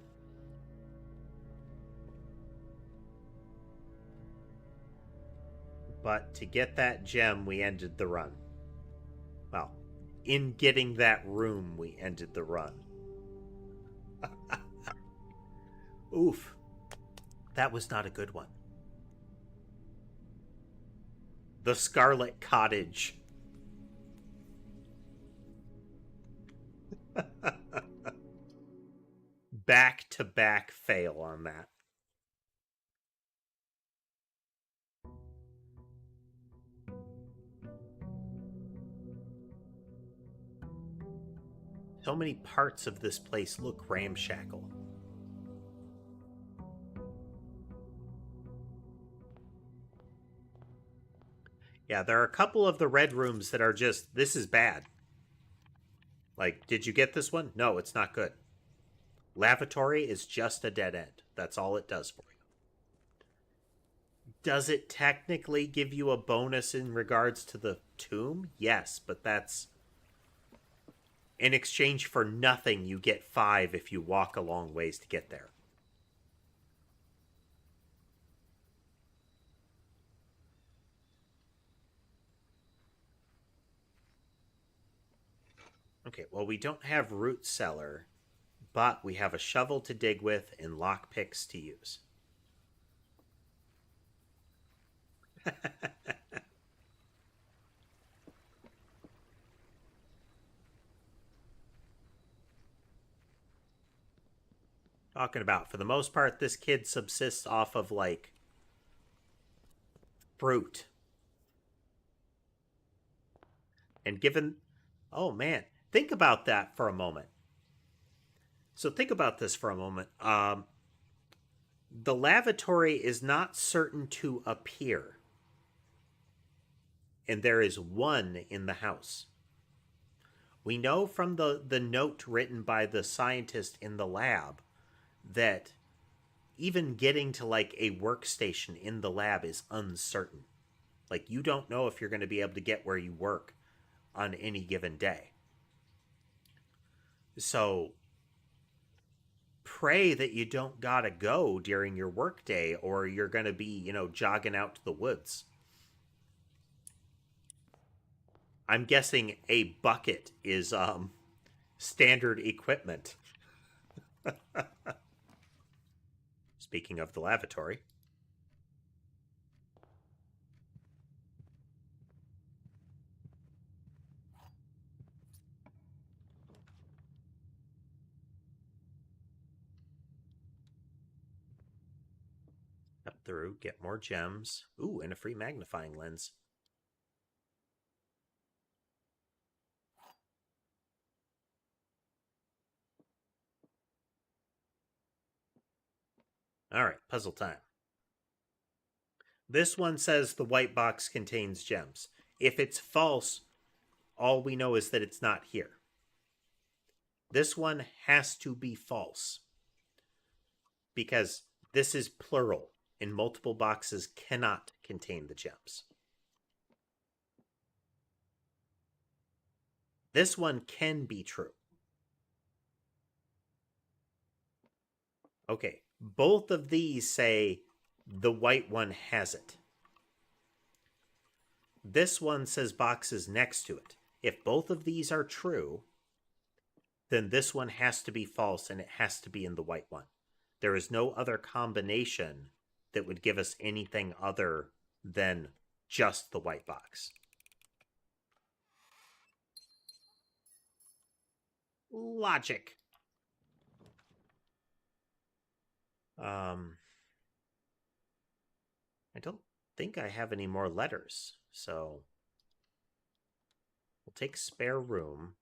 But to get that gem, we ended the run. Well, in getting that room, we ended the run. Oof. That was not a good one. The Scarlet Cottage. Back-to-back fail on that. So many parts of this place look ramshackle. Yeah, there are a couple of the red rooms that are just, this is bad. Like, did you get this one? No, it's not good. Lavatory is just a dead end. That's all it does for you. Does it technically give you a bonus in regards to the tomb? Yes, but that's... In exchange for nothing, you get 5 if you walk a long ways to get there. Okay, well, we don't have root cellar, but we have a shovel to dig with and lockpicks to use. Talking about, for the most part, this kid subsists off of, like, fruit. And given... Oh, man. Think about that for a moment. So think about this for a moment. The lavatory is not certain to appear. And there is one in the house. We know from the note written by the scientist in the lab that even getting to, like, a workstation in the lab is uncertain. Like, you don't know if you're going to be able to get where you work on any given day. So pray that you don't gotta go during your workday, or you're gonna be, jogging out to the woods. I'm guessing a bucket is standard equipment. Speaking of the lavatory. Up through, get more gems. Ooh, and a free magnifying lens. All right, puzzle time. This one says the white box contains gems. If it's false, all we know is that it's not here. This one has to be false because this is plural and multiple boxes cannot contain the gems. This one can be true. Okay, both of these say the white one has it. This one says boxes next to it. If both of these are true, then this one has to be false and it has to be in the white one. There is no other combination that would give us anything other than just the white box. Logic. I don't think I have any more letters, so we'll take spare room.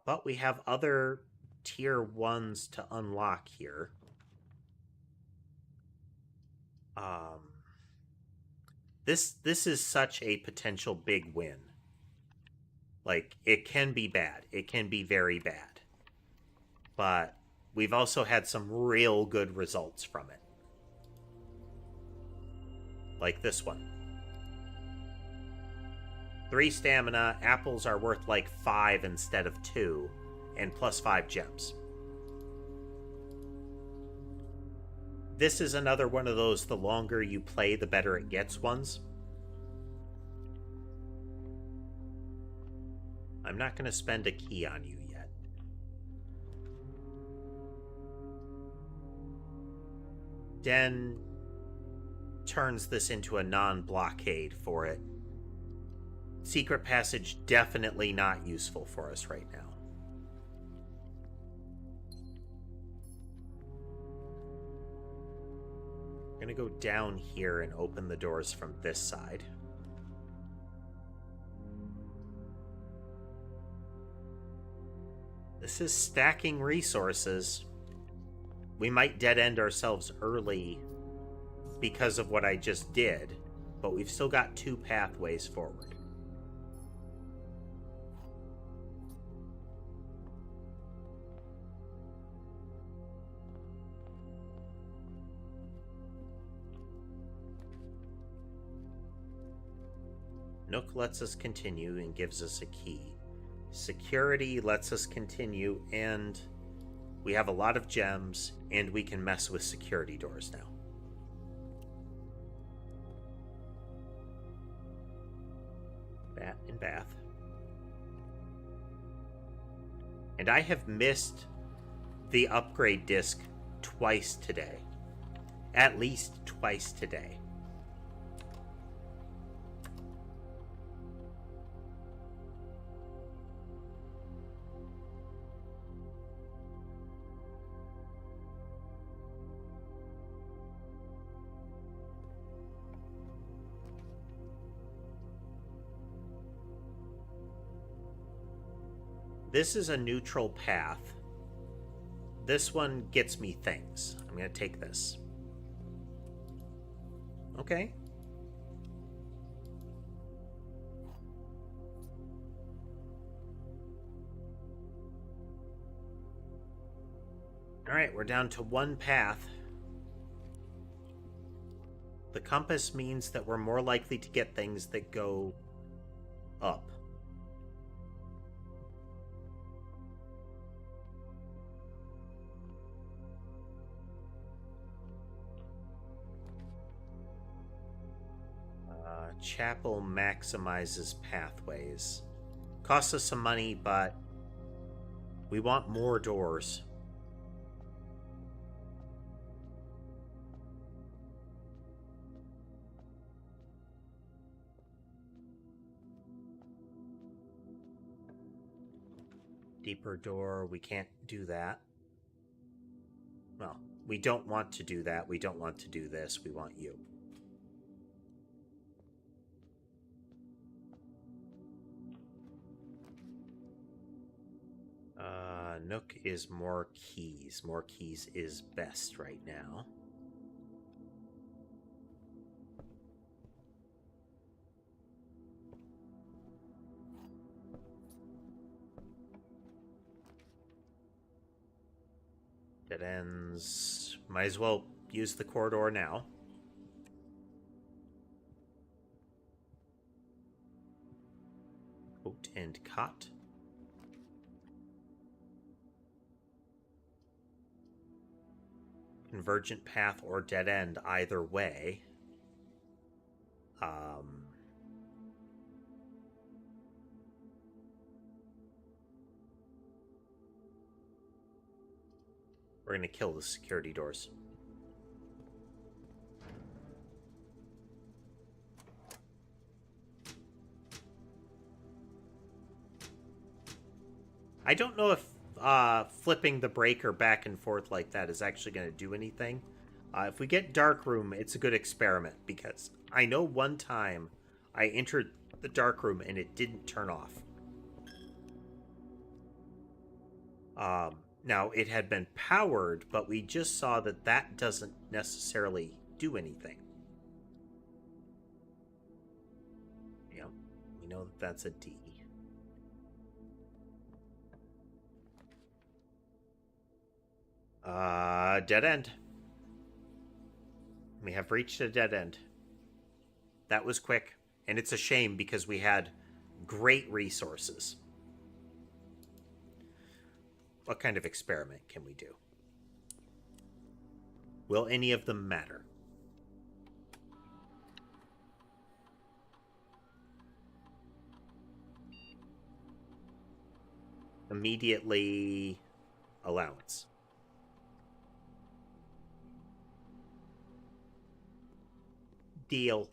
But we have other tier 1s to unlock here. This is such a potential big win. Like, it can be bad. It can be very bad. But we've also had some real good results from it. Like this one. 3 stamina, apples are worth like 5 instead of 2, and plus 5 gems. This is another one of those the longer you play, the better it gets ones. I'm not going to spend a key on you yet. Den turns this into a non-blockade for it. Secret passage definitely not useful for us right now. I'm going to go down here and open the doors from this side. This is stacking resources. We might dead end ourselves early because of what I just did, but we've still got 2 pathways forward. Nook lets us continue and gives us a key. Security lets us continue, and we have a lot of gems, and we can mess with security doors now. Bat and bath. And I have missed the upgrade disc twice today. At least twice today. This is a neutral path. This one gets me things. I'm going to take this. Okay. Alright, we're down to 1 path. The compass means that we're more likely to get things that go up. Chapel maximizes pathways. Costs us some money, but we want more doors. Deeper door, we can't do that. Well, We don't want to do that. We don't want to do this. We want you. Nook is more keys. More keys is best right now. Dead ends. Might as well use the corridor now. Coat and cot. Convergent path or dead end, either way. We're going to kill the security doors. I don't know if flipping the breaker back and forth like that is actually going to do anything. If we get dark room, it's a good experiment, because I know one time I entered the dark room and it didn't turn off. Now, it had been powered, but we just saw that that doesn't necessarily do anything. Yeah, we know that that's a D. Dead end. We have reached a dead end. That was quick, and it's a shame because we had great resources. What kind of experiment can we do? Will any of them matter? Immediately allowance. Deal.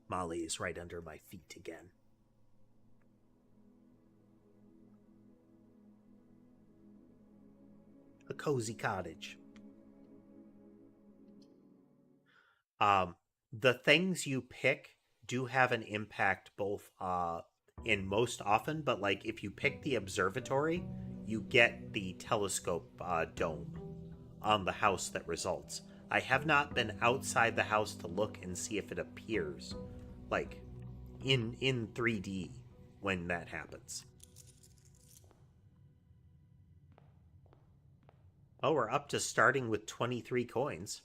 Molly is right under my feet again. A cozy cottage. The things you pick do have an impact both in most often, but like if you pick the observatory, you get the telescope dome on the house that results. I have not been outside the house to look and see if it appears like in 3D when that happens. Oh, we're up to starting with 23 coins.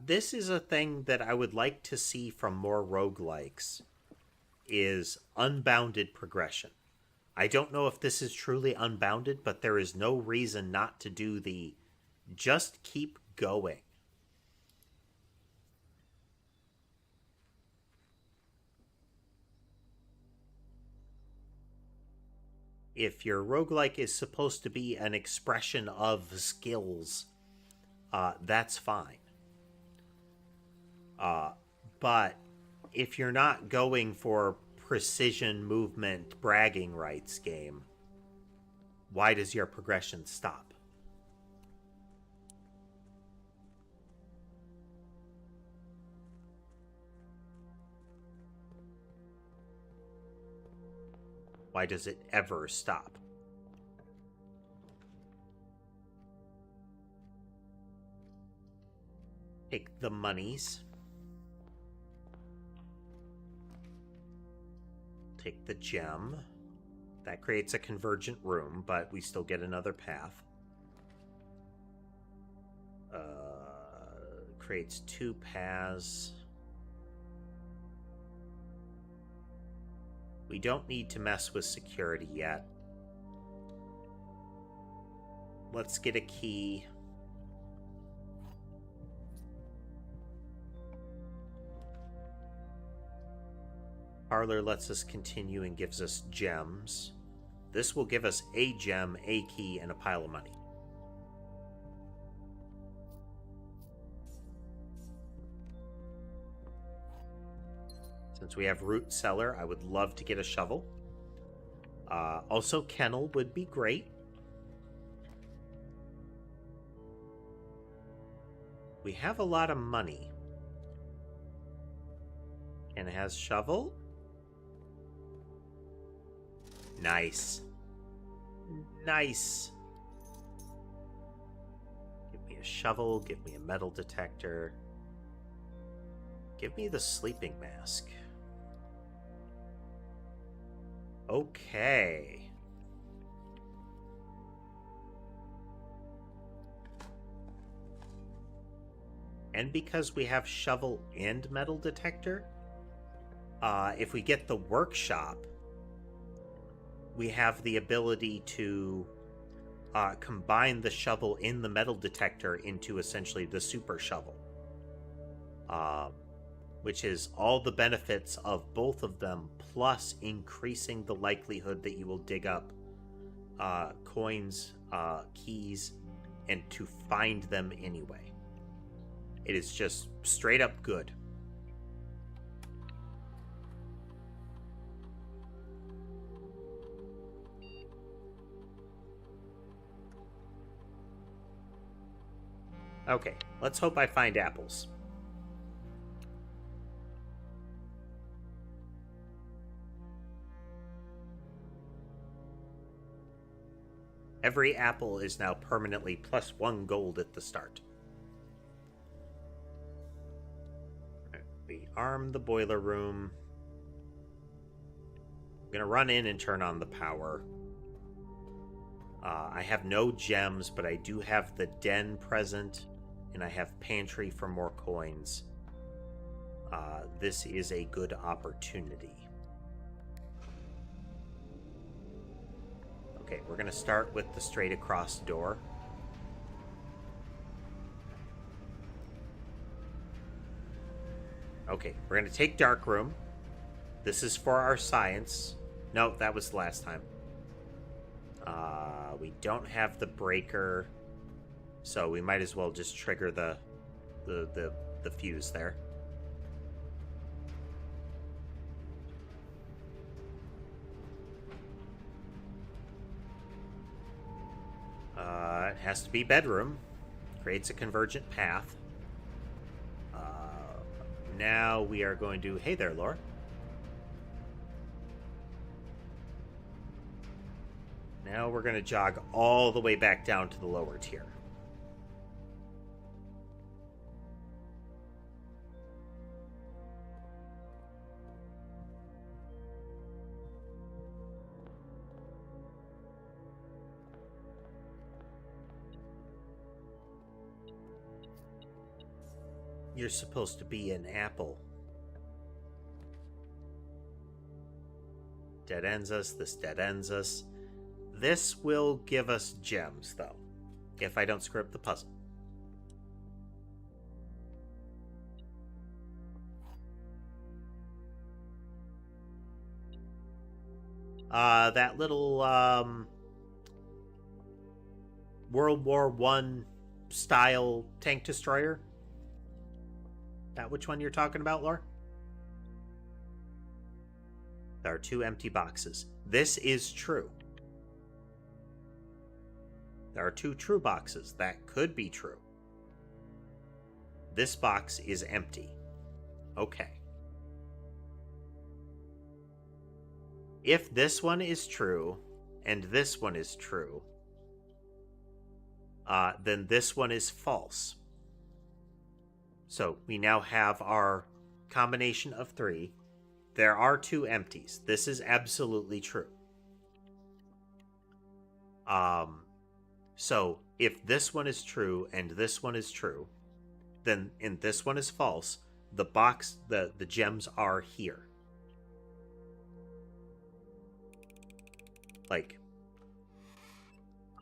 This is a thing that I would like to see from more roguelikes, is unbounded progression. I don't know if this is truly unbounded, but there is no reason not to do the just keep going. If your roguelike is supposed to be an expression of skills, that's fine. But if you're not going for precision movement bragging rights game, why does your progression stop? Why does it ever stop? Take the monies. Take the gem. That creates a convergent room, but we still get another path. Creates 2 paths. We don't need to mess with security yet. Let's get a key. Parlor lets us continue and gives us gems. This will give us a gem, a key, and a pile of money. Since we have root cellar, I would love to get a shovel. Also, kennel would be great. We have a lot of money. And it has shovel. Nice. Nice. Give me a shovel. Give me a metal detector. Give me the sleeping mask. Okay. And because we have shovel and metal detector, if we get the workshop, we have the ability to combine the shovel in the metal detector into essentially the super shovel. Which is all the benefits of both of them, plus increasing the likelihood that you will dig up coins, keys, and to find them anyway. It is just straight up good. Okay, let's hope I find apples. Every apple is now permanently +1 gold at the start. We arm the boiler room. I'm gonna run in and turn on the power. I have no gems, but I do have the den present, and I have pantry for more coins. This is a good opportunity. Okay, we're gonna start with the straight across door. Okay, we're gonna take dark room. This is for our science. No, that was last time. We don't have the breaker, so we might as well just trigger the fuse there. It has to be bedroom. Creates a convergent path. Now we are going to... Hey there, Laura. Now we're going to jog all the way back down to the lower tier. You're supposed to be an apple. Dead ends us. This dead ends us. This will give us gems, though, if I don't screw up the puzzle. That little World War I style tank destroyer. That which one you're talking about, Laura? There are 2 empty boxes. This is true. There are 2 true boxes. That could be true. This box is empty. Okay. If this one is true, and this one is true, then this one is false. So we now have our combination of 3. There are 2 empties. This is absolutely true. So if this one is true and this one is true, then and this one is false, the box, the gems are here. Like,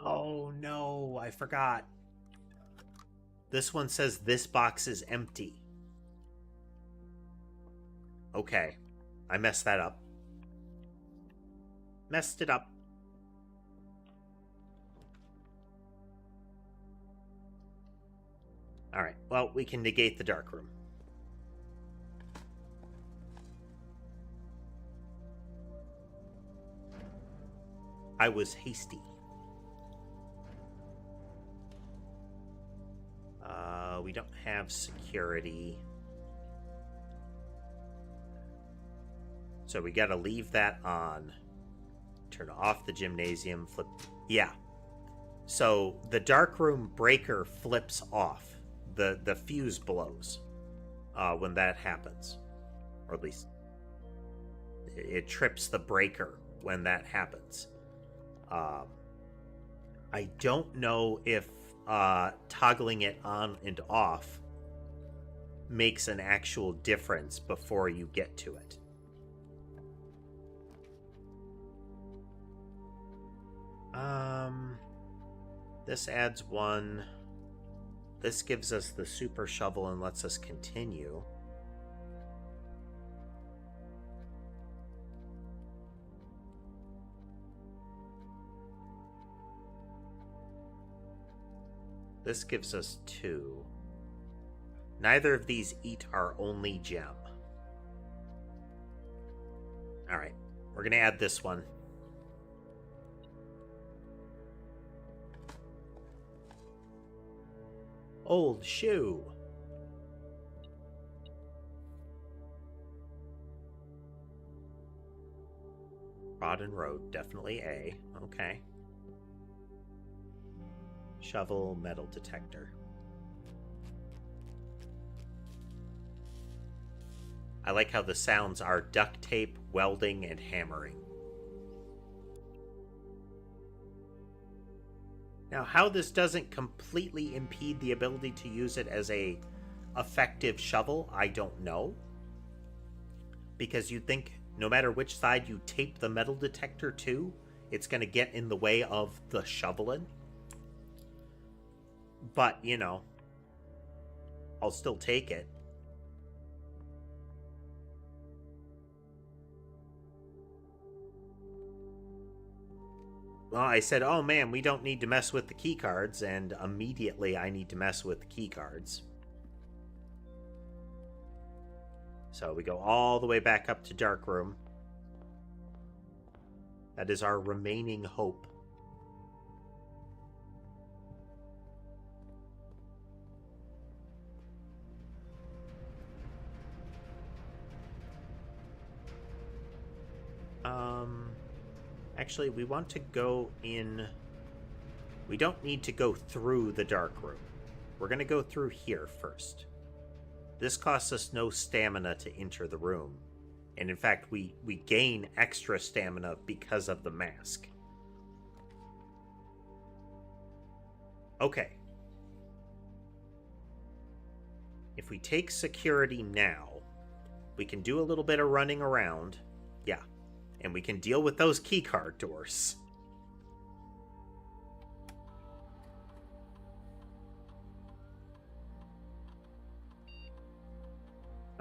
oh no, I forgot. This one says this box is empty. Okay, I messed that up. Messed it up. Alright, well, we can negate the dark room. I was hasty. We don't have security. So we gotta leave that on. Turn off the gymnasium, flip. Yeah. So the darkroom breaker flips off. The fuse blows when that happens. Or at least it trips the breaker when that happens. I don't know if toggling it on and off makes an actual difference before you get to it. This adds one. This gives us the super shovel and lets us continue. This gives us 2. Neither of these eat our only gem. Alright, we're going to add this one. Old shoe. Rod and road, definitely A. Okay. Shovel, metal detector. I like how the sounds are duct tape, welding, and hammering. Now, how this doesn't completely impede the ability to use it as a effective shovel, I don't know. Because you'd think no matter which side you tape the metal detector to, it's going to get in the way of the shoveling. But, you know, I'll still take it. Well, I said, oh man, we don't need to mess with the key cards, and immediately I need to mess with the key cards. So we go all the way back up to Darkroom. That is our remaining hope. Actually, we want to go in... We don't need to go through the dark room. We're going to go through here first. This costs us no stamina to enter the room. And in fact, we gain extra stamina because of the mask. Okay. If we take security now, we can do a little bit of running around. Yeah. And we can deal with those keycard doors.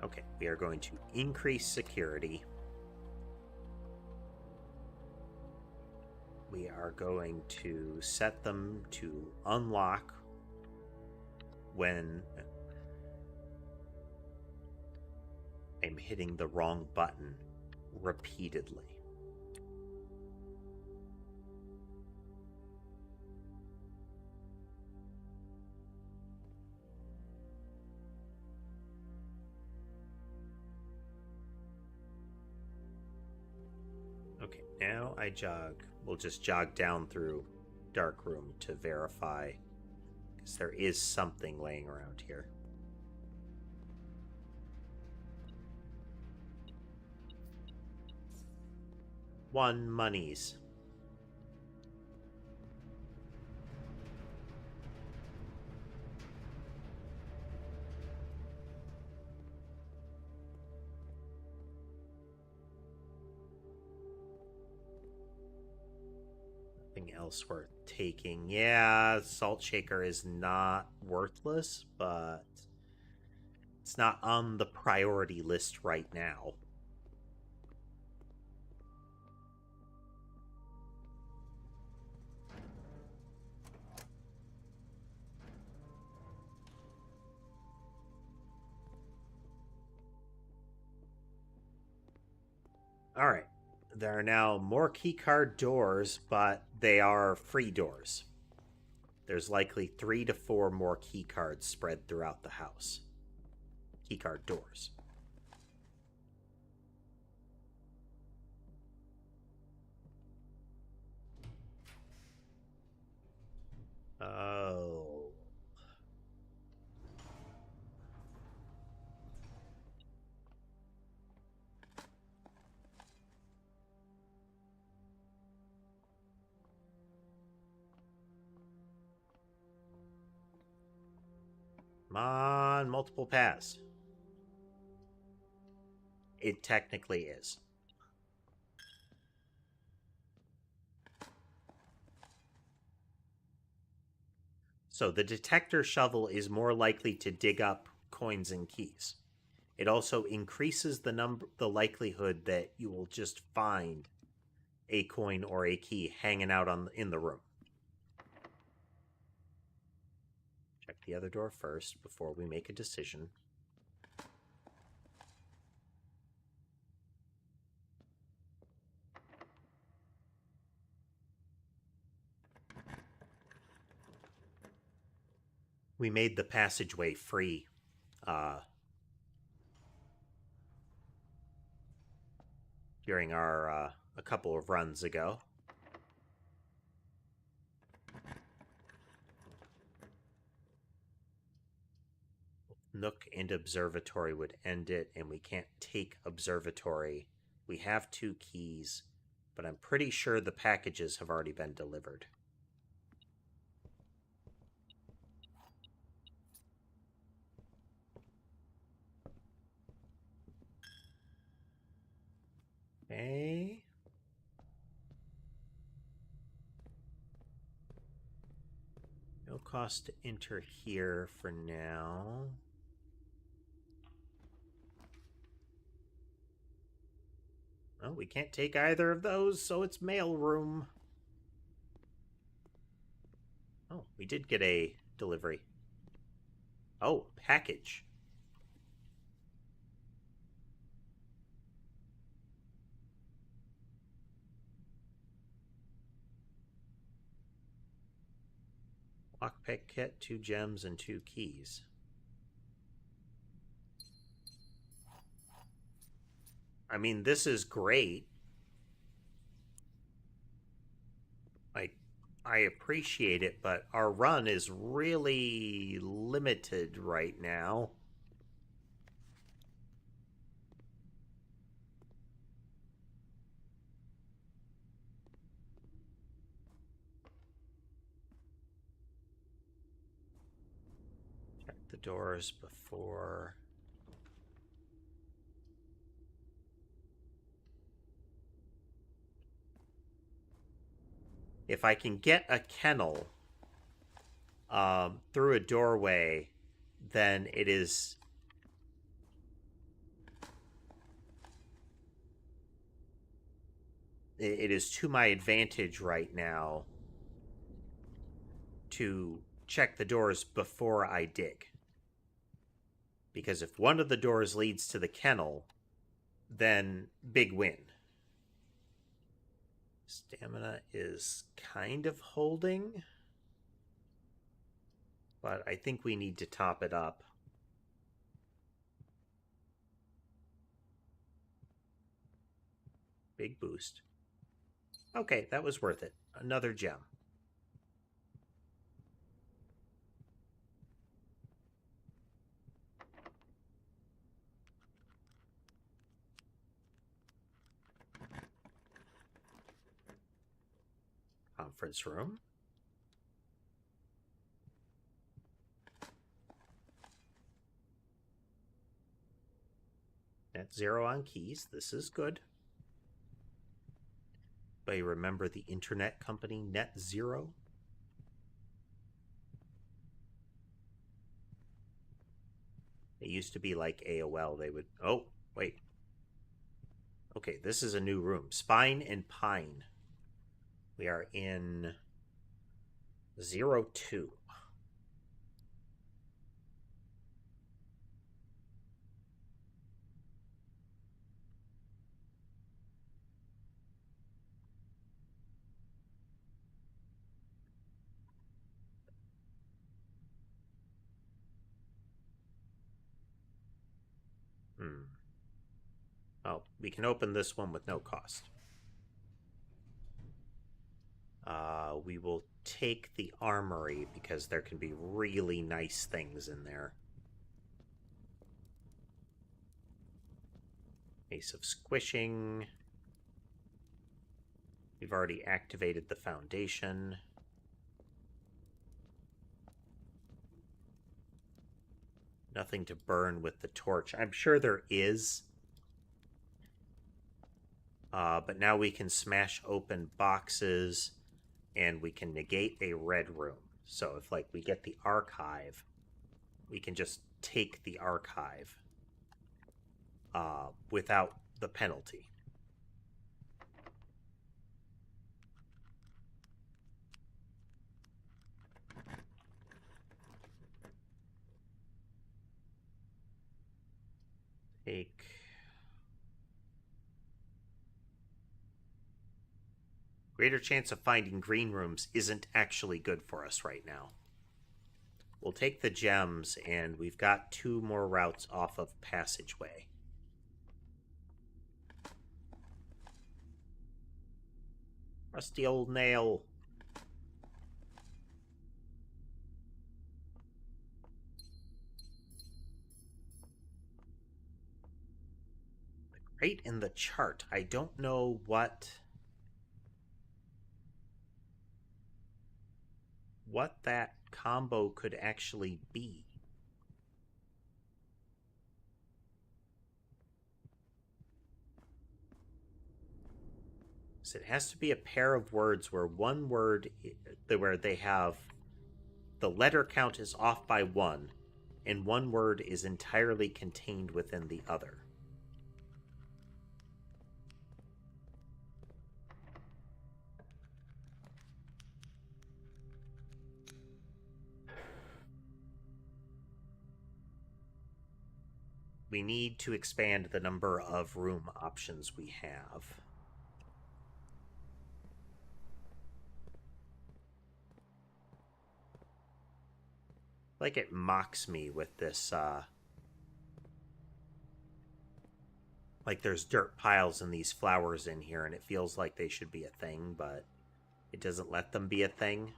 Okay, we are going to increase security. We are going to set them to unlock when I'm hitting the wrong button repeatedly. Okay, now I jog. We'll just jog down through dark room to verify, because there is something laying around here. One monies. Nothing else worth taking. Yeah, salt shaker is not worthless, but it's not on the priority list right now. All right, There are now more keycard doors, but they are free doors. There's likely 3 to 4 more keycards spread throughout the house. Keycard doors. Oh. Come on, multiple paths. It technically is. So the detector shovel is more likely to dig up coins and keys. It also increases the likelihood that you will just find a coin or a key hanging out in the room. Check the other door first before we make a decision. We made the passageway free during our a couple of runs ago. Nook and Observatory would end it, and we can't take Observatory. We have 2 keys, but I'm pretty sure the packages have already been delivered. Okay. No cost to enter here for now. Oh, we can't take either of those, so it's mailroom. Oh, we did get a delivery. Oh, package. Lockpick kit, 2 gems, and 2 keys. I mean, this is great. Like, I appreciate it, but our run is really limited right now. Check the doors before. If I can get a kennel through a doorway, then it is to my advantage right now to check the doors before I dig. Because if one of the doors leads to the kennel, then big win. Stamina is kind of holding, but I think we need to top it up. Big boost. Okay, that was worth it. Another gem. Conference room. Net 0 on keys. This is good. But you remember the internet company Net 0? It used to be like AOL. They would... Oh, wait. Okay, this is a new room. Spine and Pine. We are in 02. Oh, we can open this one with no cost. We will take the armory because there can be really nice things in there. Ace of Squishing. We've already activated the foundation. Nothing to burn with the torch. I'm sure there is. But now we can smash open boxes and we can negate a red room. So if, like, we get the archive, we can just take the archive without the penalty. Take... Greater chance of finding green rooms isn't actually good for us right now. We'll take the gems, and we've got 2 more routes off of Passageway. Rusty old nail. The crate in the chart. I don't know what that combo could actually be. So it has to be a pair of words where one word, where they have the letter count is off by 1, and one word is entirely contained within the other. We need to expand the number of room options we have. Like, it mocks me with this, like there's dirt piles and these flowers in here, and it feels like they should be a thing, but it doesn't let them be a thing.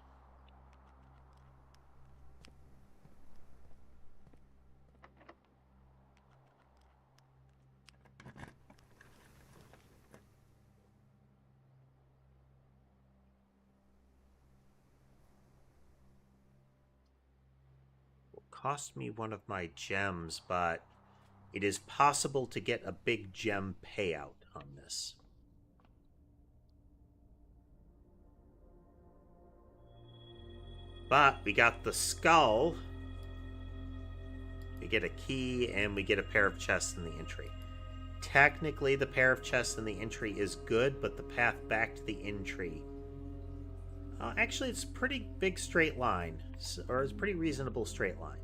Cost me one of my gems, but it is possible to get a big gem payout on this. But we got the skull. We get a key, and we get a pair of chests in the entry. Technically, the pair of chests in the entry is good, but the path back to the entry... actually, it's a pretty big straight line. Or it's a pretty reasonable straight line.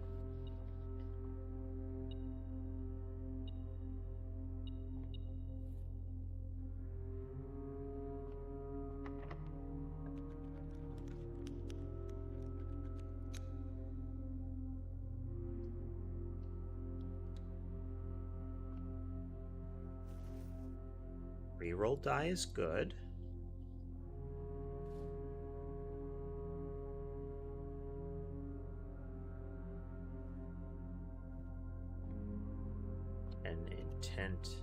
Reroll die is good. And intent.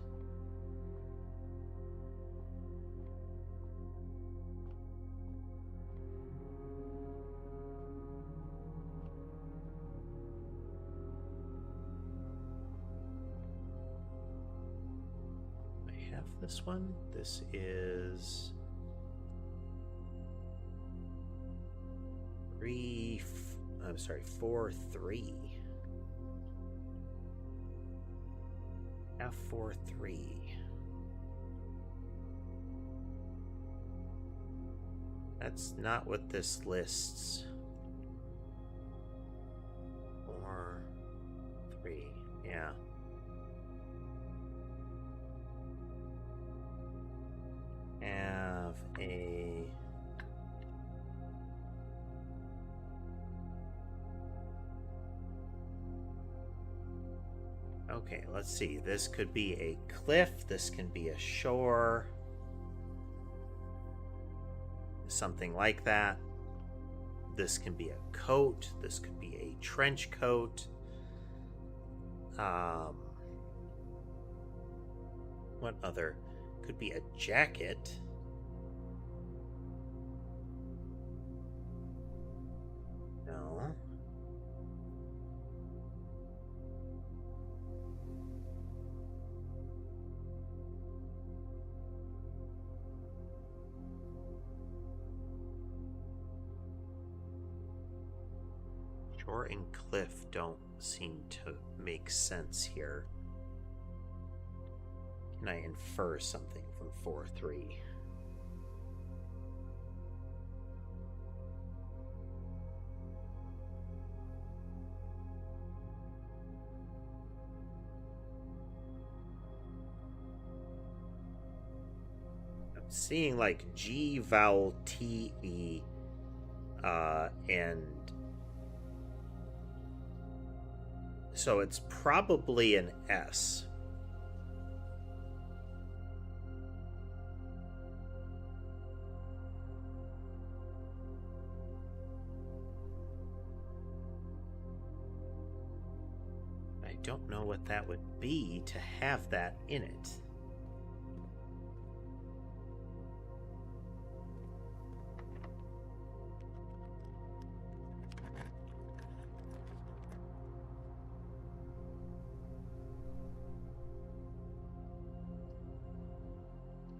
This one. This is 4-3. F4-3. That's not what this lists. 4-3. Yeah. Have a Okay, let's see. This could be a cliff. This can be a shore. Something like that. This can be a coat. This could be a trench coat. What other? Could be a jacket. No. Shore and cliff don't seem to make sense here. Can I infer something from 4-3? I'm seeing like G vowel T E and so it's probably an S. I don't know what that would be to have that in it.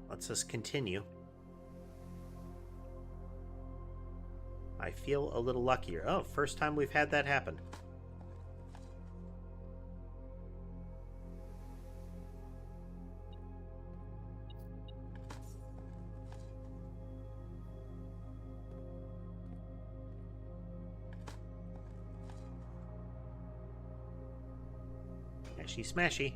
Let's us continue. I feel a little luckier. Oh, first time we've had that happen. Smashy, smashy.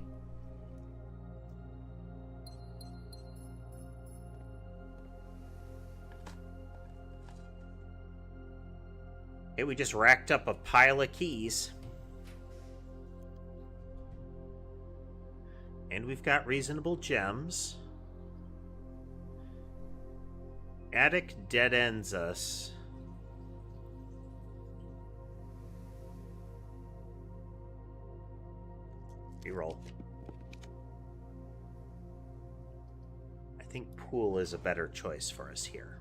Hey, we just racked up a pile of keys. And we've got reasonable gems. Attic dead ends us. Reroll. I think pool is a better choice for us here.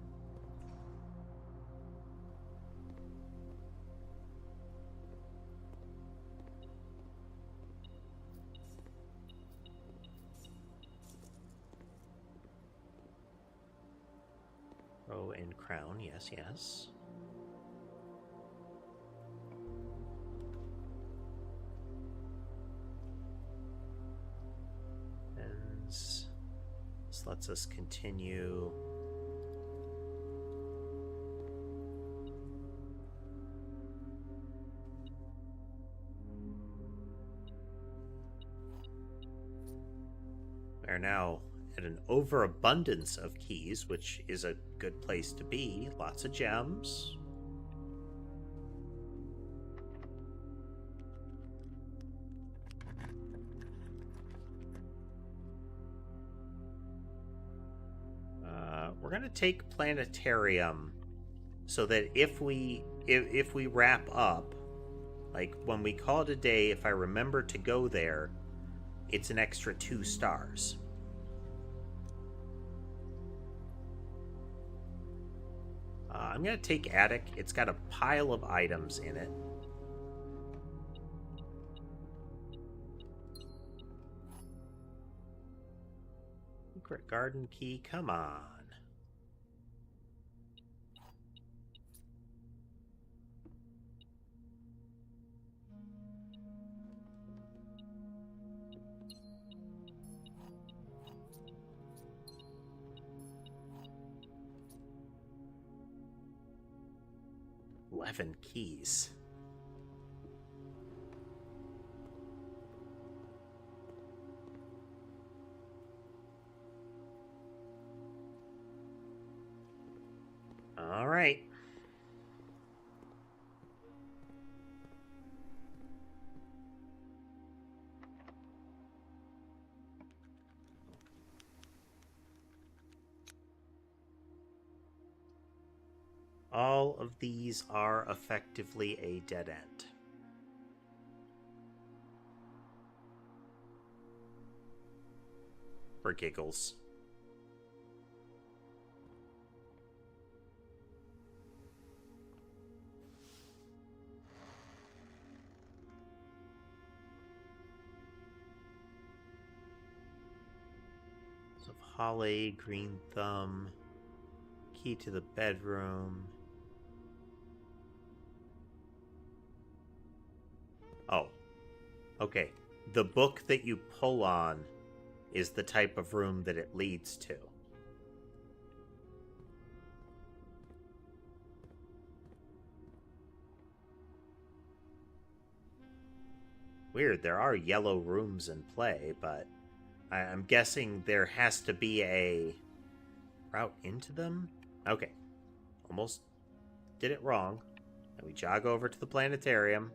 Row and crown, yes, yes. And this lets us continue. We are now at an overabundance of keys, which is a good place to be. Lots of gems. We're gonna take planetarium so that if we wrap up, like when we call it a day, if I remember to go there, it's an extra 2 stars. I'm going to take attic. It's got a pile of items in it. Secret garden key, come on. Keys. All right. all of these are effectively a dead end. For giggles. So Holly, Green Thumb, key to the bedroom. Oh, okay. The book that you pull on is the type of room that it leads to. Weird, there are yellow rooms in play, but I'm guessing there has to be a route into them? Okay. Almost did it wrong. And we jog over to the planetarium.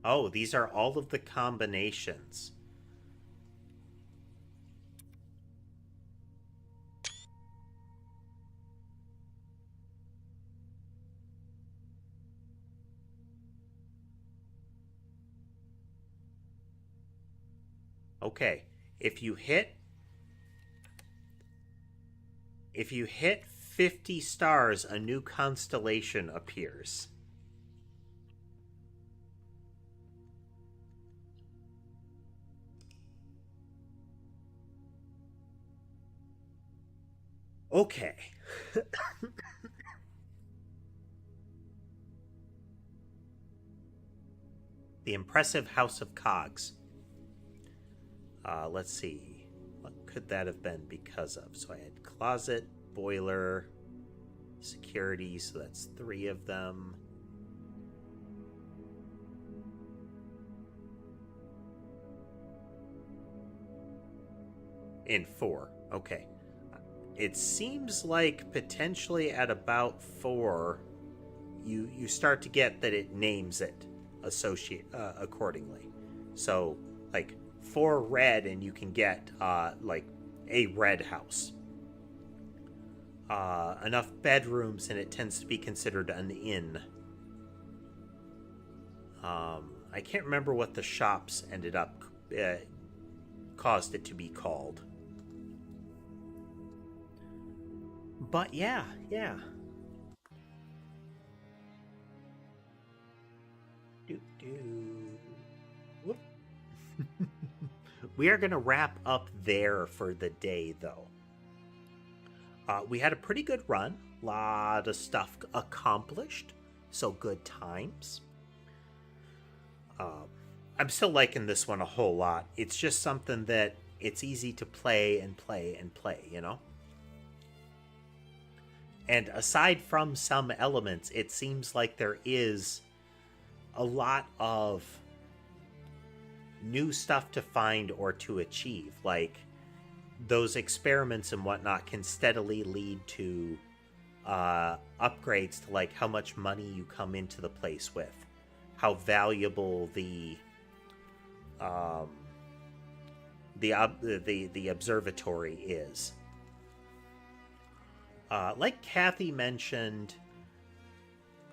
Oh, these are all of the combinations. Okay, if you hit 50 stars, a new constellation appears. Okay. The impressive House of Cogs. Let's see. What could that have been because of? So I had closet, boiler, security, so that's 3 of them. In 4. Okay. It seems like potentially at about 4, you start to get that it names it accordingly. So, like, 4 red, and you can get like a red house. Enough bedrooms, and it tends to be considered an inn. I can't remember what the shops ended up caused it to be called. But yeah. Whoop. We are going to wrap up there for the day, though. We had a pretty good run. A lot of stuff accomplished. So good times. I'm still liking this one a whole lot. It's just something that it's easy to play and play and play, you know? And aside from some elements, it seems like there is a lot of new stuff to find or to achieve. Like, those experiments and whatnot can steadily lead to upgrades to, like, how much money you come into the place with, how valuable the observatory is. Like Kathy mentioned,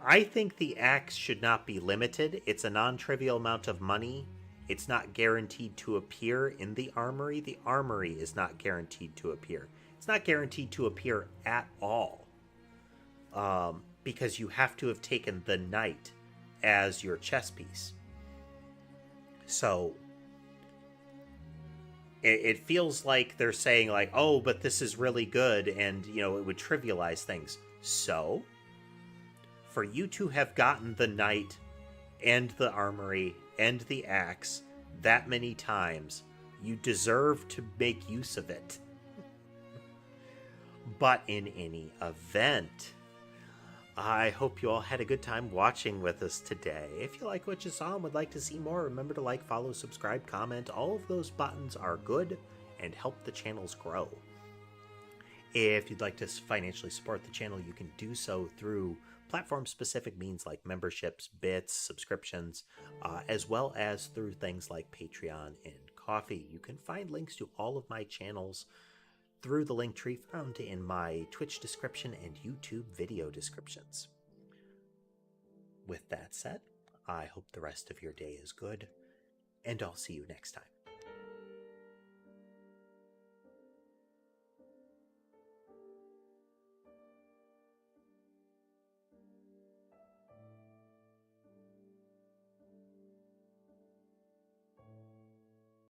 I think the axe should not be limited. It's a non-trivial amount of money. It's not guaranteed to appear in the armory. The armory is not guaranteed to appear. It's not guaranteed to appear at all. Because you have to have taken the knight as your chess piece. So it feels like they're saying, like, oh, but this is really good, and, you know, it would trivialize things. So, for you to have gotten the knight and the armory and the axe that many times, you deserve to make use of it. But in any event, I hope you all had a good time watching with us today. If you like what you saw and would like to see more, remember to like, follow, subscribe, comment. All of those buttons are good and help the channels grow. If you'd like to financially support the channel, you can do so through platform-specific means like memberships, bits, subscriptions, as well as through things like Patreon and Coffee. You can find links to all of my channels through the link tree found in my Twitch description and YouTube video descriptions. With that said, I hope the rest of your day is good, and I'll see you next time.